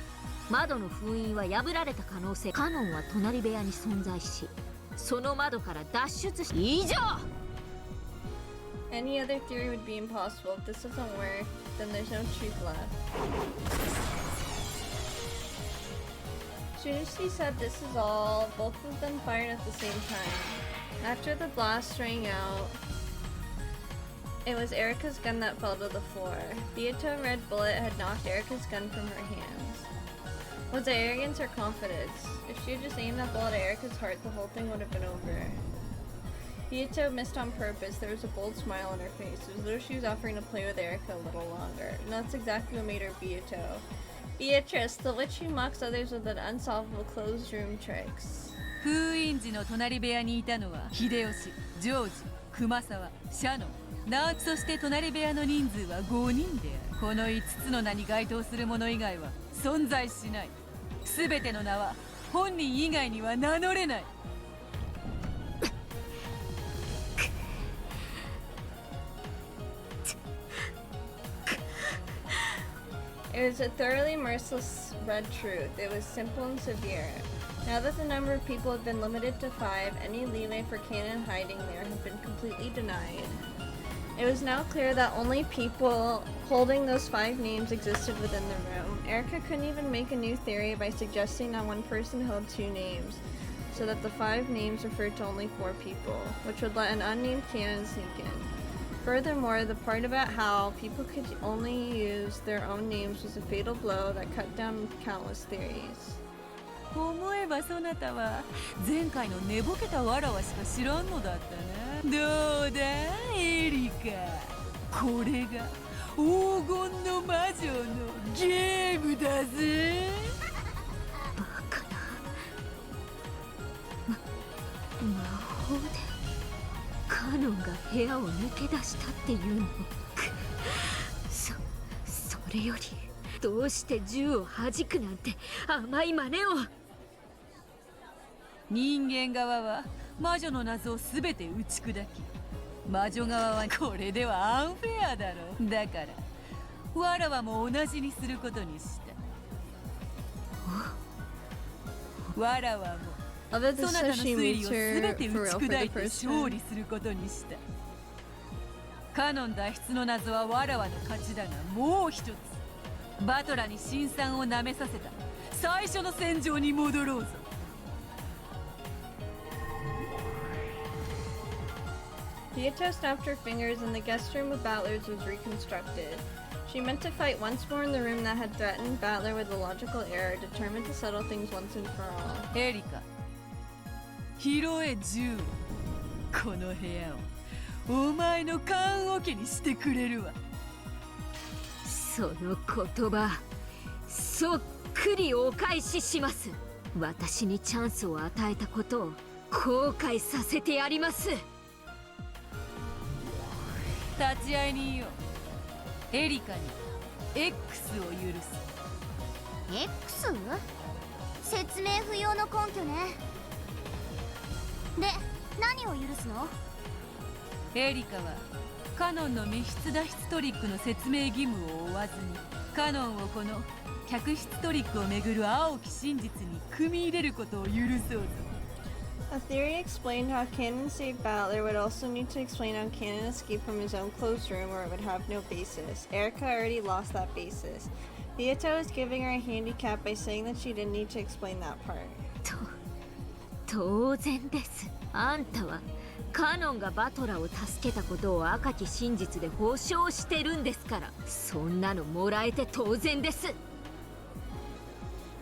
窓の封印は破られた可能性。カノンは隣部屋に存在し、その窓から脱出し、以上。 Any other theory would be impossible. If this doesn't work, then there's no truth left. As soon as she said this is all, both of them fired at the same time. After the blast rang out, it was Erica's gun that fell to the floor. Beato Red Bullet had knocked Erica's gun from her hands. Was it arrogance or confidence? If she had just aimed that bullet at Erica's heart, the whole thing would have been over. Beato missed on purpose. There was a bold smile on her face, as though she was offering to play with Erica a little longer. And that's exactly what made her Beato. Beatrice, the witch who mocks others with an unsolvable closed room tricks. 封印時の隣部屋にいたのは秀吉、ジョージ、熊沢、シャノン、ナーツ、そして隣部屋の人数は5人である。この5つの名に該当する者以外は存在しない。すべての名は本人以外には名乗れない。 It was a thoroughly merciless red truth. It was simple and severe. Now that the number of people had been limited to 5, any leeway for canon hiding there had been completely denied. It was now clear that only people holding those 5 names existed within the room. Erica couldn't even make a new theory by suggesting that one person held 2 names, so that the 5 names referred to only 4 people, which would let an unnamed canon sneak in. Furthermore, the part about how people could only use their own names was a fatal blow that cut down countless theories. 思えばそなたは前回の寝ぼけたわらわしか知らんのだったな。どうだエリカ、これが黄金の魔女のゲームだぜ。バカな。魔法でカノンが部屋を抜け出したっていうの。それよりどうして銃を弾くなんて甘い真似を。人間側は魔女の謎を全て打ち砕き、魔女側はこれではアンフェアだろ。だからわらわも同じにすることにした。わらわもそなたの推理を全て打ち砕いて勝利することにした。カノン脱出の謎はわらわの勝ちだが、もう一つバトラに辛酸をなめさせた最初の戦場に戻ろうぞ。Beato snapped her fingers and the guest room with Battlers was reconstructed. She meant to fight once more in the room that had threatened Battler with a logical error, determined to settle things once and for all. エリカ、拾え銃を。この部屋をお前の棺桶にしてくれるわ。その言葉、そっくりお返しします。私にチャンスを与えたことを後悔させてやります。立ち会いによ。エリカに X を許す。 X？ 説明不要の根拠ね。で、何を許すの？エリカはカノンの密室脱出トリックの説明義務を負わずに、カノンをこの客室トリックをめぐる青き真実に組み入れることを許そうぞ。A theory explained how Canon saved Battler would also need to explain how Canon escaped from his own closed room, or it would have no basis. Erica already lost that basis. Beato is giving her a handicap by saying that she didn't need to explain that part. 当然です。あんたはカノンがバトラを助けたことを赤き真実で保証してるんですから、そんなのもらえて当然です。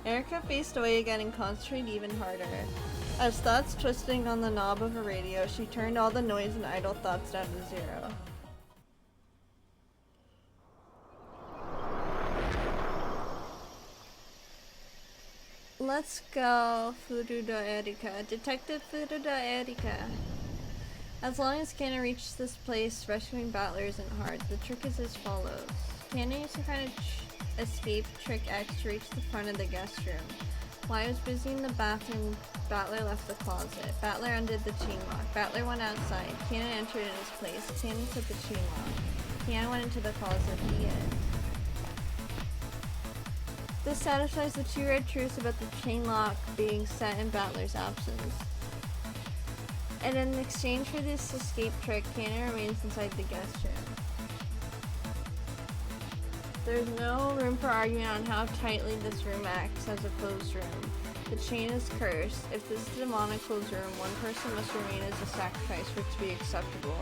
Erica faced away again and concentrated even harder. As thoughts twisting on the knob of a radio, she turned all the noise and idle thoughts down to 0. Let's go, Furuda Erika. Detective Furuda Erika. As long as Kana reaches this place, rescuing Battler isn't hard. The trick is as follows. Kana used some kind of escape trick X to reach the front of the guest room. While he was busy in the bathroom, Battler left the closet. Battler undid the chain lock. Battler went outside. Kana entered in his place. Kana took the chain lock. Kana went into the closet. The end. This satisfies the two red truths about the chain lock being set in Battler's absence. And in exchange for this escape trick, Kana remains inside the guest room. There's no room for argument on how tightly this room acts as a closed room. The chain is cursed. If this is a demonic closed room, one person must remain as a sacrifice for it to be acceptable.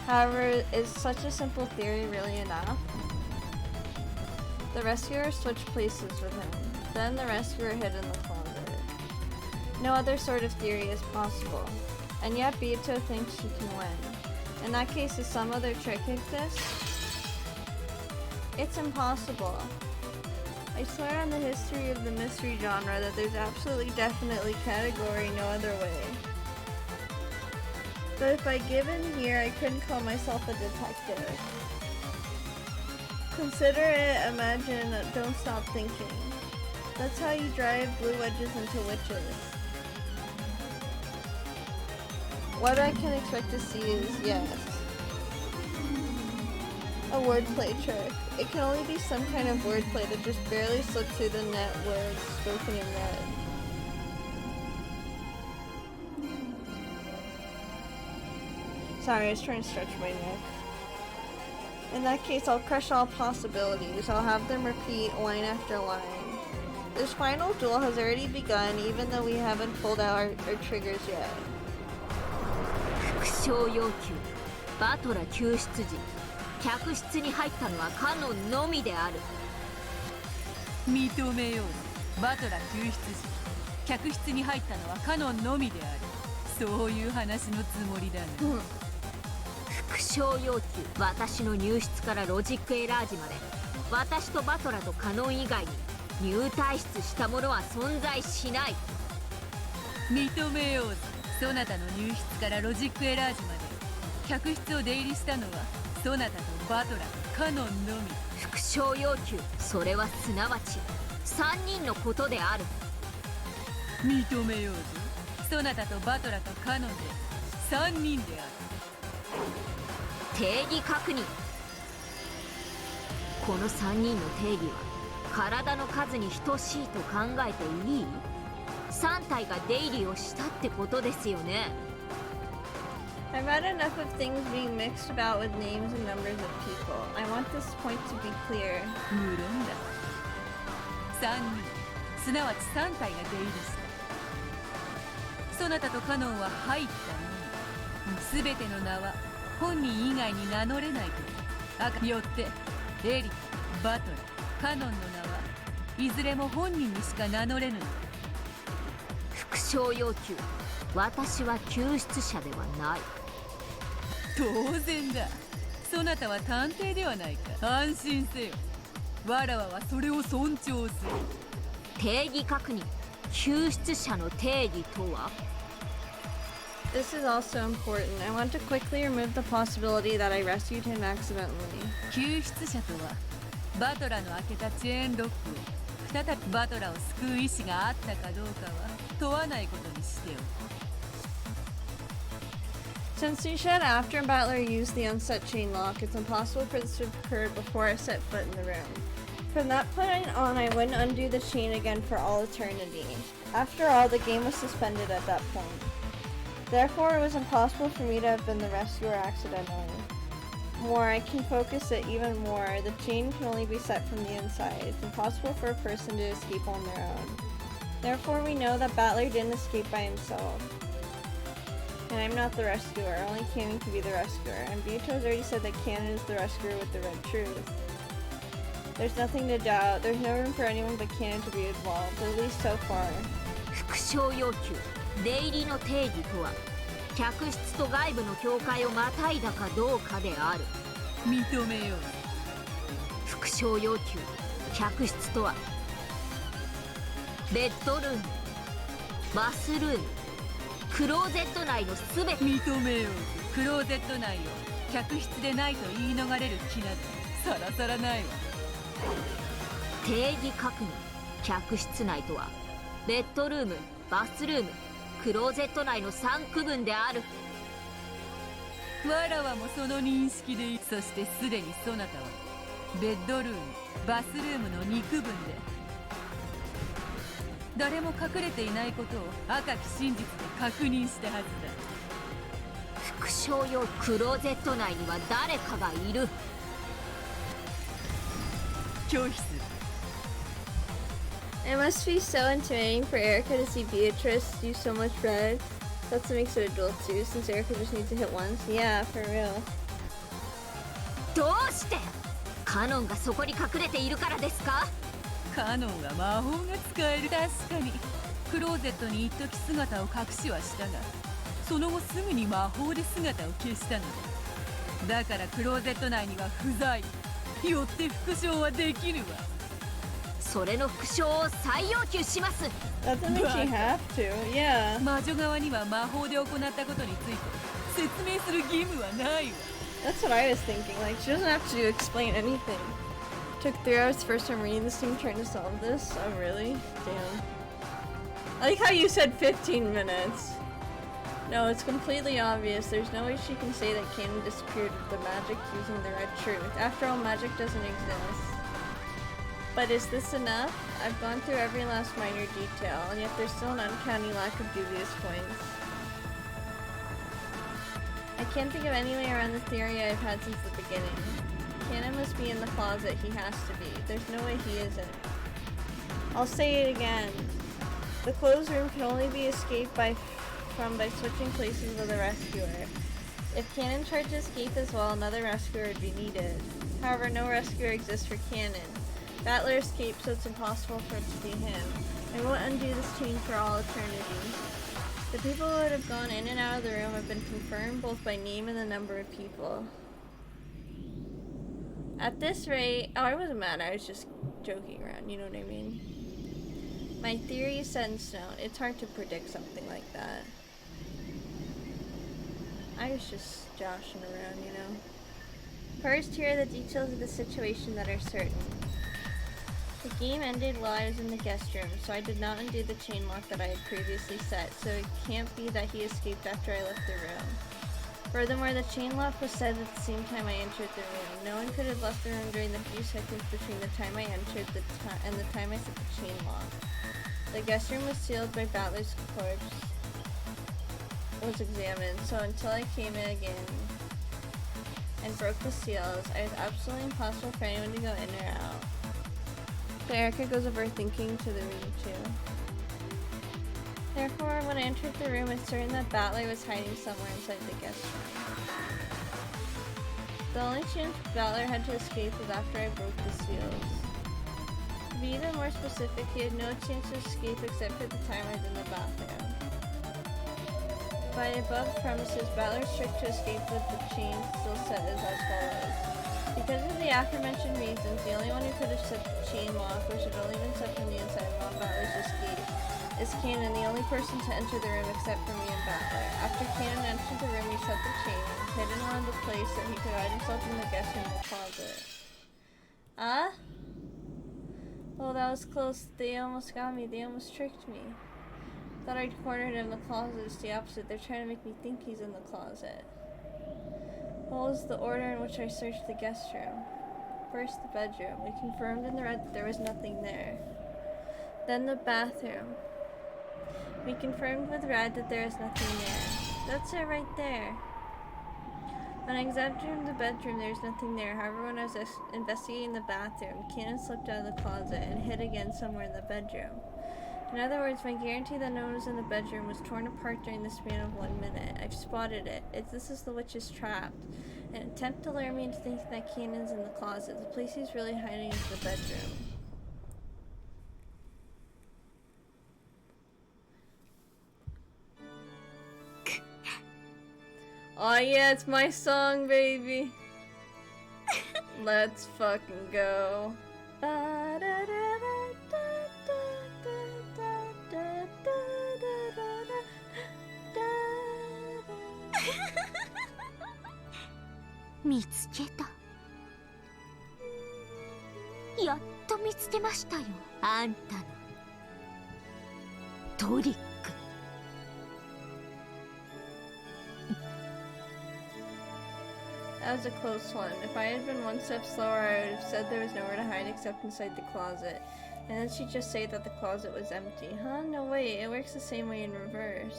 However, is such a simple theory really enough? The rescuer switched places with him. Then the rescuer hid in the closet. No other sort of theory is possible. And yet Bito thinks she can win. In that case, does some other trick exist? It's impossible. I swear on the history of the mystery genre that there's absolutely definitely category no other way. But if I give in here, I couldn't call myself a detective. Consider it, imagine, don't stop thinking. That's how you drive blue wedges into witches. What I can expect to see is, yes, a wordplay trick. It can only be some kind of wordplay that just barely slipped through the net words spoken in red. Sorry, I was trying to stretch my neck. In that case, I'll crush all possibilities. I'll have them repeat line after line. This final duel has already begun, even though we haven't pulled out our triggers yet. 副将要求バトラ救出時客室に入ったのはカノンのみである。認めよう。バトラ救出時客室に入ったのはカノンのみである。そういう話のつもりだな。副将要求、私の入室からロジックエラージまで私とバトラとカノン以外に入退出した者は存在しない。認めよう。そなたの入室からロジックエラージまで客室を出入りしたのはそなたとバトラカノンのみ。副将要求、それはすなわち3人のことである。認めようぞ。そなたとバトラとカノンで3人である。定義確認。この3人の定義は体の数に等しいと考えていい？3体が出入りをしたってことですよね。I've had enough of things being mixed about with names and numbers of people. I want this point to be clear. 無論だ。3人、すなわち3体が出入りした。そなたとカノンは入ったのみ。すべての名は本人以外に名乗れないと。よってエリカ、バトラ、カノンの名はいずれも本人にしか名乗れぬのだ。副将要求、私は救出者ではない。当然だ。そなたは探偵ではないか。安心せよ。わらわはそれを尊重する。定義確認。救出者の定義とは？ This is also important. I want to quickly remove the possibility that I rescued him accidentally. 救出者とはバトラの開けたチェーンロックを再びバトラを救う意志があったかどうかは問わないことにしておく。Since you said after Battler used the unset chain lock, it's impossible for this to have occurred before I set foot in the room. From that point on, I wouldn't undo the chain again for all eternity. After all, the game was suspended at that point. Therefore, it was impossible for me to have been the rescuer accidentally. More, I can focus it even more. The chain can only be set from the inside. It's impossible for a person to escape on their own. Therefore, we know that Battler didn't escape by himself. And I'm not the rescuer, only Cannon can be the rescuer. And Bito has already said that Cannon is the rescuer with the red truth. There's nothing to doubt. There's no room for anyone but Cannon to be involved, at least so far. 副将要求、出入りの定義とは客室と外部の境界をまたいだかどうかである。認めよう。副将要求、客室とはベッドルーム、バスルーム、クローゼット内のすべて。認めよう。クローゼット内を客室でないと言い逃れる気などさらさらないわ。定義確認。客室内とはベッドルーム、バスルーム、クローゼット内の3区分である。わらわもその認識でいい。そしてすでにそなたはベッドルーム、バスルームの2区分で誰も隠れていないことを赤き真実で確認したはずだ。副将用クローゼット内には誰かがいる。拒否する。It must be so intimidating for Erica to see Beatrice do so much red. That's what makes it a duel too, since Erica just needs to hit once. Yeah, for real. どうしてカノンがそこに隠れているからですか？カノンは魔法が使える。確かにクローゼットに一時姿を隠しはしたが、その後すぐに魔法で姿を消したのだ。だからクローゼット内には不在。よって復唱はできるわ。それの復唱を再要求します。That doesn't mean she have to. Yeah. 魔女側には魔法で行ったことについて説明する義務はないわ。That's what I was thinking. Like, she doesn't have to explain anything. Took 3 hours first time reading this thing trying to solve this. Oh, really? Damn. I like how you said 15 minutes. No, it's completely obvious. There's no way she can say that Canon disappeared with the magic using the red truth. After all, magic doesn't exist. But is this enough? I've gone through every last minor detail, and yet there's still an uncanny lack of dubious points. I can't think of any way around the theory I've had since the beginning. Canon must be in the closet. He has to be. There's no way he isn't. I'll say it again. The closed room can only be escaped by switching places with a rescuer. If Canon tried to escape as well, another rescuer would be needed. However, no rescuer exists for Canon. Battler escaped, so it's impossible for it to be him. I won't undo this change for all eternity. The people who would have gone in and out of the room have been confirmed both by name and the number of people. At this rate, oh, I wasn't mad, I was just joking around, you know what I mean? My theory is set in stone. It's hard to predict something like that. I was just joshing around, you know? First, here are the details of the situation that are certain. The game ended while I was in the guest room, so I did not undo the chain lock that I had previously set, so it can't be that he escaped after I left the room. Furthermore, the chain lock was set at the same time I entered the room. No one could have left the room during the few seconds between the time I entered and the time I set the chain lock. The guest room was sealed by Battler's corpse was examined, so until I came in again and broke the seals, it was absolutely impossible for anyone to go in or out. So Erica goes overthinking to the room too. Therefore, when I entered the room, it's certain that Battler was hiding somewhere inside the guest room. The only chance Battler had to escape was after I broke the seals. To be even more specific, he had no chance to escape except for the time I was in the bathroom. By above premises, Battler's trick to escape with the chain still set is as follows. Because of the aforementioned reasons, the only one who could have set the chain lock, which had only been set from the inside while Battler's escape, is Canon, the only person to enter the room except for me and Battler. After Canon entered the room, he set the chain, hidden around the place so he could hide himself in the guest room closet. Oh, that was close. They almost got me. They almost tricked me. Thought I'd cornered him in the closet. It's the opposite. They're trying to make me think he's in the closet. What was the order in which I searched the guest room? First, the bedroom. We confirmed in the red that there was nothing there. Then the bathroom. We confirmed with red that there is nothing there. That's it right there. When I examined the bedroom, there was nothing there. However, when I was investigating the bathroom, Canon slipped out of the closet and hid again somewhere in the bedroom. In other words, my guarantee that no one was in the bedroom was torn apart during the span of 1 minute. I've spotted it. This is the witch's trap. An attempt to lure me into thinking that Canon's in the closet. The place he's really hiding is the bedroom. Oh yeah, it's my song, baby. Let's fucking go. Ba-da-da-da-da-da-da. 見つけた。やっと見つけましたよ、あんたのトリック。That was a close one. If I had been one step slower, I would have said there was nowhere to hide except inside the closet. And then she'd just say that the closet was empty. Huh? No, wait. It works the same way in reverse.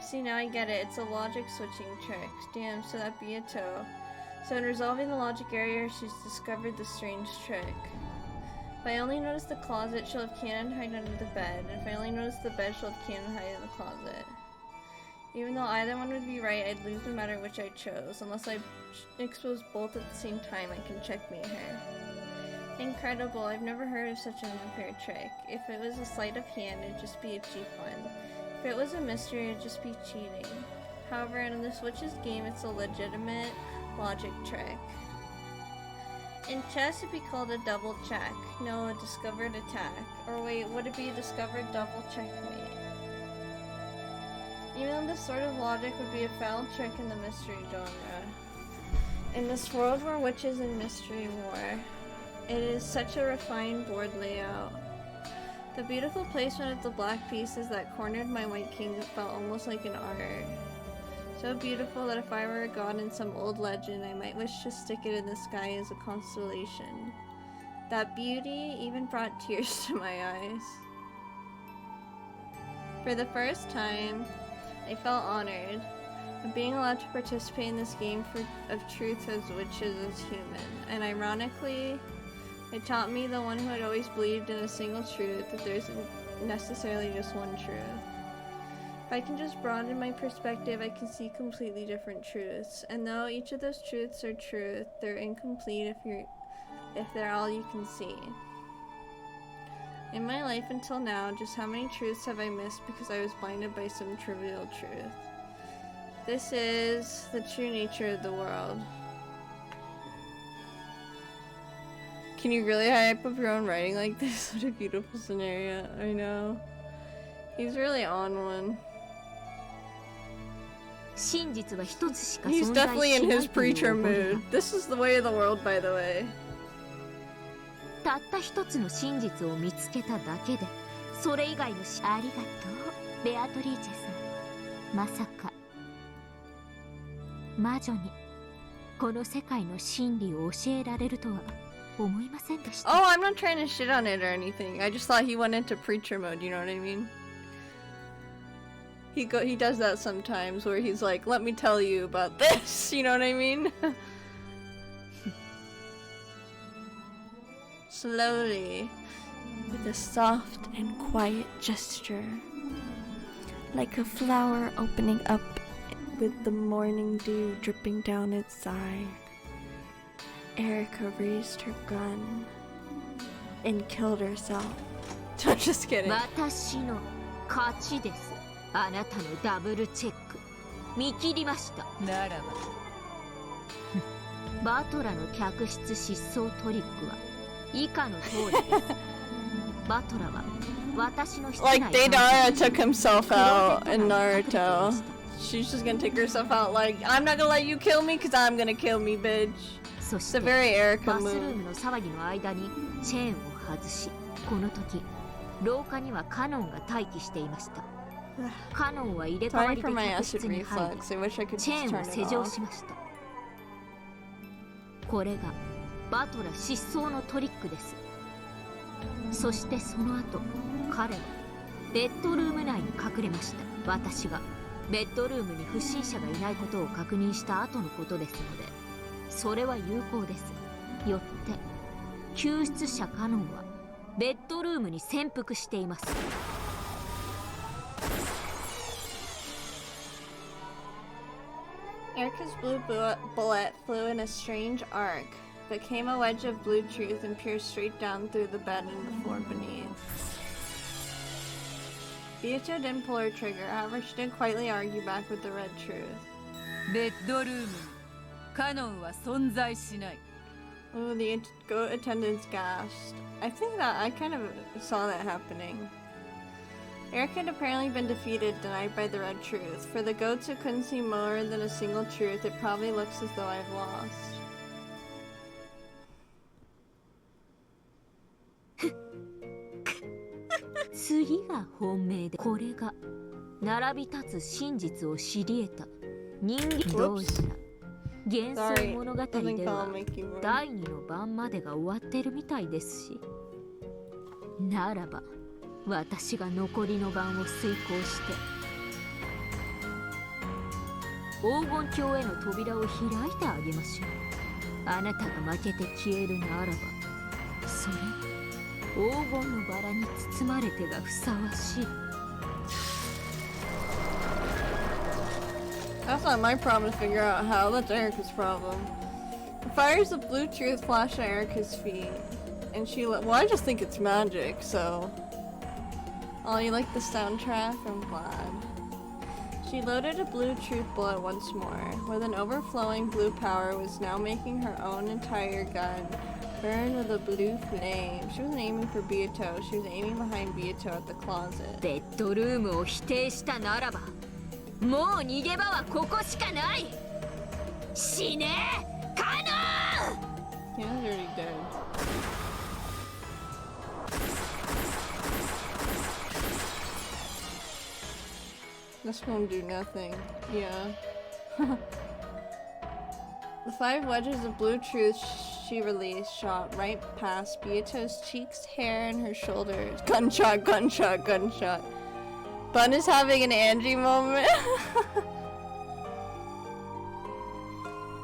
See, now I get it. It's a logic switching trick. Damn, so that Beato. So in resolving the logic error, she's discovered the strange trick. If I only notice the closet, she'll have Cannon hide under the bed. And if I only notice the bed, she'll have Cannon hide in the closet. Even though either one would be right, I'd lose no matter which I chose. Unless I expose both at the same time, I can checkmate her. Incredible, I've never heard of such an unfair trick. If it was a sleight of hand, it'd just be a cheap one. If it was a mystery, it'd just be cheating. However, in the Switch's game, it's a legitimate logic trick. In chess, it'd be called a double check. No, a discovered attack. Or wait, would it be a discovered double checkmate? Even though this sort of logic would be a foul trick in the mystery genre. In this world where witches and mystery war, it is such a refined board layout. The beautiful placement of the black pieces that cornered my white king felt almost like an art. So beautiful that if I were a god in some old legend, I might wish to stick it in the sky as a constellation. That beauty even brought tears to my eyes. For the first time, I felt honored of being allowed to participate in this game of truth as witches as human. And ironically, it taught me, the one who had always believed in a single truth, that there isn't necessarily just one truth. If I can just broaden my perspective, I can see completely different truths. And though each of those truths are truth, they're incomplete if they're all you can see. In my life until now, just how many truths have I missed because I was blinded by some trivial truth? This is the true nature of the world. Can you really hype up your own writing like this? What a beautiful scenario. I know. He's really on one. He's definitely in his preacher mood. This is the way of the world, by the way. たった一つの真実を見つけただけで、それ以外のありがとう、ベアトリーチェさん。まさか魔女にこの世界の真理を教えられるとは思いませんでした。 Oh, I'm not trying to shit on it or anything. I just thought he went into preacher mode, you know what I mean? He does that sometimes where he's like, let me tell you about this, you know what I mean? Slowly, with a soft and quiet gesture, like a flower opening up with the morning dew dripping down its side, Erica raised her gun and killed herself. I'm just kidding. 私の勝ちです。あなたのダブルチェック見切りました。ならばバトラの客室失踪トリックは以下の通りです。バトラは私の室内 Like Deidara took himself out in Naruto. She's just gonna take herself out like, I'm not gonna let you kill me because I'm gonna kill me, bitch. It's a very Erica バスルー move. ムの騒ぎの間にチェーンを外し、この時廊下にはカノンが待機していました。カノンは入れ替わ Sorry り for で my 客 acid 室に入 reflux. I wish I could り、チェ just ーン turn を it 施錠 off. しました。これがバトラ失踪のトリックです。そしてその後、彼はベッドルーム内に隠れました。私がベッドルームに不審者がいないことを確認した後のことですので、それは有効です。よって救出者カノンはベッドルームに潜伏しています。Erica's blue bullet flew in a strange arc, but came a wedge of blue truth and pierced straight down through the bed and the floor beneath. Beato didn't pull her trigger, however she did quietly argue back with the red truth. ベッドルームにカノンは存在しない。 Oh, the goat attendants gasped. I think that I kind of saw that happening. Eric had apparently been defeated, denied by the red truth. For the goats who couldn't see more than a single truth, it probably looks as though I've lost. 次が本命で、これが並び立つ真実を知り得た人間同士だ。幻想物語では第二の晩までが終わってるみたいですし、ならば私が残りの晩を遂行して黄金鏡への扉を開いてあげましょう。あなたが負けて消えるならば、それ黄金のバラに包まれてがふさわしい。 That's not my problem to figure out how. That's Erica's problem. The fires of blue truth flash at Erica's feet, and she well, I just think it's magic, so... Oh, you like the soundtrack? I'm glad. She loaded a blue truth bullet once more. With an overflowing blue power, was now making her own entire gun burn with a blue flame. She wasn't aiming for Beato, she was aiming behind Beato at the closet. ベッドルームを否定したならば、もう逃げ場はここしかない。死ね、カノン。 He was already dead. This won't do nothing. Yeah. The 5 wedges of blue truth she released shot right past Beato's cheeks, hair, and her shoulders. Gunshot, gunshot, gunshot. Bun is having an Angie moment.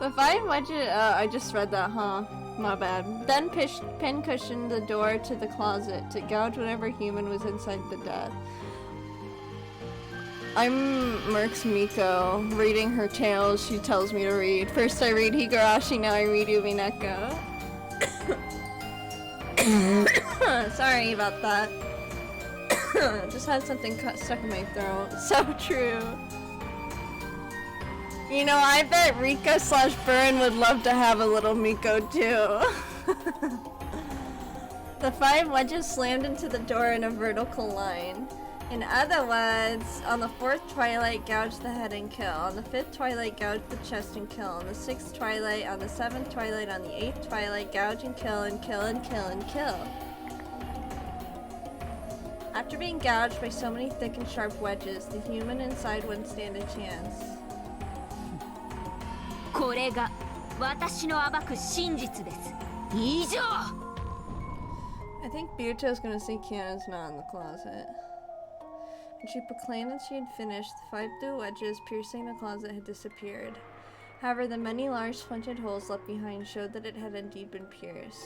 The 5 wedges. I just read that, huh? My bad. Then pincushioned the door to the closet to gouge whatever human was inside the death. I'm Merc's Miko, reading her tales she tells me to read. First I read Higurashi, now I read Umineko. Sorry about that. Just had something stuck in my throat. So true. You know, I bet Rika/Burn would love to have a little Miko too. The 5 wedges slammed into the door in a vertical line. In other words, on the 4th twilight, gouge the head and kill. On the 5th twilight, gouge the chest and kill. On the 6th twilight, on the 7th twilight, on the 8th twilight, gouge and kill and kill and kill and kill. After being gouged by so many thick and sharp wedges, the human inside wouldn't stand a chance. これが私の暴く真実です。以上。 I think Beato's gonna say Kiana's not in the closet. When she proclaimed that she had finished, the 5 blue wedges piercing the closet had disappeared. However, the many large splintered holes left behind showed that it had indeed been pierced.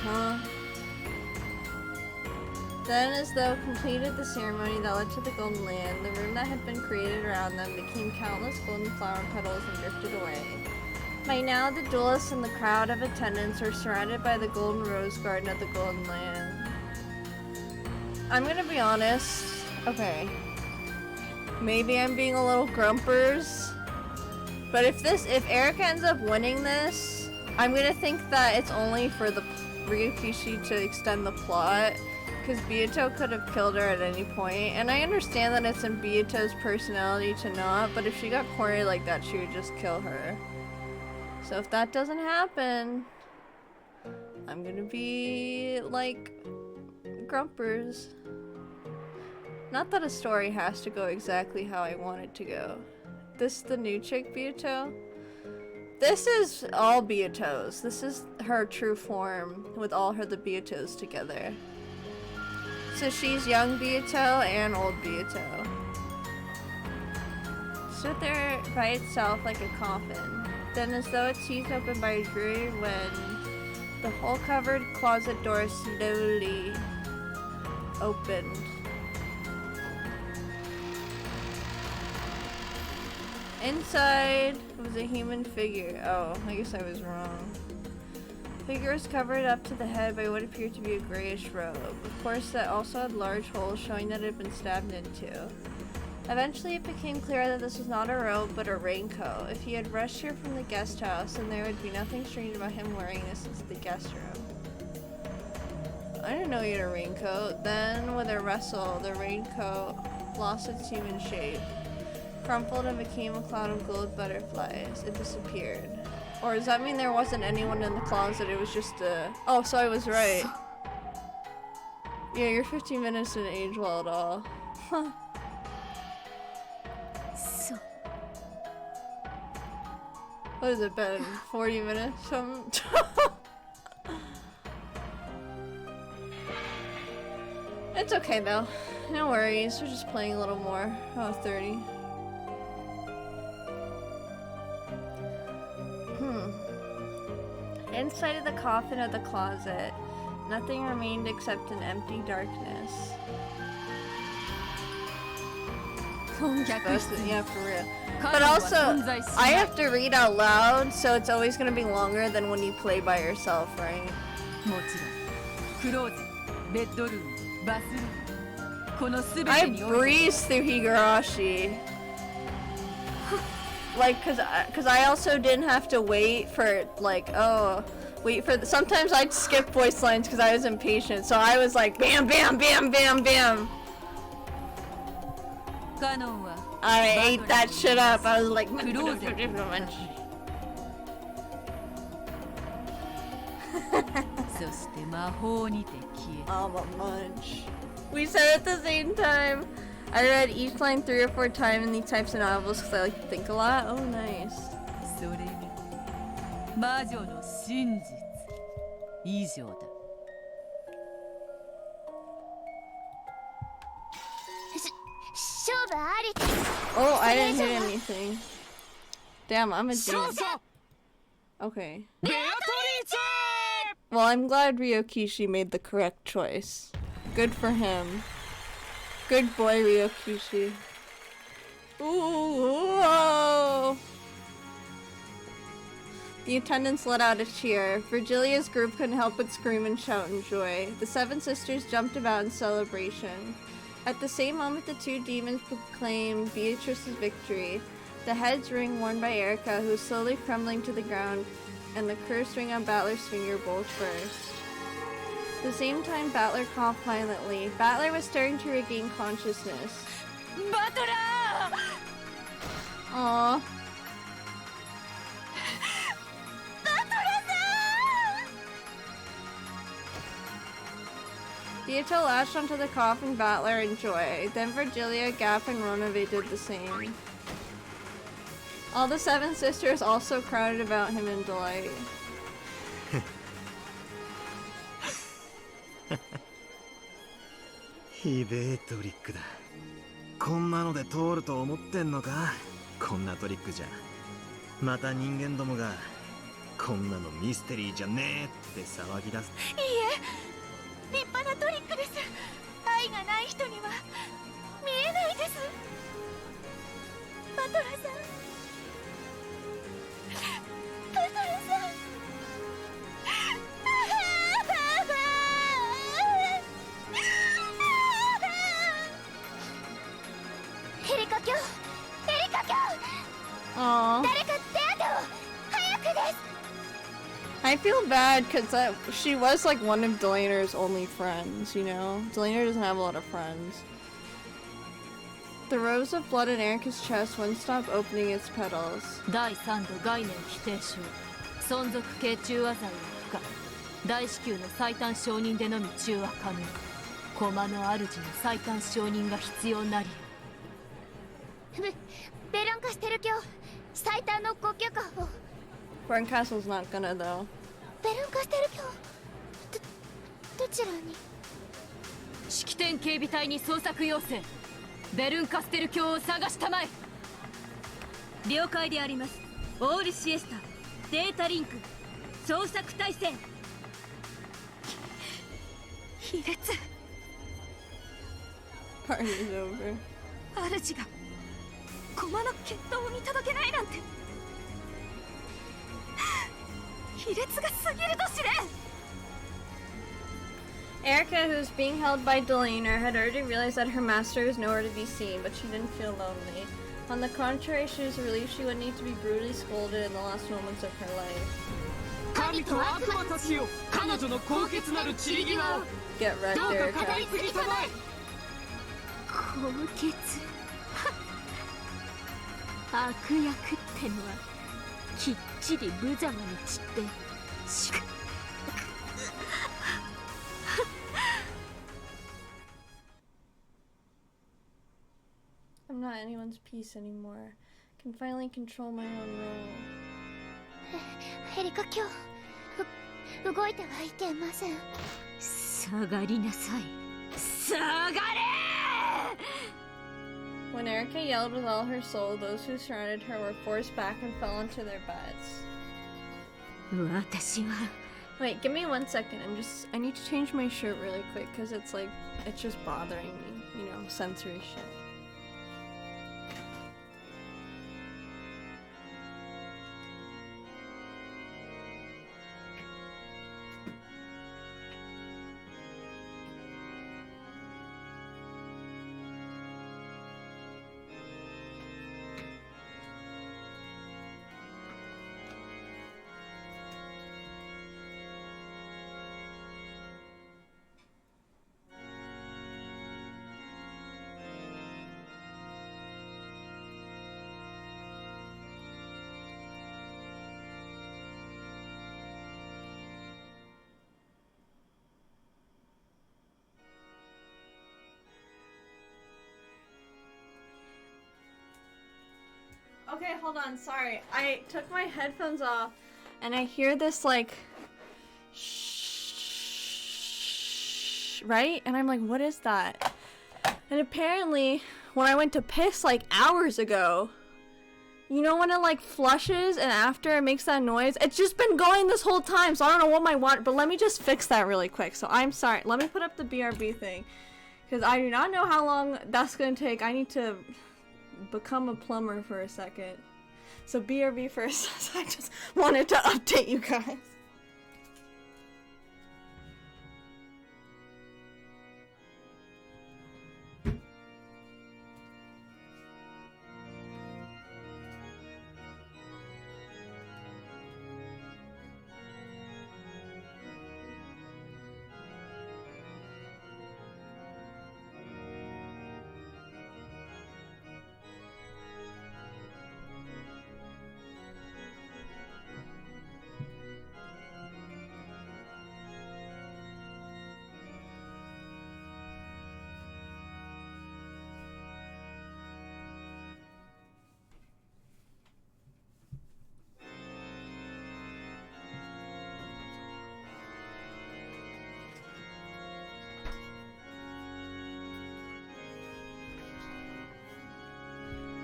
Huh? Then, as though completed the ceremony that led to the Golden Land, the room that had been created around them became countless golden flower petals and drifted away. By now, the duelists and the crowd of attendants were surrounded by the golden rose garden of the Golden Land. I'm gonna be honest. Okay. Maybe I'm being a little grumpers. But if Erica ends up winning this, I'm gonna think that it's only for the Ryukishi to extend the plot. Because Beato could have killed her at any point. And I understand that it's in Beato's personality to not, but if she got cornered like that, she would just kill her. So if that doesn't happen, I'm gonna be like grumpers. Not that a story has to go exactly how I want it to go. This the new chick Beato? This is all Beatos. This is her true form with all the Beatos together. So she's young Beato and old Beato. Stood there by itself like a coffin. Then, as though it seized open by a dreary wind, the hole-covered closet door slowly opened. Inside was a human figure. Oh, I guess I was wrong. The figure was covered up to the head by what appeared to be a grayish robe. Of course, that also had large holes showing that it had been stabbed into. Eventually, it became clear that this was not a robe, but a raincoat. If he had rushed here from the guest house, then there would be nothing strange about him wearing this into the guest room. I didn't know you had a raincoat. Then, with a wrestle, the raincoat lost its human shape, crumpled and became a cloud of gold butterflies. It disappeared. Or does that mean there wasn't anyone in the closet? It was just a... Oh, so I was right. Yeah, your 15 minutes didn't age well at all. Huh. So. What has it been? 40 minutes? It's okay though. No worries. We're just playing a little more. Oh, 30. Inside of the coffin of the closet, nothing remained except an empty darkness. Yeah, for real. But also, I have to read out loud, so it's always gonna be longer than when you play by yourself, right? I breezed through Higurashi. Like, cause I also didn't have to wait for, like, sometimes I'd skip voice lines because I was impatient, so I was like, bam, bam, bam, bam, bam. I ate that shit up. I was like, I'm a munch. We said it at the same time. I read each line 3 or 4 times in these types of novels because I like to think a lot. Oh, nice. Oh, I didn't hit anything. Damn, I'm a genius. Okay. Well, I'm glad Ryokishi made the correct choice. Good for him. Good boy, Ryokishi. Ooh! The attendants let out a cheer. Virgilia's group couldn't help but scream and shout in joy. The 7 sisters jumped about in celebration. At the same moment, the 2 demons proclaimed Beatrice's victory. The head's ring worn by Erica, who was slowly crumbling to the ground, and the cursed ring on Battler's finger both burst. At the same time, Battler coughed violently. Battler was starting to regain consciousness. Battler! Aww. Beatrice lashed onto the coughing Battler in joy. Then Virgilia, Gap, and Ronove did the same. All the 7 sisters also crowded about him in delight. ひでえトリックだ。こんなので通ると思ってんのか？こんなトリックじゃ。また人間どもがこんなのミステリーじゃねえって騒ぎ出す。いいえ、立派なトリックです。愛がない人には見えないです。バトラさん。バトラさん。エリカ卿、エリカ卿。Aww. 誰か手当てを早くです。I feel bad because she was like one of Delaner's only friends, you know? Delaner doesn't have a lot of friends. The rose of blood in Erica's chest wouldn't stop opening its petals. 第3度概念規定書存続系中和剤は不可大至急の最短承認でのみ中和可能駒の主の最短承認が必要なりベロンカステル卿最短のご許可を Barncastle's not gonna though. ベロンカステル卿どちらに式典警備隊に捜索要請ベルンカステル卿を探したまえ了解でありますオールシエスタデータリンク捜索体制卑劣 Party's over. 主が駒の決闘を見届けないなんて卑劣が過ぎると知れ Erica, who was being held by Delaner, had already realized that her master was nowhere to be seen, but she didn't feel lonely. On the contrary, she was relieved she wouldn't need to be brutally scolded in the last moments of her life. 神と悪魔たちよ、彼女の高潔なる散り際を Get wrecked, どうか Erica. 語り継ぎたまえ。高潔悪役ってのはきっちり無様に散ってしかI'm not anyone's piece anymore. Can finally control my own role. エリカ今日動いてはいけません。下がりなさい。下がれWhen Erica yelled with all her soul, those who surrounded her were forced back and fell into their beds. 私は Wait, give me 1 second. I need to change my shirt really quick because it's just bothering me, you know, sensory shit. Okay, hold on, sorry. I took my headphones off and I hear this like shh, right? And I'm like, what is that? And apparently when I went to piss like hours ago, you know when it like flushes and after it makes that noise? It's just been going this whole time, so I don't know what my water, but let me just fix that really quick. So I'm sorry. Let me put up the BRB thing because I do not know how long that's gonna take. I need to become a plumber for a second. So BRB first. I just wanted to update you guys.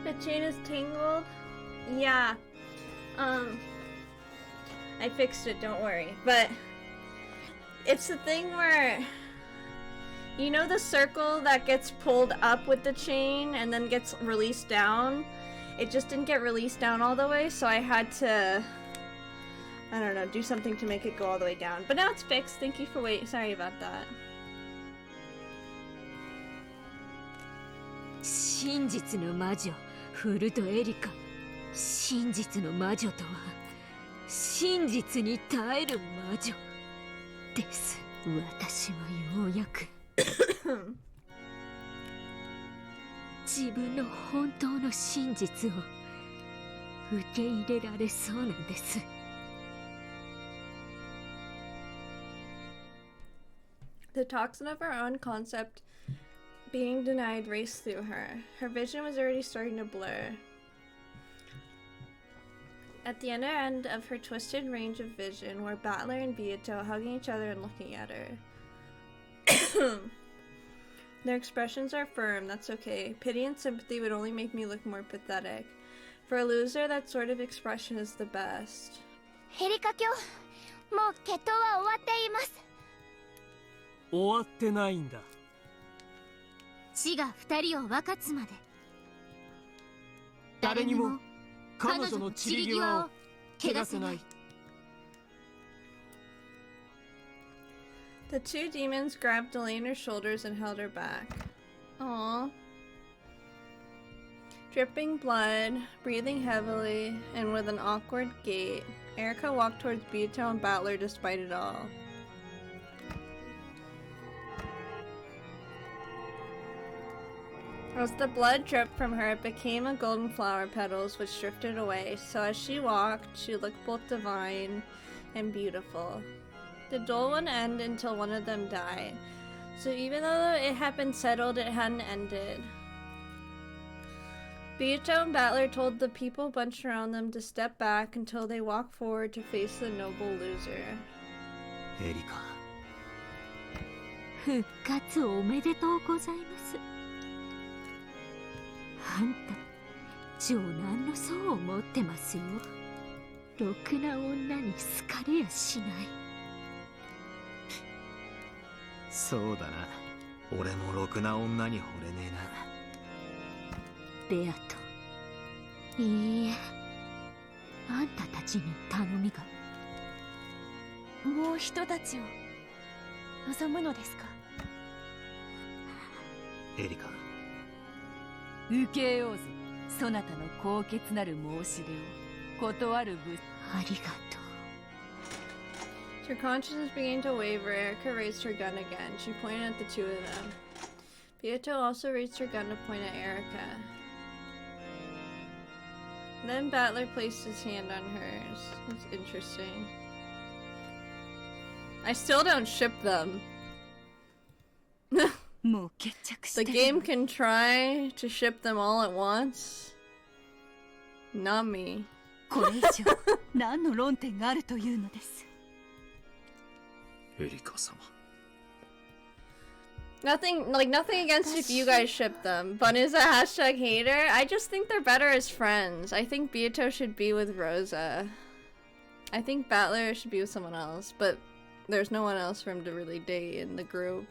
The chain is tangled? Yeah. I fixed it, don't worry. But it's the thing where, you know the circle that gets pulled up with the chain and then gets released down? It just didn't get released down all the way, so I had to, I don't know, do something to make it go all the way down. But now it's fixed. Thank you for waiting. Sorry about that. 真実の魔女フルトエリカ。真実の魔女とは真実に耐える魔女です。私はようやく自分の本当の真実を受け入れられそうなんです。The toxin of her own concept being denied raced through her. Her vision was already starting to blur. At the other end of her twisted range of vision were Battler and Beato hugging each other and looking at her. Their expressions are firm, that's okay. Pity and sympathy would only make me look more pathetic. For a loser, that sort of expression is the best. ヘリカ卿、もう決闘は終わっています。終わってないんだ。死が二人を分かつまで誰にも彼女の散り際を汚せない。 The two demons grabbed Eleanor's shoulders and held her back. Aww. Dripping blood, breathing heavily, and with an awkward gait, Erika walked towards Bito and Battler despite it all. As the blood dripped from her, it became a golden flower petals which drifted away, so as she walked, she looked both divine and beautiful. The duel wouldn't end until one of them died, so even though it had been settled, it hadn't ended. Bito and Battler told the people bunched around them to step back until they walked forward to face the noble loser. エリカ。復活おめでとうございます。あんた、長男の層を持ってますよ。ろくな女に好かれやしない。そうだな。俺もろくな女に惚れねベアト。いいえ、あんたたちに頼みが。もう人たちを望むのですか？えな。エリカ。受けようぞ、そなたの高潔なる申し出を。断るぶ。ありがとう。Her consciousness began to waver. Erika raised her gun again. She pointed at the two of them. Bito also raised her gun to point at Erika. Then Battler placed his hand on hers. That's interesting. I still don't ship them. The game can try to ship them all at once. Not me. これ以上何の論点があるというのです。エリカ様。Nothing against if you guys ship them, but as a hashtag hater, I just think they're better as friends. I think Bito should be with Rosa. I think Battler should be with someone else, but there's no one else for him to really date in the group.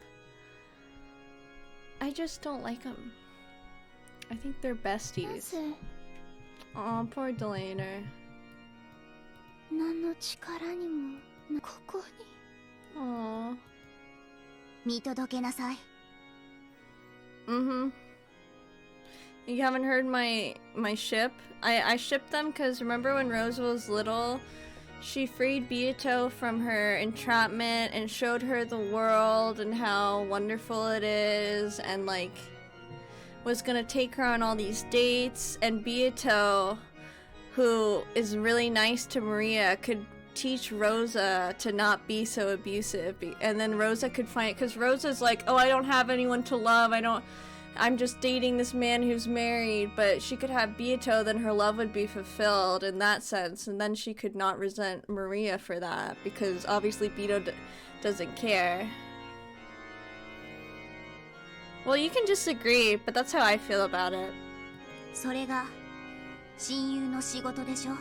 I just don't like them. I think they're besties. Aw, poor Delaner. 何の力にもここに。Aww. 見届けなさい。Mm-hmm. You haven't heard my ship? I shipped them because remember when Rosa was little, she freed Bito from her entrapment and showed her the world and how wonderful it is, and like was gonna take her on all these dates, and Bito, who is really nice to Maria, could teach Rosa to not be so abusive, and then Rosa could find, because Rosa's like, oh, I don't have anyone to love, I'm just dating this man who's married, but she could have Bito, then her love would be fulfilled in that sense, and then she could not resent Maria for that, because obviously Bito doesn't care. Well, you can disagree, but that's how I feel about it. それが親友の仕事でしょ。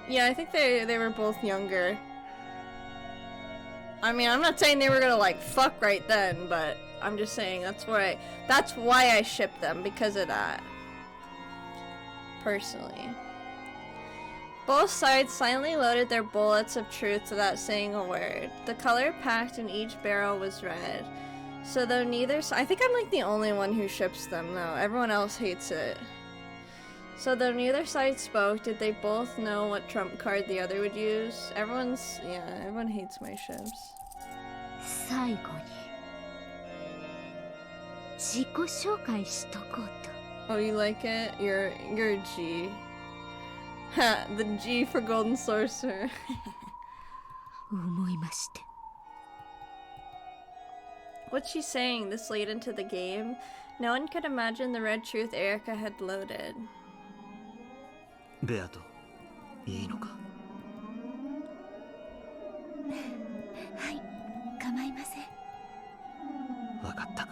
Yeah, I think they were both younger. I mean, I'm not saying they were gonna like fuck right then, but I'm just saying that's why I shipped them, because of that. Personally. Both sides silently loaded their bullets of truth without saying a word. The color packed in each barrel was red. So though neither side, I think I'm like the only one who ships them though. Everyone else hates it. So though neither side spoke, did they both know what trump card the other would use? Everyone hates my ships. 最後に自己紹介しとこうと。 Oh, you like it? You're a G. Ha, the G for Golden Sorcerer. 思いまして。 What's she saying this late into the game? No one could imagine the red truth Erika had loaded. ベアト、いいのか？はい、構いません。わかった。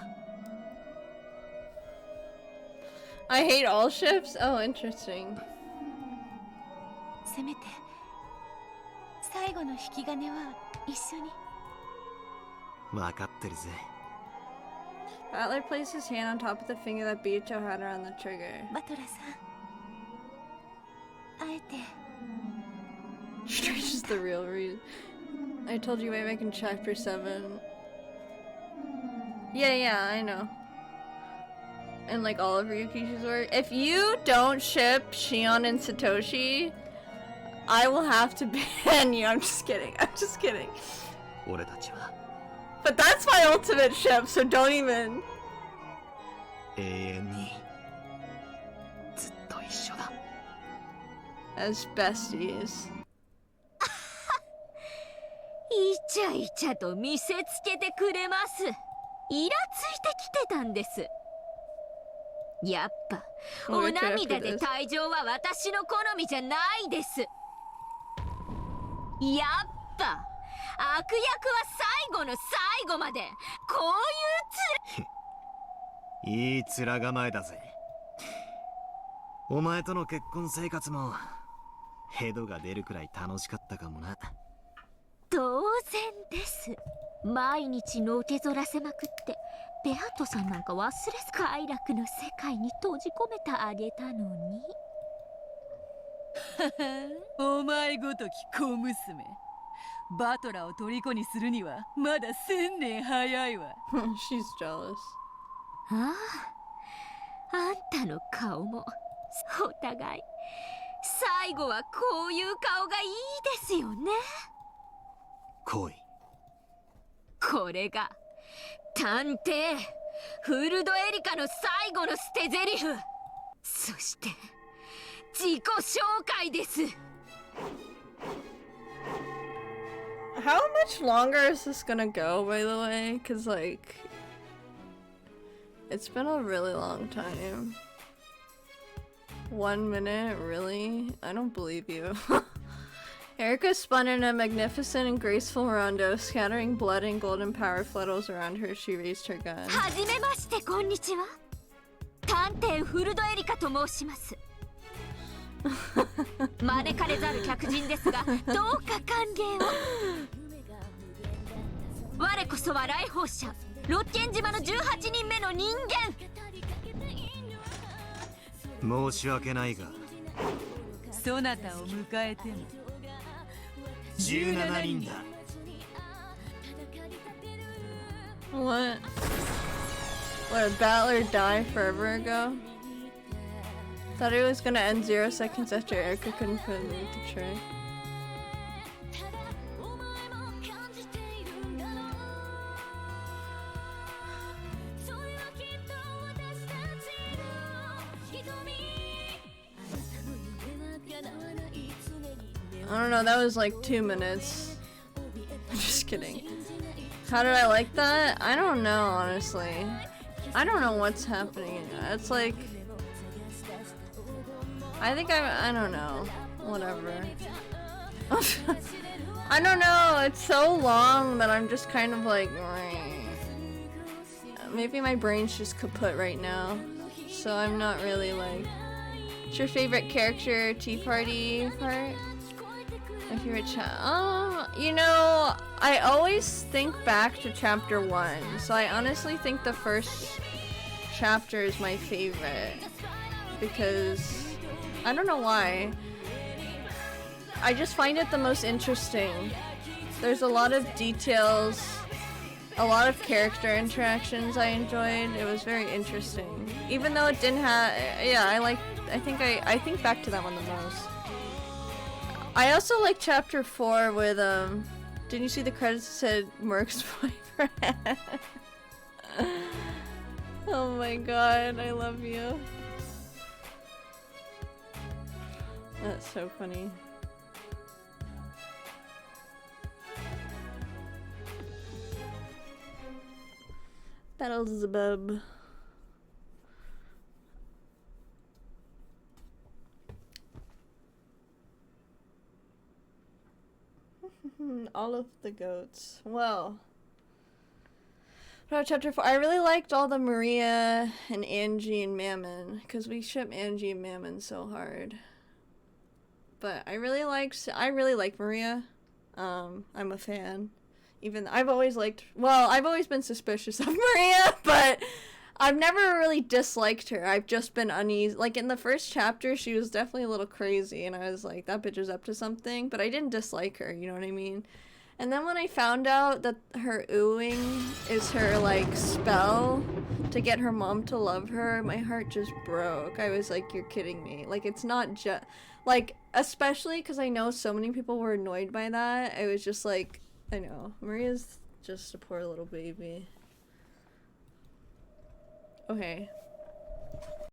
I hate all ships? Oh, interesting. せめて最後の引き金は一緒に。わかってるぜ。Battler placed his hand on top of the finger that Bito had around the trigger. バトラさん、あえて。Stretch is the real reason. I told you way back in chapter 7. Yeah, I know. And like all of Ryukishi's work. If you don't ship Shion and Satoshi, I will have to ban you. I'm just kidding. But that's my ultimate ship, so don't even. As besties. イチャイチャと見せつけてくれます。イラついてきてたんです。やっぱお涙で退場は私の好みじゃないです。やっぱ悪役は最後の最後までこういういい面構えだぜ。お前との結婚生活もヘドが出るくらい楽しかったかもな。当然です。毎日のけぞらせまくってベアットさんなんか忘れず快楽の世界に閉じ込めてあげたのに。お前ごとき小娘、バトラを虜にするにはまだ1000年早いわ。She's jealous. ああ、あんたの顔もお互い最後はこういう顔がいいですよね。恋。これが探偵フルドエリカの最後の捨て台詞、そして自己紹介です。How much longer is this gonna go, by the way? Cause like it's been a really long time. 1 minute, really? I don't believe you. Erika spun in a magnificent and graceful rondo, scattering blood and golden power flutels around her. She raised her gun. はじめまして、こんにちは。探偵フルドエリカと申します。招かれざる客人ですが、どうか歓迎を。我こそは来訪者、六軒島の18人目の人間。申し訳ないが、そなたを迎えても17人だ。What? What, did Battler die forever ago? Thought it was gonna end 0 seconds after Erika couldn't put it with the tray. I don't know, that was like 2 minutes. Just kidding. How did I like that? I don't know, honestly. I don't know what's happening. It's like... I think I don't know. Whatever. I don't know, it's so long that I'm just kind of like... Maybe my brain's just kaput right now. So I'm not really like... What's your favorite character, Tea Party part? My favorite you know, I always think back to chapter 1, so I honestly think the first chapter is my favorite, because I don't know why. I just find it the most interesting. There's a lot of details, a lot of character interactions I enjoyed. It was very interesting. Even though it didn't have, yeah, I think back to that one the most. I also like chapter 4 with, didn't you see the credits that said Merc's boyfriend? Oh my god, I love you. That's so funny. Beelzebub. All of the goats. Well, about chapter 4, I really liked all the Maria and Angie and Mammon, because we ship Angie and Mammon so hard. But I really like Maria. I'm a fan. Even I've always been suspicious of Maria, but I've never really disliked her. I've just been uneasy. Like in the first chapter, she was definitely a little crazy, and I was like, that bitch is up to something. But I didn't dislike her, you know what I mean? And then when I found out that her oohing is her, like, spell to get her mom to love her, my heart just broke. I was like, you're kidding me. Like, it's not just... Like, especially because I know so many people were annoyed by that. I was just like, I know. Maria's just a poor little baby. Okay,